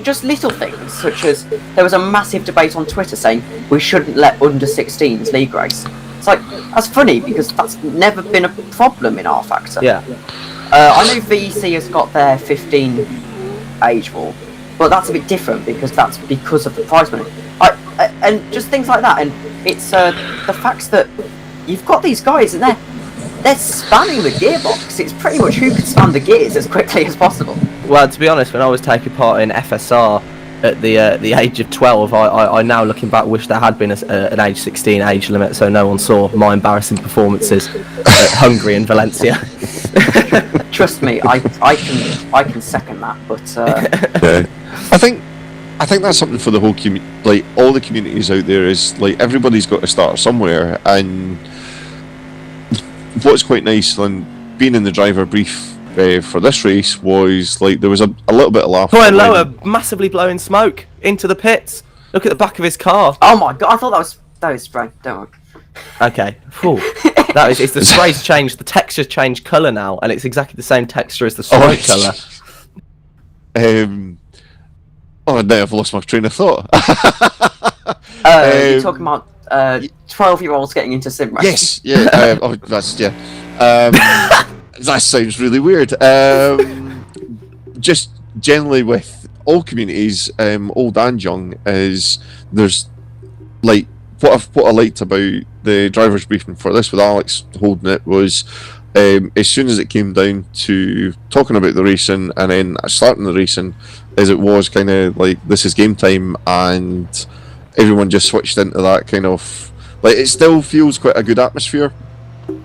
just little things, such as there was a massive debate on Twitter saying we shouldn't let under 16s league race. It's like, that's funny because that's never been a problem in R Factor. Yeah. I know VISC has got their 15 age wall, but that's a bit different because that's because of the prize money. And just things like that, and it's the fact that you've got these guys and they're spanning the gearbox. It's pretty much who can span the gears as quickly as possible. Well, to be honest, when I was taking part in FSR at the age of 12, I now looking back wish there had been an age 16 age limit, so no one saw my embarrassing performances at Hungary and Valencia. Trust me, I can second that. But yeah. I think that's something for the whole like all the communities out there, is like everybody's got to start somewhere. And what's quite nice, and being in the driver brief for this race, was like there was a little bit of laughter. Brian Lower massively blowing smoke into the pits. Look at the back of his car. Oh my god! I thought that was spray. Don't worry. Okay. It's the spray's changed. The texture's changed colour now, and it's exactly the same texture as the smoke colour. Oh, now I've lost my train of thought. You're talking about 12-year-olds getting into sim racing. Yes, that sounds really weird. Just generally with all communities, old and young, is there's like what I liked about the drivers briefing for this with Alex holding it was as soon as it came down to talking about the racing and then starting the racing, as it was kind of like this is game time, and everyone just switched into that kind of like, it still feels quite a good atmosphere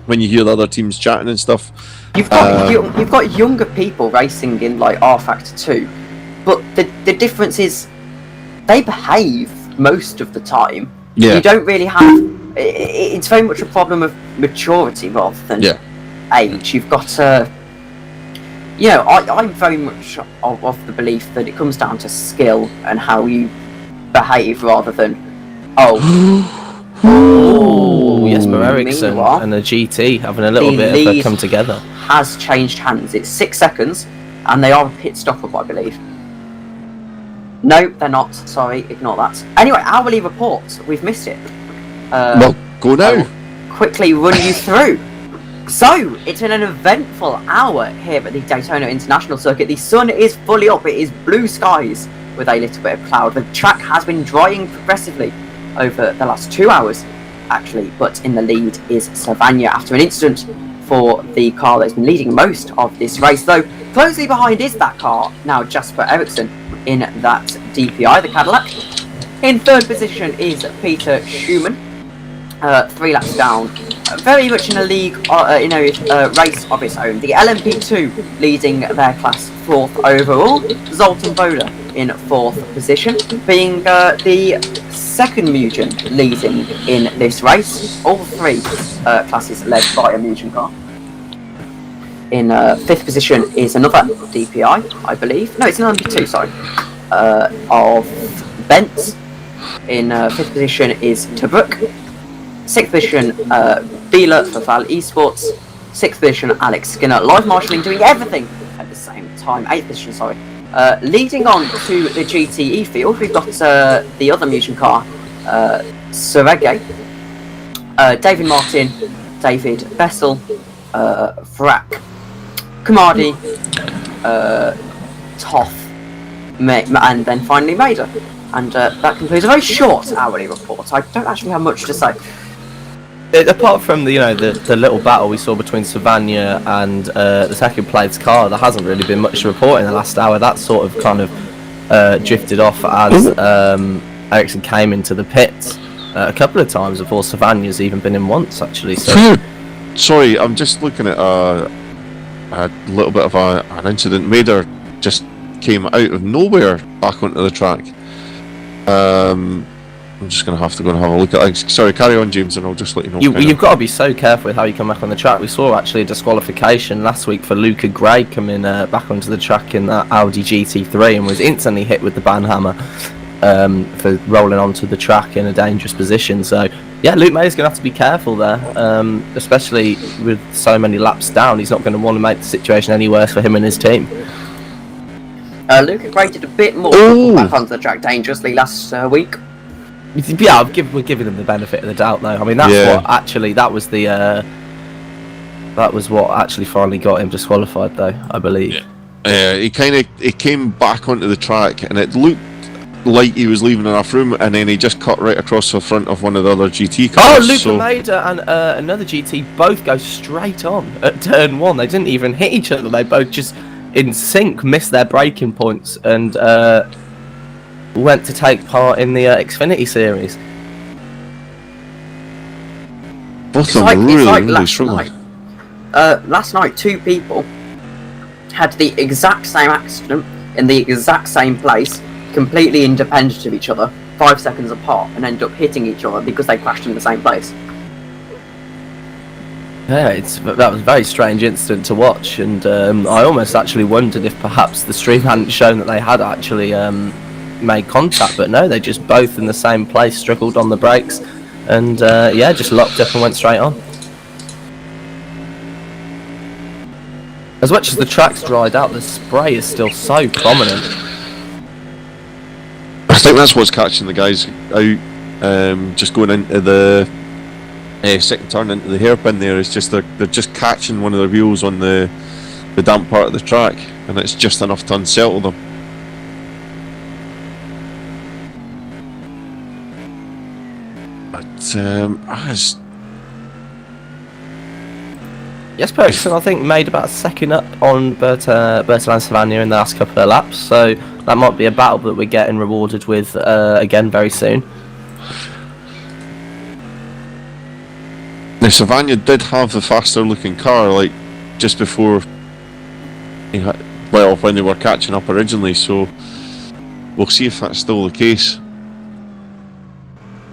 when you hear the other teams chatting and stuff. You've got younger people racing in like R Factor 2, but the difference is they behave most of the time. Yeah. You don't really have. It's very much a problem of maturity rather than age. You've got I'm very much of the belief that it comes down to skill and how you behave rather than Jesper Eriksson and the GT having a little bit of a come together. Has changed hands. It's 6 seconds, and they are a pit stop up, I believe. No, they're not. Sorry, ignore that. Anyway, hourly report. We've missed it. Well, go now. Quickly run you through. So, it's been an eventful hour here at the Daytona International Circuit. The sun is fully up. It is blue skies with a little bit of cloud. The track has been drying progressively over the last 2 hours, actually, but in the lead is Savannah after an incident for the car that's been leading most of this race. Though, closely behind is that car, now Jesper Eriksson in that DPi, the Cadillac. In third position is Peter Schumann, 3 laps down, very much in a league, race of its own. The LMP2 leading their class 4th overall, Zoltan Boda in 4th position, being the second Mugen leading in this race. All 3 classes led by a Mugen car. In 5th position is another DPi, I believe. No, it's an LMP2, sorry, of Bent. In 5th position is Tobruk. 6th position, Bieler for Val Esports. 6th position, Alex Skinner. Live marshalling, doing everything at the same time. 8th position, sorry. Leading on to the GTE field, we've got the other Mugen car, Serege, David Martin, David Bessel, Vrak, Kamadi, Toth, and then finally Maida. And that concludes a very short hourly report. I don't actually have much to say. Apart from the little battle we saw between Savannah and the second place car, there hasn't really been much to report in the last hour. That sort of kind of drifted off as Eriksson came into the pits. a couple of times before. Savannah's even been in once, actually. So. Sorry, I'm just looking at a little bit of an incident. Mader just came out of nowhere back onto the track. I'm just going to have to go and have a look at it. Sorry, carry on, James, and I'll just let you know. You've got to be so careful with how you come back on the track. We saw actually a disqualification last week for Luca Gray coming back onto the track in that Audi GT3 and was instantly hit with the banhammer for rolling onto the track in a dangerous position. So, yeah, Luke May's going to have to be careful there, especially with so many laps down. He's not going to want to make the situation any worse for him and his team. Luca Gray did a bit more back onto the track dangerously last week. Yeah, we're giving him the benefit of the doubt, though. I mean, that was what actually finally got him disqualified, though, I believe. Yeah, he came back onto the track, and it looked like he was leaving enough room, and then he just cut right across the front of one of the other GT cars. Oh, Luca Mader and another GT both go straight on at turn 1. They didn't even hit each other. They both just in sync missed their braking points and went to take part in the Xfinity series. Both of them really struggling. Last night, 2 people had the exact same accident in the exact same place, completely independent of each other, 5 seconds apart, and ended up hitting each other because they crashed in the same place. Yeah, that was a very strange incident to watch, and I almost actually wondered if perhaps the stream hadn't shown that they had actually made contact, but no, they just both in the same place struggled on the brakes, and just locked up and went straight on. As much as the track's dried out, the spray is still so prominent. I think that's what's catching the guys out, just going into the second turn into the hairpin there. It's just they're just catching one of their wheels on the damp part of the track, and it's just enough to unsettle them. But Jesper Eriksson, I think, made about a second up on Bertrand and Savannah in the last couple of laps, so that might be a battle that we're getting rewarded with again very soon. Now, Savannah did have the faster looking car, like, just before when they were catching up originally, so we'll see if that's still the case.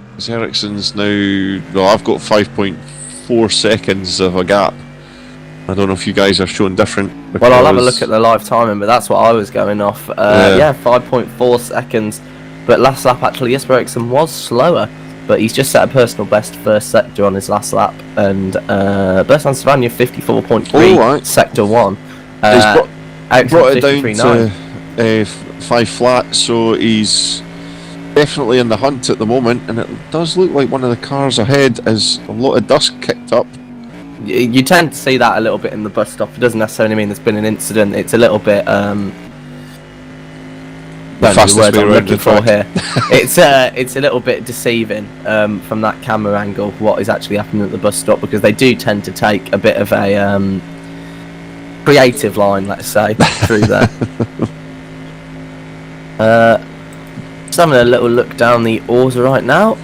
Because Ericsson's now, well, I've got 5.4 seconds of a gap. I don't know if you guys are showing different. Well, I'll have a look at the live timing, but that's what I was going off. 5.4 seconds. But last lap, actually, Jesper Eriksson was slower, but he's just set a personal best first sector on his last lap. And Bertrand Savannah 54.3, sector 1. He's brought it down to 5 flat, so he's definitely in the hunt at the moment, and it does look like one of the cars ahead has a lot of dust kicked up. You tend to see that a little bit in the bus stop. It doesn't necessarily mean there's been an incident. It's a little bit the fastest way around the track. Here. It's a little bit deceiving from that camera angle what is actually happening at the bus stop, because they do tend to take a bit of a creative line, let's say, through there. Just having a little look down the order right now.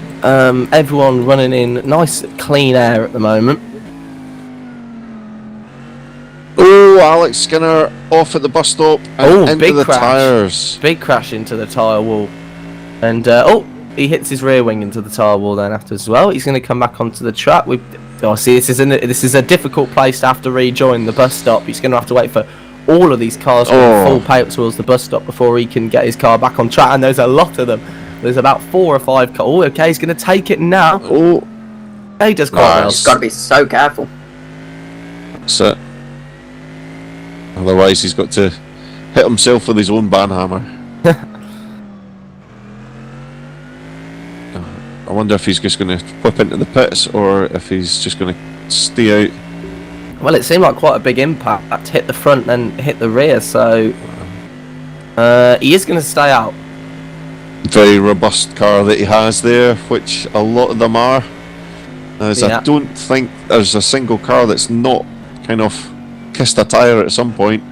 Everyone running in nice clean air at the moment. Oh, Alex Skinner off at the bus stop and into the tyres. Big crash into the tyre wall. And, he hits his rear wing into the tyre wall then after as well. He's going to come back onto the track. This is a difficult place to have to rejoin the bus stop. He's going to have to wait for all of these cars going full pay towards the bus stop before he can get his car back on track. And there's a lot of them. There's about 4 or 5 cars. Oh, okay, he's going to take it now. Oh, he does quite well. He's got to be so careful. That's it. Otherwise, he's got to hit himself with his own banhammer. I wonder if he's just going to whip into the pits, or if he's just going to stay out. Well, it seemed like quite a big impact. Hit the front, then hit the rear, so he is going to stay out. Very robust car that he has there, which a lot of them are. As I don't think there's a single car that's not kind of kissed a tyre at some point.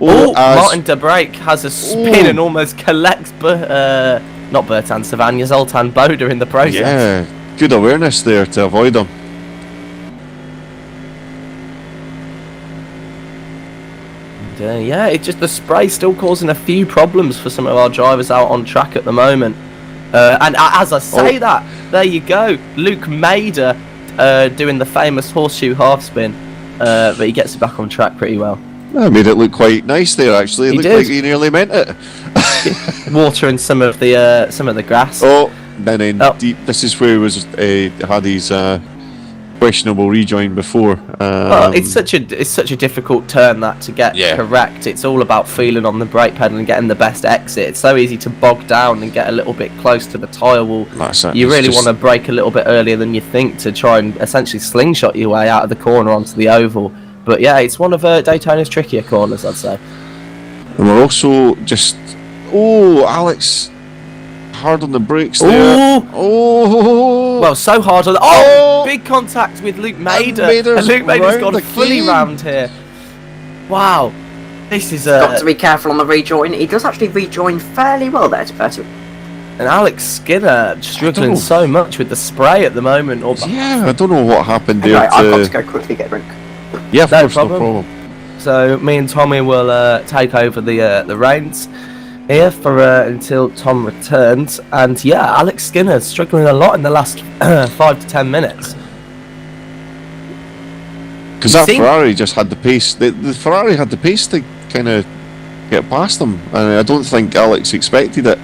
Martin de Brake has a spin and almost collects not Bertan Savagna, Zoltan Boda in the process. Yeah, good awareness there to avoid them. Yeah, it's just the spray still causing a few problems for some of our drivers out on track at the moment. And as I say that, there you go, Luke Mader doing the famous horseshoe half spin, but he gets it back on track pretty well. I made it look quite nice there. Actually, it looked like he nearly meant it. Watering some of the grass. Then deep. This is where he was had his questionable rejoin before. It's such a difficult turn that to get correct. It's all about feeling on the brake pedal and getting the best exit. It's so easy to bog down and get a little bit close to the tyre wall. You really want to brake a little bit earlier than you think to try and essentially slingshot your way out of the corner onto the oval. But yeah, it's one of Daytona's trickier corners, I'd say. And we're also just Alex hard on the brakes there. Well, so hard on big contact with Luke Mader. And Luke Mader's gone fully round here. Wow. This is got to be careful on the rejoin. He does actually rejoin fairly well there to better. And Alex Skinner struggling so much with the spray at the moment. I don't know what happened there. I've got to go quickly get a drink. Yeah, no problem. So me and Tommy will take over the reins here for until Tom returns. And yeah, Alex Skinner struggling a lot in the last 5 to 10 minutes. Because that Ferrari just had the pace. The Ferrari had the pace to kind of get past them, and I don't think Alex expected it.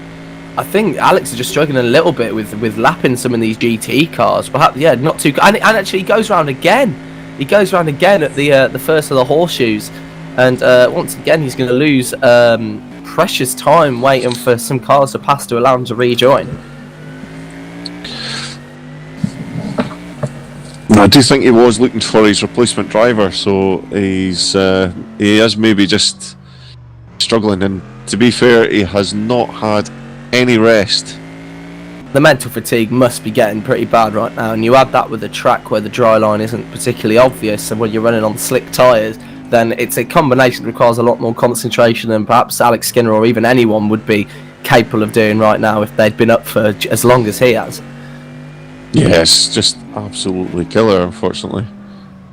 I think Alex is just struggling a little bit with lapping some of these GT cars. Perhaps, not too. And actually, he goes round again. He goes round again at the first of the horseshoes, and once again he's going to lose precious time waiting for some cars to pass to allow him to rejoin. I do think he was looking for his replacement driver, so he is maybe just struggling. And to be fair, he has not had any rest. The mental fatigue must be getting pretty bad right now, and you add that with a track where the dry line isn't particularly obvious, and when you're running on slick tyres, then it's a combination that requires a lot more concentration than perhaps Alex Skinner or even anyone would be capable of doing right now if they'd been up for as long as he has. Yes, just absolutely killer, unfortunately.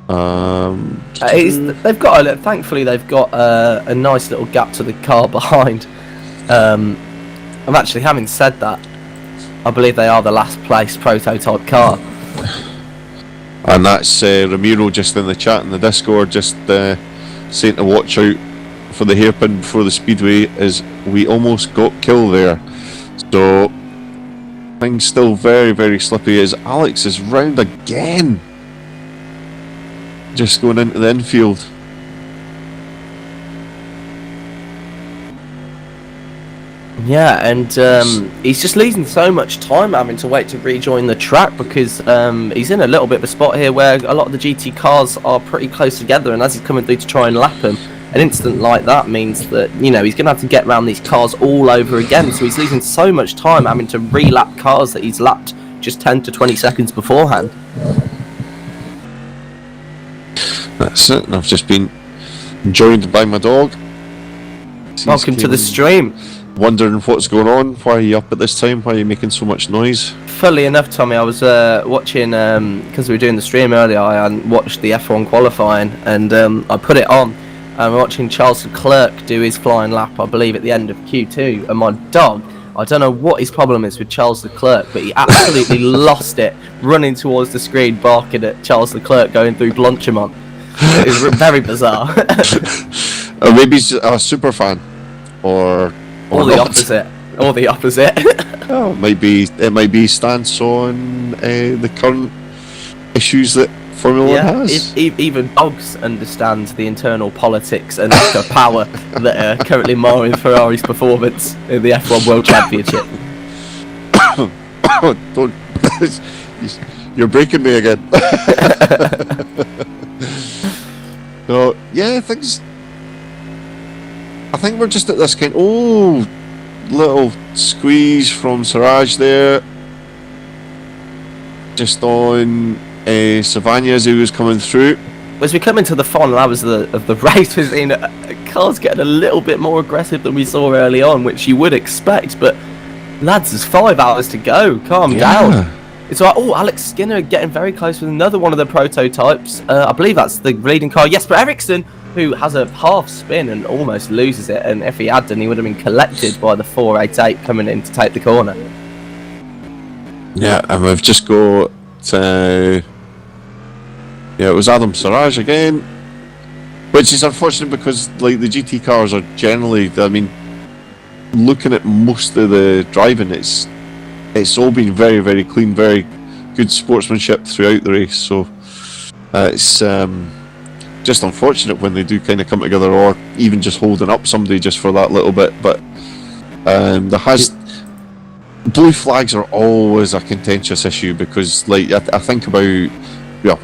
They've got thankfully they've got a nice little gap to the car behind. I'm actually, having said that, I believe they are the last place prototype car. And that's Ramiro just in the chat in the Discord, just saying to watch out for the hairpin before the speedway, as we almost got killed there. So things still very, very slippy as Alex is round again. Just going into the infield. Yeah, and he's just losing so much time having to wait to rejoin the track because he's in a little bit of a spot here where a lot of the GT cars are pretty close together, and as he's coming through to try and lap him, an incident like that means that, he's going to have to get around these cars all over again, so he's losing so much time having to re-lap cars that he's lapped just 10 to 20 seconds beforehand. That's it, and I've just been joined by my dog. Welcome to the stream. Wondering what's going on. Why are you up at this time? Why are you making so much noise? Funnily enough, Tommy, I was watching, because we were doing the stream earlier, I watched the F1 qualifying, and I put it on. I'm watching Charles Leclerc do his flying lap, I believe, at the end of Q2, and my dog, I don't know what his problem is with Charles Leclerc, but he absolutely lost it, running towards the screen, barking at Charles Leclerc going through Blanchimont. It was very bizarre. Or maybe he's a super fan, or the opposite. Or the opposite. Oh, it might be stance on the current issues that Formula 1 has. Even dogs understand the internal politics and the power that are currently marring Ferrari's performance in the F1 World Championship. Don't, you're breaking me again. So yeah, I think we're just at this kind. Little squeeze from Siraj there, just on Savagna as he was coming through. As we come into the final hours of the race, we've seen cars getting a little bit more aggressive than we saw early on, which you would expect, but Lads, there's 5 hours to go. Calm down. It's like, oh, Alex Skinner getting very close with another one of the prototypes. I believe that's the leading car. Jesper Eriksson, who has a half spin and almost loses it. And if he had done, he would have been collected by the 488 coming in to take the corner. Yeah, and we've just got it was Adam Siraj again, which is unfortunate because like the GT cars are generally, I mean, looking at most of the driving, it's all been very, very clean, very good sportsmanship throughout the race. So it's just unfortunate when they do kind of come together, or even just holding up somebody just for that little bit. But blue flags are always a contentious issue because, like, I think about,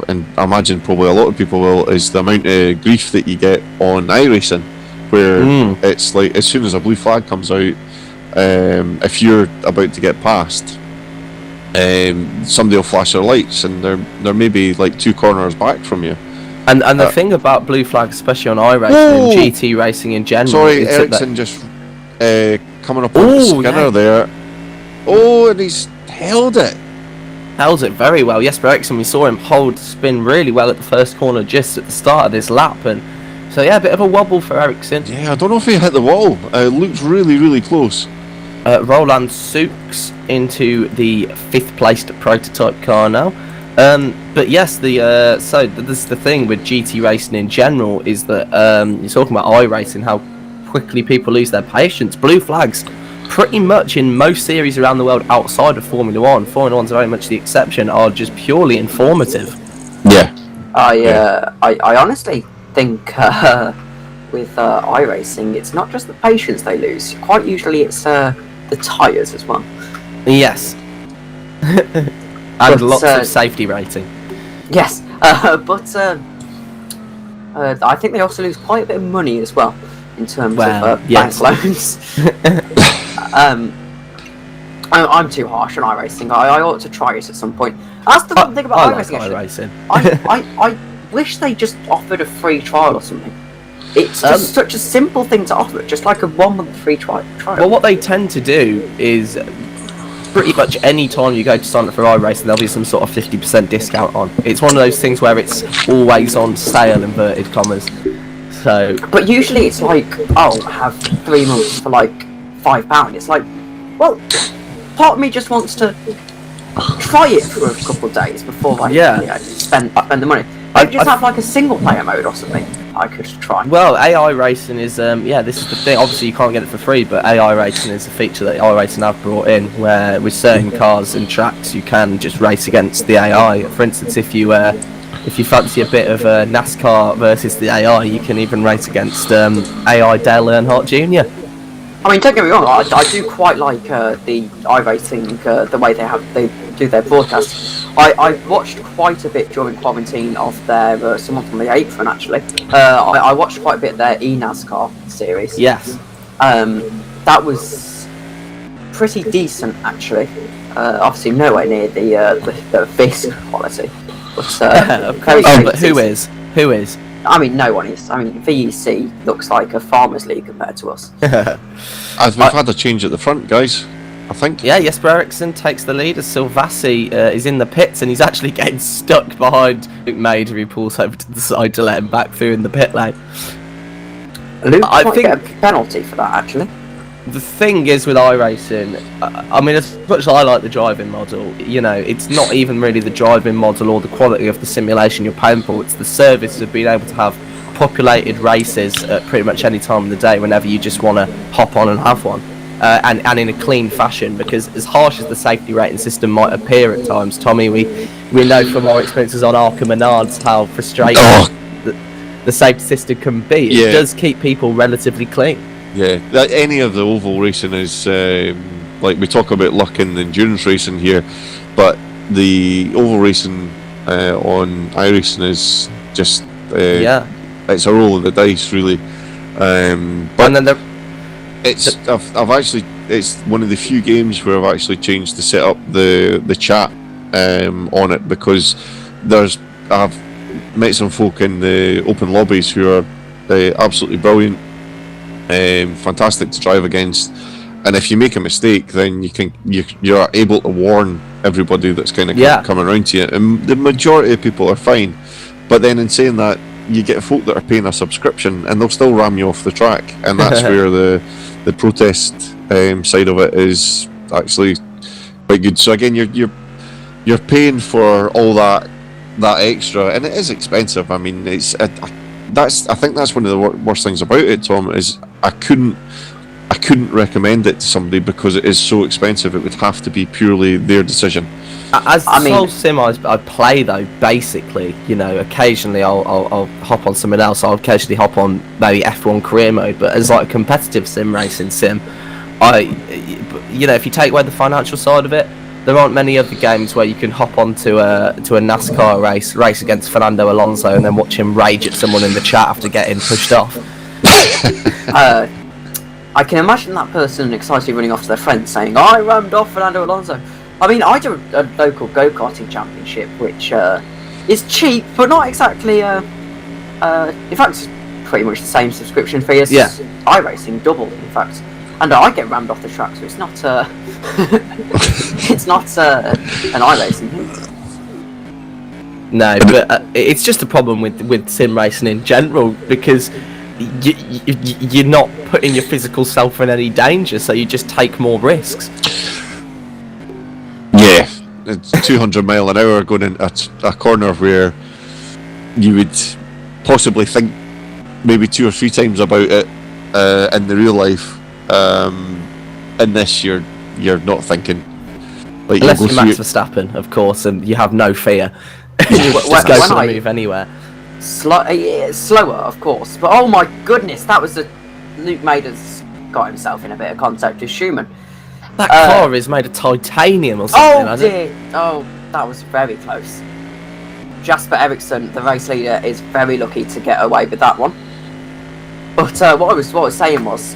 and I imagine probably a lot of people will, is the amount of grief that you get on iRacing, where it's like as soon as a blue flag comes out, if you're about to get past, somebody will flash their lights and they're maybe like 2 corners back from you. And the thing about blue flags, especially on iRacing and GT racing in general... Sorry, Ericsson just coming up on the Skinner there. Oh, and he's held it. Held it very well. Jesper Eriksson, we saw him hold spin really well at the first corner just at the start of this lap. And so, yeah, a bit of a wobble for Eriksson. Yeah, I don't know if he hit the wall. It looked really, really close. Roland Sooks into the 5th placed prototype car now. But yes, so this is the thing with GT racing in general, is that you're talking about iRacing, how quickly people lose their patience. Blue flags, pretty much in most series around the world outside of Formula 1. Formula 1's very much the exception, are just purely informative. Yeah. I honestly think with iRacing, it's not just the patience they lose. Quite usually it's the tyres as well. Yes. And lots of safety rating. Yes, but I think they also lose quite a bit of money as well in terms of bank loans. I'm too harsh on iRacing. I ought to try it at some point. That's the one thing about iRacing. I wish they just offered a free trial or something. It's just such a simple thing to offer, just like a 1-month free trial. Well, what they tend to do is pretty much any time you go to sign up for iRacing, there'll be some sort of 50% discount on. It's one of those things where it's always on sale, inverted commas. So, but usually it's like, oh, have 3 months for like £5. It's like, well, part of me just wants to try it for a couple of days before I spend the money. I just have like a single player mode or something I could try. Well, AI racing is this is the thing. Obviously you can't get it for free, but AI racing is a feature that iRacing have brought in, where with certain cars and tracks you can just race against the AI. For instance, if you fancy a bit of NASCAR versus the AI, you can even race against AI Dale Earnhardt Jr. I mean, don't get me wrong, I do quite like the iRacing, the way they do their broadcast. I watched quite a bit during quarantine of their someone from the Apron actually. I watched quite a bit of their eNASCAR series. Yes. That was pretty decent actually. Obviously nowhere near the VISC quality. But who is? I mean, no one is. I mean, VEC looks like a farmers' league compared to us. As we've had a change at the front, guys, I think. Yeah, Jesper Eriksson takes the lead as Silvassi is in the pits, and he's actually getting stuck behind Luke Mader, who pulls over to the side to let him back through in the pit lane. Luke might get a penalty for that, actually. The thing is with iRacing, I mean, as much as I like the driving model, you know, it's not even really the driving model or the quality of the simulation you're paying for. It's the service of being able to have populated races at pretty much any time of the day whenever you just want to hop on and have one. And in a clean fashion, because as harsh as the safety rating system might appear at times, Tommy, we know from our experiences on Arkham Menards how frustrating the safety system can be. It does keep people relatively clean. Yeah, any of the oval racing is like we talk about luck in endurance racing here, but the oval racing on iRacing is just it's a roll of the dice really. But and then I've actually, it's one of the few games where I've actually changed to set up the chat on it, because I've met some folk in the open lobbies who are absolutely brilliant. Fantastic to drive against, and if you make a mistake, then you're able to warn everybody that's kind of coming around to you, and the majority of people are fine. But then in saying that, you get folk that are paying a subscription and they'll still ram you off the track, and that's where the protest side of it is actually quite good. So again, you're paying for all that extra, and it is expensive. I mean, I think that's one of the worst things about it, Tom, is I couldn't recommend it to somebody because it is so expensive. It would have to be purely their decision. As the sole sim I play though, basically, you know, occasionally I'll hop on something else. I'll occasionally hop on maybe F1 career mode, but as like a competitive sim racing sim, you know, if you take away the financial side of it, there aren't many other games where you can hop onto a NASCAR race against Fernando Alonso and then watch him rage at someone in the chat after getting pushed off. I can imagine that person excitedly running off to their friends saying, "I rammed off Fernando Alonso." I mean, I do a local go-karting championship, which is cheap, but not exactly. In fact, it's pretty much the same subscription fee as iRacing, double, in fact. And I get rammed off the track, so it's not. It's not an iRacing thing. No, but it's just a problem with sim racing in general, because you're not putting your physical self in any danger, so you just take more risks. Yeah, it's 200 mile an hour going in a corner where you would possibly think maybe 2 or 3 times about it in the real life. In this, you're not thinking. Like, unless you're Max Verstappen, of course, and you have no fear. You just go for the move anywhere. Slower, of course, but oh my goodness, that was Luke Mader's got himself in a bit of contact with Schumann. That car is made of titanium or something, hasn't it? Oh, that was very close. Jasper Ericsson, the race leader, is very lucky to get away with that one. But what I was saying was,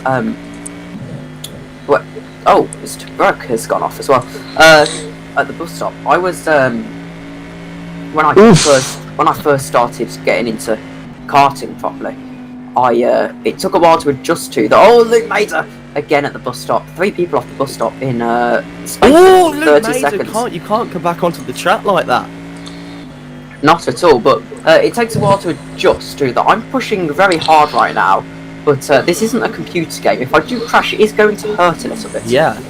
Mr. Brooke has gone off as well. At the bus stop, I was when I first started getting into karting properly. It took a while to adjust to the Luke Mader again at the bus stop. 3 people off the bus stop in space of 30 seconds. You can't come back onto the track like that. Not at all, but it takes a while to adjust to that. I'm pushing very hard right now, but this isn't a computer game. If I do crash, it is going to hurt a little bit. Yeah.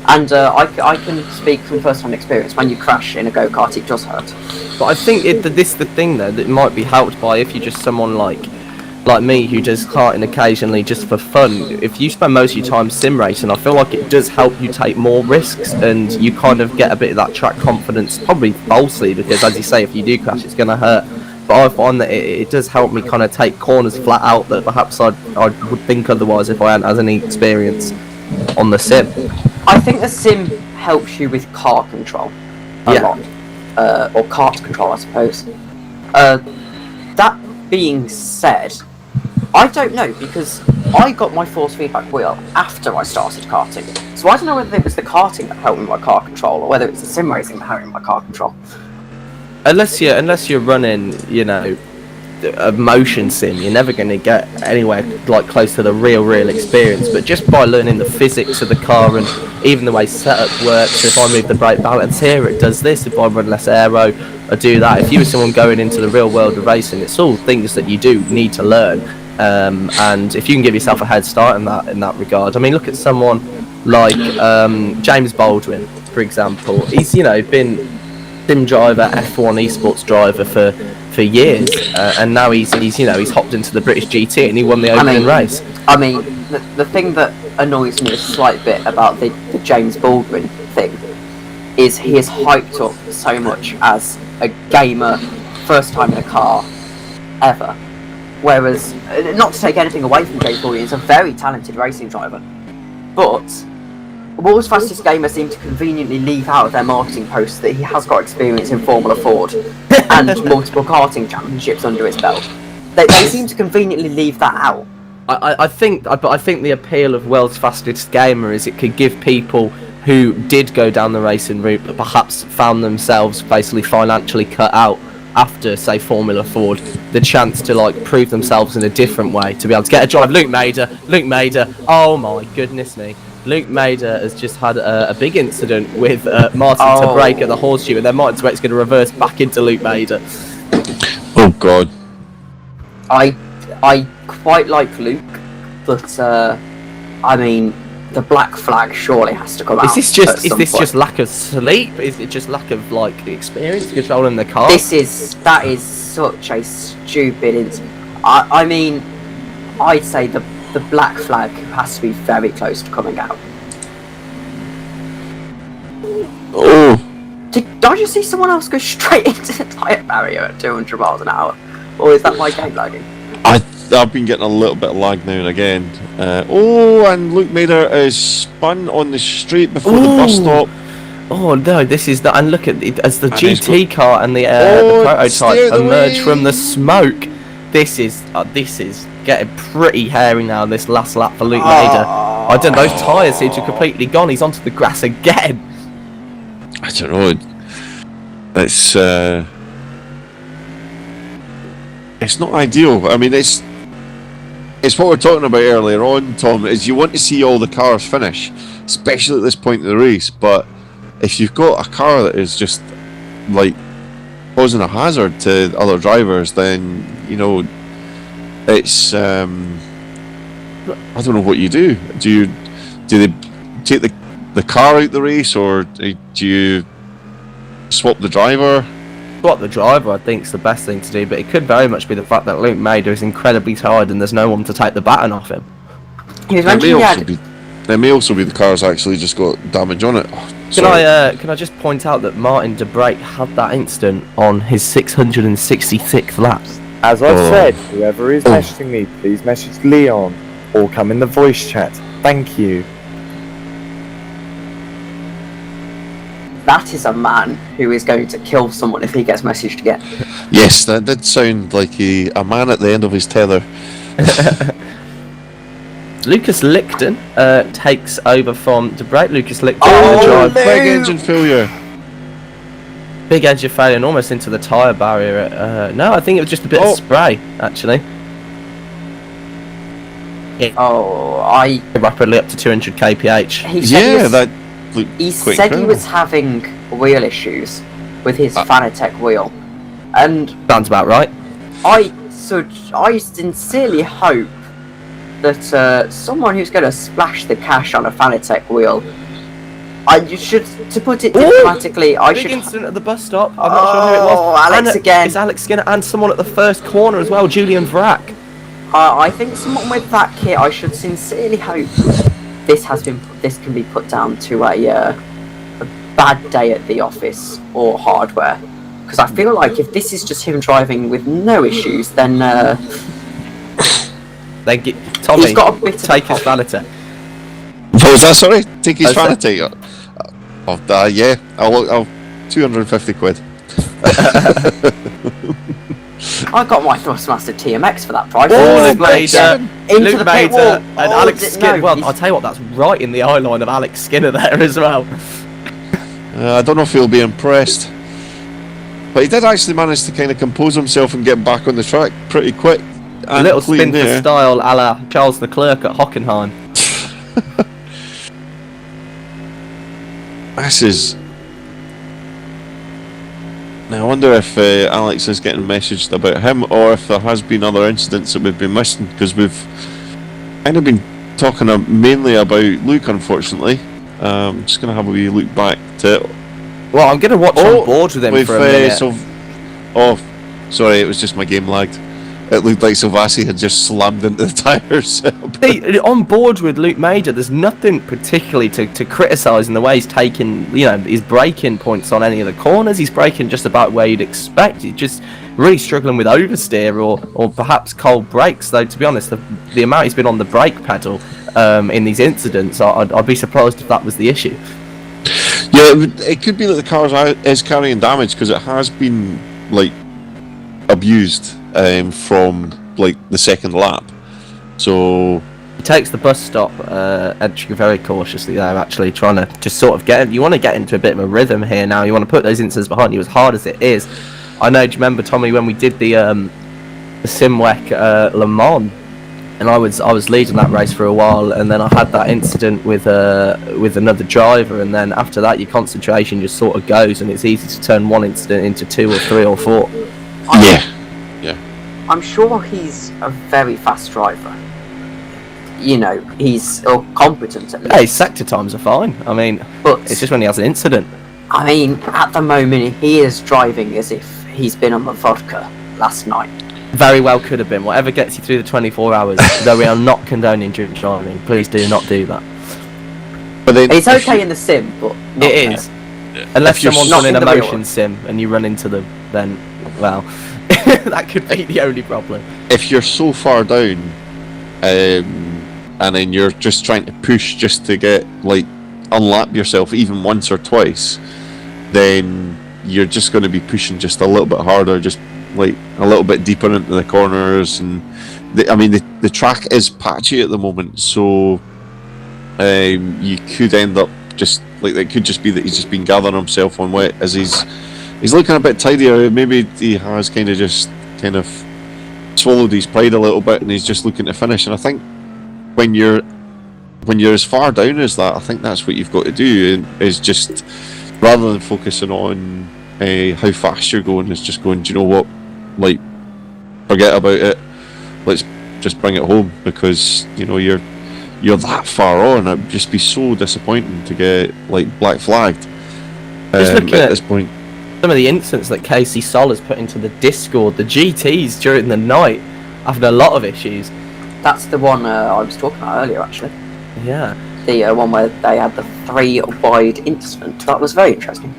And I can speak from first-hand experience. When you crash in a go-kart, it does hurt. But I think this is the thing though, that it might be helped by if you're just someone like me who does karting occasionally just for fun. If you spend most of your time sim racing, I feel like it does help you take more risks, and you kind of get a bit of that track confidence, probably falsely, because as you say, if you do crash, it's going to hurt. But I find that it does help me kind of take corners flat out that perhaps I would think otherwise if I hadn't had any experience on the sim. I think the sim helps you with car control a lot, or kart control, I suppose. That being said, I don't know, because I got my force feedback wheel after I started karting, so I don't know whether it was the karting that helped me with my car control, or whether it's the sim racing that helped me with my car control. Unless you're running, you know, a motion sim, you're never going to get anywhere like close to the real experience. But just by learning the physics of the car and even the way setup works, so if I move the brake balance here, it does this. If I run less aero, I do that. If you were someone going into the real world of racing, it's all things that you do need to learn. And if you can give yourself a head start in that regard, I mean, look at someone like James Baldwin, for example. He's, you know, been sim driver, F1 esports driver for years, and now he's hopped into the British GT and he won the opening race. I mean, the thing that annoys me a slight bit about the James Baldwin thing is he is hyped up so much as a gamer, first time in a car ever. Whereas, not to take anything away from James Baldwin, he's a very talented racing driver, but World's Fastest Gamer seem to conveniently leave out of their marketing posts that he has got experience in Formula Ford and multiple karting championships under his belt. They seem to conveniently leave that out. I think the appeal of World's Fastest Gamer is it could give people who did go down the racing route but perhaps found themselves basically financially cut out after, say, Formula Ford, the chance to like prove themselves in a different way, to be able to get a drive. Luke Mader, oh my goodness me. Luke Mader has just had a big incident with Martin to brake at the horseshoe, and then Martin to brake's going to reverse back into Luke Mader. Oh God. I quite like Luke, but I mean, the black flag surely has to come out. Is this just lack of sleep? Is it just lack of like experience controlling the car? That is such a stupid incident. I mean, I'd say the black flag has to be very close to coming out. Oh. Did I just see someone else go straight into the tyre barrier at 200 miles an hour? Or is that my game lagging? I've been getting a little bit of lag now and again. And Luke Mader is spun on the street before the bus stop. Oh no, this is the, and look at it as the GT car and the prototype emerge from the smoke. This is getting pretty hairy now. This last lap for Luke Mader. I don't know. Those tyres seem to have completely gone. He's onto the grass again. I don't know. It's not ideal. I mean, it's what we were talking about earlier on, Tom. Is you want to see all the cars finish, especially at this point in the race. But if you've got a car that is just like posing a hazard to other drivers, then it's I don't know what you do. Do they take the car out the race, or do you swap the driver? Swap the driver, I think, is the best thing to do. But it could very much be the fact that Luke Mader is incredibly tired and there's no one to take the baton off him. There may also be the car's actually just got damage on it. Can I just point out that Martin de Brake had that incident on his 666th lap? As I've said, whoever is messaging me, please message Leon or come in the voice chat. Thank you. That is a man who is going to kill someone if he gets messaged again. Yes, that did sound like a man at the end of his tether. Lucas Lichten takes over from de Brake. Lucas Lichten Big engine failure. Big engine failure and almost into the tyre barrier. No, I think it was just a bit of spray, actually. Rapidly up to 200 kph. He said he was having wheel issues with his Fanatec wheel, and sounds about right. I sincerely hope that someone who's going to splash the cash on a Fanatec wheel, to put it diplomatically, big incident at the bus stop. I'm not sure who it was. Alex again. It's Alex Skinner and someone at the first corner as well, Julian Vrack. I think someone with that kit. I should sincerely hope this can be put down to a bad day at the office or hardware, because I feel like if this is just him driving with no issues, then Tommy, he's got a bit take his Fanatec. What was that? Sorry, take his Fanatec. Yeah, I'll 250 quid. I got my Thrustmaster TMX for that price. Luke Mader, into the pit wall, and Alex Skinner. Well, I'll tell you what, that's right in the eye line of Alex Skinner there as well. I don't know if he'll be impressed, but he did actually manage to kind of compose himself and get back on the track pretty quick. A little spin for style, a la Charles Leclerc at Hockenheim. This is. Now I wonder if Alex is getting messaged about him, or if there has been other incidents that we've been missing, because we've kind of been talking mainly about Luke, unfortunately. I'm just going to have a wee look back to. Well, I'm going to watch on board with him for a minute. Sorry, it was just my game lagged. It looked like Silvassi had just slammed into the tyres. On board with Luke Mader, there's nothing particularly to criticise in the way he's taking, his braking points on any of the corners. He's braking just about where you'd expect. He's just really struggling with oversteer or perhaps cold brakes, though, to be honest, the amount he's been on the brake pedal in these incidents, I'd be surprised if that was the issue. Yeah, it could be that the car is carrying damage, because it has been, abused from the second lap. So he takes the bus stop, entering very cautiously there, actually trying to just sort of you want to get into a bit of a rhythm here now. You want to put those incidents behind you as hard as it is. I know, do you remember, Tommy, when we did the Simwec Le Mans and I was leading that race for a while, and then I had that incident with another driver, and then after that your concentration just sort of goes, and it's easy to turn one incident into 2 or 3 or 4. I'm sure he's a very fast driver. You know, he's competent at least. Hey, sector times are fine. I mean, but it's just when he has an incident. I mean, at the moment he is driving as if he's been on the vodka last night. Very well could have been. Whatever gets you through the 24 hours, though we are not condoning drink driving. Please do not do that. But then, It's okay in the sim, but not It is. Unless you're someone's not running in a the real motion one. sim and you run into them, then, well, that could be the only problem. if you're so far down, and then you're just trying to push just to get, like, unlap yourself even once or twice, then you're just going to be pushing just a little bit harder, just like a little bit deeper into the corners. And the track is patchy at the moment, so you could end up just like, it could just be that he's just been gathering himself on wet as he's looking a bit tidier. Maybe he has kind of swallowed his pride a little bit, and he's just looking to finish. And I think when you're as far down as that, I think that's what you've got to do, is just, rather than focusing on how fast you're going, is just going, do you know what, like, forget about it, let's just bring it home, because you know you're that far on. It'd just be so disappointing to get, like, black flagged at this point. Some of the incidents that Casey Sol has put into the Discord, the GTs during the night, having a lot of issues. That's the one I was talking about earlier, actually. Yeah. The one where they had the 3 wide incident. That was very interesting.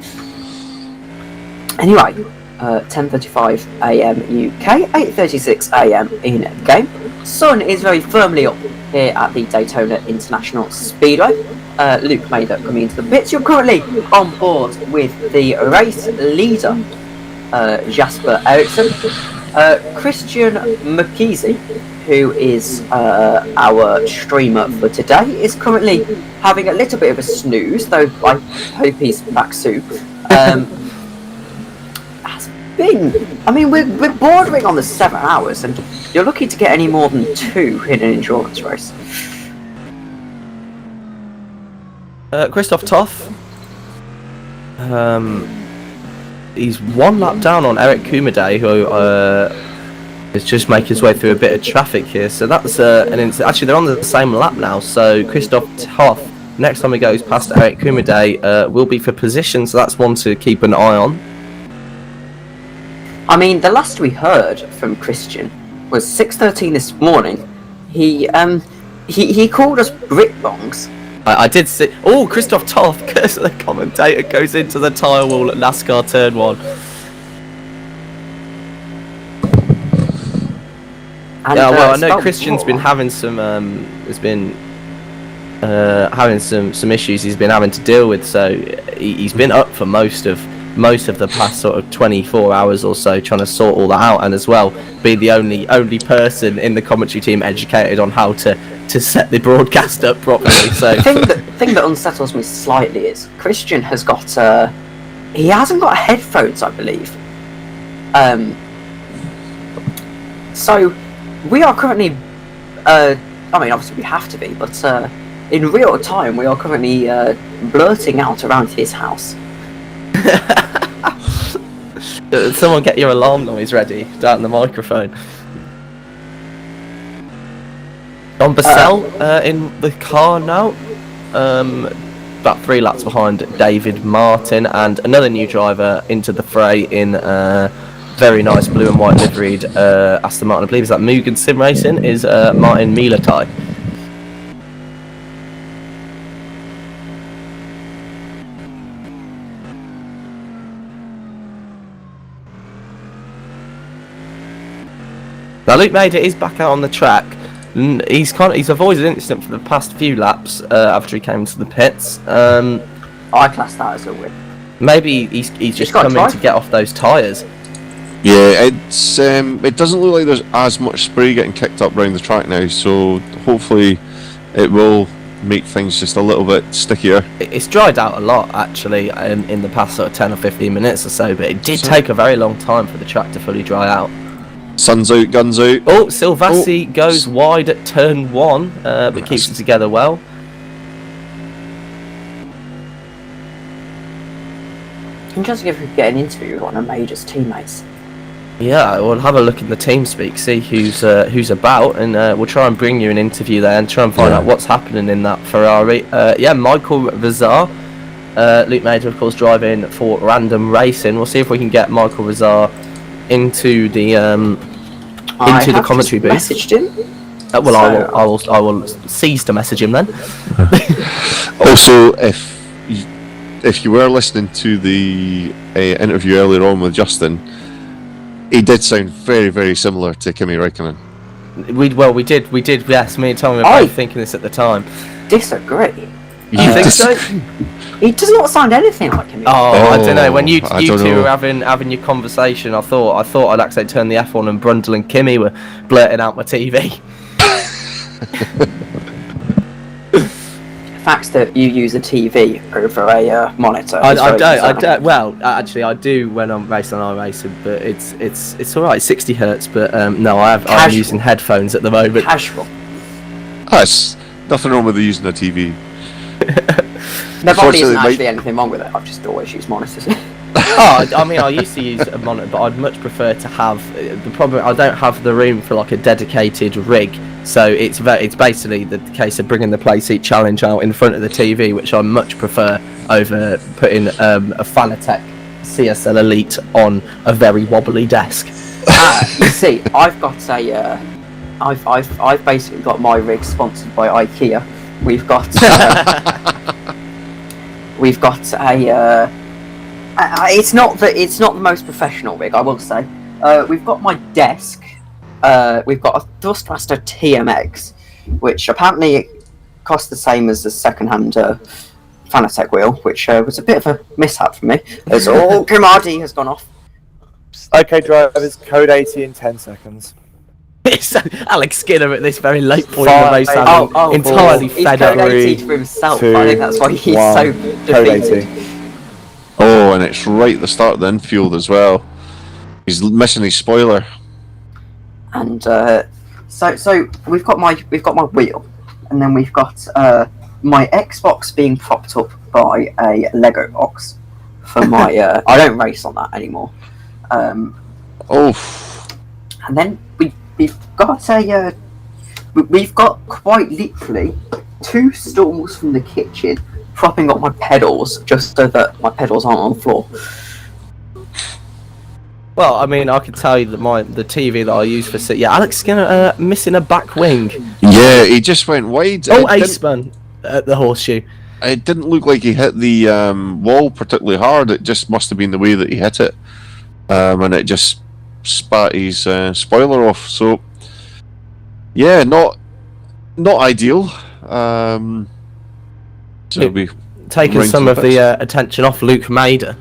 Anyway, 10:35 AM UK, 8:36 AM in game. Sun is very firmly up here at the Daytona International Speedway. Luke Mader coming into the pits. You're currently on board with the race leader, Jasper Eriksson. Christian McKeesey, who is our streamer for today, is currently having a little bit of a snooze, though I hope he's back soon. We're bordering on the 7 hours, and you're lucky to get any more than 2 in an endurance race. Christoph Toff. He's 1 lap down on Eric Kumade, who is just making his way through a bit of traffic here. So that's actually they're on the same lap now. So Christoph Toff, next time he goes past Eric Kumade, will be for position. So that's one to keep an eye on. I mean, the last we heard from Christian was 6:13 this morning. He called us Britbongs. I did see. Oh, Christoph Toff, curse of the commentator, goes into the tyre wall at NASCAR Turn 1. And, yeah, well, I know Christian's been having some having some issues he's been having to deal with. So he's been up for most of the past sort of 24 hours or so, trying to sort all that out, and as well be the only person in the commentary team educated on how to set the broadcast up properly. So the thing that unsettles me slightly is Christian has got he hasn't got headphones, I believe. So we are currently obviously we have to be, but in real time we are currently blurting out around his house. Someone get your alarm noise ready down the microphone. John Bassell in the car now, about 3 laps behind David Martin, and another new driver into the fray in very nice blue and white liveried Aston Martin. I believe is that Mugen Sim Racing is Martin Milatai. Now Luke Mader is back out on the track. He's avoided an incident for the past few laps after he came into the pits. I class that as a win. Maybe he's just coming to get off those tyres. Yeah, it doesn't look like there's as much spray getting kicked up around the track now, so hopefully it will make things just a little bit stickier. It's dried out a lot actually in the past sort of 10 or 15 minutes or so, but it did take a very long time for the track to fully dry out. Sun's out, guns out. Oh, Silvassi goes wide at turn 1, but keeps it together well. Interesting if we could get an interview with one of Major's teammates. Yeah, we'll have a look in the TeamSpeak, see who's about, and we'll try and bring you an interview there and try and find out what's happening in that Ferrari. Michael Vazar, Luke Major, of course, driving for Random Racing. We'll see if we can get Michael Vazar into the commentary booth. Messaged him. I will cease to message him then. Also, if you were listening to the interview earlier on with Justin, he did sound very, very similar to Kimi Räikkönen. We did. Yes, me and Tommy were both thinking this at the time. Disagree. You think so? He does not sound anything like him. I don't know. When you two were having your conversation, I thought I'd actually turn the F on and Brundle and Kimi were blurting out my TV. The fact that you use a TV over a monitor. I don't. Well, actually, I do when I'm racing on iRacing, but it's all right. 60 hertz, but no, I'm using headphones at the moment. Casual. That's nothing wrong with using a TV. There probably isn't actually anything wrong with it. I've just always used monitors. I used to use a monitor, but I'd much prefer to have the problem. I don't have the room for like a dedicated rig, so it's basically the case of bringing the Playseat Challenge out in front of the TV, which I much prefer over putting a Fanatec CSL Elite on a very wobbly desk. You see, I've got a I've basically got my rig sponsored by IKEA. We've got a it's not the most professional rig, I will say. We've got my desk. We've got a Thrustmaster TMX, which apparently cost the same as the second-hand Fanatec wheel, which was a bit of a mishap for me. As Grimaldi has gone off. Okay, drivers, code 80 in 10 seconds. It's Alex Skinner at this very late point in the race, entirely fed up. He's code 80 for himself. I think that's why he's so defeated. Oh, and it's right at the start of the infield as well. He's missing his spoiler. And so we've got my wheel, and then we've got my Xbox being propped up by a Lego box for my. I don't race on that anymore. And then we've got quite literally 2 stools from the kitchen propping up my pedals just so that my pedals aren't on the floor. Well, I mean, I can tell you that the TV that I use for Alex Skinner missing a back wing. Yeah, he just went wide. A-spun at the horseshoe. It didn't look like he hit the wall particularly hard. It just must have been the way that he hit it, and it just spat his spoiler off. So, yeah, not ideal. So we taking some of the attention off Luke Mader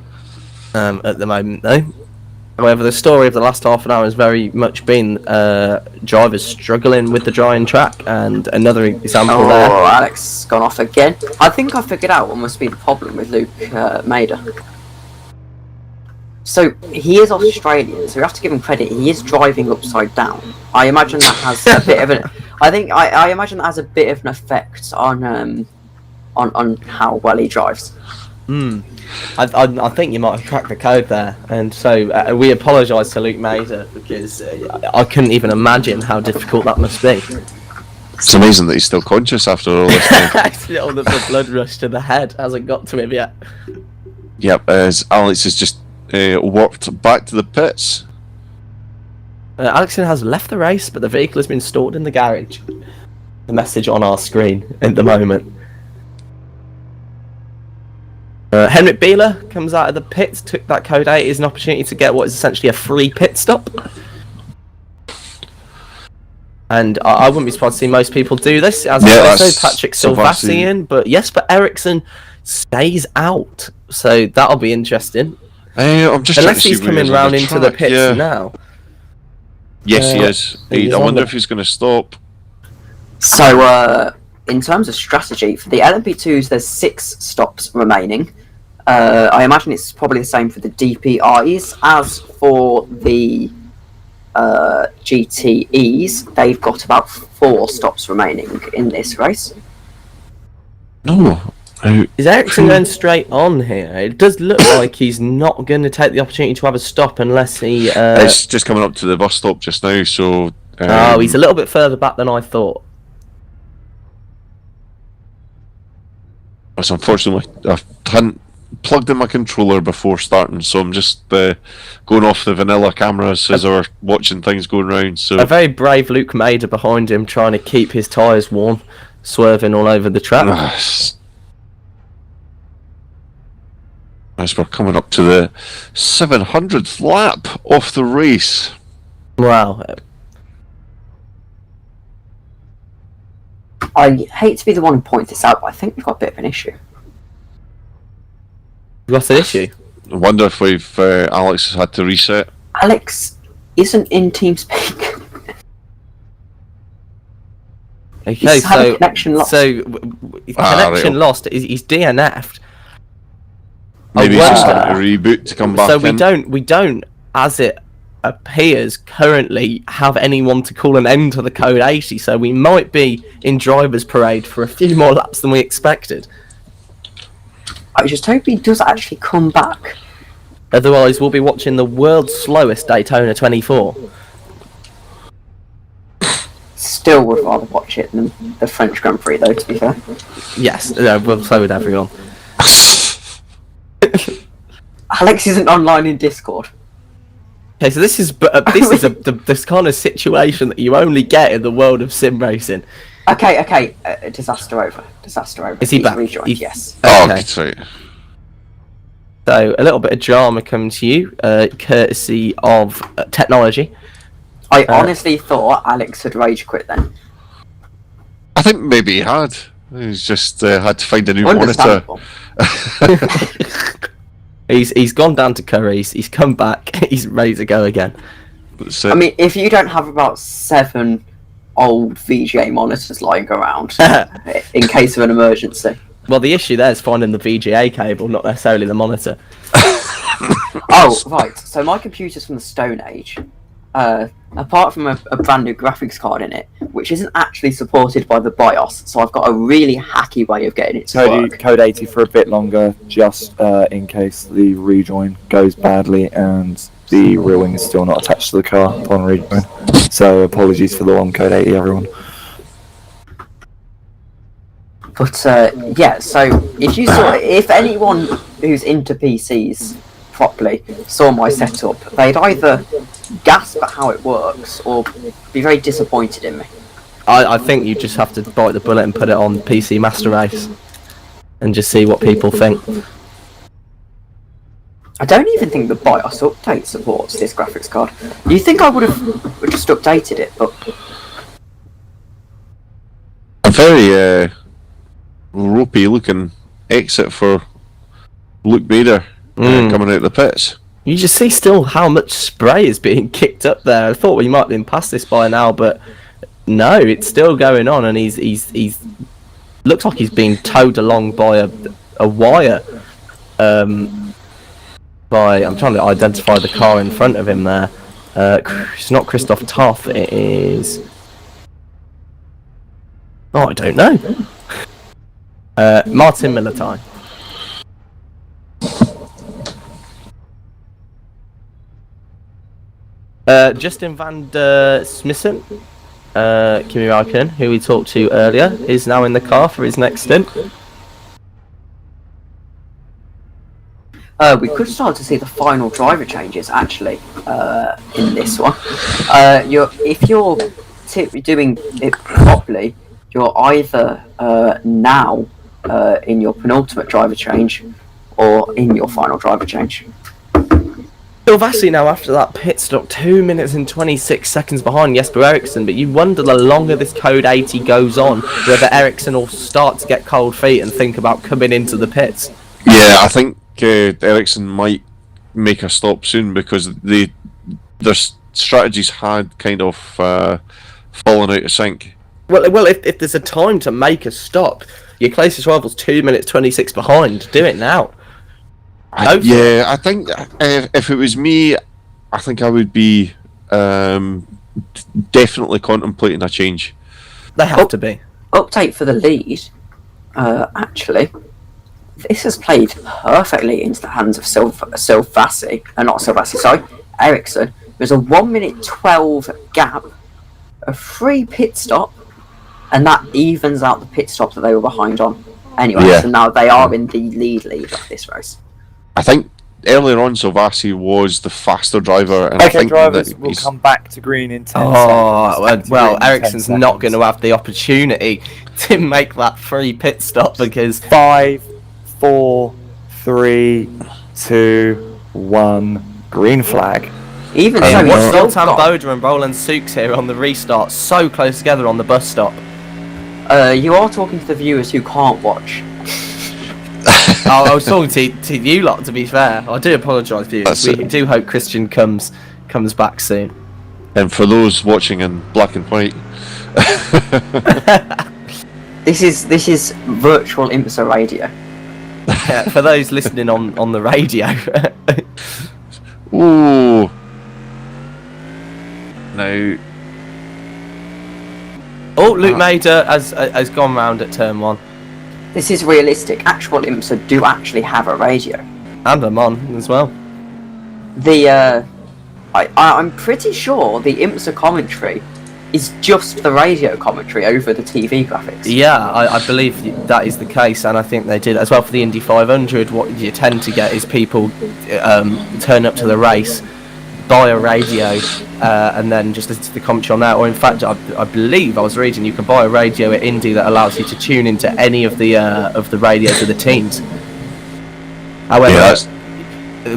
at the moment, though. However, the story of the last half an hour has very much been drivers struggling with the drying track, and another example there. Oh, Alex has gone off again. I think I figured out what must be the problem with Luke Mader. So, he is Australian, so we have to give him credit. He is driving upside down. I imagine that has a bit of an... I imagine that has a bit of an effect on how well he drives. I think you might have cracked the code there, and so we apologise to Luke Mader, because I couldn't even imagine how difficult that must be. It's amazing that he's still conscious after all this time. All the blood rush to the head hasn't got to him yet. Yep, as Alex has just warped back to the pits. Alexson has left the race, but the vehicle has been stored in the garage. The message on our screen at the moment. Henrik Bieler comes out of the pits, took that code 8 as an opportunity to get what is essentially a free pit stop. And I wouldn't be surprised to see most people do this, as also Patrick Silvassi in, but Jesper Eriksson stays out, so that'll be interesting. I'm just unless he's coming round into the pits now. Yes, he is. I wonder if he's going to stop. So, in terms of strategy, for the LMP2s, there's 6 stops remaining. I imagine it's probably the same for the DPIs. As for the GTEs, they've got about 4 stops remaining in this race. No. Is Ericsson going straight on here? It does look like he's not going to take the opportunity to have a stop unless he... It's just coming up to the bus stop just now, so... oh, he's a little bit further back than I thought. It's unfortunately, I hadn't plugged in my controller before starting, so I'm just going off the vanilla cameras as we're watching things going round. So a very brave Luke Mader behind him, trying to keep his tyres warm, swerving all over the track. As we're coming up to the 700th lap of the race. Wow. I hate to be the one who points this out, but I think we've got a bit of an issue. What's the issue? I wonder if we've Alex has had to reset. Alex isn't in TeamSpeak. Okay, He's had a connection lost. Connection lost. He's DNF'd. Maybe he's just having to reboot to come back So in. we don't, as it appears, currently have anyone to call an end to the Code 80. So we might be in driver's parade for a few more laps than we expected. I just hope he does actually come back. Otherwise, we'll be watching the world's slowest Daytona 24. Still would rather watch it than the French Grand Prix, though, to be fair. Yes, well, so would everyone. Alex isn't online in Discord. Okay, so this is this kind of situation that you only get in the world of sim racing. Okay, disaster over. Is he He's back? rejoined, yes. Oh, Okay. sorry. So a little bit of drama coming to you, courtesy of technology. I honestly thought Alex had rage quit then. I think maybe he had. He's just had to find a new monitor. Understandable. He's gone down to Curry's. He's come back. He's ready to go again. I mean, if you don't have about 7 old VGA monitors lying around in case of an emergency. Well, the issue there is finding the VGA cable, not necessarily the monitor. Oh, right. So my computer's from the Stone Age. Apart from a brand new graphics card in it, which isn't actually supported by the BIOS, so I've got a really hacky way of getting it to work. Code 80 for a bit longer, just in case the rejoin goes badly and the rear wing is still not attached to the car upon rejoin. So apologies for the long Code 80, everyone. But yeah, so if anyone who's into PCs properly saw my setup, they'd either gasp at how it works or be very disappointed in me. I think you just have to bite the bullet and put it on PC Master Race and just see what people think. I don't even think the BIOS update supports this graphics card. You think I would have just updated it, but A very ropey looking exit for Luke Bader coming out of the pits. You just see still how much spray is being kicked up there. I thought we might have been past this by now, but no, it's still going on, and he's looks like he's being towed along by a wire. I'm trying to identify the car in front of him there. It's not Christoph Toff. It is. Oh, I don't know. Martin Militine. Justin van der Smissen, Kimi Räikkönen, who we talked to earlier, is now in the car for his next stint. we could start to see the final driver changes actually in this one. If you're doing it properly, you're either now in your penultimate driver change or in your final driver change. Silvassi now after that pit stop 2 minutes and 26 seconds behind Jesper Eriksson, but you wonder the longer this Code 80 goes on whether Eriksson will start to get cold feet and think about coming into the pits. Yeah, I think Ericsson might make a stop soon because their strategies had kind of fallen out of sync. Well, if there's a time to make a stop, your closest rival's 2 minutes 26 behind. Do it now. I think if it was me, I think I would be definitely contemplating a change. They have to be. Update for the lead. Actually, this has played perfectly into the hands of Ericsson. There's a 1 minute 12 gap, a free pit stop, and that evens out the pit stop that they were behind on. Anyway, Yeah. so now they are in the lead of this race. I think earlier on Silvassi was the faster driver, and I Okay, think drivers that will he's- come back to green in 10 Oh, seconds. well, Ericsson's not going to have the opportunity to make that free pit stop because 5, 4, 3, 2, 1, green flag. Even so, Hey, he's what's still Zoltan got... Boda and Roland Sukes here on the restart, so close together on the bus stop. You are talking to the viewers who can't watch. I was talking to you lot, to be fair. I do apologise, viewers. That's We it. do hope Christian comes back soon. and for those watching in black and white, This is virtual IMSA radio. Yeah, for those listening on the radio. ooh, now Luke Mader has gone round at turn 1. This is realistic. Actual IMSA do actually have a radio. And I'm on as well. I'm pretty sure the IMSA commentary is just the radio commentary over the TV graphics. Yeah, I believe that is the case, and I think they did as well for the Indy 500. What you tend to get is people turn up to the race, buy a radio, and then just listen to the commentary on that. Or in fact, I believe I was reading you can buy a radio at Indy that allows you to tune into any of the radios of the teams. However,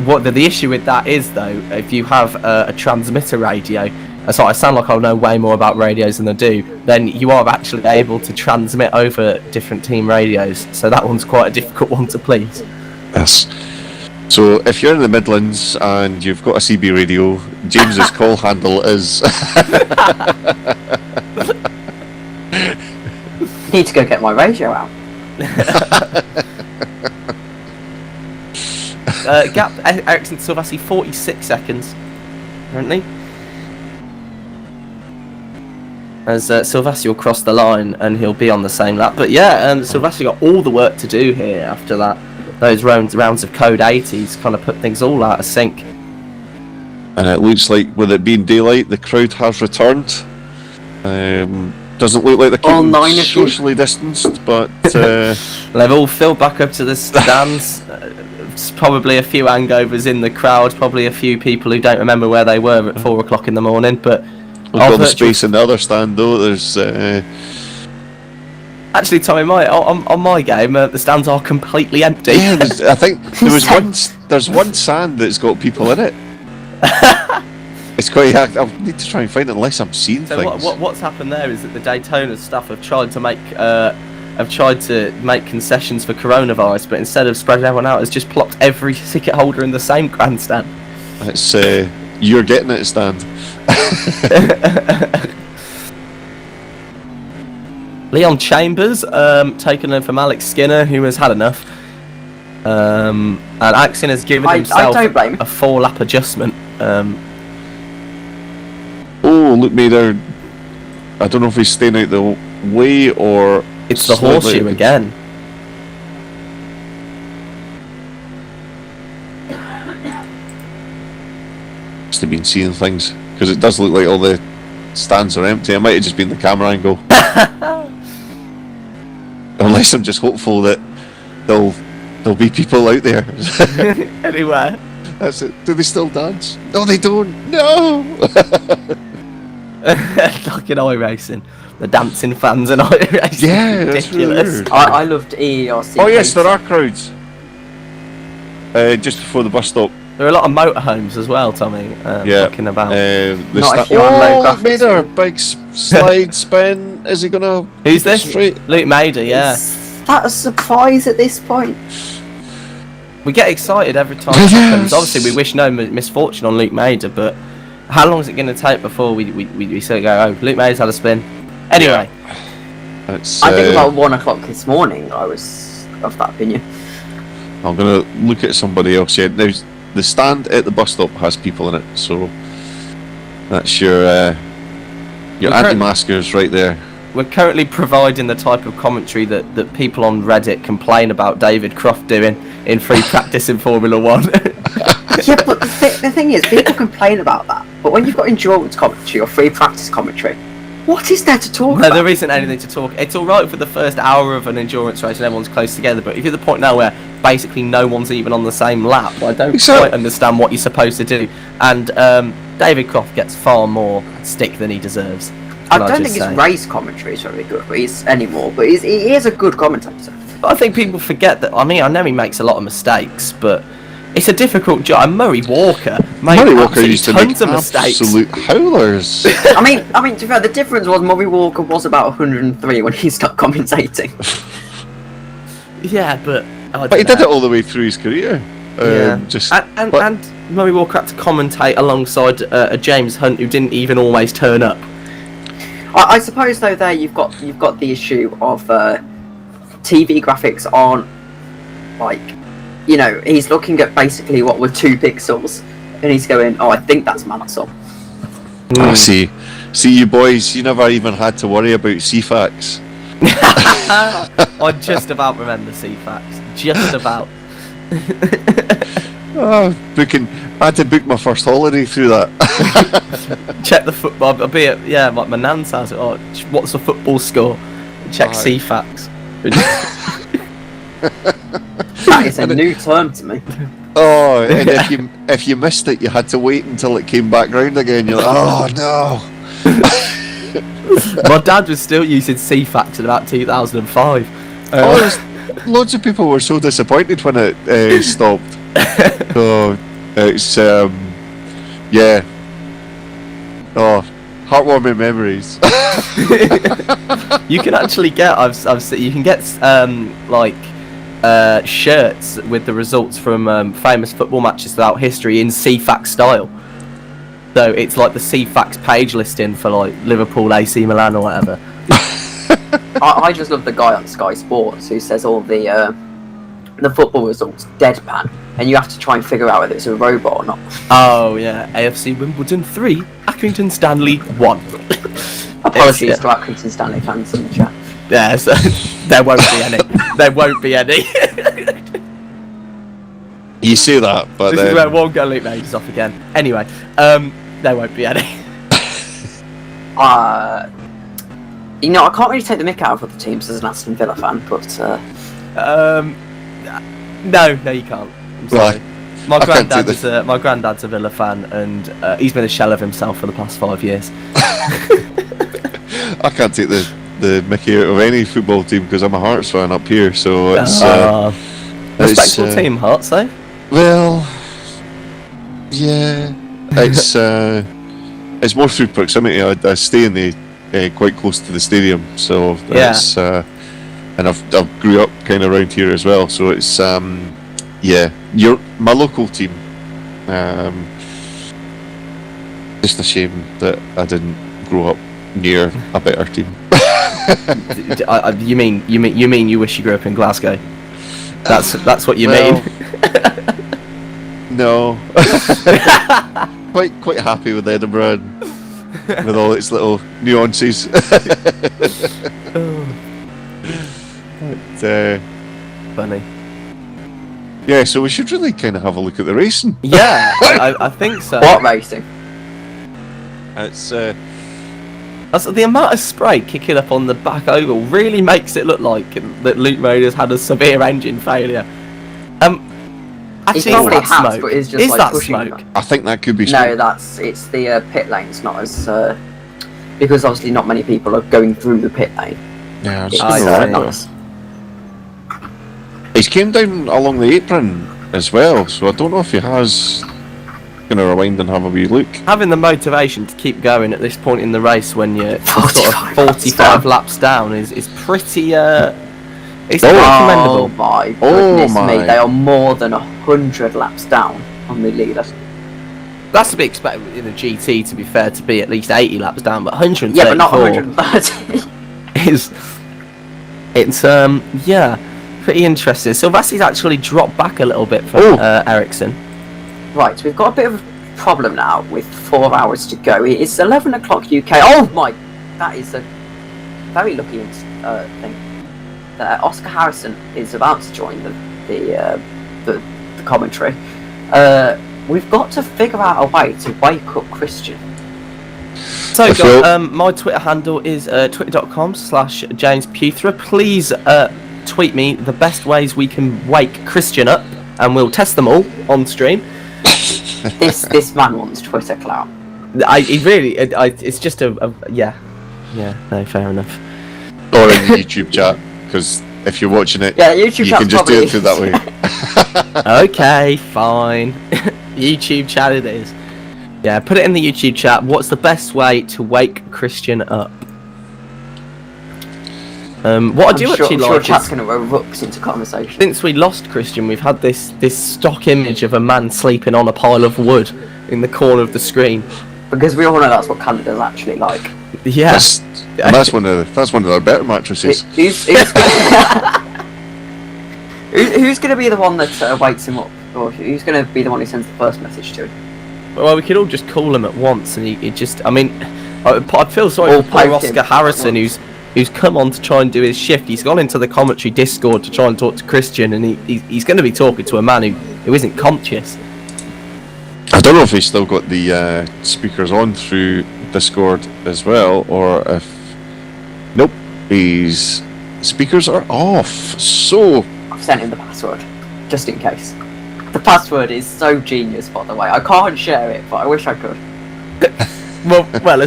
what the issue with that is, though, if you have a transmitter radio, so I sound like I know way more about radios than I do, then you are actually able to transmit over different team radios. So that one's quite a difficult one to please. yes. So if you're in the Midlands and you've got a CB radio, James's call handle is Need to go get my radio out. Gap Ericsson Silvassi 46 seconds currently. As Silvassi will cross the line and he'll be on the same lap. But yeah, Silvassi got all the work to do here after that. Those rounds of code 80s kind of put things all out of sync. and it looks like with it being daylight, the crowd has returned. Doesn't look like they're All keeping 9 of you? socially distanced, but They've all filled back up to the stands. It's probably a few hangovers in the crowd, probably a few people who don't remember where they were at 4 o'clock in the morning. But we've got the space in the other stand though. There's actually, Tommy, on my game, the stands are completely empty. yeah, I think there's one stand that's got people in it. It's quite. I'll need to try and find it unless I'm seeing So things. what's happened there is that the Daytona staff have tried to make concessions for coronavirus, but instead of spreading everyone out, has just plopped every ticket holder in the same grandstand. It's you're getting it stand. Leon Chambers taken in from Alex Skinner, who has had enough. And Axon has given himself I don't blame him. a 4-lap adjustment. Oh, look, Mader. I don't know if he's staying out the way or It's the slightly- horseshoe again. Must have been seeing things because it does look like all the stands are empty. It might have just been the camera angle. Unless I'm just hopeful that there'll be people out there. Anywhere. That's it. Do they still dance? No, they don't. No. Like in iRacing. The dancing fans and iRacing. Yeah, that's ridiculous. weird. I loved EERC. Oh yes, there are crowds. Just before the bus stop. There are a lot of motorhomes as well, Tommy. Talking about. Not if you're on low graphics. Mader, big slide spin. Is he gonna? Who's this? Straight? Luke Mader, yeah. Is that a surprise at this point? We get excited every time it happens. Obviously, we wish no misfortune on Luke Mader, but how long is it going to take before we sort of go, oh, Luke Mader's had a spin? Anyway. It's, I think about 1 o'clock this morning I was of that opinion. I'm gonna look at somebody else here. Now, the stand at the bus stop has people in it, so That's your anti-maskers right there. We're currently providing the type of commentary that people on Reddit complain about David Croft doing in free practice in Formula 1. Yeah, but the thing is, people complain about that. But when you've got endurance commentary or free practice commentary, what is there to talk No, about? there isn't anything to talk. It's all right for the first hour of an endurance race and everyone's close together, but if you're at the point now where basically no one's even on the same lap, I don't quite understand what you're supposed to do. And David Croft gets far more stick than he deserves. I don't think his race commentary is very good, but he is a good commentator. But I think people forget that. I mean, I know he makes a lot of mistakes, but it's a difficult job. And Murray Walker made used to make tons of mistakes. absolute howlers. I mean, to be fair, the difference was Murray Walker was about 103 when he stopped commentating. Yeah, but he did it all the way through his career. And Murray Walker had to commentate alongside a James Hunt who didn't even always turn up. I suppose though there you've got the issue of TV graphics aren't like, he's looking at basically what were 2 pixels and he's going, oh, I think that's Mansell. I see you boys, you never even had to worry about CFAX. I just about remember CFAX. Just about. I had to book my first holiday through that. Check the football, albeit, like my nan's house. Oh, what's the football score? Check CFAX. That is a new term to me. Oh, and if you missed it, you had to wait until it came back round again. You're like, oh no. My dad was still using CFAX in about 2005. Loads of people were so disappointed when it stopped. So it's heartwarming memories. You can actually get you can get shirts with the results from famous football matches throughout history in CFAX style. So it's like the CFAX page listing for like Liverpool, AC Milan or whatever. I just love the guy on Sky Sports who says all the football results deadpan, and you have to try and figure out whether it's a robot or not. Oh yeah, AFC Wimbledon 3, Accrington Stanley 1. Apologies to Accrington Stanley fans in the chat. Yeah, so there won't be any. There won't be any. You say that, but this is where one go Luke Mages off again. Anyway, there won't be any. I can't really take the mick out of other teams as an Aston Villa fan, but no, you can't. I'm sorry. My granddad's a Villa fan, and he's been a shell of himself for the past 5 years. I can't take the mickey out of any football team because I'm a Hearts fan up here, so it's respectable team, Hearts, though. Well, yeah, it's more through proximity. I stay in the quite close to the stadium, so it's and I've grew up kind of around here as well, so it's my local team. Just a shame that I didn't grow up near a better team. You mean you wish you grew up in Glasgow? That's what you mean. No. quite happy with Edinburgh and with all its little nuances. Funny. Yeah, so we should really kind of have a look at the racing. Yeah, I think so. What racing? It's the amount of spray kicking up on the back oval really makes it look like that Luke Raiders had a severe engine failure. Actually, probably is that has, smoke? but it's just Is like that pushing smoke? I think that could be smoke. No, it's the pit lane's not as because obviously not many people are going through the pit lane. Yeah, It's alright. nice. He's came down along the apron as well, so I don't know if he has gonna rewind and have a wee look. Having the motivation to keep going at this point in the race when you're sort of 45 laps down is pretty it's Oh commendable. my goodness me, they are more than 100 laps down on the leader. That's to be expected in a GT, to be fair, to be at least 80 laps down, but 134 Yeah, but not 130. it's pretty interesting. Silvesti's actually dropped back a little bit from Ericsson. Right, we've got a bit of problem now with 4 hours to go. It's 11 o'clock UK. Oh my, that is a very lucky thing. Oscar Harrison is about to join the commentary. We've got to figure out a way to wake up Christian. So, guys, my Twitter handle is twitter.com/JamesPuthra. Please tweet me the best ways we can wake Christian up, and we'll test them all on stream. This man wants Twitter clout. It's just yeah, no, fair enough. Or in the YouTube chat, because if you're watching it, YouTube you can just do it through that way. Okay, fine. YouTube chat it is. Yeah, put it in the YouTube chat. What's the best way to wake Christian up? What I do actually like chat's is, going to erupt into conversation. since we lost Christian, we've had this stock image of a man sleeping on a pile of wood in the corner of the screen. Because we all know that's what Canada's actually like. Yeah, That's one of our better mattresses. Who's going to be the one that wakes him up? Or who's going to be the one who sends the first message to him? well, we could all just call him at once, and he just. I mean, I feel sorry for poor Oscar Harrison, who's come on to try and do his shift. He's gone into the commentary Discord to try and talk to Christian, and he's going to be talking to a man who isn't conscious. I don't know if he's still got the speakers on through Discord as well, or if... Nope, his speakers are off, so... I've sent him the password, just in case. The password is so genius, by the way. I can't share it, but I wish I could. well,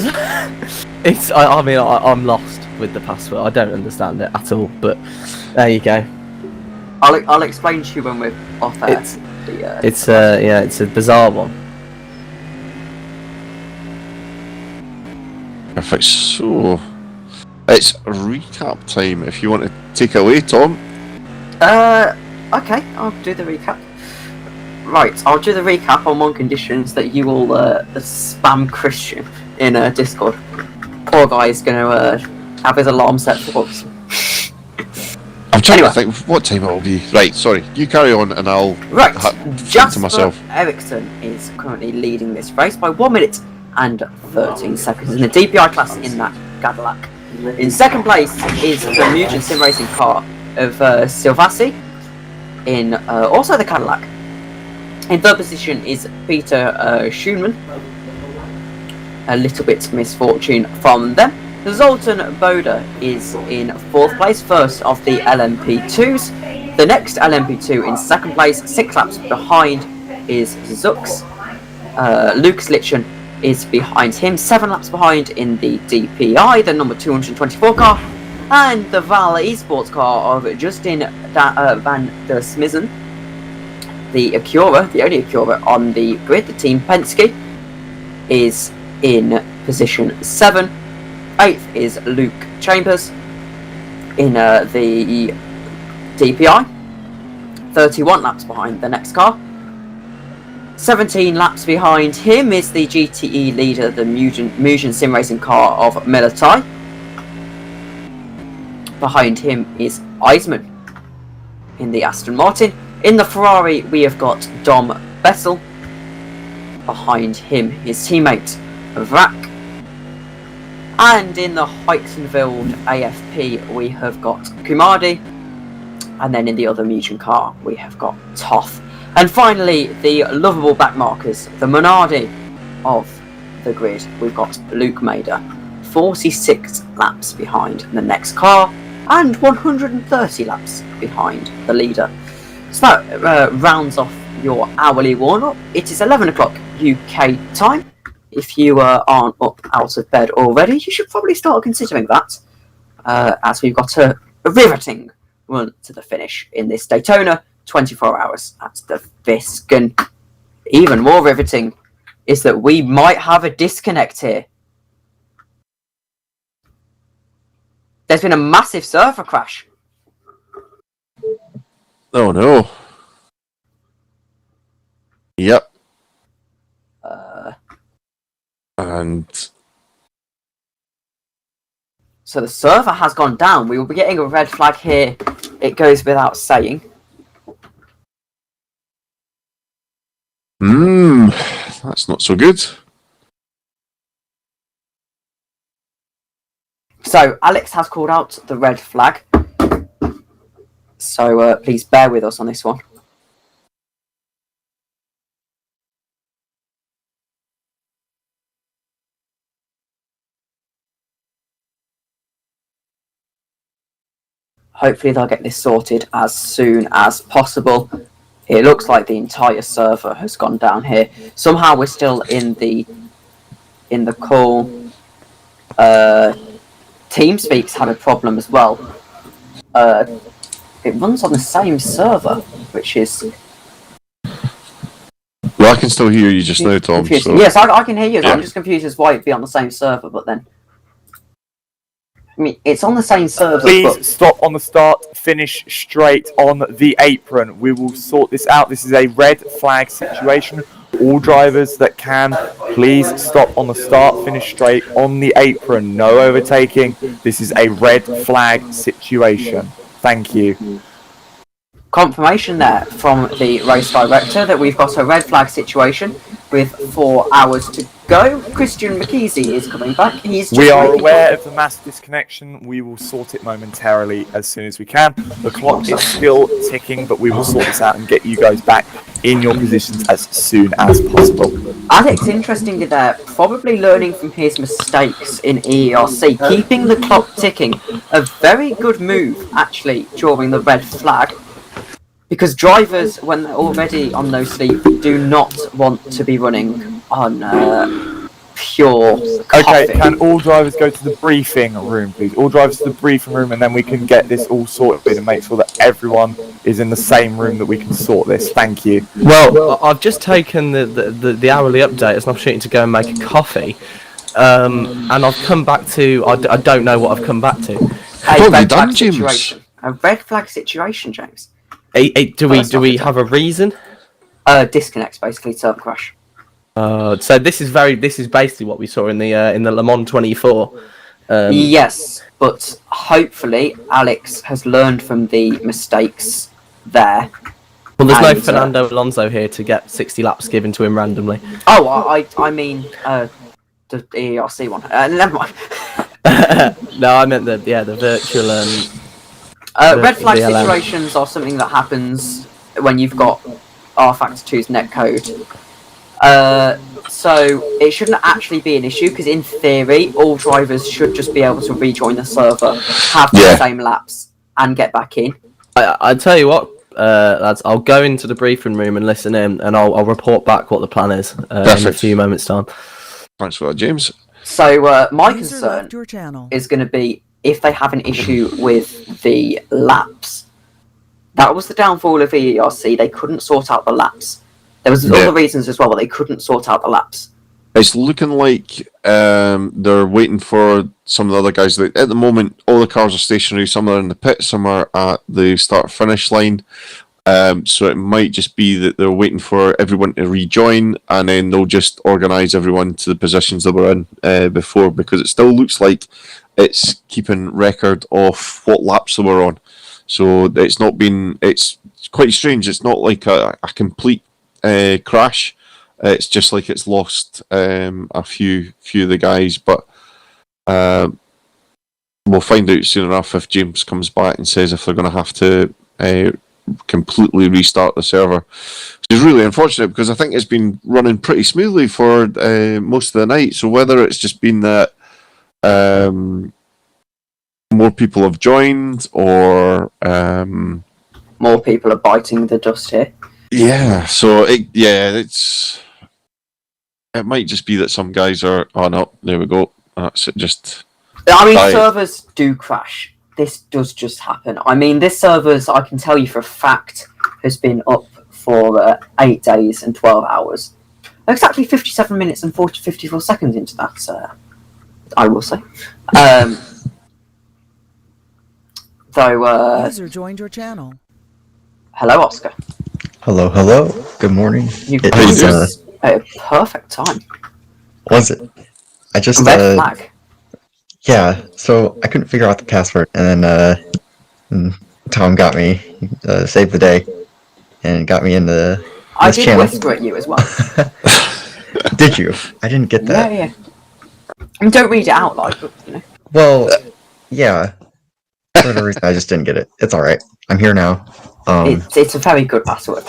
it's. I'm lost with the password. I don't understand it at all. But there you go. I'll explain to you when we're off air. It's a bizarre one. Perfect, so... It's recap time, if you want to take it away, Tom. Okay, I'll do the recap. Right, I'll do the recap on one conditions that you will spam Christian in Discord. Poor guy is going to have his alarm set for us. I'm trying to think what time it will be. Right, sorry, you carry on and I'll think to myself. Ericsson is currently leading this race by 1 minute and 13 seconds in the DPi class in that Cadillac. In second place is the Mugen Sim Racing car of Silvassi in also the Cadillac. In third position is Peter Schoenman. A little bit misfortune from them. Zoltan Boda is in fourth place, first of the LMP2s. The next LMP2 in second place, 6 laps behind, is Zux. Lucas Litchen is behind him, 7 laps behind in the DPi, the number 224 car. And the Val Esports car of Justin van der Smissen, the Acura, the only Acura on the grid, the Team Penske, is in position 7. 8th is Luke Chambers in the DPi, 31 laps behind the next car. 17 laps behind him is the GTE leader, the Mugen Sim Racing car of Militai. Behind him is Eisman in the Aston Martin. In the Ferrari, we have got Dom Bessel. Behind him, his teammate Vrak. And in the Heixenveld AFP, we have got Kumardi. And then in the other Mugen car, we have got Toth. And finally, the lovable backmarkers, the Monardi of the grid, we've got Luke Mader, 46 laps behind the next car, and 130 laps behind the leader. So that rounds off your hourly warm-up. It is 11 o'clock UK time. If you aren't up out of bed already, you should probably start considering that, as we've got a riveting run to the finish in this Daytona 24 hours at the VISC. And even more riveting is that we might have a disconnect here. There's been a massive server crash. Oh no. Yep. And so the server has gone down. We will be getting a red flag here. It goes without saying. That's That's not so good. So Alex has called out the red flag. So please bear with us on this one. Hopefully they'll get this sorted as soon as possible. It looks like the entire server has gone down here. Somehow we're still in the call. TeamSpeak's had a problem as well. It runs on the same server, which is... Well, I can still hear you just now, Tom. So. Yes, I can hear you. Yeah. I'm just confused as why it'd be on the same server, but then... I mean, it's on the same server, Please but... stop on the start, finish straight on the apron. We will sort this out. This is a red flag situation. All drivers that can, please stop on the start, finish straight on the apron. No overtaking. This is a red flag situation. Thank you. Confirmation there from the race director that we've got a red flag situation with 4 hours to go. Christian McKeesey is coming back. He's just We are waiting aware of the mass disconnection. We will sort it momentarily as soon as we can. The clock is still ticking, but we will sort this out and get you guys back in your positions as soon as possible. Alex, interestingly there, probably learning from his mistakes in EERC, keeping the clock ticking. A very good move, actually, during the red flag. Because drivers, when they're already on no sleep, do not want to be running on pure coffee. Okay, can all drivers go to the briefing room, please? All drivers to the briefing room, and then we can get this all sorted and make sure that everyone is in the same room that we can sort this. Thank you. Well, I've just taken the hourly update as an opportunity to go and make a coffee, and I've come back to... I don't know what I've come back to. A red flag situation. A red flag situation, James. Do we have a reason? Disconnects, basically, server crash. So this is basically what we saw in the Le Mans 24. Yes, but hopefully Alex has learned from the mistakes there. Well, there's no Fernando Alonso here to get 60 laps given to him randomly. Oh, I mean the ERC one. Never mind. No, I meant the virtual. Red flag situations are something that happens when you've got R-Factor 2's netcode. So it shouldn't actually be an issue, because in theory, all drivers should just be able to rejoin the server, have the same laps, and get back in. I tell you what, lads, I'll go into the briefing room and listen in, and I'll report back what the plan is in a few moments' time. Thanks for that, James. So my concern is going to be if they have an issue with the laps. That was the downfall of EERC. They couldn't sort out the laps. There was other reasons as well, but they couldn't sort out the laps. It's looking like they're waiting for some of the other guys. At the moment, all the cars are stationary. Some are in the pit, some are at the start-finish line. So it might just be that they're waiting for everyone to rejoin, and then they'll just organise everyone to the positions they were in before, because it still looks like it's keeping record of what laps they were on. So it's quite strange. It's not like a complete crash. It's just like it's lost a few of the guys, but we'll find out soon enough if James comes back and says if they're going to have to completely restart the server, which is really unfortunate, because I think it's been running pretty smoothly for most of the night. So whether it's just been that more people have joined, or more people are biting the dust here. Yeah, so it might just be that some guys are. Oh no, there we go. That's it. Just. I mean, servers do crash. This does just happen. I mean, this server's, I can tell you for a fact, has been up for 8 days and 12 hours. Exactly 57 minutes and 54 seconds into that, I will say. Though, User joined your channel. Hello, Oscar. Hello. Good morning. You It called was, us at a perfect time. was it? I just Red flag. Yeah. So I couldn't figure out the password, and then Tom got me, saved the day, and got me into I this did channel. whisper at you as well. Did you? I didn't get that. Yeah. I mean, don't read it out loud, but, you know. Well, yeah. For whatever reason, I just didn't get it. It's alright. I'm here now. It's a very good password.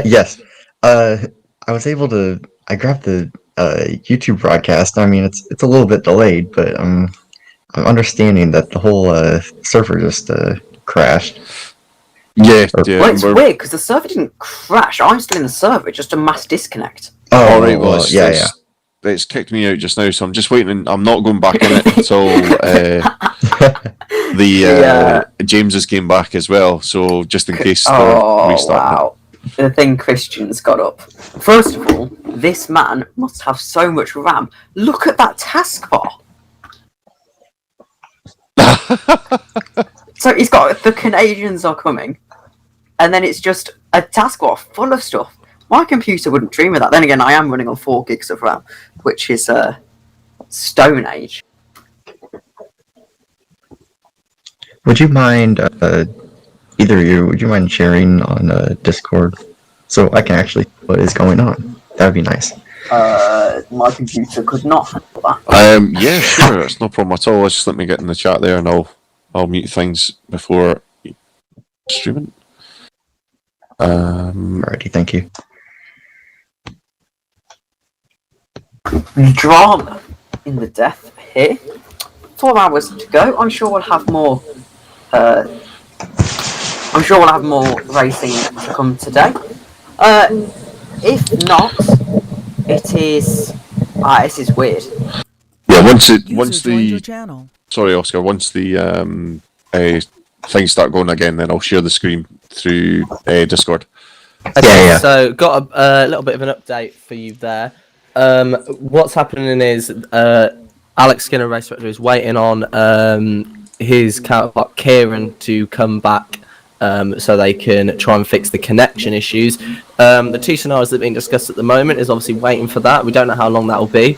Yes. I was able to. I grabbed the YouTube broadcast. I mean, it's a little bit delayed, but I'm understanding that the whole server just crashed. Yeah. Well, it's weird because the server didn't crash. I'm still in the server. It's just a mass disconnect. Oh, Alright, well, yeah. It's kicked me out just now, so I'm just waiting. I'm not going back in it until James's came back as well. So just in case they're restarting. Wow. The thing Christian's got up. First of all, this man must have so much RAM. Look at that taskbar. So he's got the Canadians are coming, and then it's just a taskbar full of stuff. My computer wouldn't dream of that. Then again, I am running on 4 gigs of RAM, which is Stone Age. Would you mind, either of you, would you mind sharing on Discord so I can actually see what is going on? That would be nice. My computer could not handle that. Yeah, sure. It's no problem at all. Just let me get in the chat there, and I'll mute things before streaming. Alrighty, thank you. Drama in the death here. 4 hours to go. I'm sure we'll have more. I'm sure we'll have more racing to come today. If not, it is. This is weird. Yeah, once User joined your channel. Sorry, Oscar. Once the things start going again, then I'll share the screen through Discord. Okay, Yeah. so got a little bit of an update for you there. What's happening is Alex Skinner, race director, is waiting on his counterpart Kieran to come back so they can try and fix the connection issues. The 2 scenarios that are being discussed at the moment is obviously waiting for that. We don't know how long that will be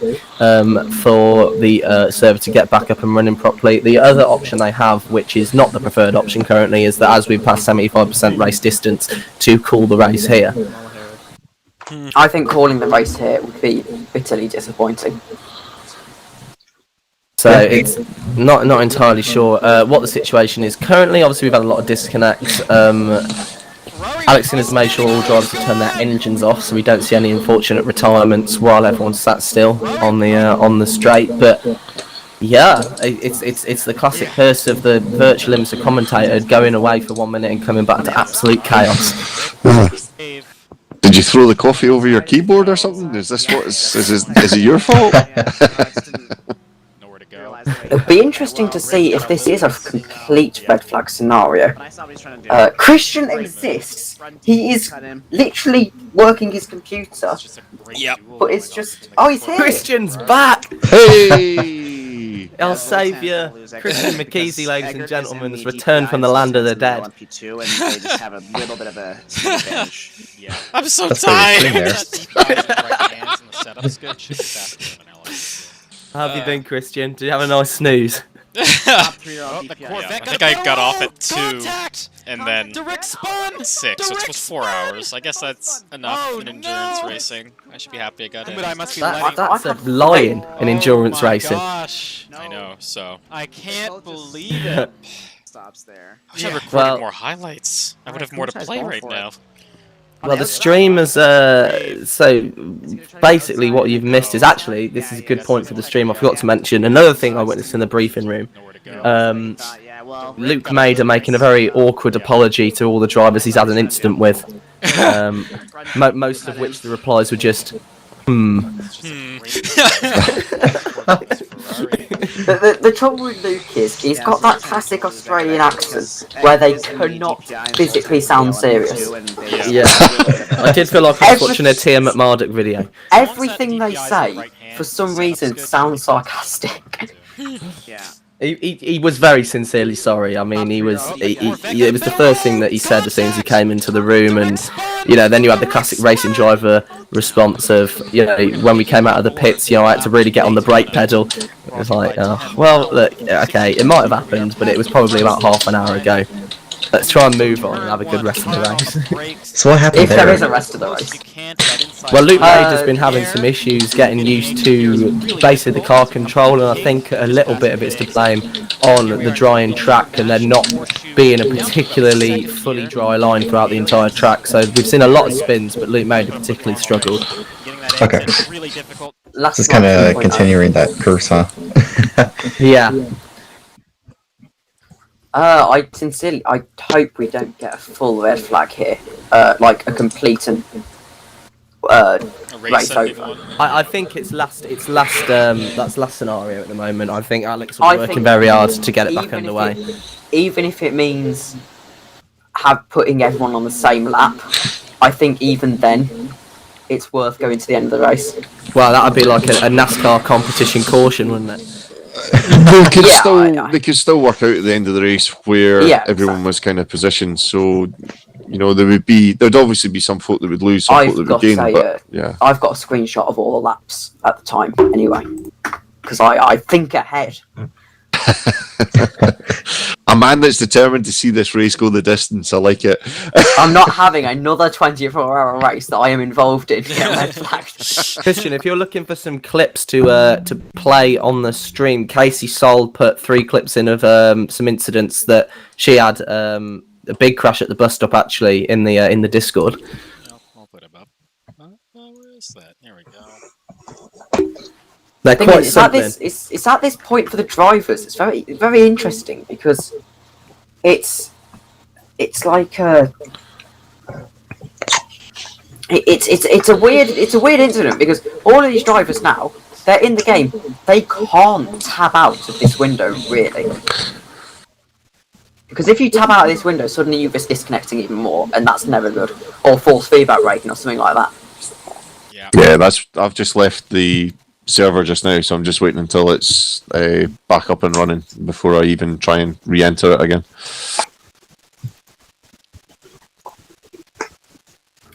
for the server to get back up and running properly. The other option they have, which is not the preferred option currently, is that as we pass 75% race distance, to call the race here. I think calling the race here would be bitterly disappointing. So it's not entirely sure what the situation is currently. Obviously, we've had a lot of disconnects. Alex has made sure all drivers have turned their engines off, so we don't see any unfortunate retirements while everyone's sat still on the straight. But yeah, it's the classic curse of the virtual IMSA commentator going away for 1 minute and coming back to absolute chaos. Did you throw the coffee over your keyboard or something? Is this what is it your fault? It'll be interesting to see if this is a complete red flag scenario. Christian exists. He is literally working his computer. Yep. But it's just... Oh, he's here! Christian's back! Hey! Our saviour, Christian McKeesey, ladies and gentlemen, has returned from the land of the dead. I'm so tired. How have you been, Christian? Did you have a nice snooze? I think I got off at 2 and then 6, so it was 4 hours. I guess that's enough in endurance racing. I should be happy I got in. That's a lying in endurance racing. Gosh. I know, so. I can't believe it. Stops there. I wish I recorded more highlights. I would have more to play right now. Well, the stream is, so basically what you've missed is actually, this is a good point for the stream, I forgot to mention, another thing I witnessed in the briefing room. Luke Mader making a very awkward apology to all the drivers he's had an incident with, most of which the replies were just, The trouble with Luke is he's got that classic Australian accent where they cannot physically sound serious. Yeah, I did feel like I was watching a Tia McMurdoch video. Everything they say, for some reason, sounds sarcastic. Yeah. He was very sincerely sorry. I mean, it was the first thing that he said as soon as he came into the room, and then you had the classic racing driver response of, when we came out of the pits, I had to really get on the brake pedal. It was like, well, look, okay, it might have happened, but it was probably about half an hour ago. Let's try and move on and have a good rest of the race. So what happened If there there? is a rest of the race. Well, Luke Maid has been having some issues getting used to basically the car control, and I think a little bit of it's to blame on the drying track and there not being a particularly fully dry line throughout the entire track. So we've seen a lot of spins, but Luke Maid particularly struggled. Okay. This is kind of continuing that curse, huh? Yeah. I hope we don't get a full red flag here, like a complete and race over. I think it's last. That's last scenario at the moment. I think Alex will be working very hard to get it back underway. Even if it means putting everyone on the same lap, I think even then, it's worth going to the end of the race. Well, that would be like a NASCAR competition caution, wouldn't it? They could still work out at the end of the race where everyone was kind of positioned. So, you know, there'd obviously be some folk that would lose, some folk that would gain. But yeah, I've got a screenshot of all the laps at the time, anyway, because I think ahead. A man that's determined to see this race go the distance. I like it. I'm not having another 24-hour race that I am involved in. Christian, if you're looking for some clips to play on the stream, Casey Sol put 3 clips in of some incidents that she had a big crash at the bus stop actually in the Discord. I'll put him up. Where is that? There we go. They're quite something. It's at this point for the drivers. It's very very interesting because it's like it's a weird incident because all of these drivers now they're in the game. They can't tab out of this window really. Because if you tab out of this window, suddenly you risk disconnecting even more, and that's never good. Or false feedback braking or something like that. Yeah, I've just left the server just now, so I'm just waiting until it's back up and running before I even try and re-enter it again.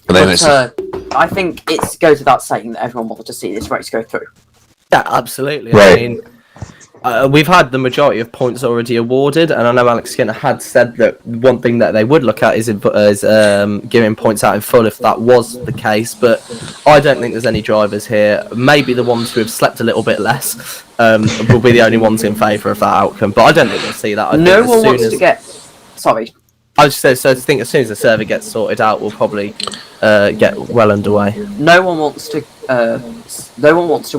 I think it goes without saying that everyone wants to see this race go through. Yeah, absolutely. Right. I mean, we've had the majority of points already awarded, and I know Alex Skinner had said that one thing that they would look at is giving points out in full if that was the case, but I don't think there's any drivers here. Maybe the ones who have slept a little bit less will be the only ones in favour of that outcome, but I don't think we'll see that. No one wants to get... Sorry. I just said, so I think as soon as the server gets sorted out, we'll probably get well underway. No one wants to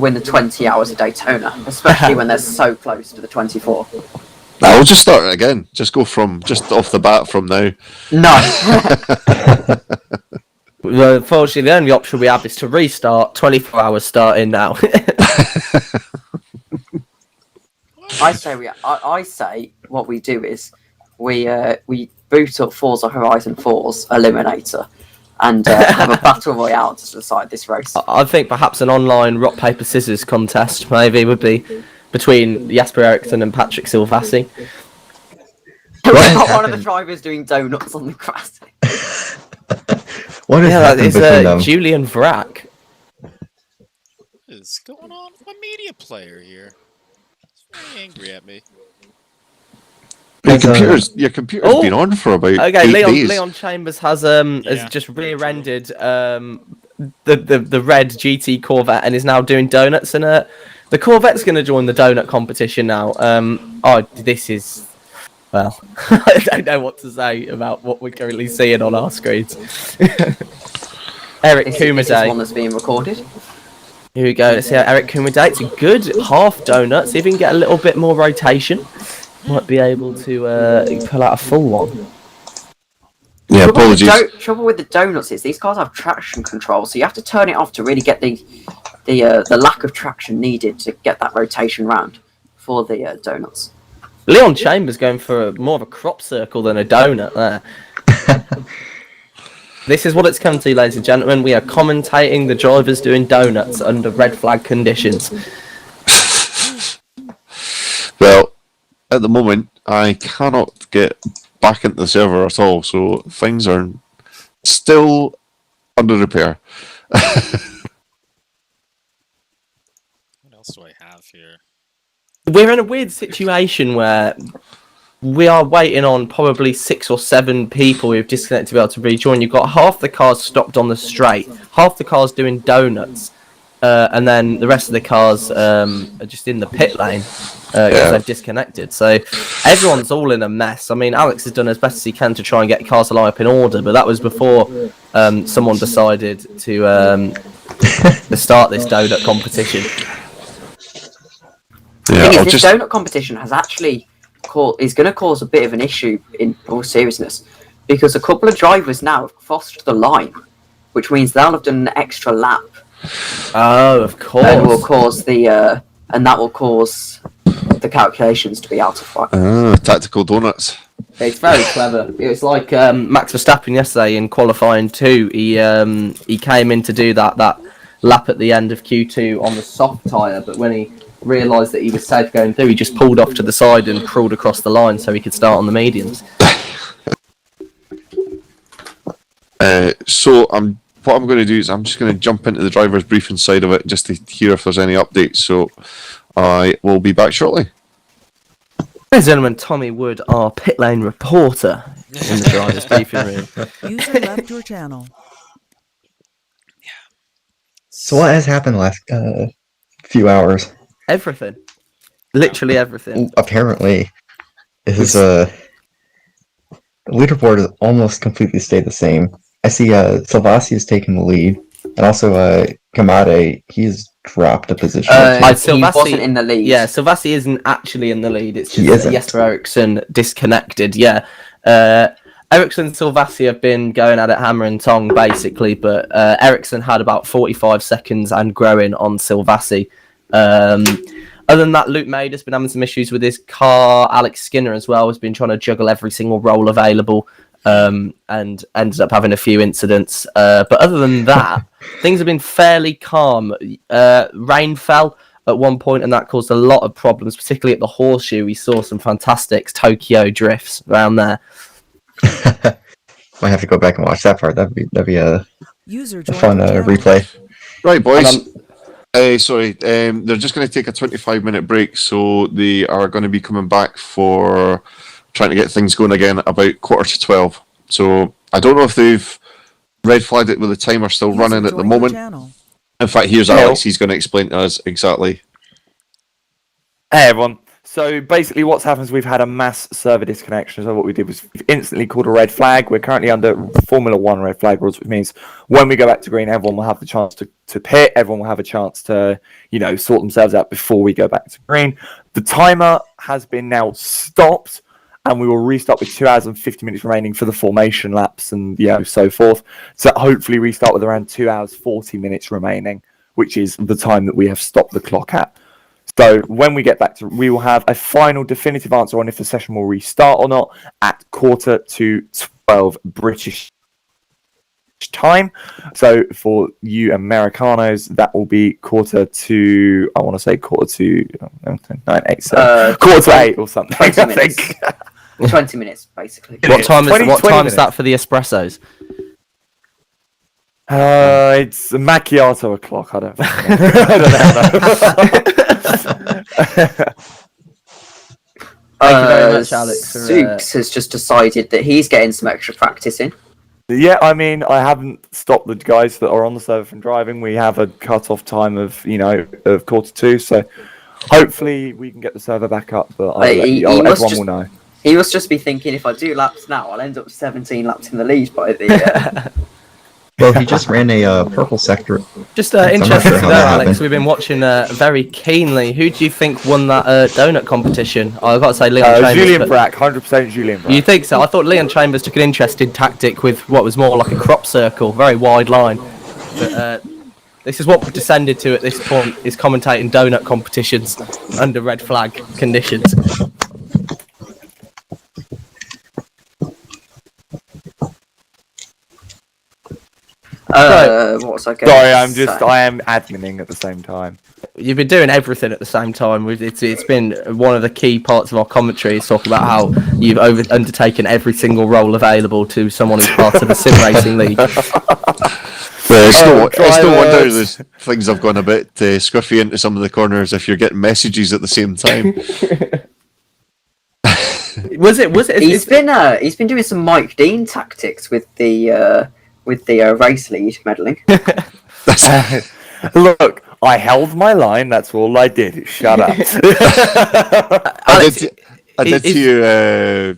win the 20 hours of Daytona, especially when they're so close to the 24. I'll just start it again. Just go from just off the bat from now. No. Well, unfortunately, the only option we have is to restart. 24 hours starting now. I say what we do is we boot up Forza Horizon 4's Eliminator and have a battle royale to decide this race. I think perhaps an online rock paper scissors contest maybe would be between Jasper Eriksson and Patrick Silvassi. We've got one of the drivers doing donuts on the grass. What is that is between them? Julian Vrack. What is going on with my media player here? He's very angry at me. Your computer's been on for about 8 days. Leon Chambers has just rear-ended the red GT Corvette and is now doing donuts, and the Corvette's going to join the donut competition now. This is, well, I don't know what to say about what we're currently seeing on our screens. Eric Kumade. This is one that's being recorded. Here we go. Let's see how Eric Kumade. It's a good half donut. See if we can get a little bit more rotation. Might be able to pull out a full one. Yeah, apologies. Trouble with the donuts is these cars have traction control, so you have to turn it off to really get the lack of traction needed to get that rotation round for the donuts. Leon Chambers going for more of a crop circle than a donut there. This is what it's come to, ladies and gentlemen. We are commentating the drivers doing donuts under red flag conditions. Well, at the moment, I cannot get back into the server at all, so things are still under repair. What else do I have here? We're in a weird situation where we are waiting on probably 6 or 7 people who've disconnected to be able to rejoin. You've got half the cars stopped on the straight, half the cars doing donuts, and then the rest of the cars are just in the pit lane because they've disconnected. So everyone's all in a mess. I mean, Alex has done as best as he can to try and get cars to line up in order, but that was before someone decided to start this donut competition. The thing is, this donut competition has actually is going to cause a bit of an issue in all seriousness, because a couple of drivers now have crossed the line, which means they'll have done an extra lap. Oh, of course. And will cause that will cause the calculations to be out of whack. Tactical donuts. It's very clever. It was like Max Verstappen yesterday in qualifying 2. He came in to do that lap at the end of Q2 on the soft tyre, but when he realised that he was safe going through, he just pulled off to the side and crawled across the line so he could start on the mediums. So what I'm going to do is I'm just going to jump into the driver's briefing side of it just to hear if there's any updates. So I will be back shortly. Ladies and gentlemen, Tommy Wood, our pit lane reporter in the driver's briefing room. User left your channel. So what has happened the last few hours? Everything. Literally everything. Apparently, the leaderboard has almost completely stayed the same. I see Salvasi has taken the lead, and also Kamade, he's dropped a position. He wasn't in the lead. Yeah, Salvasi isn't actually in the lead. It's just Jesper Eriksson disconnected. Yeah. Eriksson and Salvasi have been going at it hammer and tong, basically, but Eriksson had about 45 seconds and growing on Salvasi. Other than that, Luke Maid has been having some issues with his car. Alex Skinner as well has been trying to juggle every single role available, and ended up having a few incidents. But other than that, things have been fairly calm. Rain fell at one point, and that caused a lot of problems, particularly at the Horseshoe. We saw some fantastic Tokyo drifts around there. Might have to go back and watch that part. That'd be a fun replay. Right, boys. Sorry, they're just going to take a 25-minute break, so they are going to be coming back for trying to get things going again about 11:45. So I don't know if they've red flagged it with the timer still running at the moment. In fact, here's Alex. He's going to explain to us exactly. Hey, everyone. So basically what's happened is we've had a mass server disconnection. So what we did was we've instantly called a red flag. We're currently under Formula 1 red flag rules, which means when we go back to green, everyone will have the chance to pit. Everyone will have a chance to, sort themselves out before we go back to green. The timer has been now stopped, and we will restart with 2 hours and 50 minutes remaining for the formation laps and, so forth. So hopefully restart with around 2 hours, 40 minutes remaining, which is the time that we have stopped the clock at. So when we get back we will have a final definitive answer on if the session will restart or not at 11:45 British time. So for you Americanos, that will be 7:45. I want to say 7:45, 8 or something. 20 minutes. 20 minutes, basically. What time is that for the espressos? It's macchiato o'clock. I don't know. Thank you very much, Alex. Zooks has just decided that he's getting some extra practice in. Yeah, I mean, I haven't stopped the guys that are on the server from driving. We have a cut-off time of 2:45, so hopefully we can get the server back up. But everyone will know. He must just be thinking, if I do laps now, I'll end up 17 laps in the lead by the. Well, he just ran a purple sector. Just interesting to know, Alex. We've been watching very keenly. Who do you think won that donut competition? I've got to say Leon Chambers. Julian Brack, 100% Julian Brack. You think so? I thought Leon Chambers took an interesting tactic with what was more like a crop circle, very wide line. But this is what we've descended to at this point, is commentating donut competitions under red flag conditions. What was I going Sorry, I am adminning at the same time. You've been doing everything at the same time. It's been one of the key parts of our commentary is talking about how you've undertaken every single role available to someone who's part of the sim racing league. It's no wonder the things have gone a bit scruffy into some of the corners if you're getting messages at the same time. Was it? He's been doing some Mike Dean tactics with the race lead meddling. Look, I held my line. That's all I did. Shut up. I did hear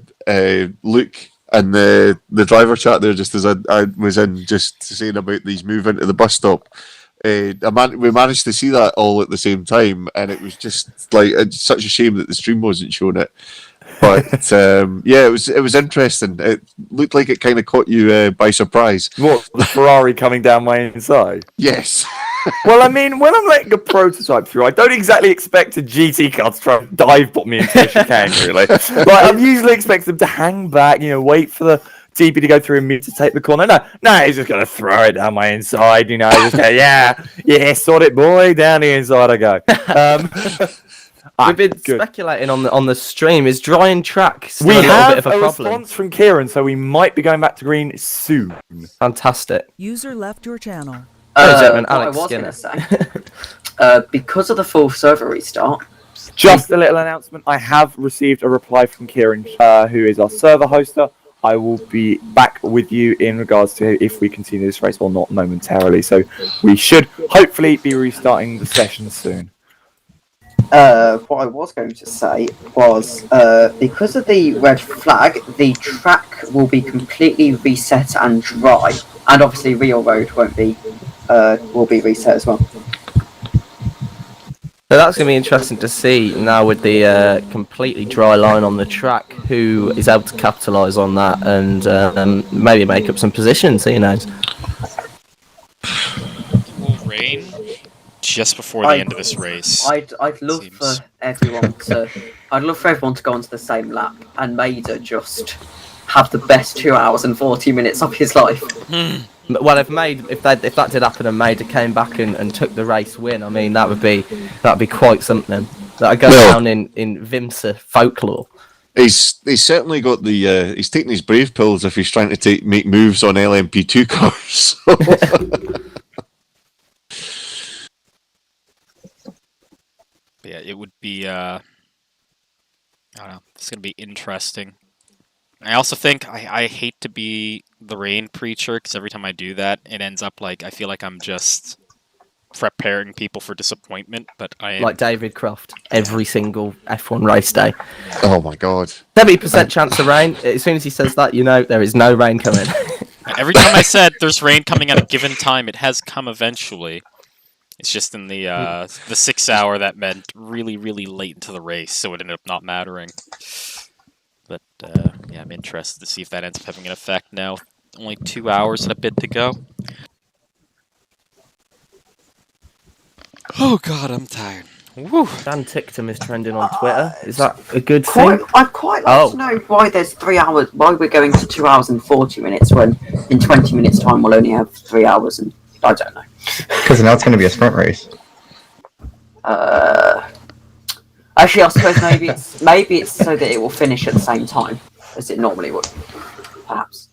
Luke and the driver chat there just as I was in just saying about these move into the bus stop. We managed to see that all at the same time, and it was just like it's such a shame that the stream wasn't showing it. But yeah, it was interesting. It looked like it kind of caught you by surprise. What, the Ferrari coming down my inside? Yes. Well, I mean, when I'm letting a prototype through, I don't exactly expect a GT car to try and dive bomb me into a chicane, really. Like, I'm usually expecting them to hang back, wait for the DP to go through and me to take the corner. No, he's just going to throw it down my inside, just go, yeah, sort it, boy, down the inside I go. We've been speculating on the stream. Is drying track still we a little have bit of a problem? Response from Kieran, so we might be going back to green soon. Fantastic. User left your channel. Alex I was going to say, because of the full server restart. Just a little announcement. I have received a reply from Kieran, who is our server hoster. I will be back with you in regards to if we continue this race or not momentarily. So we should hopefully be restarting the session soon. What I was going to say was, because of the red flag, the track will be completely reset and dry, and obviously real road will be reset as well. So that's going to be interesting to see now with the completely dry line on the track, who is able to capitalise on that and maybe make up some positions, who knows. Will rain just before the end of this race. I'd love for everyone to go onto the same lap and Maida just have the best 2 hours and 40 minutes of his life. Well, if that did happen and Maida came back and took the race win, I mean that'd be quite something. That'd go down in Vimsa folklore. He's certainly got the he's taking his brave pills if he's trying to make moves on LMP2 cars. Yeah, it would be I don't know, it's gonna be interesting. I also think I hate to be the rain preacher, because every time I do that, it ends up like I feel like I'm just preparing people for disappointment, but I am... Like David Croft, every single F1 race day. Oh my god. 70% chance of rain. As soon as he says that, there is no rain coming. Every time I said there's rain coming at a given time, it has come eventually. It's just in the 6 hour that meant really, really late into the race, so it ended up not mattering. But yeah, I'm interested to see if that ends up having an effect now. Only 2 hours and a bit to go. Oh god, I'm tired. Woo. Dan Tictum is trending on Twitter. Is that a good thing? I'd quite like to know why there's 3 hours, why we're going to 2 hours and 40 minutes when in 20 minutes time we'll only have 3 hours and I don't know. Because now it's going to be a sprint race. Actually, I suppose maybe it's so that it will finish at the same time as it normally would, perhaps.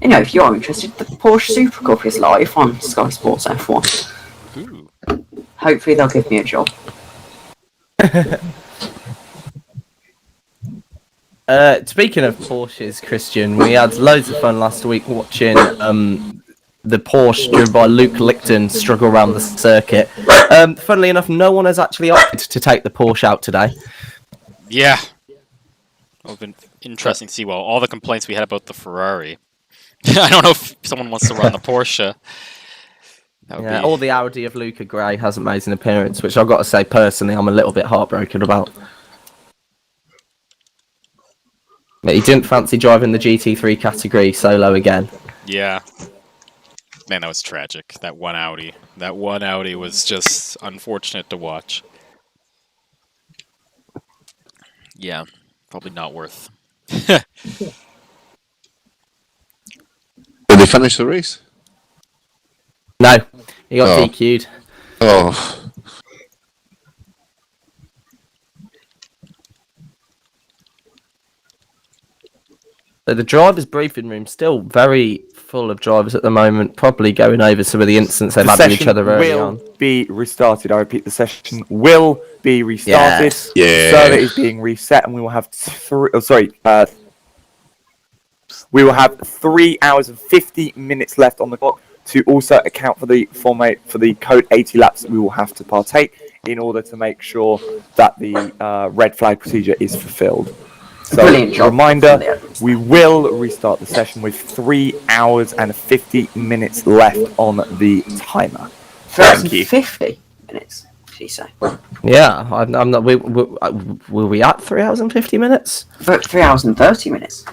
If you're interested, the Porsche Super Cup is live on Sky Sports F1. Ooh. Hopefully they'll give me a job. Speaking of Porsches, Christian, we had loads of fun last week watching the Porsche driven by Luke Lichten struggle around the circuit. Funnily enough, no one has actually opted to take the Porsche out today. Yeah. It's been interesting to see, all the complaints we had about the Ferrari. I don't know if someone wants to run the Porsche. Or the Audi of Luca Gray hasn't made an appearance, which I've got to say personally I'm a little bit heartbroken about. But he didn't fancy driving the GT3 category solo again. Yeah. Man, that was tragic. That one Audi. That one Audi was just unfortunate to watch. Yeah, probably not worth. Did they finish the race? No, he got DQ'd. Oh. So the drivers' briefing room still very full of drivers at the moment, probably going over some of the incidents they've The had with each session other early will on. be restarted. I repeat, the session will be restarted. Yes. The Yeah. server is being reset, and we will have we will have 3 hours and 50 minutes left on the clock to also account for the code 80 laps that we will have to partake in order to make sure that the red flag procedure is fulfilled. So, Brilliant job reminder, from the admins. we will restart the session with 3 hours and 50 minutes left on the timer. Thank you. 50 minutes, did he say? Yeah, I'm not. Were we at 3 hours and 50 minutes? 3 hours and 30 minutes.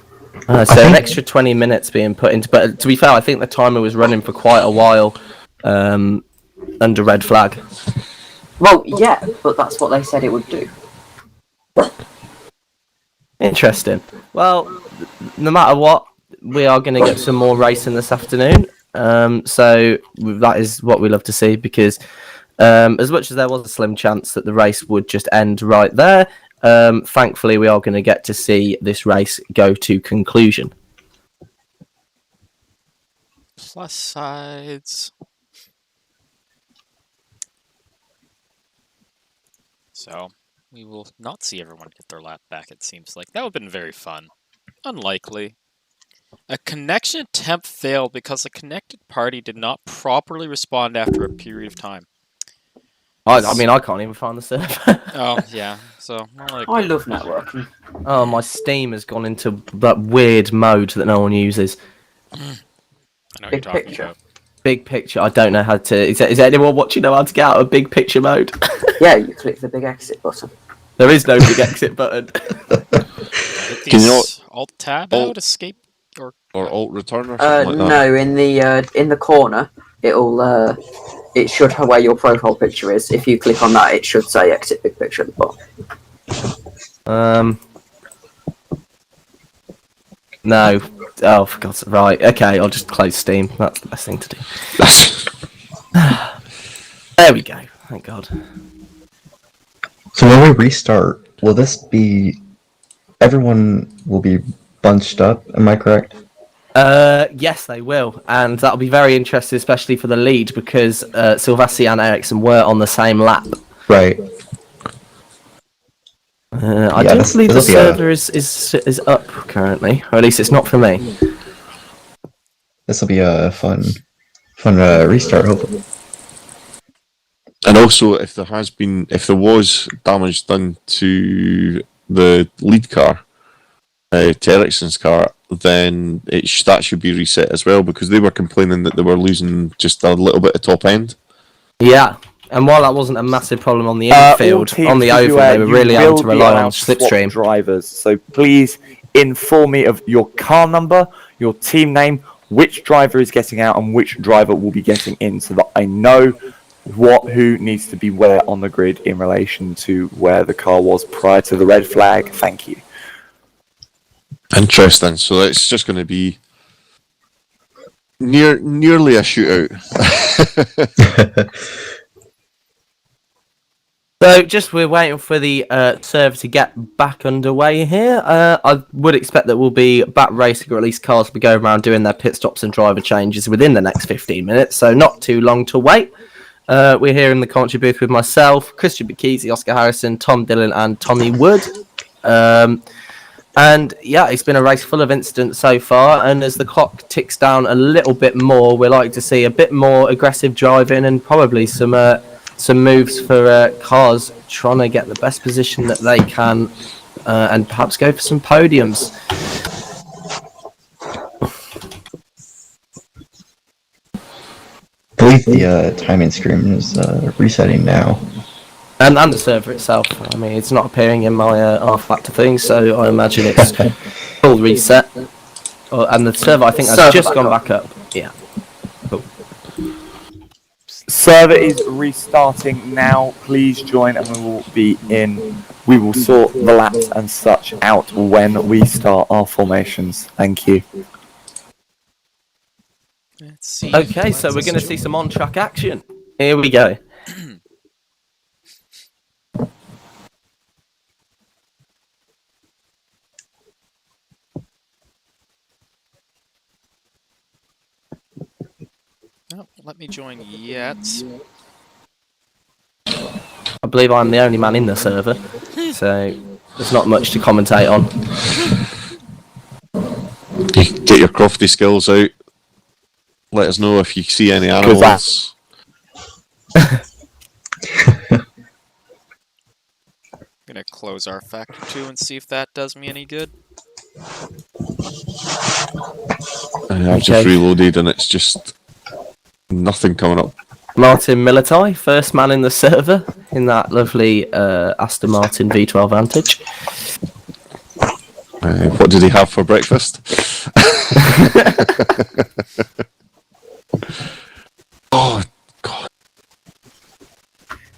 So an extra 20 minutes being put into. But to be fair, I think the timer was running for quite a while under red flag. Well, yeah, but that's what they said it would do. Interesting. Well, no matter what, we are going to get some more racing this afternoon. So that is what we love to see, because as much as there was a slim chance that the race would just end right there, thankfully we are going to get to see this race go to conclusion. Plus sides. So, we will not see everyone get their lap back, it seems like. That would have been very fun. Unlikely. A connection attempt failed because a connected party did not properly respond after a period of time. I mean, I can't even find the server. Oh, yeah. So, like, I love networking. Oh, my Steam has gone into that weird mode that no one uses. I know what Big you're talking picture. about. Big picture. I don't know how to. Is there anyone watching know how to get out of big picture mode? Yeah, you click the big exit button. There is no big exit button. Can you not Alt tab out, escape, or alt return or something like that? No, in the corner, it should have where your profile picture is. If you click on that, it should say exit big picture at the bottom. No. Oh, for God's sake. Right. Okay, I'll just close Steam. That's the best thing to do. There we go. Thank God. So when we restart, will this be... Everyone will be bunched up, am I correct? Yes, they will. And that'll be very interesting, especially for the lead, because Silvassi and Ericsson were on the same lap. Right. I don't believe the server is up currently, or at least it's not for me. This will be a fun restart, hopefully. And also, if there was damage done to the lead car, to Ericsson's car, then that should be reset as well, because they were complaining that they were losing just a little bit of top end. Yeah, and while that wasn't a massive problem on the infield, on the oval, they were really able to rely on slipstream drivers. So please inform me of your car number, your team name, which driver is getting out, and which driver will be getting in, so that I know who needs to be where on the grid in relation to where the car was prior to the red flag. Thank you. Interesting. So it's just going to be nearly a shootout. So, we're waiting for the server to get back underway here. I would expect that we'll be back racing, or at least cars will be going around doing their pit stops and driver changes within the next 15 minutes, so not too long to wait. We're here in the commentary booth with myself, Christian Bikisi, Oscar Harrison, Tom Dillon, and Tommy Wood. And yeah, it's been a race full of incidents so far, and as the clock ticks down a little bit more, we'd like to see a bit more aggressive driving and probably some moves for cars trying to get the best position that they can, and perhaps go for some podiums. I believe the timing screen is resetting now. And the server itself. I mean, it's not appearing in my R-Factor thing, so I imagine it's full reset. And the server, I think, has just gone back up. Yeah. Cool. Server is restarting now. Please join, and we will be in. We will sort the laps and such out when we start our formations. Thank you. let's see. Okay, so we're going to see some on-track action. Here we go. let me join yet. I believe I'm the only man in the server, so there's not much to commentate on. You get your crofty skills out. Let us know if you see any animals. Gonna close our factor 2 and see if that does me any good. I've just reloaded and it's just nothing coming up. Martin Militai, first man in the server in that lovely Aston Martin V12 Vantage. What did he have for breakfast? Oh, God.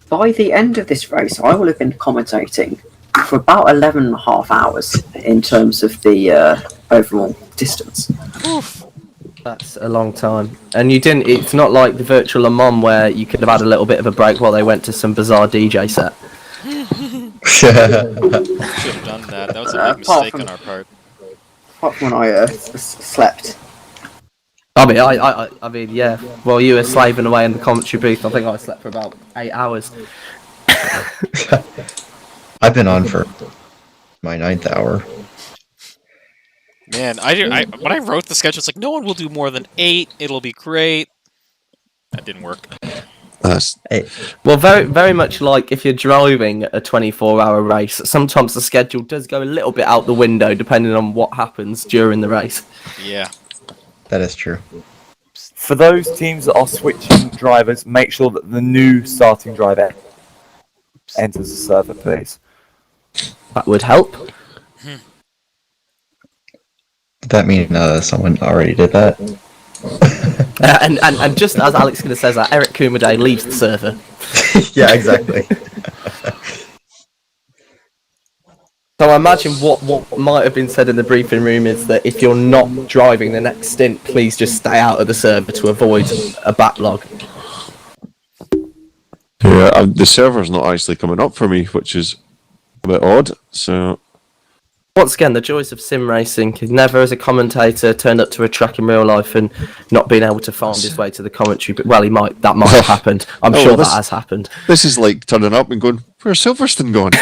By the end of this race, I will have been commentating for about 11 and a half hours in terms of the overall distance. Oof. That's a long time. And you didn't, it's not like the virtual Le Mans where you could have had a little bit of a break while they went to some bizarre DJ set. Should have done that. That was a big mistake on our part. Apart from when I slept. I mean, yeah. While you were slaving away in the commentary booth, I think I slept for about 8 hours. I've been on for my 9th hour. Man, when I wrote the schedule, it's like, no one will do more than 8. It'll be great. That didn't work. Well, very, very much like if you're driving a 24-hour race, sometimes the schedule does go a little bit out the window depending on what happens during the race. Yeah. That is true. For those teams that are switching drivers, make sure that the new starting driver enters the server, please. That would help. Did that mean someone already did that? And just as Alex going to say that, Eric Kumade leaves the server. Yeah, exactly. So I imagine what might have been said in the briefing room is that if you're not driving the next stint, please just stay out of the server to avoid a backlog. Yeah, the server's not actually coming up for me, which is a bit odd. So once again, the joys of sim racing. Never, as a commentator, turned up to a track in real life and not being able to find his way to the commentary. But well, that might have happened. I'm sure that has happened. This is like turning up and going, "Where's Silverstone going?"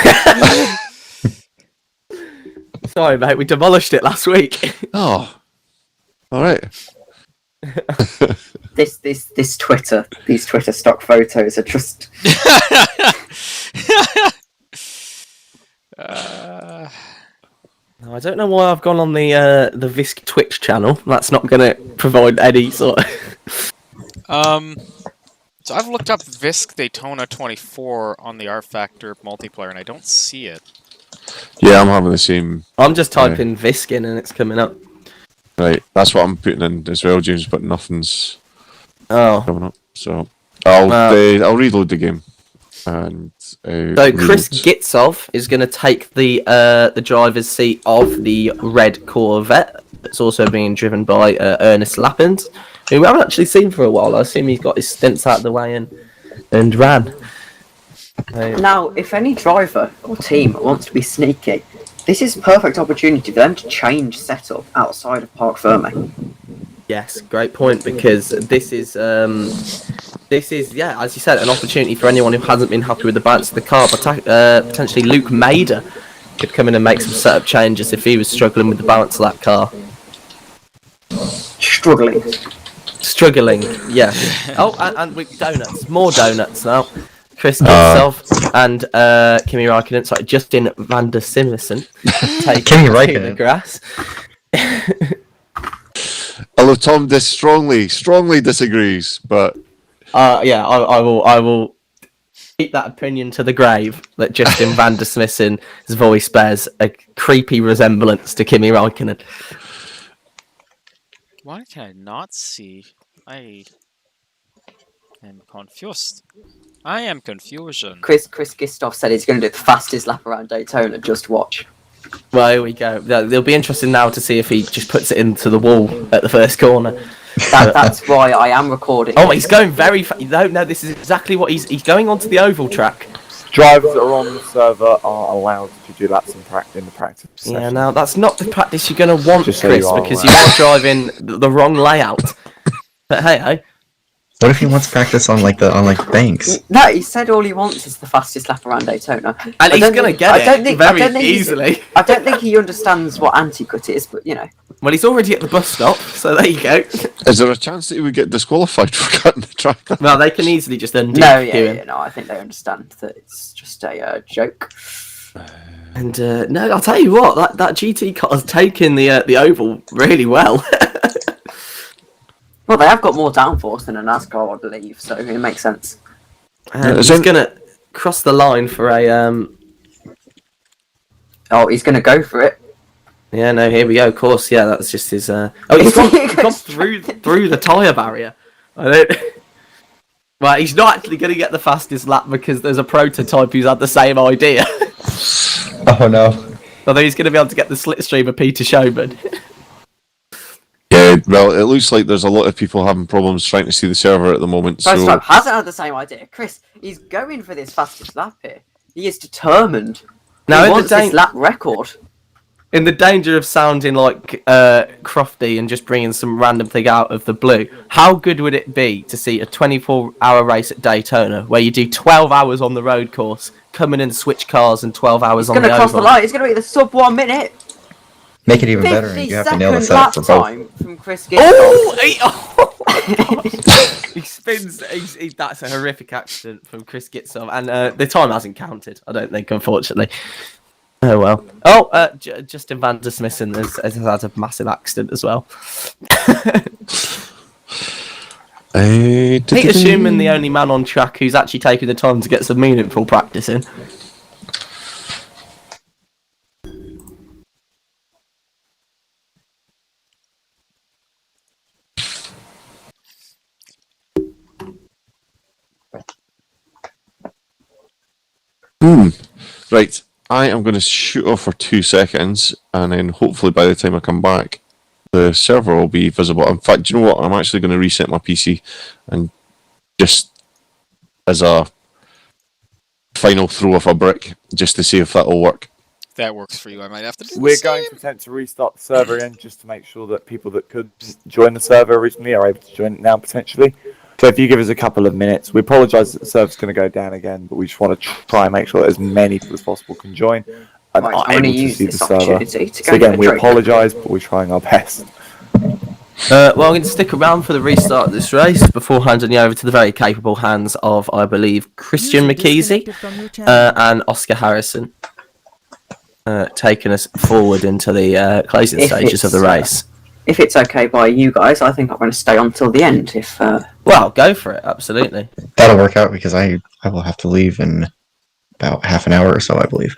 Sorry, mate. We demolished it last week. Oh, all right. This Twitter, these Twitter stock photos are just. I don't know why I've gone on the VISC Twitch channel. That's not going to provide any sort of... So I've looked up VISC Daytona 24 on the R Factor multiplayer, and I don't see it. Yeah, I'm having the same. I'm just typing VISC in, and it's coming up. Right, that's what I'm putting in as well, James. But nothing's coming up. So I'll reload the game. And so Chris Gitsov is going to take the driver's seat of the red Corvette that's also being driven by Ernest Lappins, who we haven't actually seen for a while. I assume he's got his stints out of the way and ran. Now, if any driver or team wants to be sneaky, this is a perfect opportunity for them to change setup outside of Parc Ferme. Yes, great point, because this is, as you said, an opportunity for anyone who hasn't been happy with the balance of the car. But potentially Luke Mader could come in and make some setup changes if he was struggling with the balance of that car. Struggling, yeah. Oh, and with donuts, more donuts now. Chris Gitsov and Kimi Räikkönen, sorry, Justin van der Simerson taking the grass. Although Tom strongly disagrees, but yeah, I will keep that opinion to the grave that Justin van der Smith's voice bears a creepy resemblance to Kimi Räikkönen. Why can I not see? I am confused. I am confusion. Chris Gistov said he's going to do the fastest lap around Daytona. Just watch. Well, here we go. It'll be interesting now to see if he just puts it into the wall at the first corner. That's why I am recording. Oh, he's going very fast. No, this is exactly what he's going onto the oval track. Drivers that are on the server are allowed to do laps in the practice session. Yeah, now that's not the practice you're going to want, Just so Chris, you are because aware. you are driving the wrong layout. But hey. What if he wants practice on like the banks? No, he said all he wants is the fastest lap around Daytona. And he's going to get it very easily. I don't think he understands what anti-cut is, but you know. Well, he's already at the bus stop, so there you go. Is there a chance that he would get disqualified for cutting the track? Well, they can easily just undo No, I think they understand that it's just a joke. And no, I'll tell you what, that GT car has taken the oval really well. Well, they have got more downforce than a NASCAR, I believe, so it makes sense. He's going to cross the line for a... Oh, he's going to go for it. Yeah, no, here we go, of course, yeah, that's just his... Oh, he's gone through the tyre barrier. I don't... Well, he's not actually going to get the fastest lap because there's a prototype who's had the same idea. Oh, no. Although he's going to be able to get the slipstream of Peter Showman. Yeah, well, it looks like there's a lot of people having problems trying to see the server at the moment. Prototype hasn't had the same idea. Chris, he's going for this fastest lap here. He is determined. Now, he wants this lap record. In the danger of sounding like Crofty and just bringing some random thing out of the blue, how good would it be to see a 24-hour race at Daytona where you do 12 hours on the road course, come in and switch cars, and 12 hours on the oval? He's going to cross the line. He's going to be the sub 1 minute. Make it even better, and you have to nail the setup for both. From Chris Gibson. He spins. That's a horrific accident from Chris Gitzoff, and the time hasn't counted, I don't think, unfortunately. Oh well. Oh, Justin Van der Smissen has had a massive accident as well. Peter Schumann, the only man on track who's actually taken the time to get some meaningful practice in. Right, I am going to shoot off for 2 seconds, and then hopefully by the time I come back, the server will be visible. In fact, do you know what? I'm actually going to reset my PC, and just as a final throw of a brick, just to see if that'll work. If that works for you, I might have to do We're going to attempt to restart the server again, just to make sure that people that could join the server originally are able to join it now, potentially. So if you give us a couple of minutes, we apologise that the server's going to go down again, but we just want to try and make sure that as many people as possible can join and are able to see the server. So again, we apologise, but we're trying our best. Well, I'm going to stick around for the restart of this race before handing you over to the very capable hands of, I believe, Christian McKeesey and Oscar Harrison, taking us forward into the closing stages of the race. If it's okay by you guys, I think I'm going to stay on till the end. Well, go for it, absolutely. That'll work out because I will have to leave in about half an hour or so, I believe.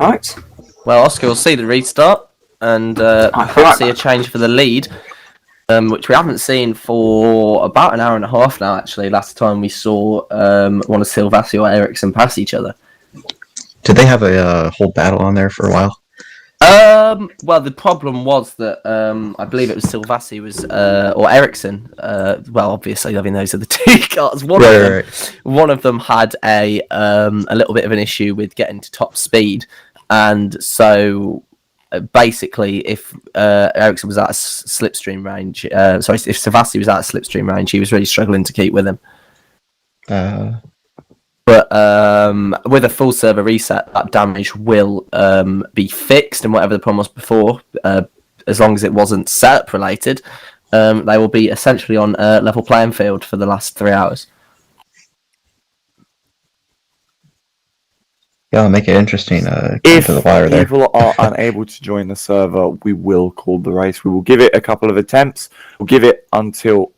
Alright. Well, Oscar will see the restart and perhaps see a change for the lead, which we haven't seen for about an hour and a half now, actually. Last time we saw one of Silvassi or Ericsson pass each other. Did they have a whole battle on there for a while? Well, the problem was that I believe it was Silvassi or Ericsson. Well, obviously, I mean those are the two cars. One of them had a little bit of an issue with getting to top speed, and so basically, if Ericsson was at a slipstream range, if Silvassi was at a slipstream range, he was really struggling to keep with him. But with a full server reset, that damage will be fixed, and whatever the problem was before, as long as it wasn't setup related, they will be essentially on a level playing field for the last 3 hours. Yeah, I'll make it interesting. If to the wire there. people are unable to join the server, we will call the race. We will give it a couple of attempts. We'll give it until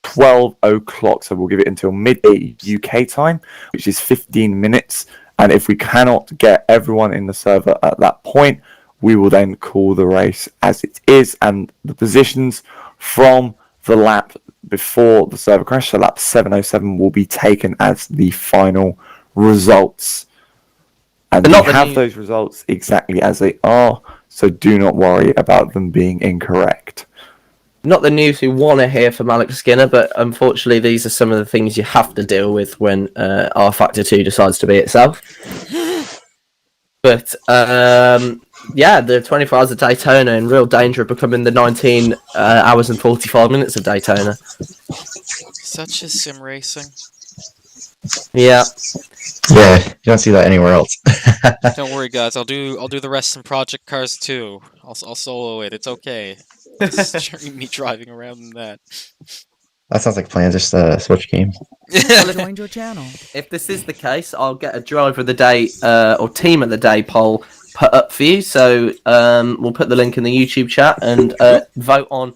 12 o'clock, so we'll give it until midday UK time, which is 15 minutes. And if we cannot get everyone in the server at that point, we will then call the race as it is, and the positions from the lap before the server crash, so lap 707, will be taken as the final results. And we have those results exactly as they are, so do not worry about them being incorrect. Not the news we want to hear from Alex Skinner, but unfortunately these are some of the things you have to deal with when R Factor 2 decides to be itself. But Yeah, the 24 hours of Daytona in real danger of becoming the 19 hours and 45 minutes of Daytona. Such is sim racing. Yeah. Yeah, you don't see that anywhere else. Don't worry, guys. I'll do the rest in Project Cars too. I'll solo it. It's okay. Just stream me driving around in that. That sounds like a plan. Just switch games. Joined your channel. If this is the case, I'll get a driver of the day or team of the day poll put up for you. So we'll put the link in the YouTube chat and vote on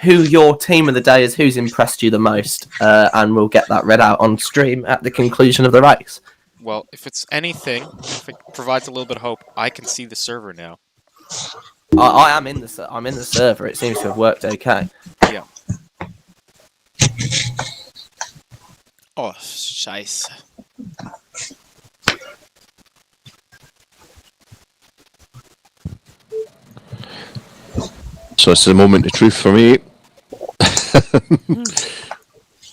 who your team of the day is, who's impressed you the most, and we'll get that read out on stream at the conclusion of the race. Well, if it's anything, if it provides a little bit of hope, I can see the server now. I am in the I'm in the server. It seems to have worked okay. Yeah. Oh, scheiße. So it's the moment of truth for me.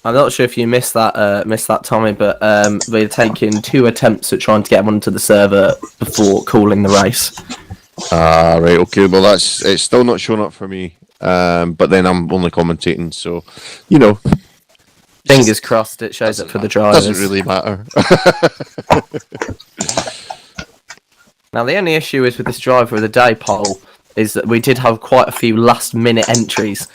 I'm not sure if you missed that, Tommy, but we're taking 2 attempts at trying to get onto the server before calling the race. Right, okay, well it's still not showing up for me, but then I'm only commentating, so, you know. Fingers crossed it shows up for the drivers. Doesn't really matter. Now, the only issue is with this driver of the day poll is that we did have quite a few last minute entries.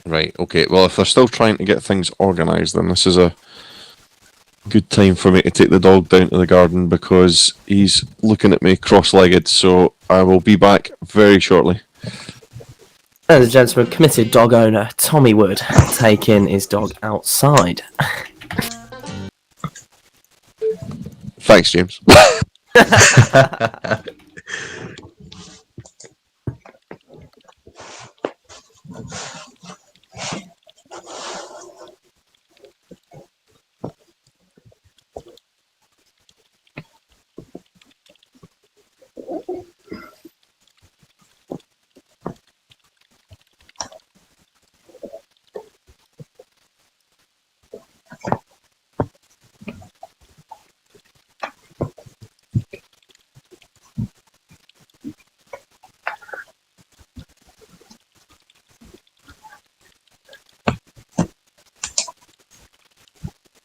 Right, okay, well if they're still trying to get things organised, then this is a good time for me to take the dog down to the garden because he's looking at me cross-legged, so I will be back very shortly. Ladies and gentlemen, committed dog owner Tommy Wood taking his dog outside. Thanks, James.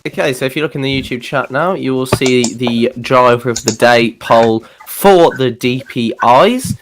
Okay, so if you look in the YouTube chat now, you will see the driver of the day poll for the DPIs.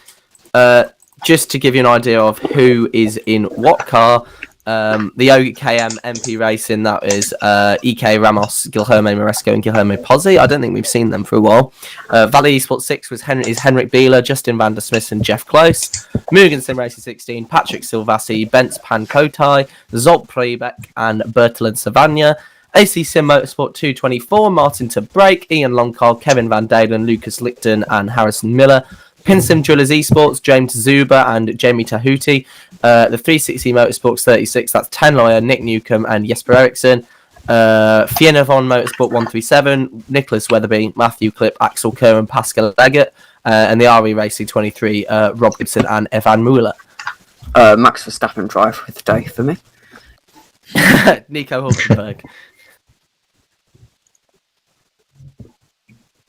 Just to give you an idea of who is in what car, the OKM MP Racing, that is EK Ramos, Guilherme Maresco, and Guilherme Pozzi. I don't think we've seen them for a while. Valley Esports 6 is Henrik Bieler, Justin van der Smith, and Jeff Close. Mugen Sim Racing 16, Patrick Silvassi, Bence Pankotai, Zolt Prebeck, and Bertolin Savagna. AC Sim Motorsport 224, Martin Tabrake, Ian Longcall, Kevin Van Dalen, Lucas Lichten, and Harrison Miller. Pinsim Jewelers Esports, James Zuba and Jamie Tahuti. The 360 Motorsports 36, that's Ten Lawyer, Nick Newcomb, and Jesper Eriksson. Fiena Von Motorsport 137, Nicholas Weatherby, Matthew Clip, Axel Kerr, and Pascal Leggett. And the RE Racing 23, Rob Gibson and Evan Mueller. Max Verstappen driver of the day for me. Nico Hulkenberg.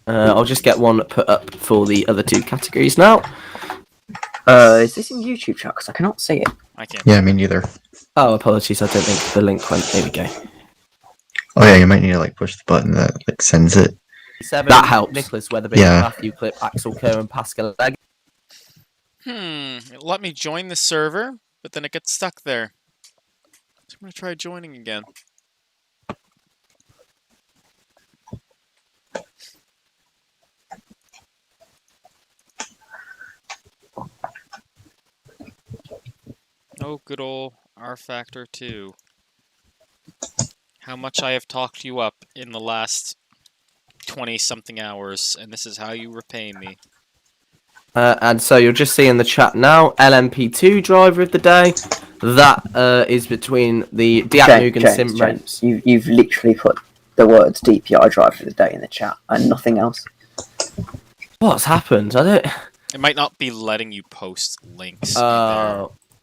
I'll just get one put up for the other 2 categories now. Is this in YouTube chat? Because I cannot see it. I can't. Yeah, me neither. Oh, apologies. I don't think the link went. There we go. Oh yeah, you might need to like push the button that like sends it. 7, That helps. Nicholas Weatherby, Yeah. Matthew Clip, Axel Kerr, and Pascal Leggett. It let me join the server, but then it gets stuck there. So I'm gonna try joining again. Oh, good old R Factor 2. How much I have talked you up in the last 20-something hours, and this is how you repay me. And so you'll just see in the chat now, LMP2 driver of the day. That is between the Diak Mugen Sim James, you've literally put the words DPI driver of the day in the chat and nothing else. What's happened? I don't. It might not be letting you post links.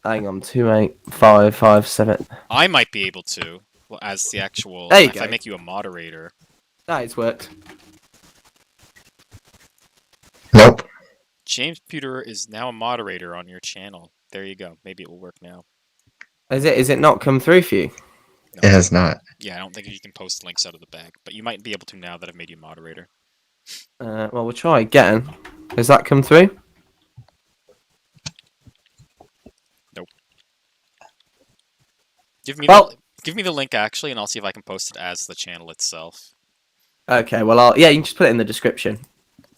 Hang on, 28557. I might be able to, well, as the actual. There you if go. I make you a moderator. It's worked. Nope. James Pewter is now a moderator on your channel. There you go. Maybe it will work now. Is it not come through for you? It has not. Yeah, I don't think you can post links out of the bag, but you might be able to now that I've made you moderator. Well, we'll try again. Has that come through? Nope. Give me the link actually, and I'll see if I can post it as the channel itself. Okay, well, you can just put it in the description.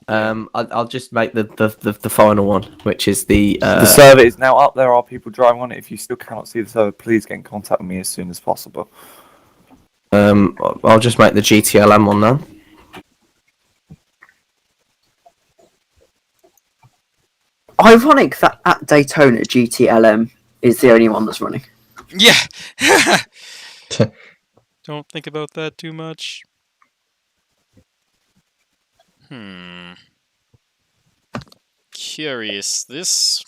I'll just make the final one, which is the server is now up. There are people driving on it. If you still cannot see the server, please get in contact with me as soon as possible. I'll just make the GTLM one now. Ironic that at Daytona GTLM is the only one that's running. Yeah. Don't think about that too much. Curious. This.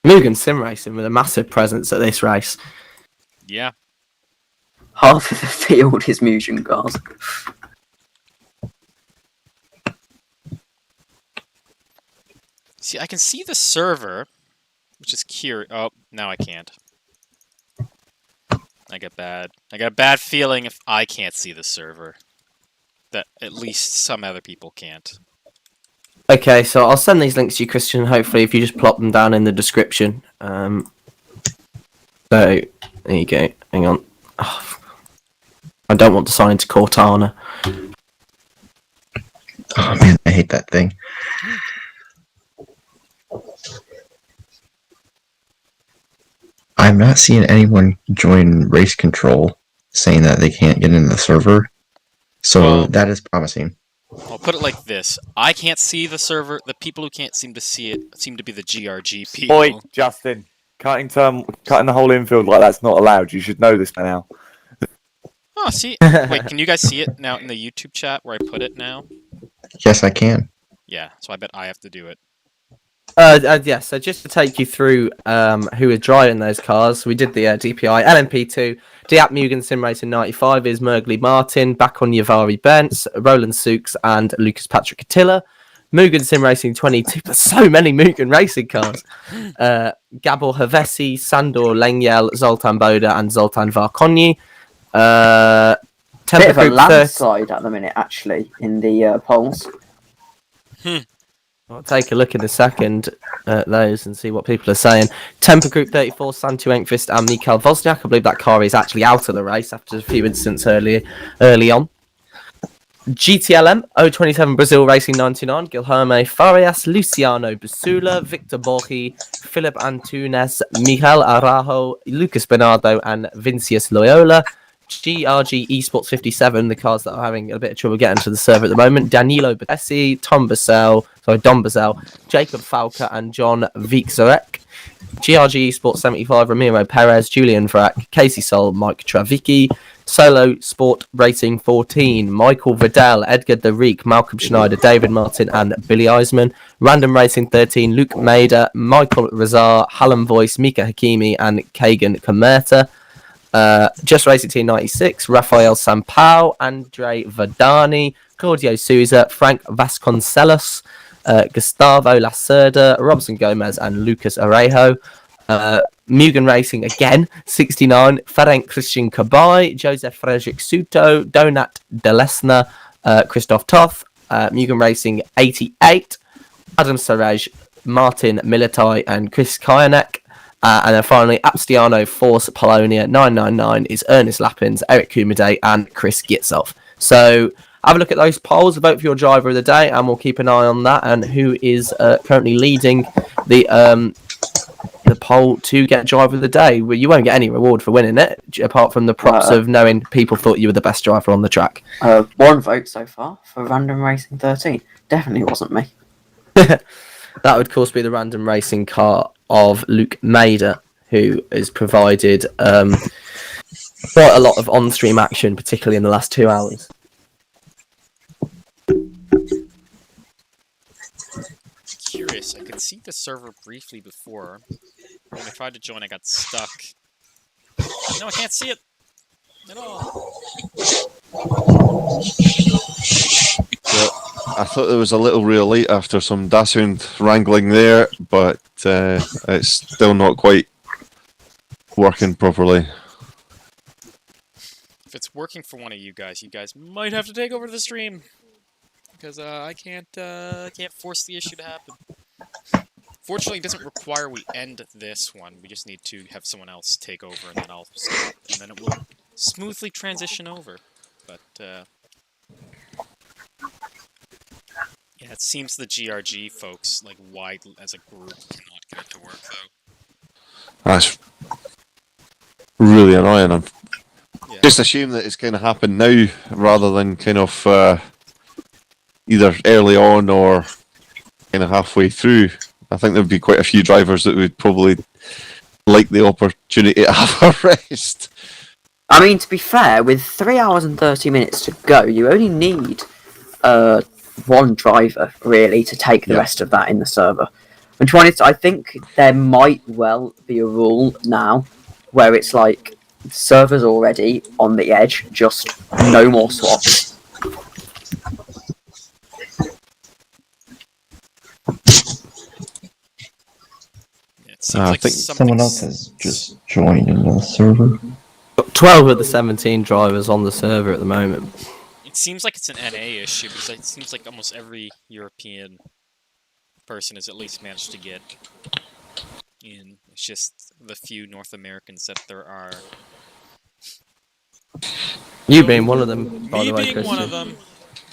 Mugen Sim Racing with a massive presence at this race. Yeah. Half of the field is Mugen cars. See, I can see the server, which is curious. Oh, now I can't. I got a bad feeling if I can't see the server, that at least some other people can't. Okay, so I'll send these links to you, Christian. Hopefully, if you just plop them down in the description. So there you go. Hang on. Oh, I don't want to sign into Cortana. Oh man, I hate that thing. I'm not seeing anyone join race control saying that they can't get into the server. So that is promising. I'll put it like this. I can't see the server. The people who can't seem to see it seem to be the GRG people. Oi, Justin. Cutting the whole infield like that's not allowed. You should know this by now. Oh, see? Wait, can you guys see it now in the YouTube chat where I put it now? Yes, I can. Yeah, so I bet I have to do it. Yeah, so just to take you through who is driving those cars, we did the DPi LMP2. Diap Mugen Sim Racing 95 is Mergley Martin, back on Yavari Bentz, Roland Sooks, and Lucas Patrick Attila. Mugen Sim Racing 22, but so many Mugen racing cars. Gabor Havesi, Sandor Lengyel, Zoltan Boda, and Zoltan Varkonyi. Bit of a landslide at the minute, actually, in the polls. I'll take a look in a second at those and see what people are saying. Temper Group 34, Santu Engqvist and Mikael Wozniak. I believe that car is actually out of the race after a few incidents early on. GTLM 027 Brazil Racing 99, Guilherme Farias, Luciano Basula, Victor Borgi, Philip Antunes, Miguel Arajo, Lucas Bernardo, and Vincius Loyola. GRG Esports 57, the cars that are having a bit of trouble getting to the server at the moment. Danilo Badessi, Don Bazell, Jacob Falca, and John Vikzarek. GRG Esports 75, Ramiro Perez, Julian Vrak, Casey Sol, Mike Travicki. Solo Sport Racing 14, Michael Vidal, Edgar De Reek, Malcolm Schneider, David Martin, and Billy Eisman. Random Racing 13, Luke Maida, Michael Razar, Hallam Voice, Mika Hakimi, and Kagan Komerta. Just Racing Team 96, Rafael Sampao, Andre Vadani, Claudio Souza, Frank Vasconcelos, Gustavo Lacerda, Robson Gomez, and Lucas Arejo. Mugen Racing again, 69, Ferenc Christian Kabai, Joseph Frederick Suto, Donat Delesna, Christoph Toth, Mugen Racing 88, Adam Saraj, Martin Militai, and Chris Kayanek. And then finally, Apstiano Force Polonia 999 is Ernest Lappins, Eric Kumide, and Chris Gitsov. So have a look at those polls, vote for your driver of the day, and we'll keep an eye on that and who is currently leading the poll to get driver of the day. Well, you won't get any reward for winning it, apart from the props of knowing people thought you were the best driver on the track. One vote so far for Random Racing 13. Definitely wasn't me. That would, of course, be the Random Racing car of Luke Maida, who is provided quite a lot of on-stream action, particularly in the last 2 hours. Curious, I could see the server briefly before. When I tried to join, I got stuck. No, I can't see it at all. Yeah, I thought there was a little real late after some Dasound wrangling there, but it's still not quite working properly. If it's working for one of you guys might have to take over the stream. Because I can't force the issue to happen. Fortunately, it doesn't require we end this one. We just need to have someone else take over, and then I'll stop, and then it will smoothly transition over. But yeah, it seems the GRG folks, like wide as a group, cannot get it to work though. That's really annoying. Just a shame that it's kind of happened now rather than kind of either early on or kind of halfway through. I think there'd be quite a few drivers that would probably like the opportunity to have a rest. I mean, to be fair, with 3 hours and 30 minutes to go, you only need one driver, really, to take the rest of that in the server. And to be honest, I think there might well be a rule now where it's like, server's already on the edge, just no more swaps. I think someone else has just joined in the server. 12 of the 17 drivers on the server at the moment. It seems like it's an NA issue, because it seems like almost every European person has at least managed to get in. It's just the few North Americans that there are. You being one of them, by the way, Me being Christian. one of them.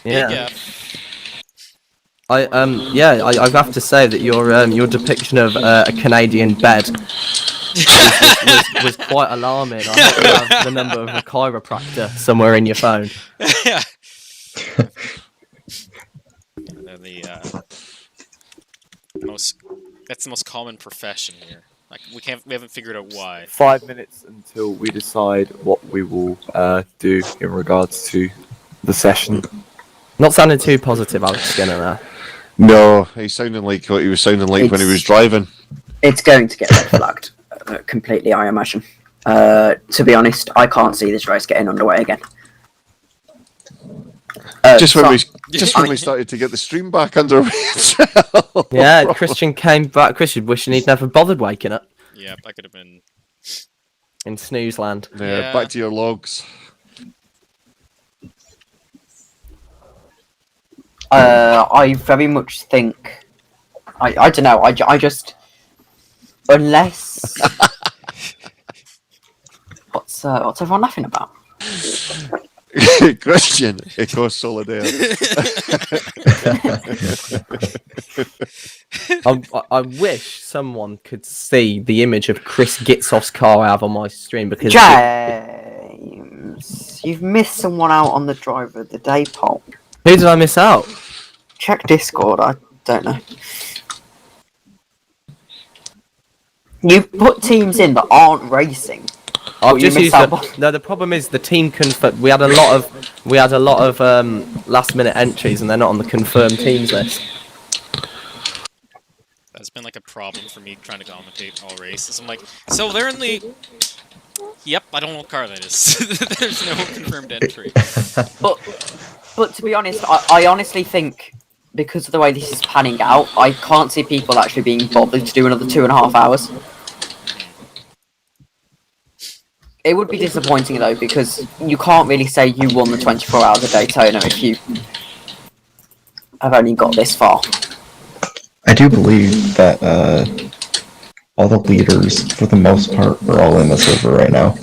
Yeah. Big F. I have to say that your depiction of a Canadian bed was quite alarming. I hope you have the number of a chiropractor somewhere in your phone. Yeah. They're the that's the most common profession here. Like we haven't figured out why. 5 minutes until we decide what we will do in regards to the session. Not sounding too positive, Alex Skinner there. No, he's sounding like what he was sounding like when he was driving. It's going to get red flagged completely, I imagine. To be honest, I can't see this race getting underway again. Just when we started to get the stream back underway. Yeah, Christian came back. Christian wishing he'd never bothered waking up. Yep, I could have been in snooze land. Yeah, back to your logs. I very much think I don't know. I just unless what's everyone laughing about? Christian, Eco Solidaire. I wish someone could see the image of Chris Gitsoff's car I have on my stream because James, you've missed someone out on the driver of the day poll. Who did I miss out? Check Discord. I don't know. You put teams in that aren't racing. I've just used no. The problem is the team confirmed. We had a lot of last minute entries, and they're not on the confirmed teams list. That's been like a problem for me trying to commentate all races. I'm like, so they're in the. Yep, I don't know what car that is. There's no confirmed entry. But to be honest, I honestly think because of the way this is panning out, I can't see people actually being bothered to do another 2.5 hours. It would be disappointing though, because you can't really say you won the 24 Hours of Daytona if you have only got this far. I do believe that all the leaders, for the most part, are all in the server right now.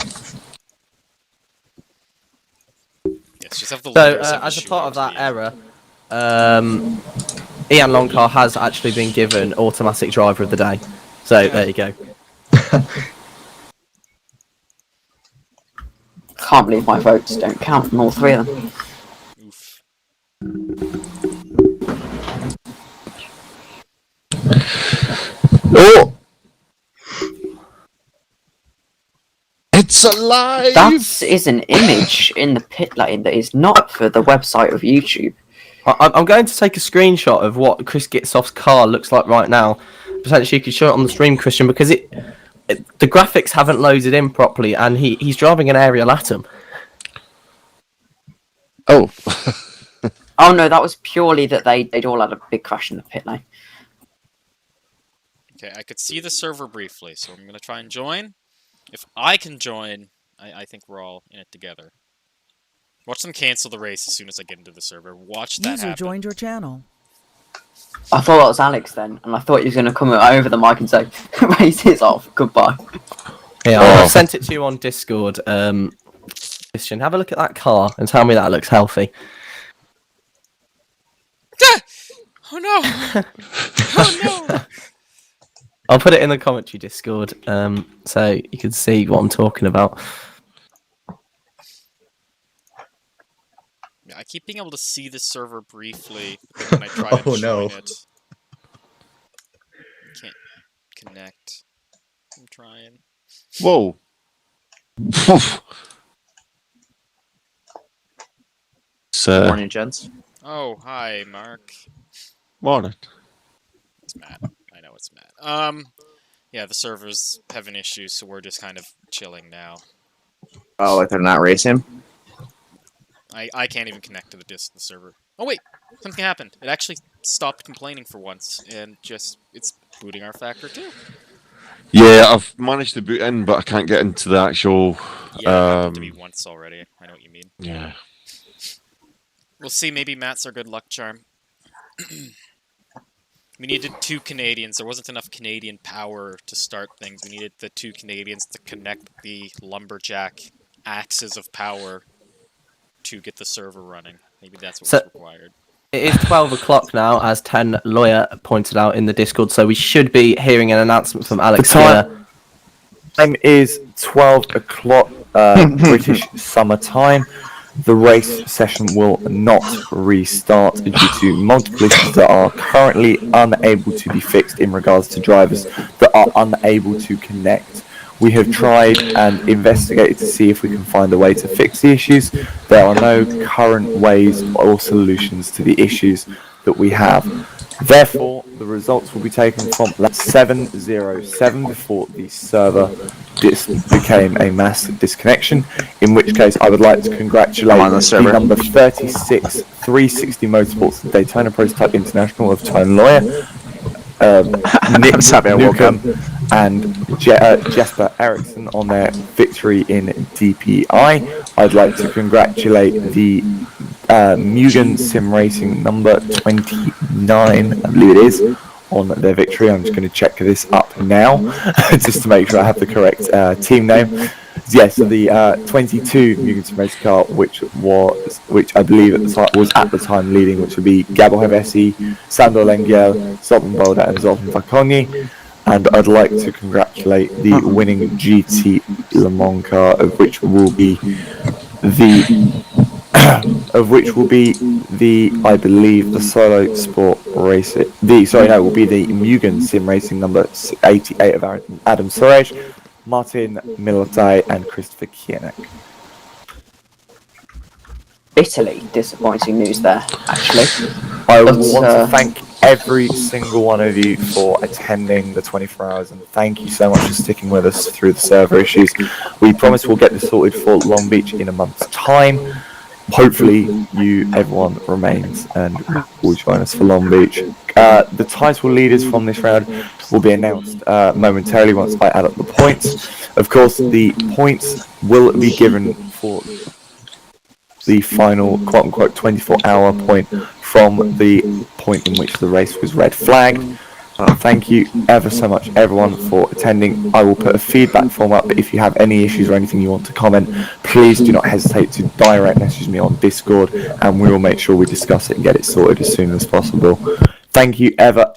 Yes, just have the So, as a part of that error, Ian Longcar has actually been given automatic driver of the day. So, there you go. Can't believe my votes don't count from all three of them. Oof. Oh! It's alive! That is an image in the pit lane that is not for the website of YouTube. I'm going to take a screenshot of what Chris Gitsoff's car looks like right now. Potentially, you could show it on the stream, Christian, because the graphics haven't loaded in properly, and he's driving an aerial atom. Oh. Oh no, that was purely that they'd all had a big crash in the pit lane. Okay, I could see the server briefly, so I'm gonna try and join. If I can join, I think we're all in it together. Watch them cancel the race as soon as I get into the server. Watch that User happen. joined your channel. I thought that was Alex then, and I thought he was going to come over the mic and say, race is off, goodbye. Yeah, I've sent it to you on Discord. Christian, have a look at that car and tell me that looks healthy. Oh no! Oh no! I'll put it in the commentary Discord, so you can see what I'm talking about. Yeah, I keep being able to see the server briefly, but then when I try to join it, I can't connect. I'm trying. Whoa. Morning, gents. Oh, hi, Mark. Morning. It's Matt. I know it's Matt. Yeah, the server's having issues, so we're just kind of chilling now. Oh, like they're not racing? I can't even connect to the server. Oh wait, something happened. It actually stopped complaining for once, and it's booting our factor too. Yeah, I've managed to boot in, but I can't get into the actual. Yeah, it happened to me once already. I know what you mean. Yeah. We'll see. Maybe Matt's our good luck charm. We needed 2 Canadians. There wasn't enough Canadian power to start things. We needed the 2 Canadians to connect the lumberjack axes of power to get the server running. Maybe that's what's required. It is 12 o'clock now, as 10 Lawyer pointed out in the Discord, so we should be hearing an announcement from Alex here. Time is 12 o'clock British summer time. The race session will not restart due to multiple issues that are currently unable to be fixed in regards to drivers that are unable to connect. We have tried and investigated to see if we can find a way to fix the issues. There are no current ways or solutions to the issues that we have. Therefore, the results will be taken from lap 707 before the server became a mass disconnection, in which case I would like to congratulate the number 36 360 Motorsports Daytona Prototype International of Tone Lawyer, Nick Newcomb and Jesper Eriksson on their victory in DPi. I'd like to congratulate the Mugen Sim Racing number 29, I believe it is, on their victory. I'm just going to check this up now, just to make sure I have the correct team name. Yes, the 22 Mugen Sim Racing car, which I believe was at the time leading, which would be Gabo Hevesi, Sandor Lengiel, Zoltan Boda, and Zoltan Vakoni. And I'd like to congratulate the winning GT Le Mans car, of which will be I believe the Solo Sport Racing. Will be the Mugen Sim Racing number 88 of Adam Suresh, Martin Milotai, and Christopher Kienek. Bitterly disappointing news there, actually. I want to thank every single one of you for attending the 24 hours, and thank you so much for sticking with us through the server issues. We promise we'll get this sorted for Long Beach in a month's time. Hopefully everyone remains and will join us for Long Beach. The title leaders from this round will be announced momentarily once I add up the points. Of course, the points will be given for the final quote-unquote 24-hour point from the point in which the race was red flagged. Thank you ever so much everyone for attending. I will put a feedback form up, but if you have any issues or anything you want to comment, please do not hesitate to direct message me on Discord, and we will make sure we discuss it and get it sorted as soon as possible. Thank you ever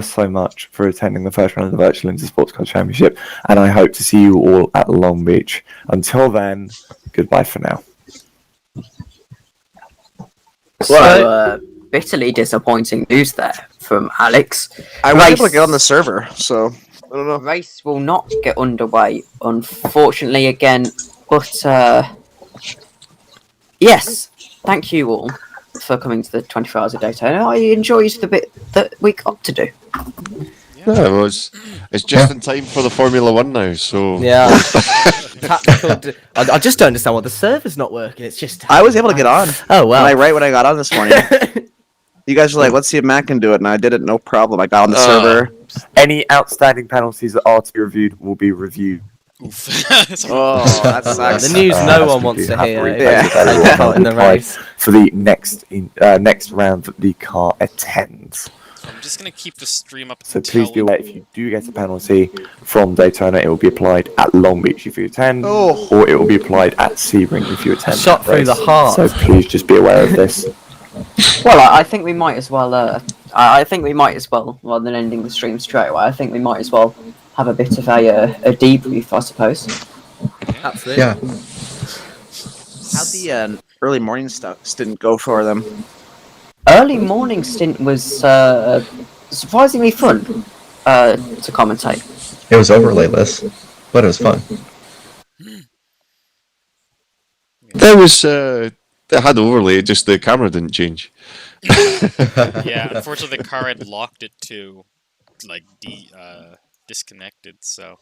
so much for attending the first round of the Virtual Intersports Car Championship, and I hope to see you all at Long Beach. Until then, goodbye for now. So, bitterly disappointing news there from Alex. I was able to get on the server, so don't know. Race will not get underway, unfortunately, again. But yes, thank you all for coming to the 24 Hours of Daytona. I enjoyed the bit that we got to do. Yeah, well, it's just in time for the Formula One now, so... Yeah. Tactical I just don't understand why the server's not working. It's just... I was able to get on. Oh, well. When I got on this morning. You guys were like, let's see if Matt can do it, and I did it, no problem. I got on the server. Any outstanding penalties that are to be reviewed will be reviewed. Oof. Oh, that sucks. The news no one wants to hear. Yeah. Take in the race. For the next round that the car attends. I'm just gonna keep the stream up. So please be aware, if you do get a penalty from Daytona, it will be applied at Long Beach if you attend, or it will be applied at Sebring if you attend. Shot through the heart. So please just be aware of this. Well, I think we might as well. I think we might as well, rather than ending the stream straight away. I think we might as well have a bit of a debrief, I suppose. Absolutely. Yeah. How'd the early morning stint go for them? Early morning stint was surprisingly fun to commentate. It was overlayless, but it was fun. There was... It had overlay, just the camera didn't change. Yeah, unfortunately the car had locked it to like disconnected, so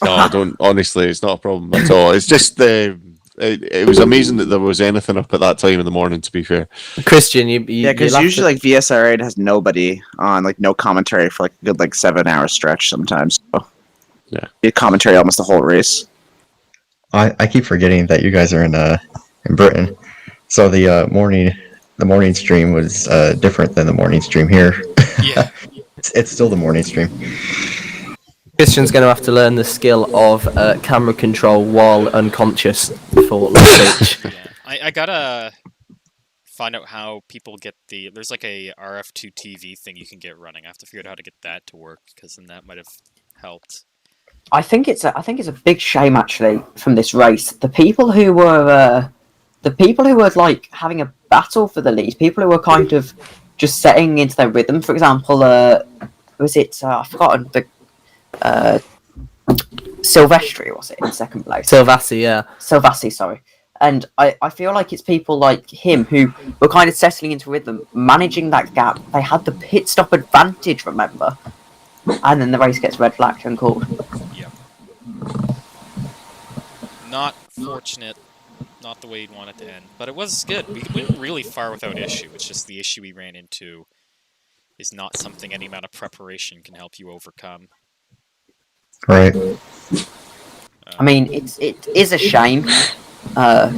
No, don't. Honestly, it's not a problem at all. It's just it was amazing that there was anything up at that time in the morning. To be fair, Christian, yeah, because usually like VSR8 has nobody on, like no commentary for like a good 7-hour stretch sometimes. So yeah, be commentary almost the whole race. I keep forgetting that you guys are in Britain, so the morning stream was different than the morning stream here. yeah. It's still the morning stream. Christian's going to have to learn the skill of camera control while unconscious before Long Beach. Yeah. I gotta find out how people get there's like a RF2 TV thing you can get running. I have to figure out how to get that to work, because then that might have helped. I think it's a big shame actually from this race. The people who were like having a battle for the lead, people who were kind of just setting into their rhythm. For example, was it I've forgotten the Silvestri, was it, in second place? Silvassi, yeah. Silvassi, sorry. And I feel like it's people like him who were kind of settling into rhythm, managing that gap. They had the pit stop advantage, remember? And then the race gets red flagged and called. Yep. Not fortunate. Not the way you'd want it to end. But it was good. We went really far without issue. It's just the issue we ran into is not something any amount of preparation can help you overcome. Right. I mean, it is a shame, but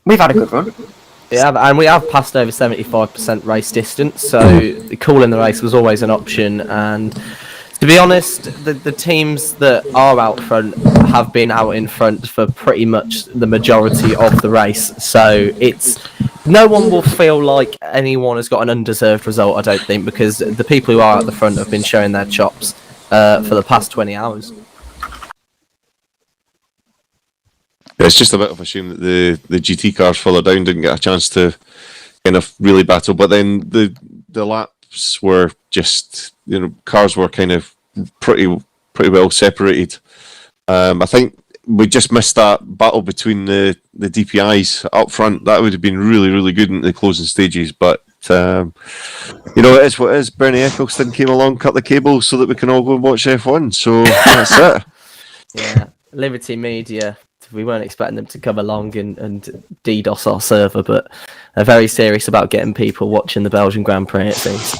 we've had a good run. Yeah, and we have passed over 75% race distance, so calling the race was always an option. And to be honest, the teams that are out front have been out in front for pretty much the majority of the race. So no one will feel like anyone has got an undeserved result, I don't think, because the people who are at the front have been showing their chops for the past 20 hours. Yeah, it's just a bit of a shame that the GT cars further down didn't get a chance to kind of really battle. But then the laps were just, cars were kind of pretty well separated. I think we just missed that battle between the DPIs up front. That would have been really, really good in the closing stages. But it is what it is. Bernie Eccleston came along, cut the cable so that we can all go and watch F1. So that's it. Yeah, Liberty Media. We weren't expecting them to come along and DDoS our server, but they're very serious about getting people watching the Belgian Grand Prix, it seems.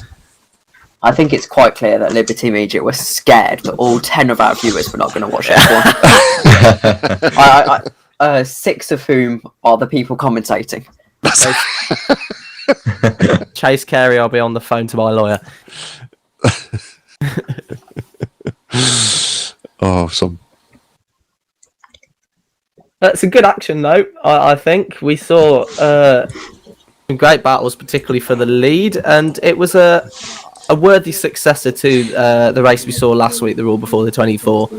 I think it's quite clear that Liberty Media were scared that all 10 of our viewers were not going to watch F1. 6 of whom are the people commentating. Chase Carey, I'll be on the phone to my lawyer. Awesome. That's a good action, though. I think we saw some great battles, particularly for the lead, and it was a worthy successor to the race we saw last week, the Rule Before the 24.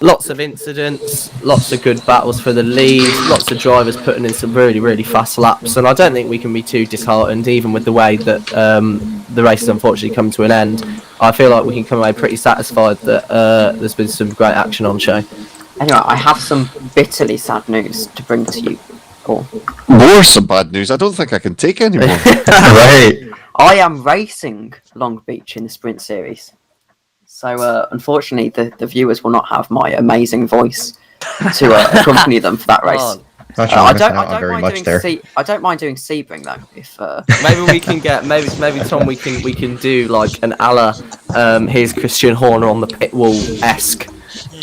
lots of incidents, lots of good battles for the lead, lots of drivers putting in some really, really fast laps, and I don't think we can be too disheartened, even with the way that the race has unfortunately come to an end. I feel like we can come away pretty satisfied that there's been some great action on show. Anyway, I have some bitterly sad news to bring to you all. More some bad news. I don't think I can take any more. Right. I am racing Long Beach in the Sprint Series. So, unfortunately, the viewers will not have my amazing voice to accompany them for that race. Oh, not sure I'm missing out on very mind much doing there. I don't mind doing Sebring though. If Maybe we can get maybe Tom, we can do like an a la here's Christian Horner on the pit wall esque.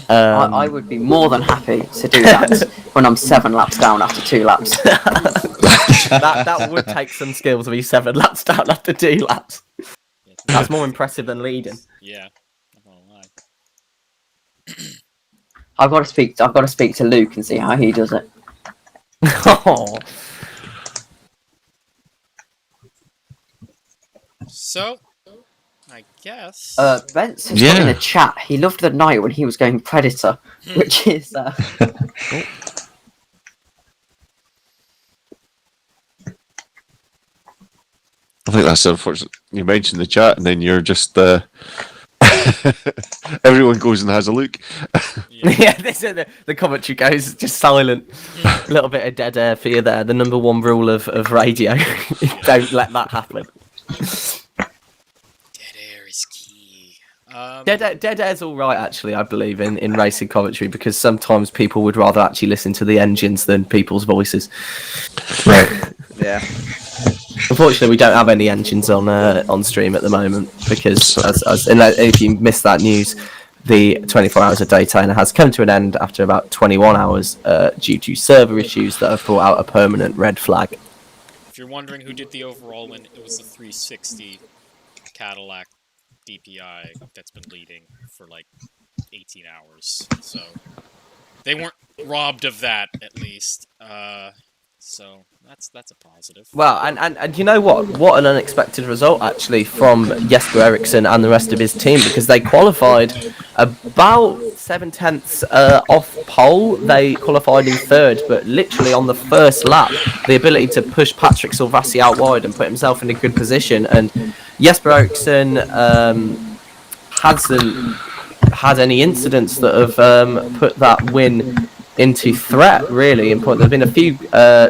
I would be more than happy to do that when I'm 7 laps down after 2 laps. that would take some skill to be 7 laps down after 2 laps. That's more impressive than leading. Yeah, not gonna lie. I've got to speak to Luke and see how he does it. Oh. So, I guess. Bence has put in a chat. He loved the night when he was going Predator, which is. I think that's unfortunate. You mentioned the chat, and then you're just. Everyone goes and has a look. Yeah, the commentary goes just silent. A little bit of dead air for you there. The number 1 rule of radio. Don't let that happen. Dead air is key. Dead air's alright, actually, I believe, in racing commentary, because sometimes people would rather actually listen to the engines than people's voices. Right. Yeah. Unfortunately, we don't have any engines on stream at the moment, because if you missed that news, the 24 Hours of Daytona has come to an end after about 21 hours due to server issues that have brought out a permanent red flag. If you're wondering who did the overall win, it was the 360 Cadillac DPi that's been leading for like 18 hours. So they weren't robbed of that, at least. So that's a positive. Well, and you know what? What an unexpected result, actually, from Jesper Eriksson and the rest of his team, because they qualified about 7/10 off pole. They qualified in 3rd, but literally on the first lap, the ability to push Patrick Silvassi out wide and put himself in a good position. And Jesper Eriksson hasn't had any incidents that have put that win into threat, really. And there have been a few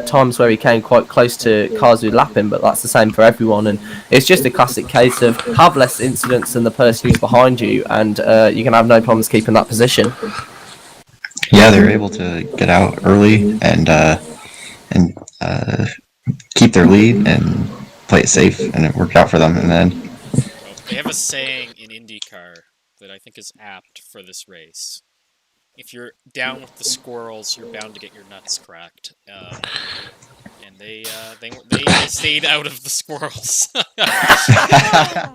times where he came quite close to cars who lap him, but that's the same for everyone. And it's just a classic case of have less incidents than the person who's behind you, and you can have no problems keeping that position. Yeah, they were able to get out early and keep their lead and play it safe, and it worked out for them in the end. They have a saying in IndyCar that I think is apt for this race. If you're down with the squirrels, you're bound to get your nuts cracked. And they stayed out of the squirrels. That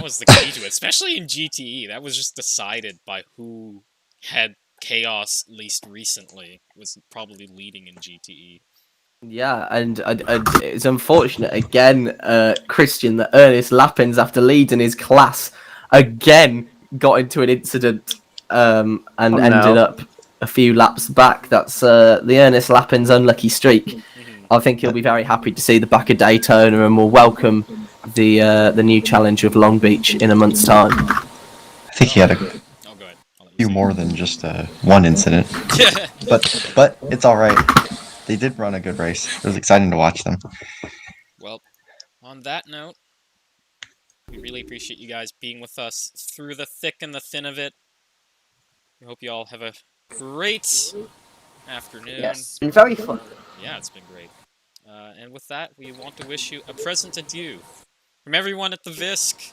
was the key to it, especially in GTE. That was just decided by who had chaos least recently. Was probably leading in GTE. Yeah, and it's unfortunate again, Christian, that Ernest Lappins, after leading his class, again got into an incident and ended up a few laps back. That's the Ernest Lappins unlucky streak. I think he'll be very happy to see the back of Daytona, and will welcome the new challenge of Long Beach in a month's time. I think he had a few more than just one incident, but it's all right. They did run a good race. It was exciting to watch them. Well, on that note, we really appreciate you guys being with us through the thick and the thin of it. We hope you all have a great afternoon. Yes, it's been very fun. Yeah, it's been great. And with that, we want to wish you a pleasant adieu from everyone at the VISC